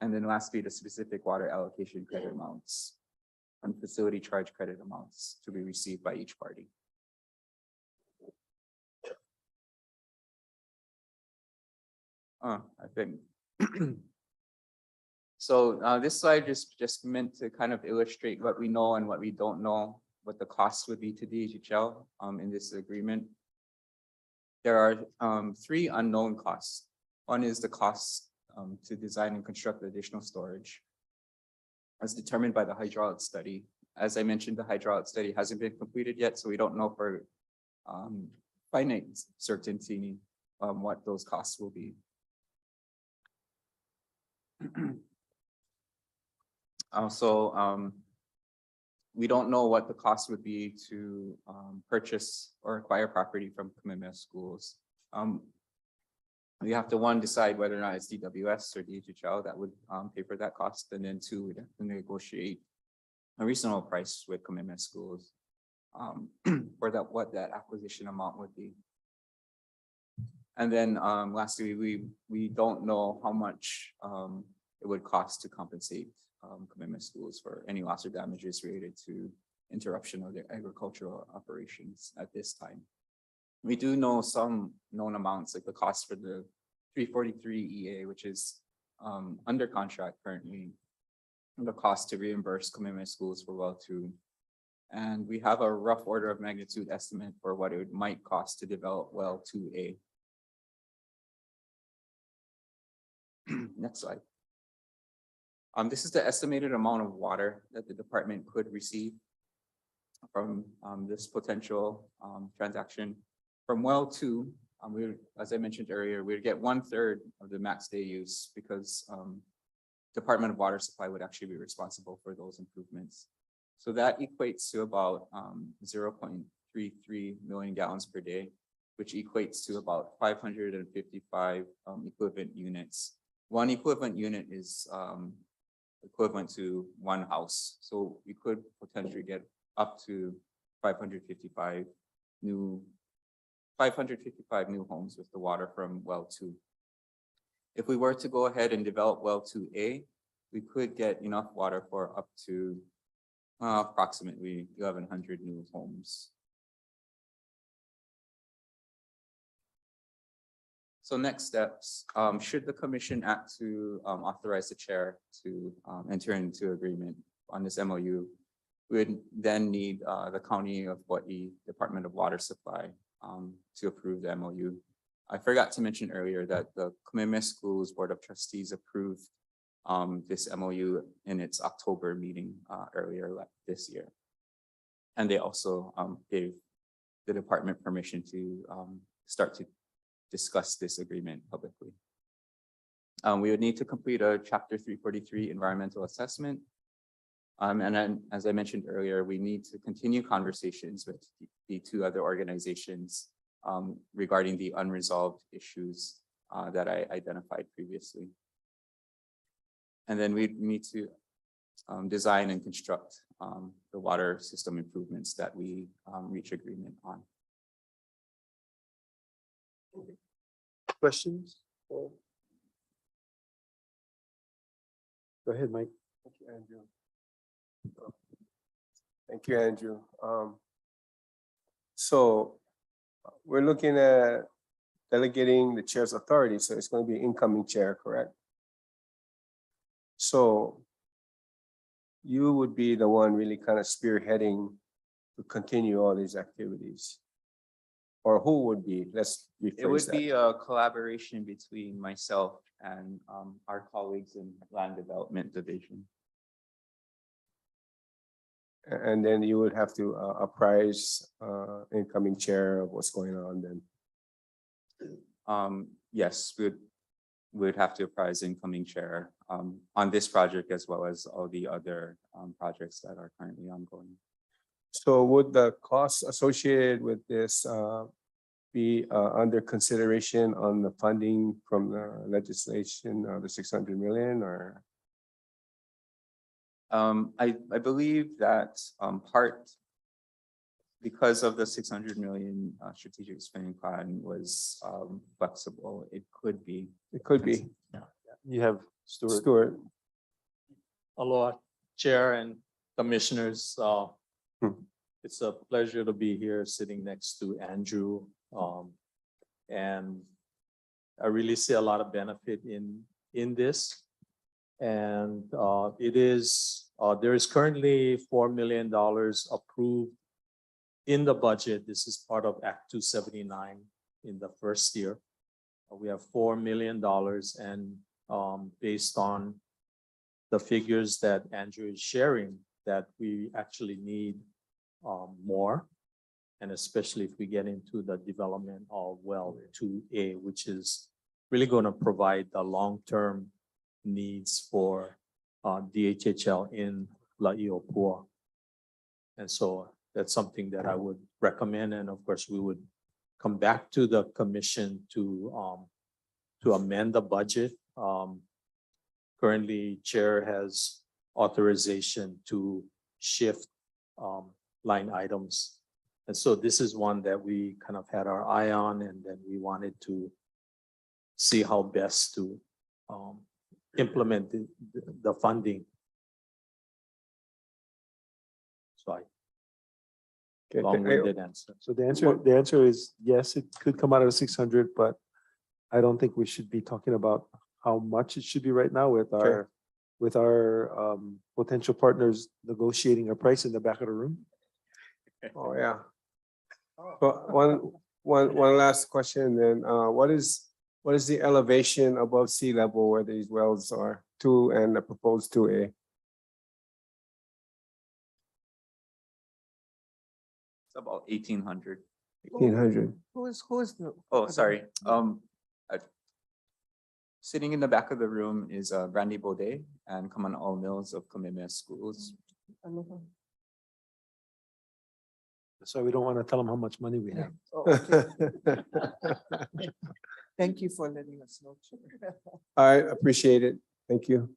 then lastly, the specific water allocation credit amounts and facility charge credit amounts to be received by each party. I think. So this slide just meant to kind of illustrate what we know and what we don't know, what the costs would be to DHL in this agreement. There are 3 unknown costs. One is the cost to design and construct additional storage as determined by the hydraulic study. As I mentioned, the hydraulic study hasn't been completed yet, so we don't know for finite certainty what those costs will be. Also, we don't know what the cost would be to purchase or acquire property from Kamehameha Schools. we have to, one, decide whether or not it's DWS or DHHL that would pay for that cost, and then two, we'd have to negotiate a reasonable price with commitment schools for that, what that acquisition amount would be. And then lastly, we don't know how much it would cost to compensate commitment schools for any loss or damages related to interruption of their agricultural operations at this time. We do know some known amounts, like the cost for the 343 EA, which is under contract currently, and the cost to reimburse commitment schools for well 2. And we have a rough order of magnitude estimate for what it might cost to develop well 2A. Next slide. This is the estimated amount of water that the department could receive from this potential transaction. From well 2, as I mentioned earlier, we'd get 1/3 of the max day use because Department of Water Supply would actually be responsible for those improvements. So that equates to about 0.33 million gallons per day, which equates to about 555 equivalent units. One equivalent unit is equivalent to one house. So we could potentially get up to 555 new homes with the water from well 2. If we were to go ahead and develop well 2A, we could get enough water for up to approximately 1,100 new homes. So next steps, should the commission act to authorize the chair to enter into agreement on this MOU, we would then need the County of Hawaii Department of Water Supply to approve the MOU. I forgot to mention earlier that the Kamehameha Schools Board of Trustees approved this MOU in its October meeting earlier this year. And they also gave the department permission to start to discuss this agreement publicly. We would need to complete a Chapter 343 environmental assessment. And then, as I mentioned earlier, we need to continue conversations with the 2 other organizations regarding the unresolved issues that I identified previously. And then we need to design and construct the water system improvements that we reach agreement on. Questions? Go ahead, Mike. Thank you, Andrew. Thank you, Andrew. So we're looking at delegating the chair's authority, so it's going to be incoming chair, correct? So you would be the one really kind of spearheading to continue all these activities. Or who would be? Let's rephrase that. It would be a collaboration between myself and our colleagues in Land Development Division. And then you would have to apprise incoming chair of what's going on then. Yes, we'd have to apprise incoming chair on this project as well as all the other projects that are currently ongoing. So would the costs associated with this be under consideration on the funding from the legislation, the 600 million, or? I believe that part because of the 600 million strategic spending plan was flexible. It could be. It could be. You have Stuart. Stuart. Aloha, Chair and Commissioners. It's a pleasure to be here sitting next to Andrew. And I really see a lot of benefit in this. And there is currently $4 million approved in the budget. This is part of Act 279 in the first year. We have $4 million, and based on the figures that Andrew is sharing, that we actually need more, and especially if we get into the development of well 2A, which is really going to provide the long-term needs for DHHL in La'iopua. And so that's something that I would recommend. And of course, we would come back to the commission to to amend the budget. Currently, Chair has authorization to shift line items. And so this is one that we kind of had our eye on, and then we wanted to see how best to implement the funding. So Okay, long-winded answer. So the answer is yes, it could come out of 600, but I don't think we should be talking about how much it should be right now with our potential partners negotiating a price in the back of the room. Oh, yeah. But one last question then, what is the elevation above sea level where these wells are, 2 and the proposed 2A? It's about 1,800. 1,800. Who is the? Oh, sorry. Sitting in the back of the room is Brandy Baudet and Kaman All Mills of Kamehameha Schools. So we don't want to tell them how much money we have. Oh, okay. Thank you for letting us know. I appreciate it. Thank you.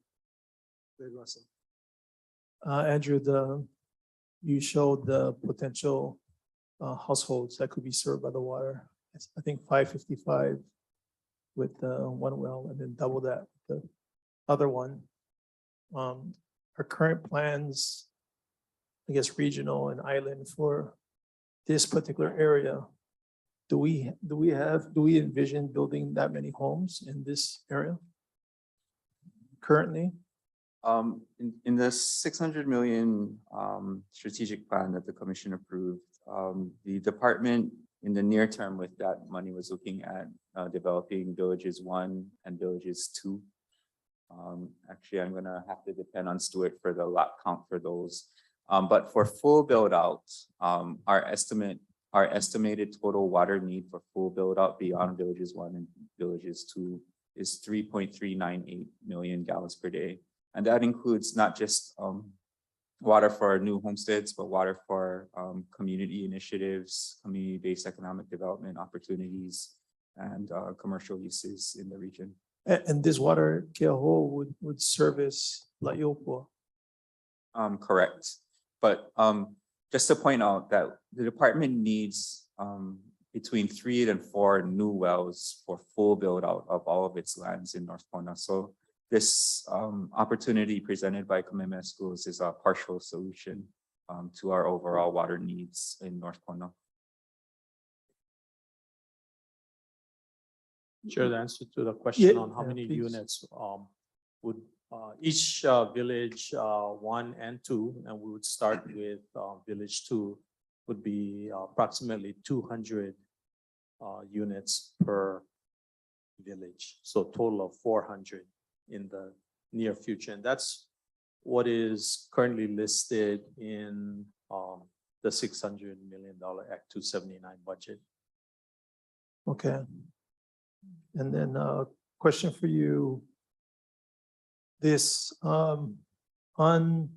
Andrew, you showed the potential households that could be served by the water. It's, I think 555 with one well, and then double that with the other one. Our current plans, I guess, regional and island for this particular area. Do we envision building that many homes in this area currently? In the 600 million strategic plan that the commission approved, the department in the near term with that money was looking at developing villages 1 and villages 2. Actually, I'm gonna have to depend on Stuart for the lot count for those. But for full build out, our estimated total water need for full build out beyond villages 1 and villages 2 is 3.398 million gallons per day. And that includes not just water for new homesteads, but water for community initiatives, community-based economic development opportunities, and commercial uses in the region. And this water, Keoho, would service La Iopua. Correct. But just to point out that the department needs between 3 and 4 new wells for full build out of all of its lands in North Pona. So this opportunity presented by Kamehameha Schools is a partial solution to our overall water needs in North Pona. Share the answer to the question Yeah, on how many please. units would each village 1 and 2, and we would start with village 2 would be approximately 200 units per village. So total of 400 in the near future. And that's what is currently listed in the $600 million Act 279 budget. Okay. And then question for you. This unknown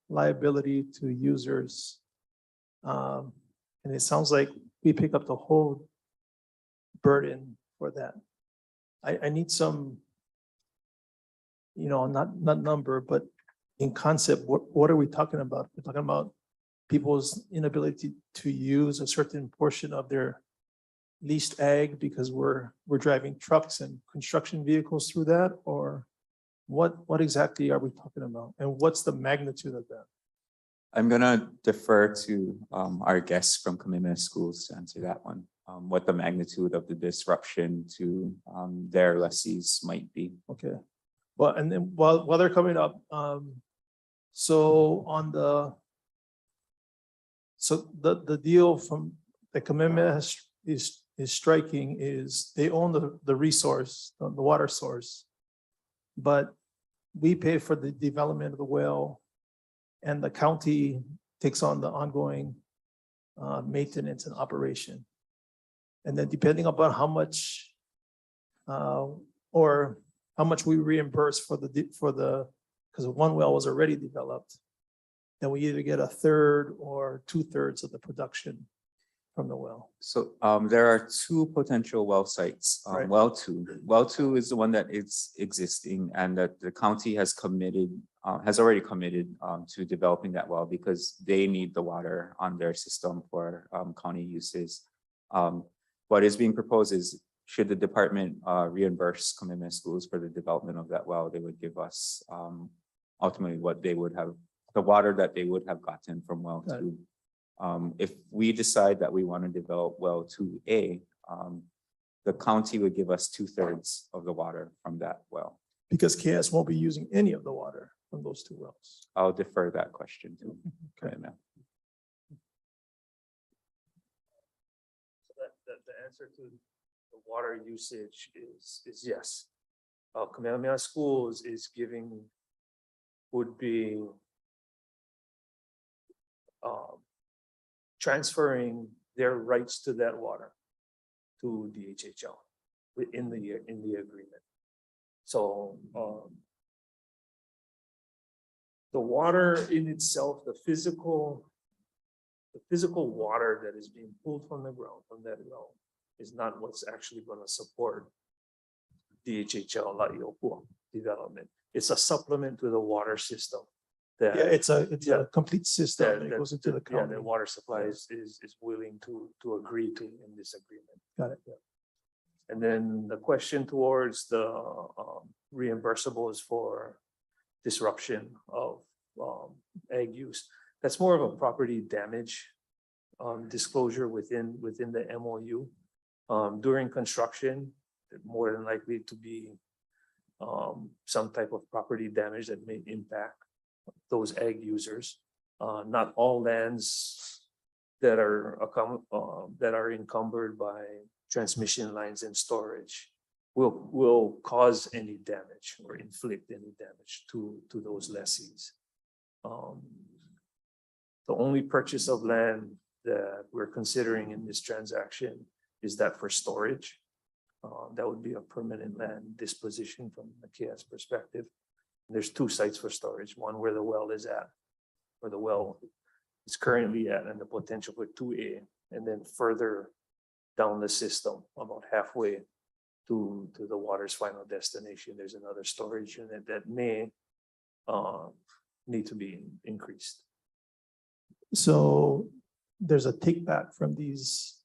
liability to users. And it sounds like we pick up the whole burden for that. I need some, not number, but in concept, what are we talking about? We're talking about people's inability to use a certain portion of their leased ag because we're driving trucks and construction vehicles through that, or what exactly are we talking about? And what's the magnitude of that? I'm gonna defer to our guests from Kamehameha Schools to answer that one. What the magnitude of the disruption to their lessees might be. Okay. Well, and then while they're coming up, so the deal from the Kamehameha is striking is they own the resource, the water source, but we pay for the development of the well, and the county takes on the ongoing maintenance and operation. And then depending upon how much or how much we reimburse for because one well was already developed, then we either get 1/3 or 2/3 of the production from the well? So there are two potential well sites. Right. Well two is the one that is existing and that the county has already committed to developing that well because they need the water on their system for county uses. What is being proposed is should the department reimburse commitment schools for the development of that well, they would give us ultimately what they would have, the water that they would have gotten from well Got it. two. If we decide that we want to develop well 2A, the county would give us 2/3 of the water from that well. Because KS won't be using any of the water from those two wells. I'll defer that question to Okay. Kamehameha. So the answer to the water usage is yes. Kamehameha Schools would be transferring their rights to that water to DHHL in the agreement. So the water in itself, the physical water that is being pulled from the ground from that well is not what's actually going to support DHHL La'iopua development. It's a supplement to the water system. That, Yeah, it's a complete system that goes into the yeah, county. the water supply is willing to agree to in this agreement. Got it. And then the question towards the reimbursables for disruption of ag use. That's more of a property damage disclosure within the MOU. During construction, more than likely to be some type of property damage that may impact those ag users. Not all lands that are encumbered by transmission lines and storage will cause any damage or inflict any damage to those lessees. The only purchase of land that we're considering in this transaction is that for storage. That would be a permanent land disposition from the KS perspective. There's two sites for storage, one where the well is at, where the well is currently at, and the potential for 2A, and then further down the system, about halfway to the water's final destination, there's another storage unit that may need to be increased. So there's a take back from these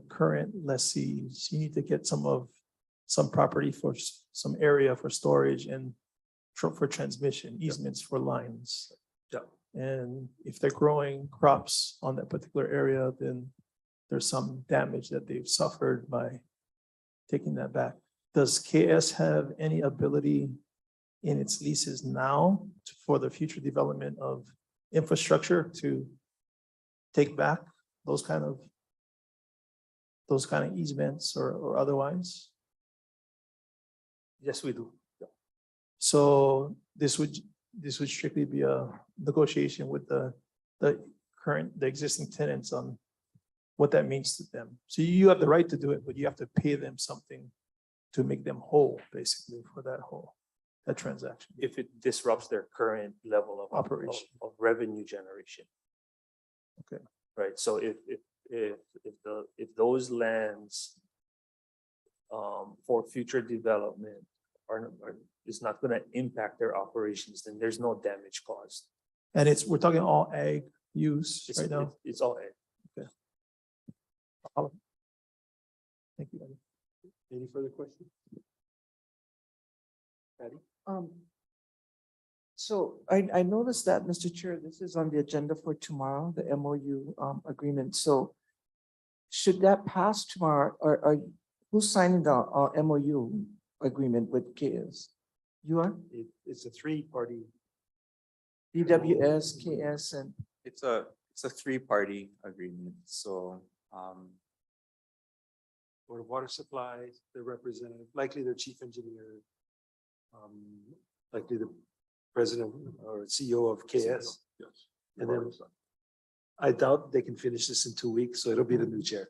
current lessees. You need to get some property for some area for storage and for transmission, easements for lines. Yeah. And if they're growing crops on that particular area, then there's some damage that they've suffered by taking that back. Does KS have any ability in its leases now for the future development of infrastructure to take back those kind of easements or otherwise? Yes, we do. So this would strictly be a negotiation with the existing tenants on what that means to them. So you have the right to do it, but you have to pay them something to make them whole, basically, for that transaction. If it disrupts their current level of Operation. of revenue generation. Okay. Right, so if those lands for future development is not gonna impact their operations, then there's no damage caused. And we're talking all ag use right now? It's all ag. Thank you, Eddie. Any further questions? Patty? So I noticed that, Mr. Chair, this is on the agenda for tomorrow, the MOU agreement. So should that pass tomorrow, or who's signing the MOU agreement with KS? You are? It's a three-party. DWS, KS, and It's a three-party agreement, so Board of Water Supply, their representative, likely their chief engineer, likely the president or CEO of KS. Yes. And then I doubt they can finish this in 2 weeks, so it'll be the new chair.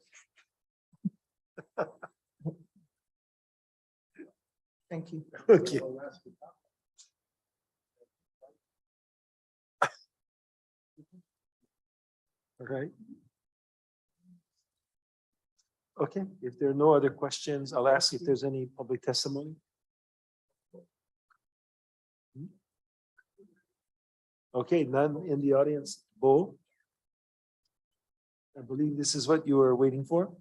thank you. Okay. All right. Okay, if there are no other questions, I'll ask if there's any public testimony. Okay, none in the audience. Bo? I believe this is what you were waiting for.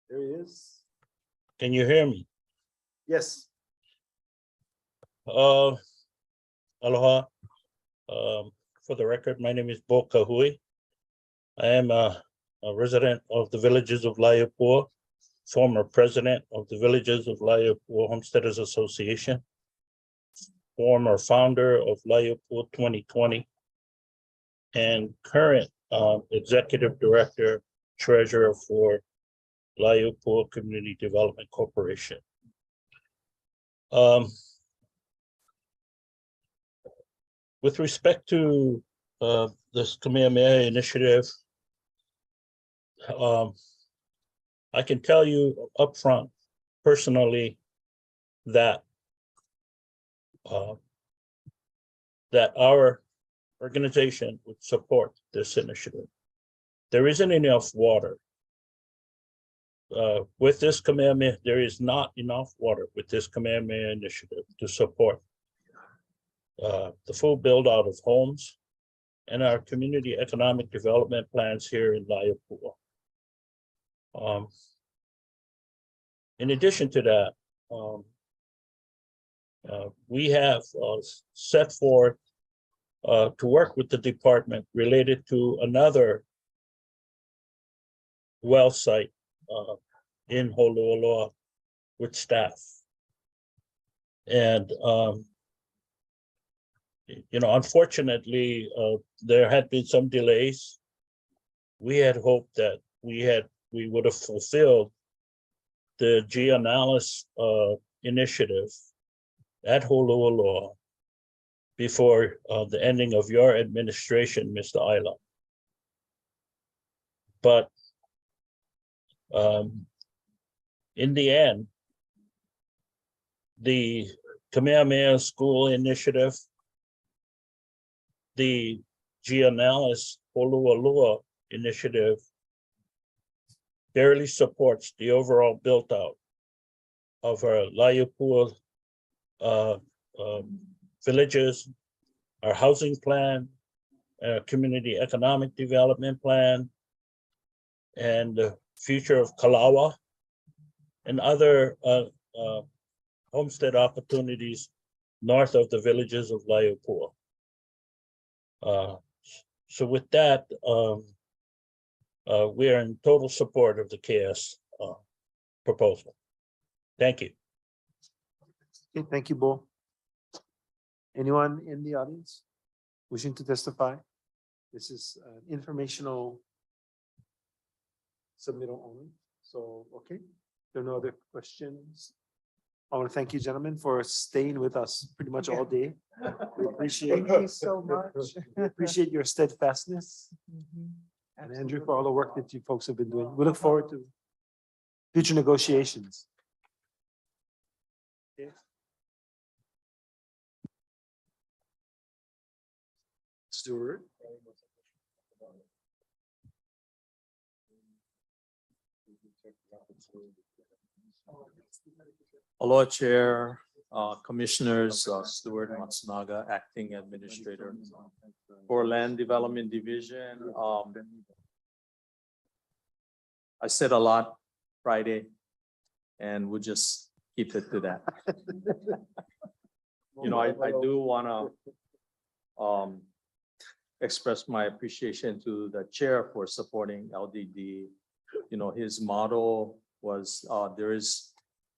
There he is. Can you hear me? Yes. Aloha. For the record, my name is Bo Kahui. I am a resident of the Villages of Laiopua, former president of the Villages of Laiopua Homesteaders Association, former founder of Laiopua 2020, and current executive director, treasurer for Laiopua Community Development Corporation. With respect to this Kamehameha initiative, I can tell you upfront personally that that our organization would support this initiative. There isn't enough water. With this Kamehameha, there is not enough water with this Kamehameha initiative to support the full build out of homes and our community economic development plans here in Laiopua. In addition to that, we have set forth to work with the department related to another well site in Holualoa with staff. And unfortunately, there had been some delays. We had hoped that we would have fulfilled the geoanalysis initiative at Holualoa before the ending of your administration, Mr. Ayla. But in the end, the Kamehameha School Initiative, the geoanalysis Holualoa initiative barely supports the overall built out of our Laiopua villages, our housing plan, our community economic development plan, and the future of Kalawa and other homestead opportunities north of the villages of Laiopua. So with that, we are in total support of the KS proposal. Thank you. Okay, thank you, Bo. Anyone in the audience wishing to testify? This is an informational submittal only. So, okay, there are no other questions. I want to thank you, gentlemen, for staying with us pretty much all day. We appreciate. Thank you so much. We appreciate your steadfastness. And Andrew, for all the work that you folks have been doing. We look forward to future negotiations. Okay. Stewart. Aloha Chair, Commissioners, Stuart Matsunaga, Acting Administrator for Land Development Division. I said a lot Friday, and we'll just keep it to that. I do want to express my appreciation to the chair for supporting LDD. His motto was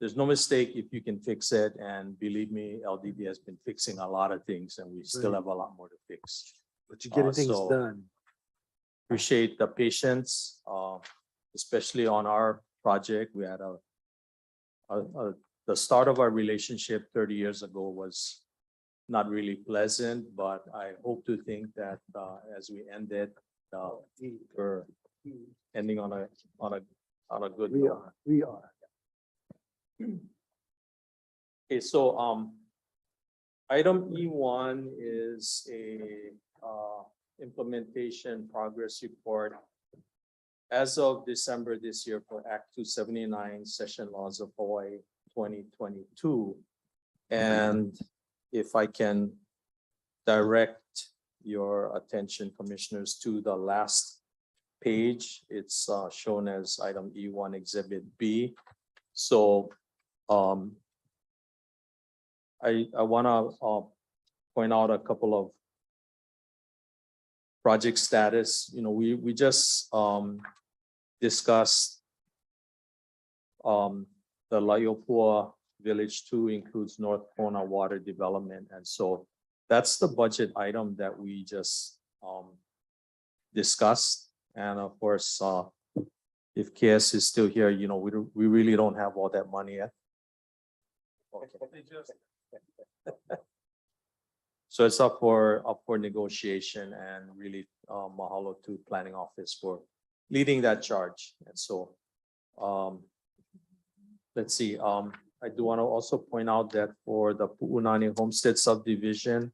there's no mistake if you can fix it. And believe me, LDD has been fixing a lot of things and we still have a lot more to fix. But you're getting things So done. Appreciate the patience, especially on our project. We had the start of our relationship 30 years ago was not really pleasant, but I hope to think that as we end it, we're ending on a good note. We are. Okay, so Item E1 is a implementation progress report as of December this year for Act 279 Session Laws of Hawaii 2022. And if I can direct your attention, commissioners, to the last page, it's shown as item E1 Exhibit B. So I want to point out a couple of project status. You know, we just discussed the Laiopua Village 2 includes North Kona Water Development. And so that's the budget item that we just discussed. And of course, if KS is still here, you know, we really don't have all that money yet. Okay. So it's up for negotiation, and really mahalo to planning office for leading that charge. And so let's see. I do want to also point out that for the Pu'unani Homestead subdivision,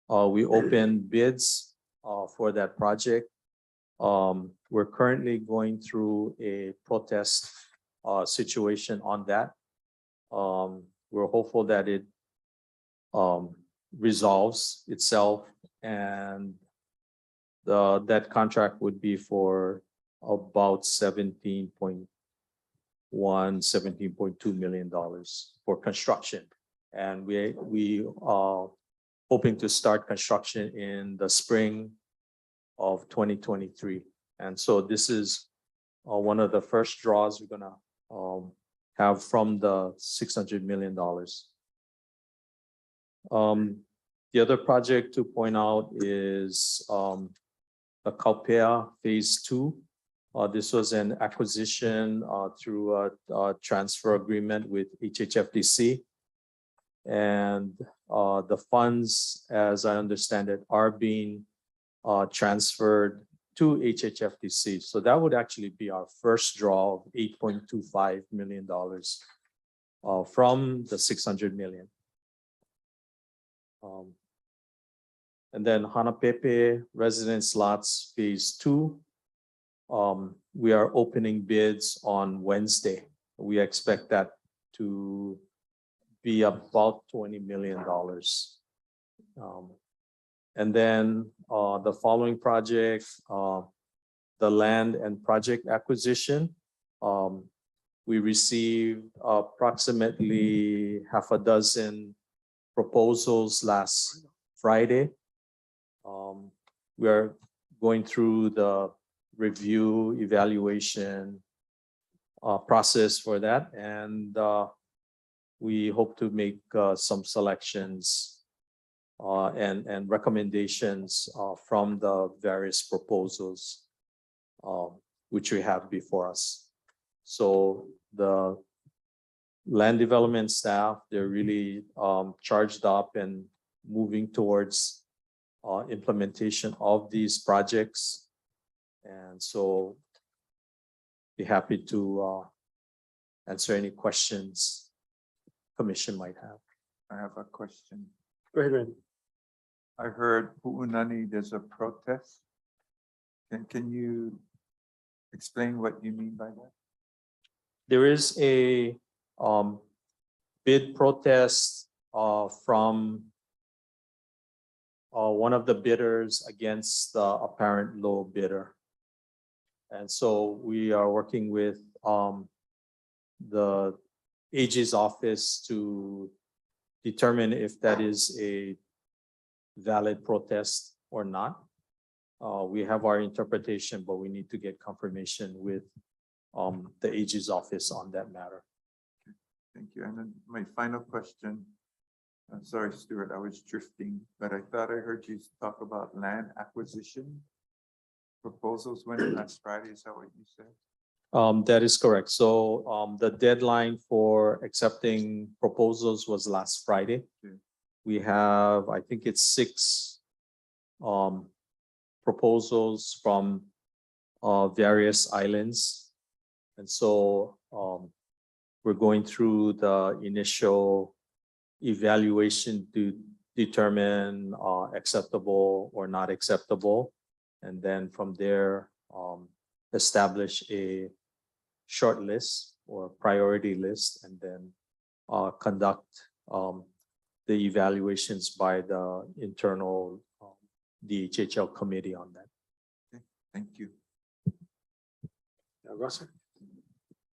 we opened bids for that project. We're currently going through a protest situation on that. We're hopeful that it resolves itself, and that contract would be for about $17.2 million for construction. And we are hoping to start construction in the spring of 2023. And so this is one of the first draws we're gonna have from the $600 million. The other project to point out is the Kaupea Phase 2. This was an acquisition through a transfer agreement with HHFDC. And the funds, as I understand it, are being transferred to HHFDC. So that would actually be our first draw of $8.25 million from the $600 million. And then Hanapepe Residence Lots Phase 2. We are opening bids on Wednesday. We expect that to be about $20 million. And then the following project, the land and project acquisition. We received approximately half a dozen proposals last Friday. We are going through the review evaluation process for that, and we hope to make some selections and recommendations from the various proposals which we have before us. So the land development staff, they're really charged up and moving towards implementation of these projects. And so be happy to answer any questions commission might have. I have a question. Go ahead, Randy. I heard Pu'unani, there's a protest. Can you explain what you mean by that? There is a bid protest from one of the bidders against the apparent low bidder. And so we are working with the AG's office to determine if that is a valid protest or not. We have our interpretation, but we need to get confirmation with the AG's office on that matter. Thank you. And then my final question. I'm sorry, Stuart, I was drifting, but I thought I heard you talk about land acquisition proposals when last Friday. Is that what you said? That is correct. So the deadline for accepting proposals was last Friday. Okay. We have, I think it's 6 proposals from various islands. And so we're going through the initial evaluation to determine acceptable or not acceptable. And then from there, establish a short list or priority list, and then conduct the evaluations by the internal DHHL committee on that. Thank you. Russell?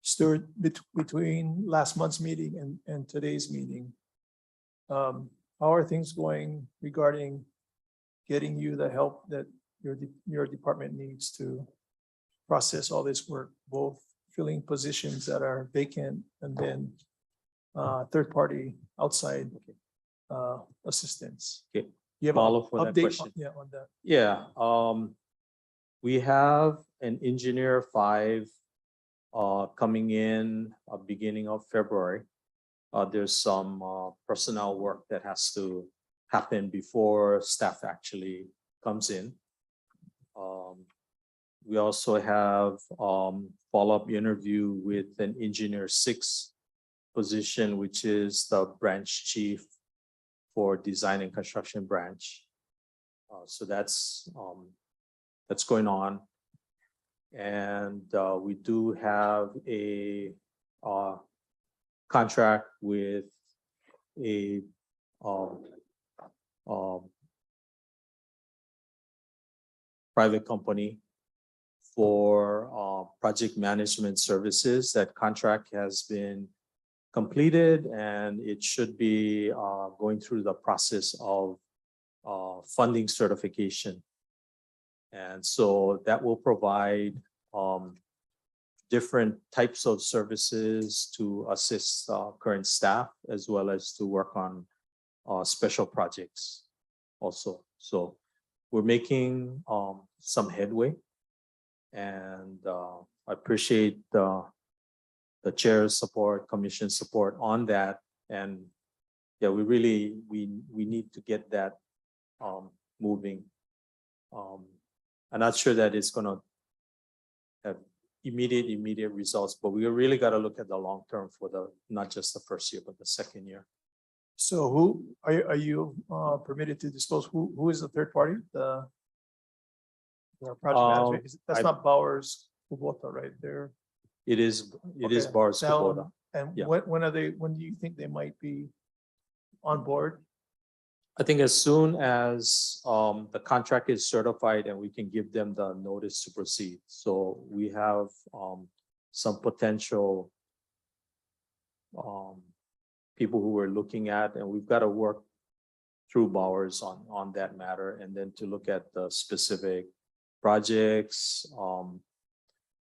Stuart, between last month's meeting and today's meeting, how are things going regarding getting you the help that your department needs to process all this work, both filling positions that are vacant and then third-party outside assistance? Okay. You have Follow an for that update question. on that. Yeah, we have an engineer 5 coming in beginning of February. There's some personnel work that has to happen before staff actually comes in. We also have follow-up interview with an engineer 6 position, which is the branch chief for design and construction branch. So that's going on. And we do have a contract with a private company for project management services. That contract has been completed, and it should be going through the process of funding certification. And so that will provide different types of services to assist current staff, as well as to work on special projects also. So we're making some headway, and I appreciate the chair's support, commission support on that. And yeah, we need to get that moving. I'm not sure that it's gonna have immediate results, but we really got to look at the long term for not just the first year, but the second year. So who are you permitted to disclose who is the third party? The project management. That's not Bowers Kubota, right there. It is Bars That one. Kubota. And Yeah. when do you think they might be on board? I think as soon as the contract is certified and we can give them the notice to proceed. So we have some potential people who we're looking at, and we've got to work through Bowers on that matter, and then to look at the specific projects,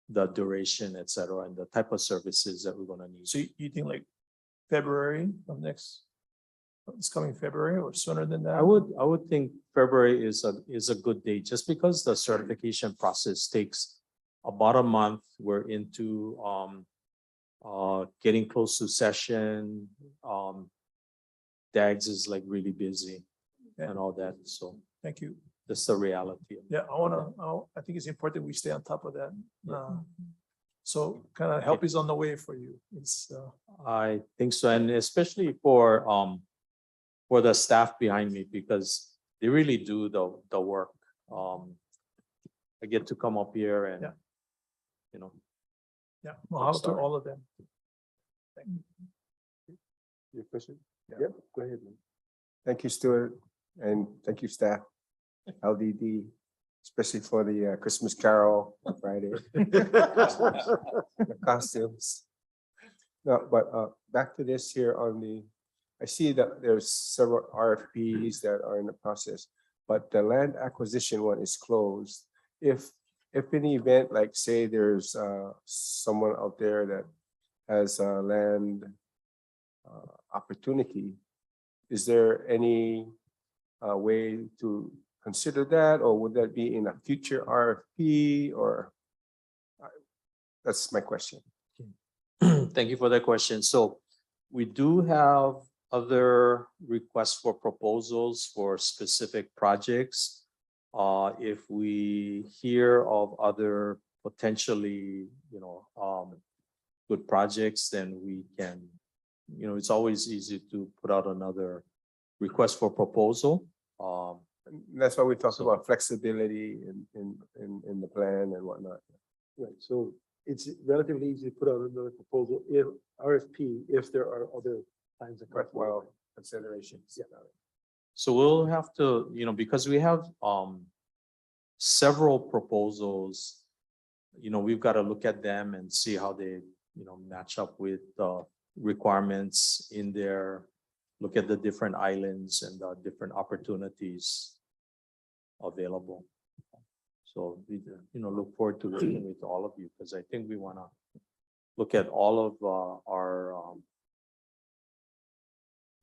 the duration, et cetera, and the type of services that we're going to need. So you think like February of it's coming February or sooner than that? I would think February is a good date, just because the certification process takes about a month. We're into getting close to session. DAGS is like really busy and all that. So Thank you. that's the reality. Yeah, I think it's important we stay on top of that. So kind of help is on the way for you. It's I think so, and especially for the staff behind me, because they really do the work. I get to come up here and Yeah. you know. yeah, mahalo to all of them. Your question? Yep, go ahead, man. Thank you, Stuart, and thank you, staff, LDD, especially for the Christmas Carol on Friday. The costumes. No, but back to this here I see that there's several RFPs that are in the process, but the land acquisition one is closed. If in the event, like say there's someone out there that has a land opportunity, is there any way to consider that, or would that be in a future RFP, or that's my question. Thank you for that question. So we do have other requests for proposals for specific projects. If we hear of other potentially, good projects, then we can, it's always easy to put out another request for proposal. That's why we talk about flexibility in the plan and whatnot. Right, so it's relatively easy to put out another proposal if RFP, if there are other times that come forward. Worthwhile considerations. Yeah. So we'll have to, because we have several proposals, we've got to look at them and see how they, match up with the requirements in there, look at the different islands and the different opportunities available. So we, look forward to working with all of you, because I think we want to look at all of our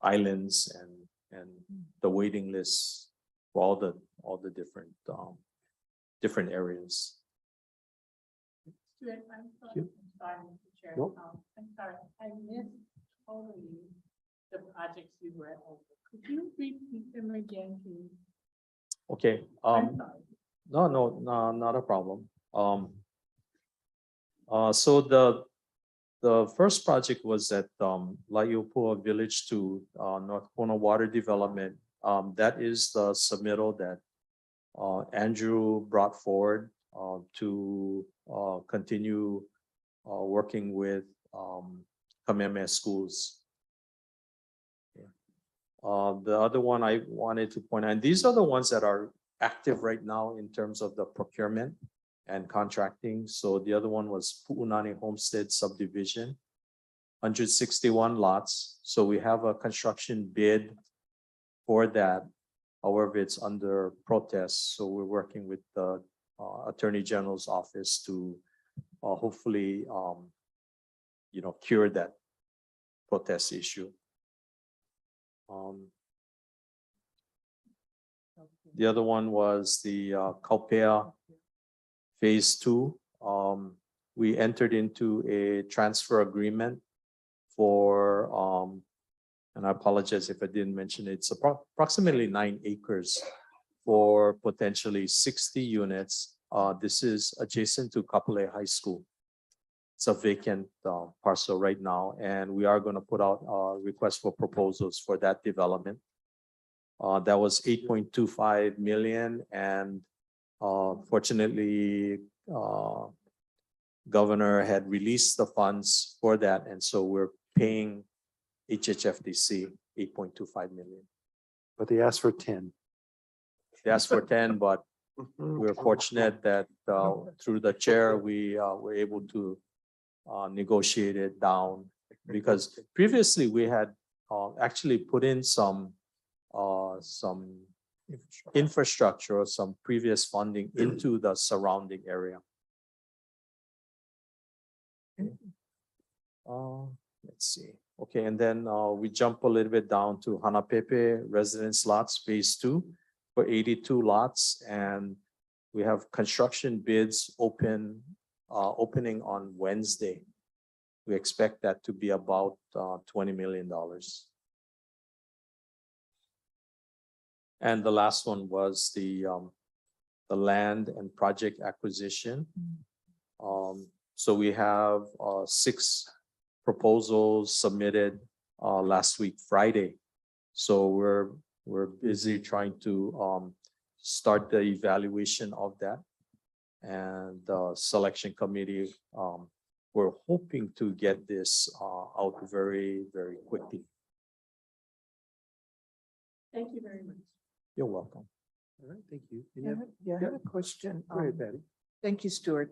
islands and the waiting lists for all the different areas. I'm You? sorry, Mr. Chair. Nope. I'm sorry, I missed totally the projects you read over. Could you repeat them again, please? Okay, I'm sorry. no, not a problem. So the first project was at Laiopua Village 2, North Kona Water Development. That is the submittal that Andrew brought forward to continue working with Kamehameha schools. The other one I wanted to point out, and these are the ones that are active right now in terms of the procurement and contracting. So the other one was Pu'unani Homestead Subdivision, 161 lots. So we have a construction bid for that. However, it's under protest. So we're working with the Attorney General's office to hopefully, cure that protest issue. The other one was the Kaupea Phase 2. We entered into a transfer agreement for, and I apologize if I didn't mention it, it's approximately 9 acres for potentially 60 units. This is adjacent to Kapolei High School. It's a vacant parcel right now, and we are going to put out a request for proposals for that development. That was 8.25 million, and fortunately, Governor had released the funds for that, and so we're paying HHFDC 8.25 million. But they asked for 10. They asked for 10, but we're fortunate that through the chair, we were able to negotiate it down, because previously we had actually put in some infrastructure or some previous funding into the surrounding area. Let's see. Okay, and then we jump a little bit down to Hanapepe Residence Lots Phase 2 for 82 lots, and we have construction bids opening on Wednesday. We expect that to be about $20 million. And the last one was the land and project acquisition. So we have 6 proposals submitted last week, Friday. So we're busy trying to start the evaluation of that. And the selection committee, we're hoping to get this out very, very quickly. Thank you very much. You're welcome. All right, thank you. I have a question. Go ahead, Patty. Thank you, Stuart.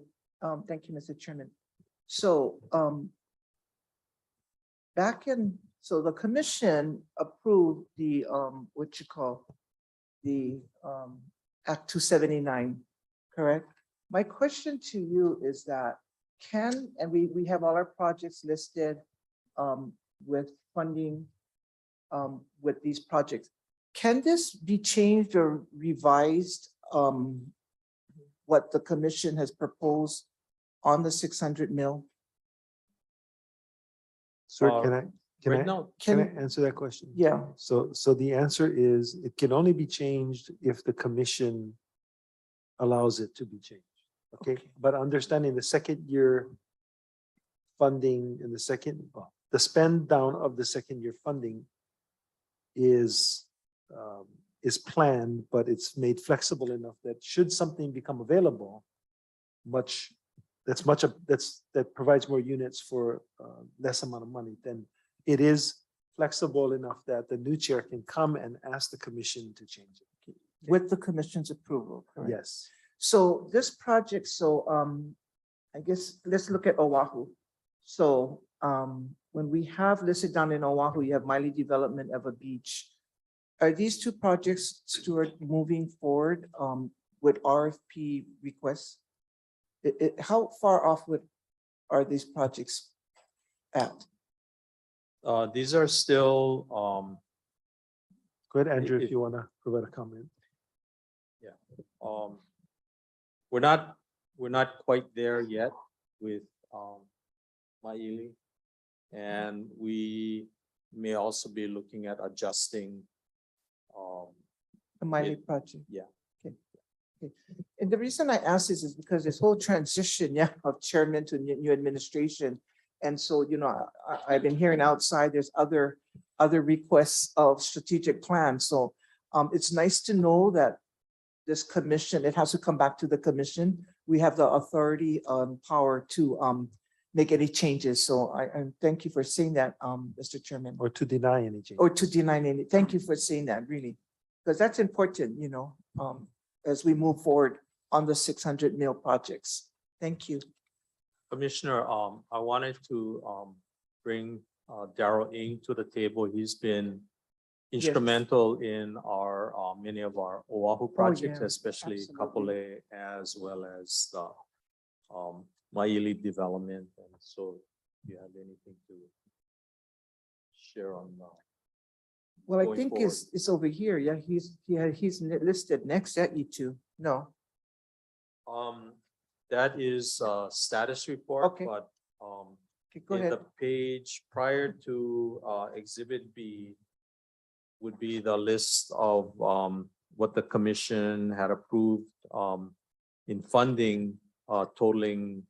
Thank you, Mr. Chairman. So, so the commission approved the, the Act 279, correct? My question to you is that and we have all our projects listed with funding with these projects. Can this be changed or revised, what the commission has proposed on the 600 mil? Sir, can I answer that question? Yeah. So the answer is it can only be changed if the commission allows it to be changed. Okay, but understanding the second year funding and the spend down of the second year funding is is planned, but it's made flexible enough that should something become available, that provides more units for less amount of money, then it is flexible enough that the new chair can come and ask the commission to change it. With the commission's approval, correct? Yes. So this project, I guess, let's look at Oahu. So when we have listed down in Oahu, you have Miley Development, Eva Beach. Are these two projects, Stuart, moving forward with RFP requests? How far off are these projects at? These are still, Go ahead, Andrew, if If- you want to provide a comment. we're not quite there yet with Maili. And we may also be looking at adjusting. The Miley it- project? Yeah. Okay. And the reason I ask this is because this whole transition, of chairman to new administration. And so, I've been hearing outside, there's other requests of strategic plans. So it's nice to know that this commission, it has to come back to the commission. We have the authority power to make any changes. So I thank you for saying that, Mr. Chairman. Or to deny any change. Or to deny any, thank you for saying that, really. Because that's important, as we move forward on the 600 mil projects. Thank you. Commissioner, I wanted to bring Darrell Ng to the table. He's been instrumental in our many of our Oahu projects, yeah, especially absolutely. Kapolei, as well as the Maili development. And so, do you have anything to share on that? Well, I Going think it's over here. Yeah, he's listed next at E2. No, That is a status report, Okay. but okay, go in ahead. the page prior to Exhibit B would be the list of what the commission had approved in funding totaling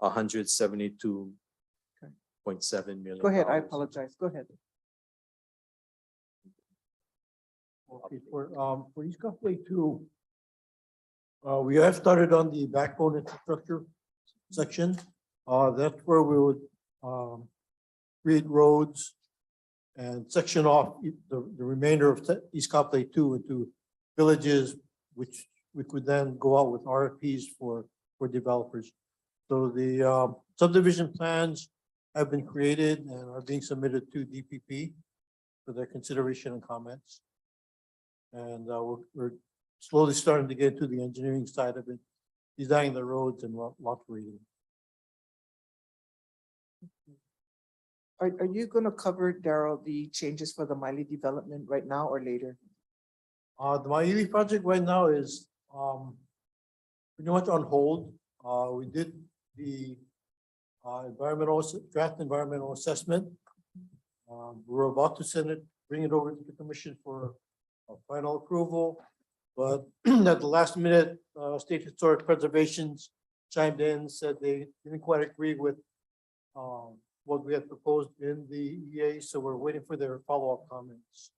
$172.7 million. Go ahead. I apologize. Go ahead. Okay, for East Coastway 2, we have started on the backbone infrastructure section. That's where we would create roads and section off the remainder of East Coastway 2 into villages, which we could then go out with RFPs for developers. So the subdivision plans have been created and are being submitted to DPP for their consideration and comments. And we're slowly starting to get to the engineering side of it, designing the roads and lot reading. Are you going to cover, Darrell, the changes for the Miley development right now or later? The Maili project right now is pretty much on hold. We did the draft environmental assessment. We're about to bring it over to the commission for final approval, but at the last minute, State Historic Preservation's chimed in, said they didn't quite agree with what we had proposed in the EA, so we're waiting for their follow-up comments.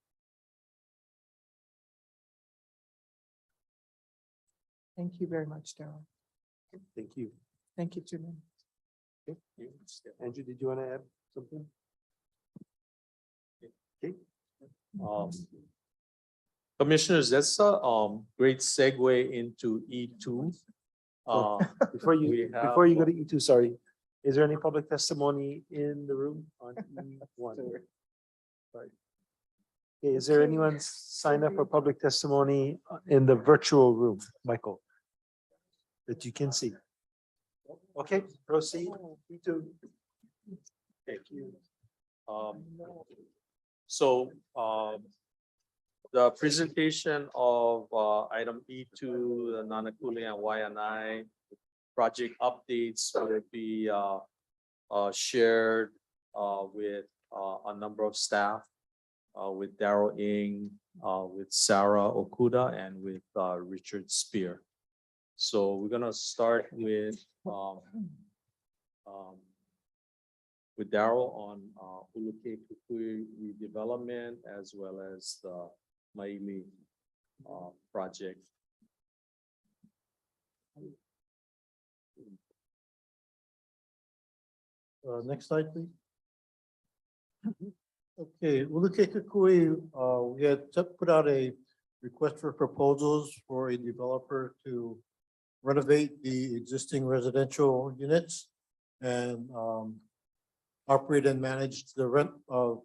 Thank you very much, Darrell. Thank you. Thank you, Chairman. Okay. Andrew, did you want to add something? Okay. Commissioners, that's a great segue into E2. Before we you have- go to E2, sorry, is there any public testimony in the room on E1? Sorry. Okay, is there anyone signed up for public testimony in the virtual room, Michael? That you can see? Okay, proceed. E2. Thank you. So the presentation of item E2, the Nanakuli and Waianae project updates will be shared with a number of staff, with Darrell Ng, with Sarah Okuda, and with Richard Spear. So we're gonna start with Darrell on Uluke Kukui redevelopment, as well as the Maili project. Next slide, please. Okay, Ulukekakui, we had put out a request for proposals for a developer to renovate the existing residential units and operate and manage the rent of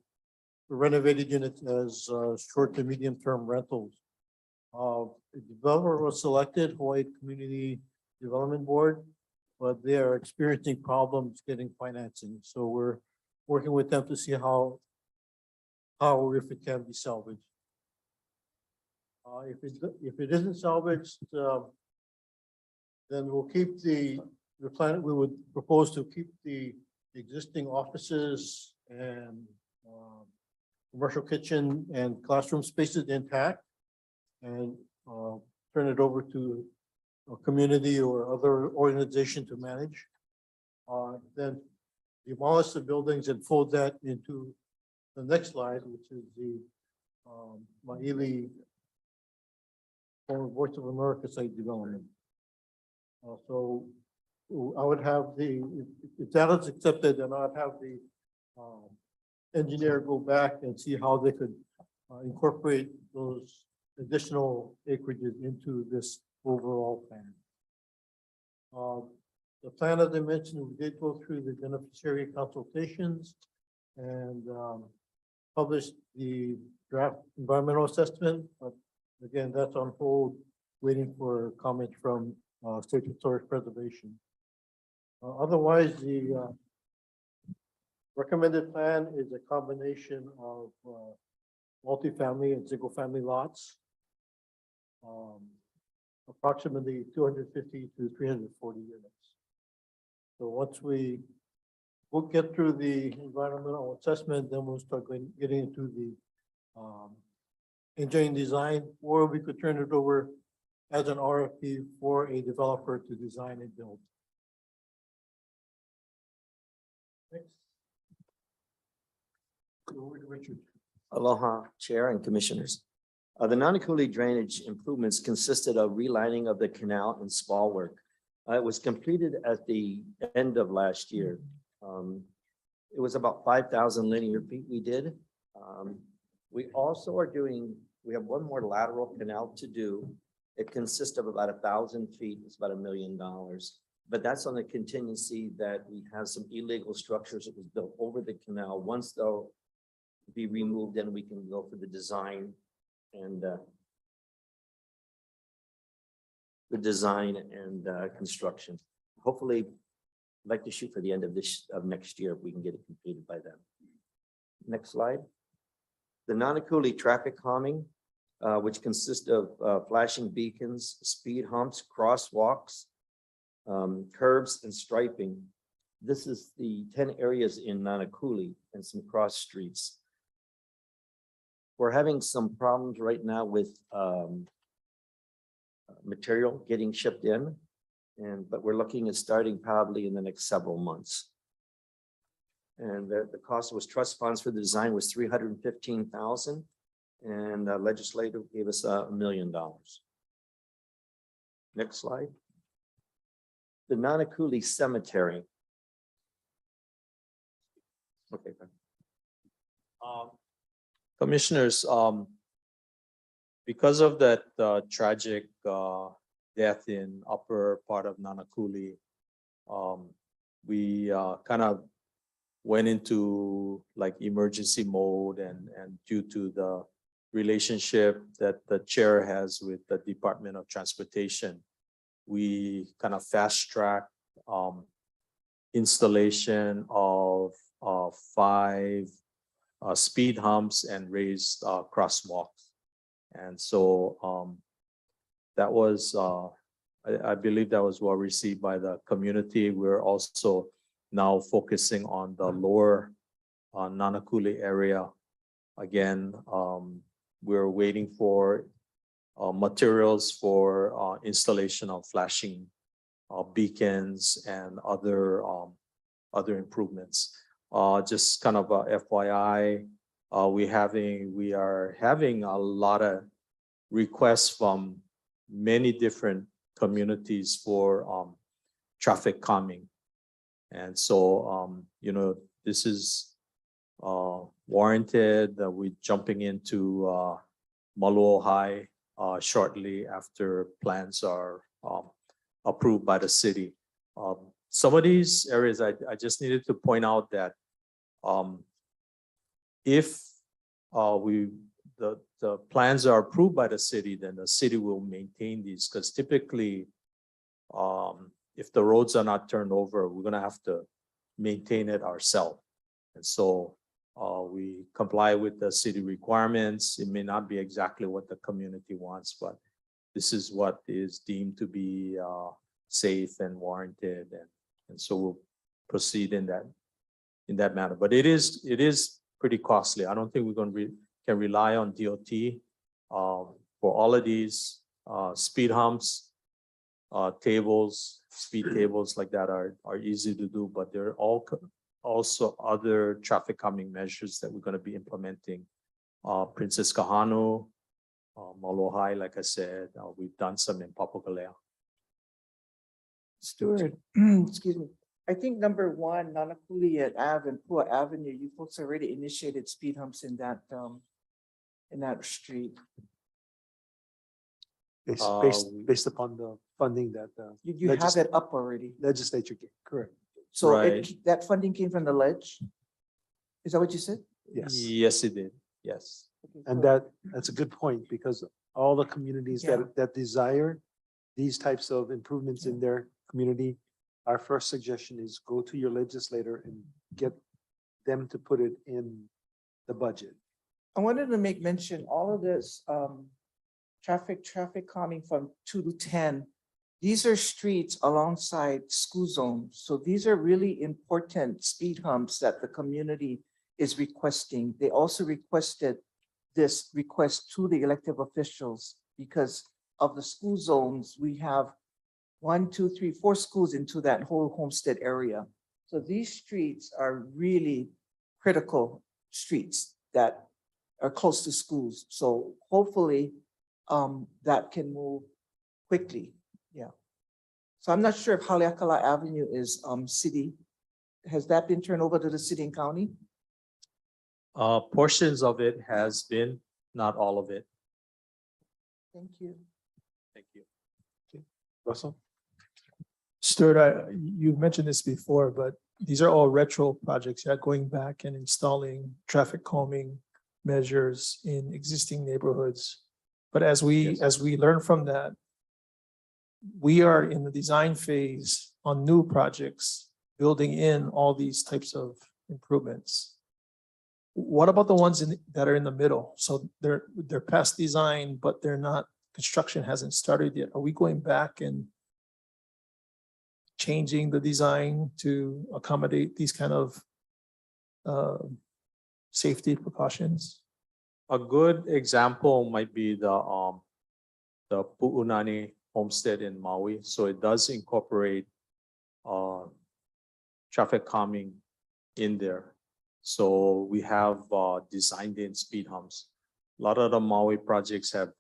the renovated units as short to medium term rentals. The developer was selected, Hawaii Community Development Board, but they are experiencing problems getting financing. So we're working with them to see how if it can be salvaged. If it isn't salvaged, then we'll keep the plan. We would propose to keep the existing offices and commercial kitchen and classroom spaces intact and turn it over to a community or other organization to manage. Then demolish the buildings and fold that into the next slide, which is the Maili former Voice of America site development. So I would have if that is accepted, then I'd have the engineer go back and see how they could incorporate those additional acreages into this overall plan. The plan, as I mentioned, we did go through the beneficiary consultations and published the draft environmental assessment, but again, that's on hold, waiting for comments from State Historic Preservation. Otherwise, the recommended plan is a combination of multifamily and single-family lots. Approximately 250 to 340 units. So once we'll get through the environmental assessment, then we'll start getting into the engineering design, or we could turn it over as an RFP for a developer to design and build. Next. Richard. Aloha, Chair and Commissioners. The Nanakuli drainage improvements consisted of relining of the canal and spall work. It was completed at the end of last year. It was about 5,000 linear feet we did. We also are we have one more lateral canal to do. It consists of about 1,000 feet. It's about $1 million. But that's on the contingency that we have some illegal structures that was built over the canal. Once they'll be removed, then we can go for the design and construction. Hopefully, I'd like to shoot for the end of next year if we can get it completed by then. Next slide. The Nanakuli traffic calming, which consists of flashing beacons, speed humps, crosswalks, curbs, and striping. This is the 10 areas in Nanakuli and some cross streets. We're having some problems right now with material getting shipped in, but we're looking at starting probably in the next several months. And the cost was trust funds for the design was $315,000, and the legislature gave us $1 million. Next slide. The Nanakuli Cemetery. Okay. Commissioners, because of that tragic death in upper part of Nanakuli, we kind of went into like emergency mode, and due to the relationship that the chair has with the Department of Transportation, we kind of fast-tracked installation of 5 speed humps and raised crosswalks. And so that was, I believe that was well received by the community. We're also now focusing on the lower Nanakuli area. Again, we're waiting for materials for installation of flashing beacons and other improvements. Just kind of a FYI, we are having a lot of requests from many different communities for traffic calming. And so, this is warranted. We're jumping into Maluohai shortly after plans are approved by the city. Some of these areas, I just needed to point out that if the plans are approved by the city, then the city will maintain these, because typically if the roads are not turned over, we're gonna have to maintain it ourselves. And so we comply with the city requirements. It may not be exactly what the community wants, but this is what is deemed to be safe and warranted, and so we'll proceed in that manner. But it is pretty costly. I don't think we're going to can rely on DOT for all of these speed humps, tables, speed tables like that are easy to do, but there are also other traffic calming measures that we're going to be implementing. Princess Kahanu, Maluohai, like I said, we've done some in Papagalea. Stuart, excuse me. I think number one, Nanakuli at Ave and Pua Avenue, you folks already initiated speed humps in that street. Based upon the funding that You have it up already. legislature gave, correct? So Right. that funding came from the ledge? Is that what you said? Yes. Yes, it did. Yes. And that's a good point, because all the communities Yeah. that desire these types of improvements in their community, our first suggestion is go to your legislator and get them to put it in the budget. I wanted to make mention, all of this traffic calming from 2 to 10. These are streets alongside school zones. So these are really important speed humps that the community is requesting. They also requested this request to the elected officials because of the school zones. We have 1, 2, 3, 4 schools into that whole Homestead area. So these streets are really critical streets that are close to schools. So hopefully that can move quickly. Yeah. So I'm not sure if Haleakala Avenue is city. Has that been turned over to the city and county? Portions of it has been, not all of it. Thank you. Thank you. Russell? Stuart, you've mentioned this before, but these are all retro projects, yeah, going back and installing traffic calming measures in existing neighborhoods. But as we learn from that, we are in the design phase on new projects, building in all these types of improvements. What about the ones that are in the middle? So they're past design, but they're not, construction hasn't started yet. Are we going back and changing the design to accommodate these kind of safety precautions? A good example might be the Pu'unani homestead in Maui. So it does incorporate traffic calming in there. So we have designed in speed humps. A lot of the Maui projects have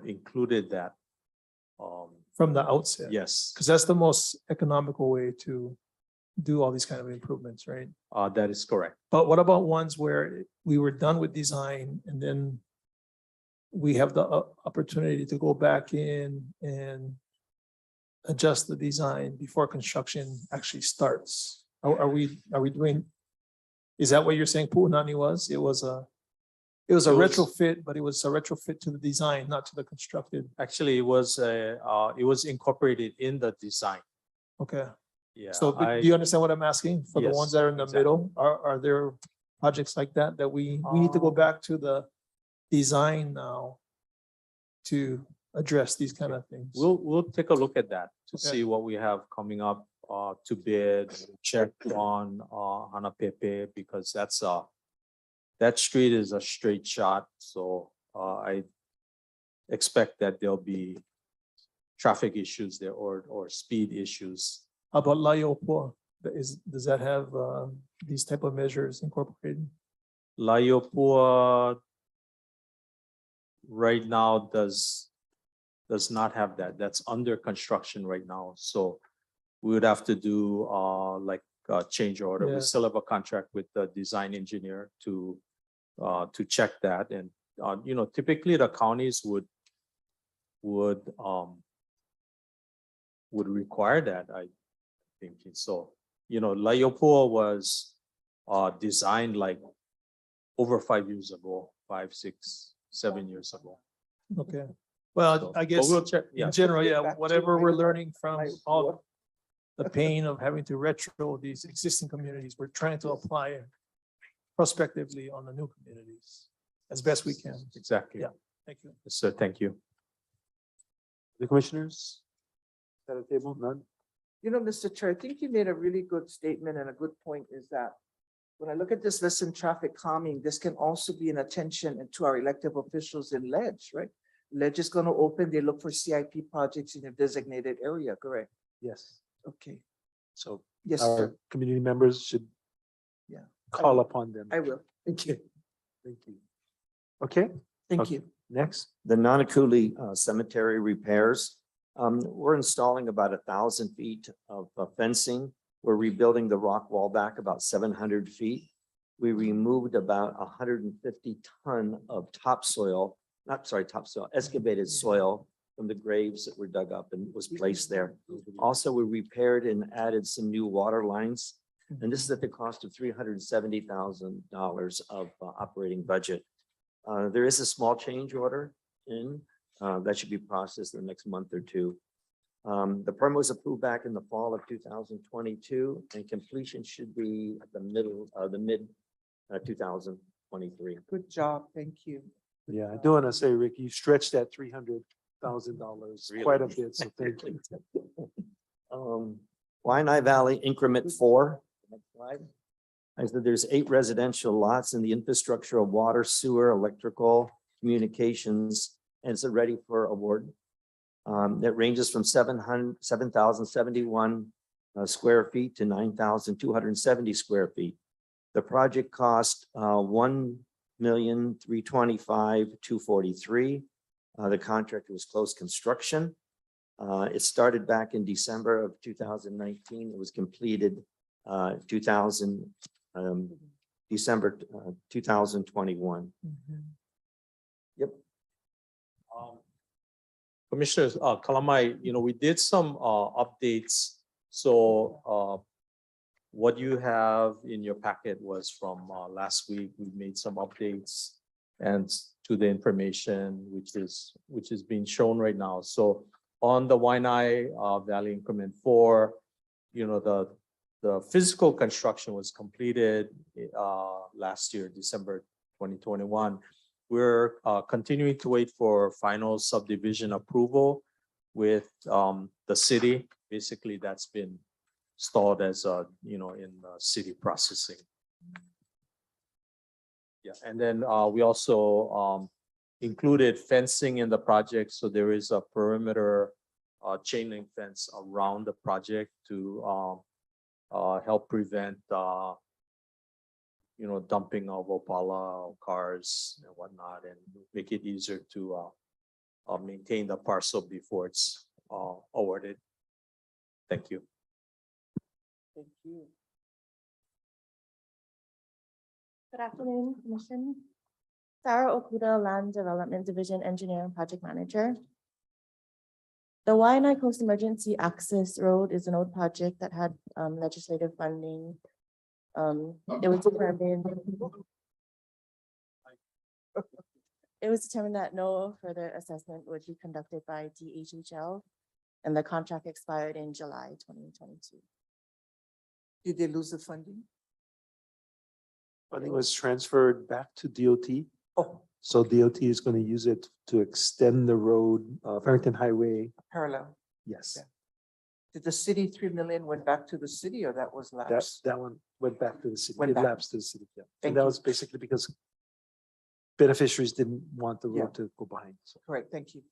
included that. From the outset? Yes. Because that's the most economical way to do all these kind of improvements, right? That is correct. But what about ones where we were done with design and then we have the opportunity to go back in and adjust the design before construction actually starts? Are we doing, is that what you're saying Pu'unani was? It was a retrofit, but it was a retrofit to the design, not to the constructed. Actually, it was incorporated in the design. Okay. Yeah. So do you understand what I'm asking? For the ones Yes, that are in the exactly. middle, are there projects like that we need to go back to the design now to address these kind of things? We'll take a look at that to Okay. see what we have coming up to bid, check on Hanapepe, because that street is a straight shot. So I expect that there'll be traffic issues there or speed issues. How about Laiopo? Does that have these type of measures incorporated? Layopua right now does not have that. That's under construction right now. So we would have to do like a change order. Yeah. We still have a contract with the design engineer to check that. And you know, typically the counties would require that, I think. So, you know, Layopua was designed like over 5 years ago, 5, 6, 7 years ago. Okay, well, So, I but guess we'll check, in general, yeah, whatever we're learning from all the pain of having to retro these existing communities, we're trying to apply it prospectively on the new communities as best we can. Exactly. Yeah, thank you. Yes, sir, thank you. The commissioners? At the table, none? You know, Mr. Chair, I think you made a really good statement, and a good point is that when I look at this lesson traffic calming, this can also be an attention to our elected officials in Ledge, right? Ledge is going to open, they look for CIP projects in a designated area, correct? Yes. Okay, So yes, our sir. community members should Yeah. call upon them. I will. Thank you. Thank you. Okay, Thank Okay. you. next. The Nanakuli Cemetery repairs. We're installing about 1,000 feet of fencing. We're rebuilding the rock wall back about 700 feet. We removed about 150 ton of topsoil, excavated soil from the graves that were dug up and was placed there. Also, we repaired and added some new water lines. And this is at the cost of $370,000 of operating budget. There is a small change order in that should be processed in the next month or two. The permit was approved back in the fall of 2022, and completion should be at the mid 2023. Good job. Thank you. Yeah, I do want to say, Rick, you stretched that $300,000 quite a bit, so thank you. Waianae Valley Increment 4. Next slide. I said there's 8 residential lots in the infrastructure of water, sewer, electrical, communications, and it's ready for award. That ranges from 7,071 square feet to 9,270 square feet. The project cost $1,325,243. The contractor was closed construction. It started back in December of 2019. It was completed December 2021. Yep. Commissioners, Kalamai, you know, we did some updates. So what you have in your packet was from last week. We made some updates and to the information which is being shown right now. So on the Waianae Valley Increment 4, you know, the physical construction was completed last year, December 2021. We're continuing to wait for final subdivision approval with the city. Basically, that's been stalled as you know, in city processing. Yeah, and then we also included fencing in the project. So there is a perimeter chain link fence around the project to help prevent you know, dumping of Opala cars and whatnot, and make it easier to maintain the parcel before it's awarded. Thank you. Thank you. Good afternoon, Commission. Sarah Okuda, Land Development Division Engineer and Project Manager. The Waianae Coast Emergency Access Road is an old project that had legislative funding. It was determined that no further assessment would be conducted by DHHL, and the contract expired in July 2022. Did they lose the funding? Funding was transferred back to DOT. Oh, So DOT is going to use it to extend the road, Farrington Highway. parallel. Yes, Did the city 3 million went back to the city, or that was lapsed? that one went back to the city. Went It back. lapsed to the city. Yeah. Thank And that you. was basically because beneficiaries didn't want the Yeah. road to go behind. So Correct, thank you.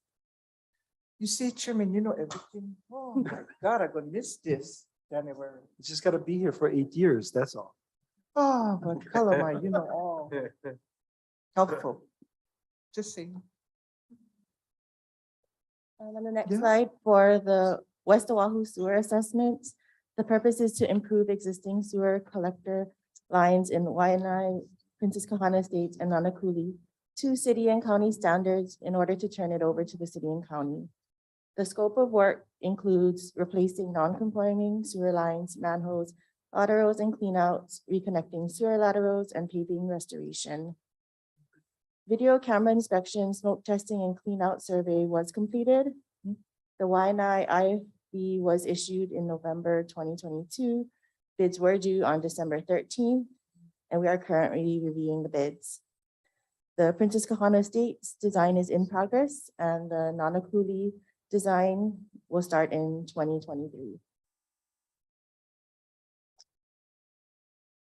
You see, Chairman, you know everything. Oh my God, I'm gonna miss this January. it's just got to be here for 8 years. That's all. Oh, but Kalamai, you know all. helpful. Just saying. And on the next Yeah. slide, for the West Oahu sewer assessments, the purpose is to improve existing sewer collector lines in Waianae, Princess Kahana Estates, and Nanakuli to city and county standards in order to turn it over to the city and county. The scope of work includes replacing non-conforming sewer lines, manholes, laterals, and cleanouts, reconnecting sewer laterals, and paving restoration. Video camera inspection, smoke testing, and cleanout survey was completed. The Waianae IFB was issued in November 2022. Bids were due on December 13th, and we are currently reviewing the bids. The Princess Kahana Estates design is in progress, and the Nanakuli design will start in 2023.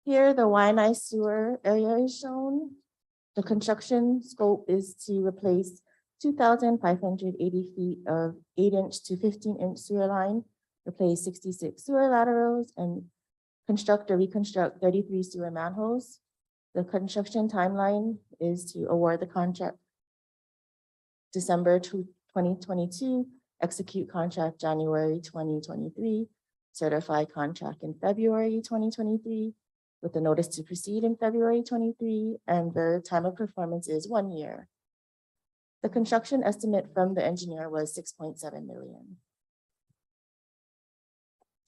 Here, the Waianae sewer area is shown. The construction scope is to replace 2,580 feet of 8-inch to 15-inch sewer line, replace 66 sewer laterals, and construct or reconstruct 33 sewer manholes. The construction timeline is to award the contract December 2022, execute contract January 2023, certify contract in February 2023, with the notice to proceed in February 23, and the time of performance is 1 year. The construction estimate from the engineer was 6.7 million.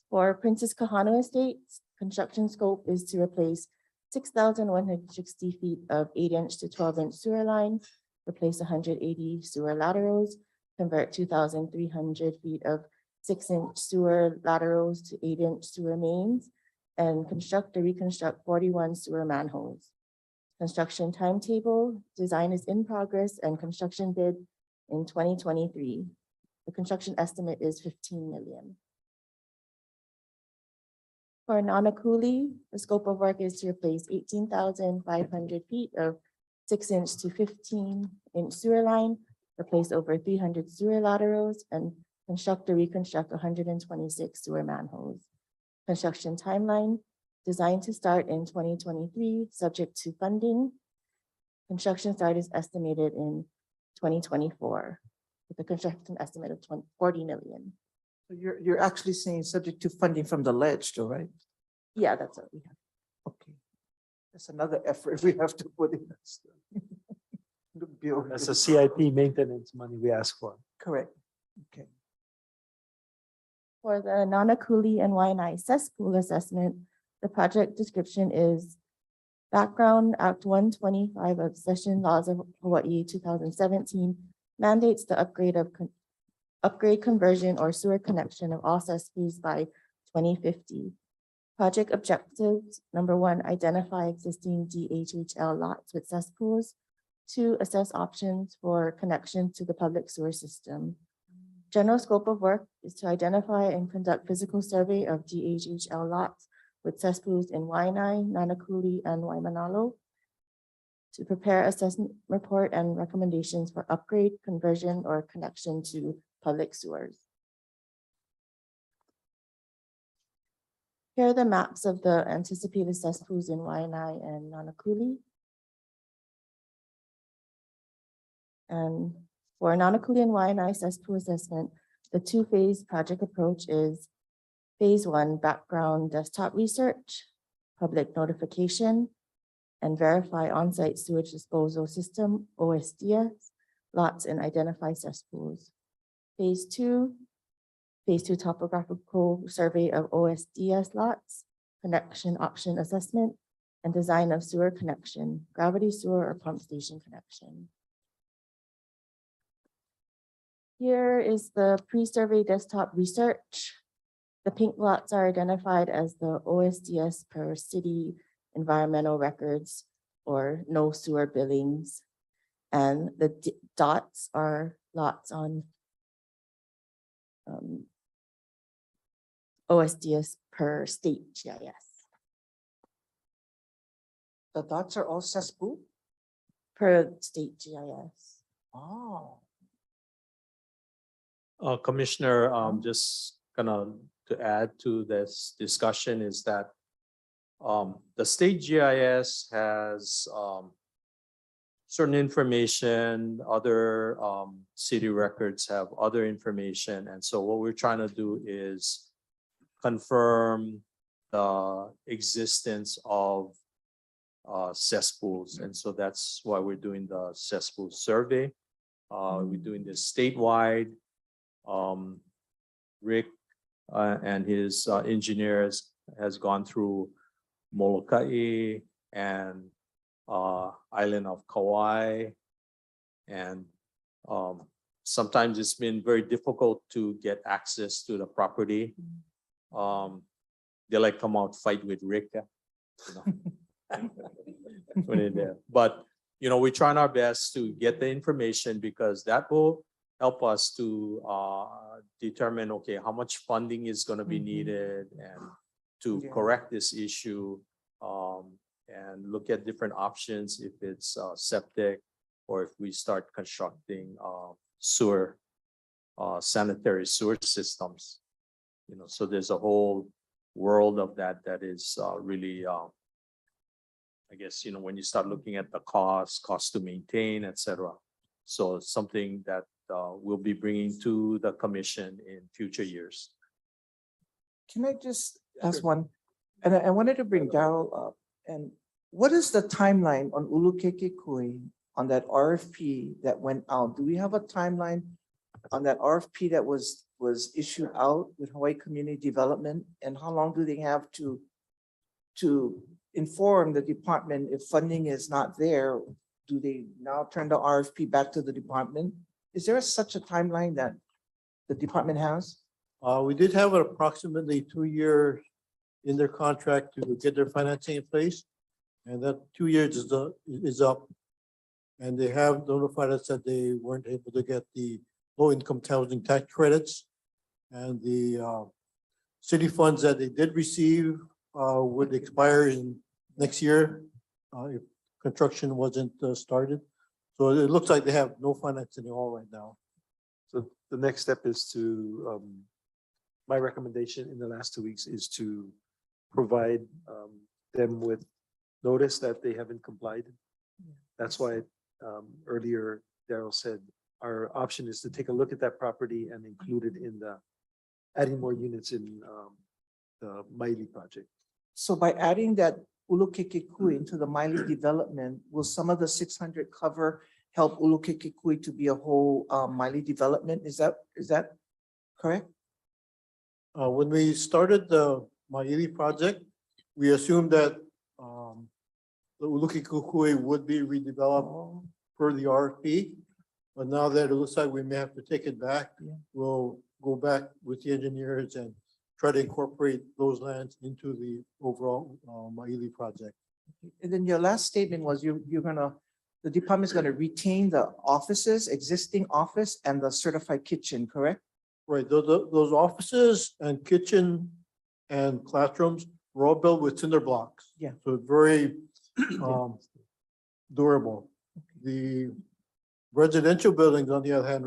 For Princess Kahana Estates, construction scope is to replace 6,160 feet of 8-inch to 12-inch sewer line, replace 180 sewer laterals, convert 2,300 feet of 6-inch sewer laterals to 8-inch sewer mains, and construct or reconstruct 41 sewer manholes. Construction timetable, design is in progress, and construction bid in 2023. The construction estimate is 15 million. For Nanakuli, the scope of work is to replace 18,500 feet of 6-inch to 15-inch sewer line, replace over 300 sewer laterals, and construct or reconstruct 126 sewer manholes. Construction timeline, designed to start in 2023, subject to funding. Construction start is estimated in 2024, with a construction estimate of 40 million. So you're actually saying subject to funding from the ledge, though, right? Yeah, that's what we have. Okay. That's another effort we have to put in. The bill. That's a CIP maintenance money we ask for. Correct. Okay. For the Nanakuli and Waianae cesspool assessment, the project description is background Act 125 of Session Laws of Hawaii 2017 mandates the upgrade, conversion, or sewer connection of all cesspools by 2050. Project objectives: number 1, identify existing DHHL lots with cesspools. 2, assess options for connection to the public sewer system. General scope of work is to identify and conduct physical survey of DHHL lots with cesspools in Waianae, Nanakuli, and Waimanalo. To prepare assessment report and recommendations for upgrade, conversion, or connection to public sewers. Here are the maps of the anticipated cesspools in Waianae and Nanakuli. And for Nanakuli and Waianae cesspool assessment, the 2-phase project approach is phase 1, background desktop research, public notification, and verify on-site sewage disposal system, OSDS, lots and identify cesspools. Phase 2 topographical survey of OSDS lots, connection option assessment, and design of sewer connection, gravity sewer or pump station connection. Here is the pre-survey desktop research. The pink lots are identified as the OSDS per city environmental records or no sewer billings. And the dots are lots on OSDS per state GIS. The dots are all cesspool? Per state GIS. Oh. Commissioner, just to add to this discussion is that The state GIS has, certain information, other, city records have other information. And so what we're trying to do is confirm the existence of cesspools. And so that's why we're doing the cesspool survey. We're doing this statewide. Rick and his engineers has gone through Molokai and island of Kauai. And sometimes it's been very difficult to get access to the property. They like come out fight with Rick. You know, when they're there. But you know, we're trying our best to get the information because that will help us to determine, okay, how much funding is going to be needed and to correct this issue, and look at different options if it's septic or if we start constructing sewer, sanitary sewer systems. You know, so there's a whole world of that is really, I guess, you know, when you start looking at the cost to maintain, etc. So it's something that we'll be bringing to the commission in future years. Can I just ask one? And I wanted to bring Daryl up. And what is the timeline on Ulukekekui on that RFP that went out? Do we have a timeline on that RFP that was issued out with Hawaii Community Development? And how long do they have to inform the department if funding is not there? Do they now turn the RFP back to the department? Is there such a timeline that the department has? We did have an approximately 2 years in their contract to get their financing in place. And that 2 years is up. And they have notified us that they weren't able to get the low-income housing tax credits. And the city funds that they did receive would expire in next year if construction wasn't started. So it looks like they have no financing at all right now. So the next step is to, my recommendation in the last 2 weeks is to provide them with notice that they haven't complied. That's why earlier Daryl said our option is to take a look at that property and include it in the adding more units in the Miley project. So by adding that Ulukekekui into the Miley development, will some of the 600 help Ulukekekui to be a whole Miley development? Is that correct? When we started the Maili project, we assumed that the Ulukekekui would be redeveloped per the RFP. But now that it looks like we may have to take it back, we'll go back with the engineers and try to incorporate those lands into the overall Maili project. And then your last statement was the department's gonna retain the offices, existing office and the certified kitchen, correct? Right, those offices and kitchen and classrooms were all built with cinder blocks. Yeah. So it's very durable. The residential buildings, on the other hand,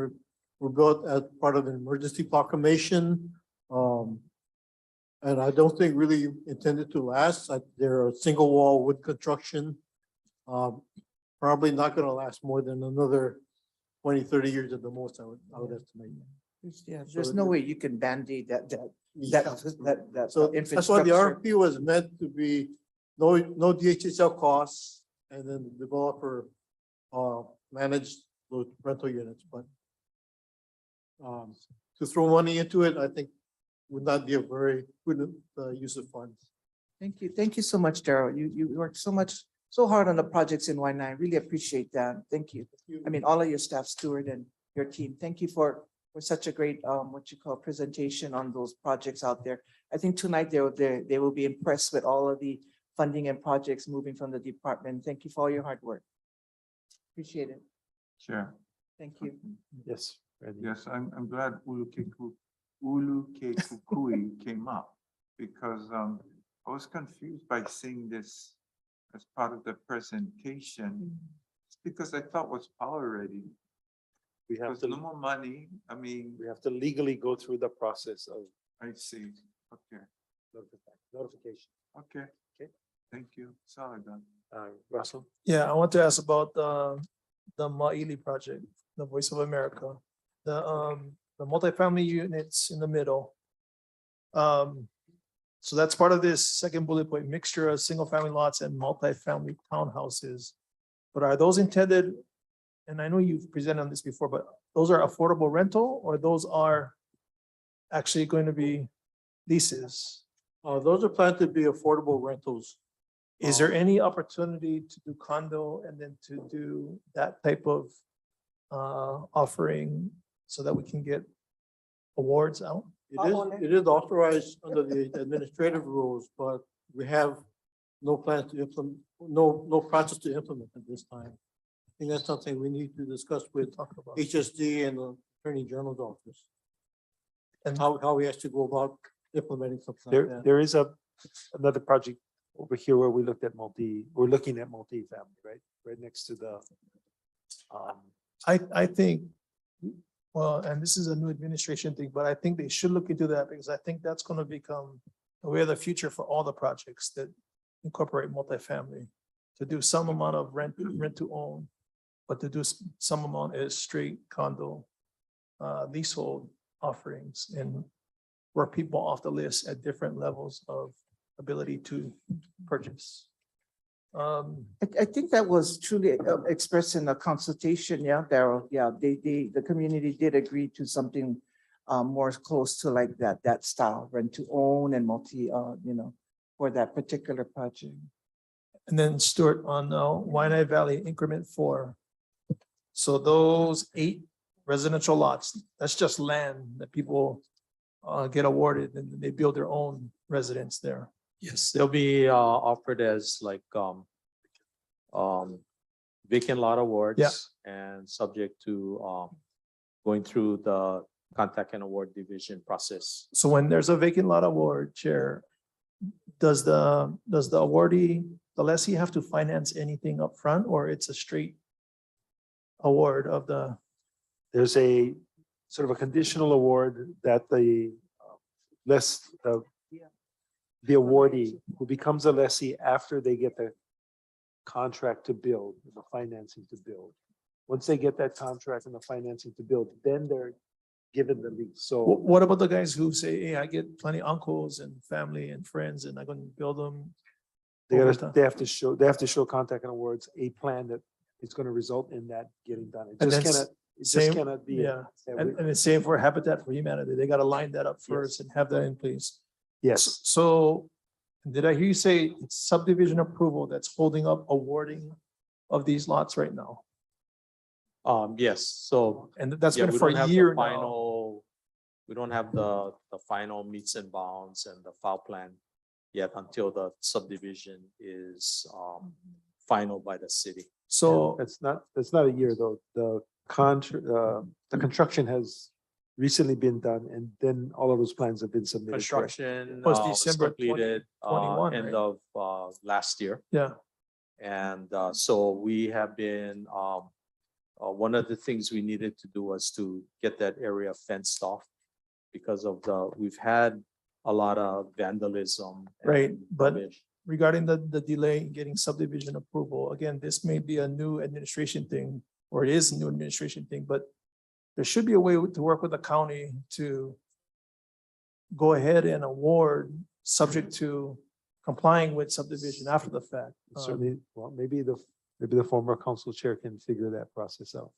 were built as part of an emergency proclamation. And I don't think really intended to last. They're a single wall wood construction. Probably not gonna last more than another 20, 30 years at the most, I would estimate. Yeah, there's no way you can Band-Aid that So that's why the infrastructure. RFP was meant to be no DHHL costs, and then the developer manage those rental units, but to throw money into it, I think would not be a very good use of funds. Thank you. Thank you so much, Daryl. You worked so hard on the projects in Y9. I really appreciate that. Thank you. I mean, all of your staff, Stuart, and your team. Thank you for such a great presentation on those projects out there. I think tonight they will be impressed with all of the funding and projects moving from the department. Thank you for all your hard work. Appreciate it. Sure. Thank you. Yes. Randy. Yes, I'm glad Ulukekekui came up because I was confused by seeing this as part of the presentation. It's because I thought was power ready. We have There's to, no more money. I mean, we have to legally go through the process of I see. Okay, notification. okay. Thank you. Sorry, Don. Russell? Yeah, I want to ask about the Maili project, the Voice of America, the multifamily units in the middle. So that's part of this second bullet point, mixture of single family lots and multifamily townhouses. But are those intended, and I know you've presented on this before, but those are affordable rental or those are actually going to be leases? Those are planned to be affordable rentals. Is there any opportunity to do condo and then to do that type of offering so that we can get awards out? It is authorized under the administrative rules, but we have no plan to implement, no process to implement at this time. I think that's something we need to discuss with HSD and the Attorney General's office. And how we actually go about implementing something like that. There is another project over here where we're looking at multi-family, right? Right next to the, I think, well, and this is a new administration thing, but I think they should look into that because I think that's going to become the way of the future for all the projects that incorporate multifamily. To do some amount of rent to own, but to do some amount as straight condo leasehold offerings and work people off the list at different levels of ability to purchase. I think that was truly expressed in the consultation, yeah, Daryl. Yeah, the community did agree to something more close to like that style, rent to own and multi, for that particular project. And then Stuart on Waianae Valley increment 4. So those 8 residential lots, that's just land that people get awarded and they build their own residence there. Yes, they'll be offered as like vacant lot awards. Yeah. And subject to going through the contact and award division process. So when there's a vacant lot award, Chair, does the awardee, the lessee have to finance anything up front, or it's a straight award of the? there's a sort of a conditional award that the awardee who becomes a lessee after they get the contract to build, the financing to build. Once they get that contract and the financing to build, then they're given the lease. So What about the guys who say, hey, I get plenty of uncles and family and friends and I'm going to build them? they have to show contact and awards a plan that is going to result in that getting done. It And just that's cannot, it same- just cannot be. Yeah, and it's same for Habitat for Humanity. They got to line that up first and have that in place. Yes, So did I hear you say it's subdivision approval that's holding up awarding of these lots right now? Yes, so. And that's yeah, been we for don't a have the year now. final. We don't have the final meets and bounds and the file plan yet until the subdivision is final by the city. So that's not a year though. The construction has recently been done and then all of those plans have been submitted. correct? Construction Was was December completed 2021, end right? of last year. Yeah, And so we have been, one of the things we needed to do was to get that area fenced off because of we've had a lot of vandalism. right. and But rubbish. regarding the delay in getting subdivision approval, again, this may be a new administration thing, or it is a new administration thing, but there should be a way to work with the county to go ahead and award subject to complying with subdivision after the fact. Certainly, well, maybe the former council chair can figure that process out.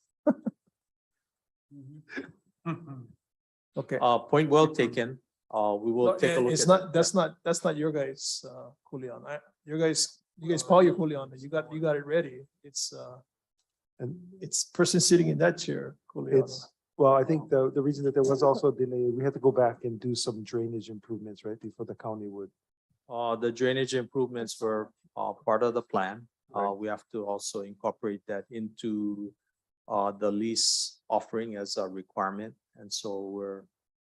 Okay. Point well taken. We will take a look. It's at not, that. that's not your guys' Julian. You guys call your Julian. You got it ready. And It's person sitting in that chair, Julian. well, I think the reason that there was also a delay, we had to go back and do some drainage improvements, right, before the county would. The drainage improvements were part of the plan. Right. We have to also incorporate that into the lease offering as a requirement. And so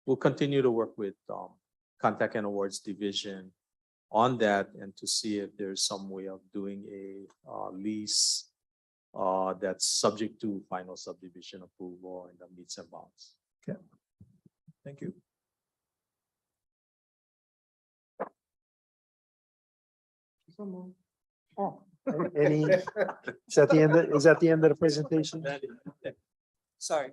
we'll continue to work with Contact and Awards Division on that and to see if there's some way of doing a lease that's subject to final subdivision approval and the meets and bounds. Okay. Thank you. Oh, any, is that the end, is that the end of the presentation? Sorry.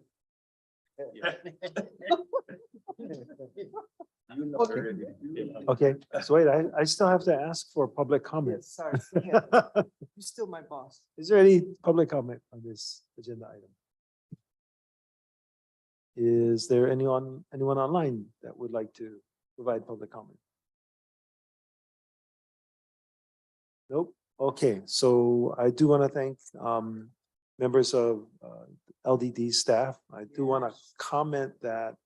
Okay, so wait, I still have to ask for public comment. Sorry. Go ahead. You're still my boss. Is there any public comment on this agenda item? Is there anyone online that would like to provide public comment? Nope. Okay, so I do want to thank members of LDD staff. I do want to comment that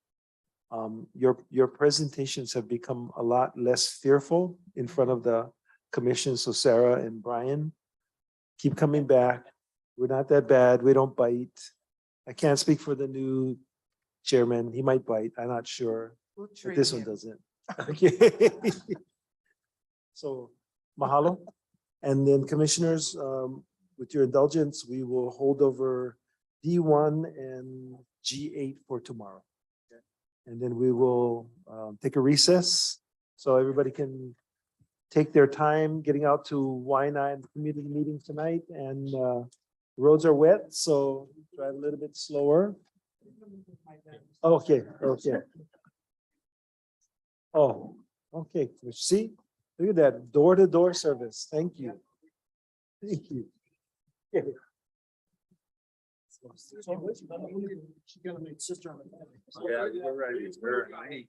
your presentations have become a lot less fearful in front of the commission. So Sarah and Brian, keep coming back. We're not that bad. We don't bite. I can't speak for the new chairman. He might bite. I'm not sure. We'll But train this one him. doesn't. Okay. So mahalo. And then commissioners, with your indulgence, we will hold over D1 and G8 for tomorrow. And then we will take a recess so everybody can take their time getting out to Y9 community meeting tonight. And roads are wet, so drive a little bit slower. Okay, okay. Oh, okay. See, look at that door-to-door service. Thank you. Thank you. Okay. She's gonna make sister on the. Yeah, you're right. It's very, right.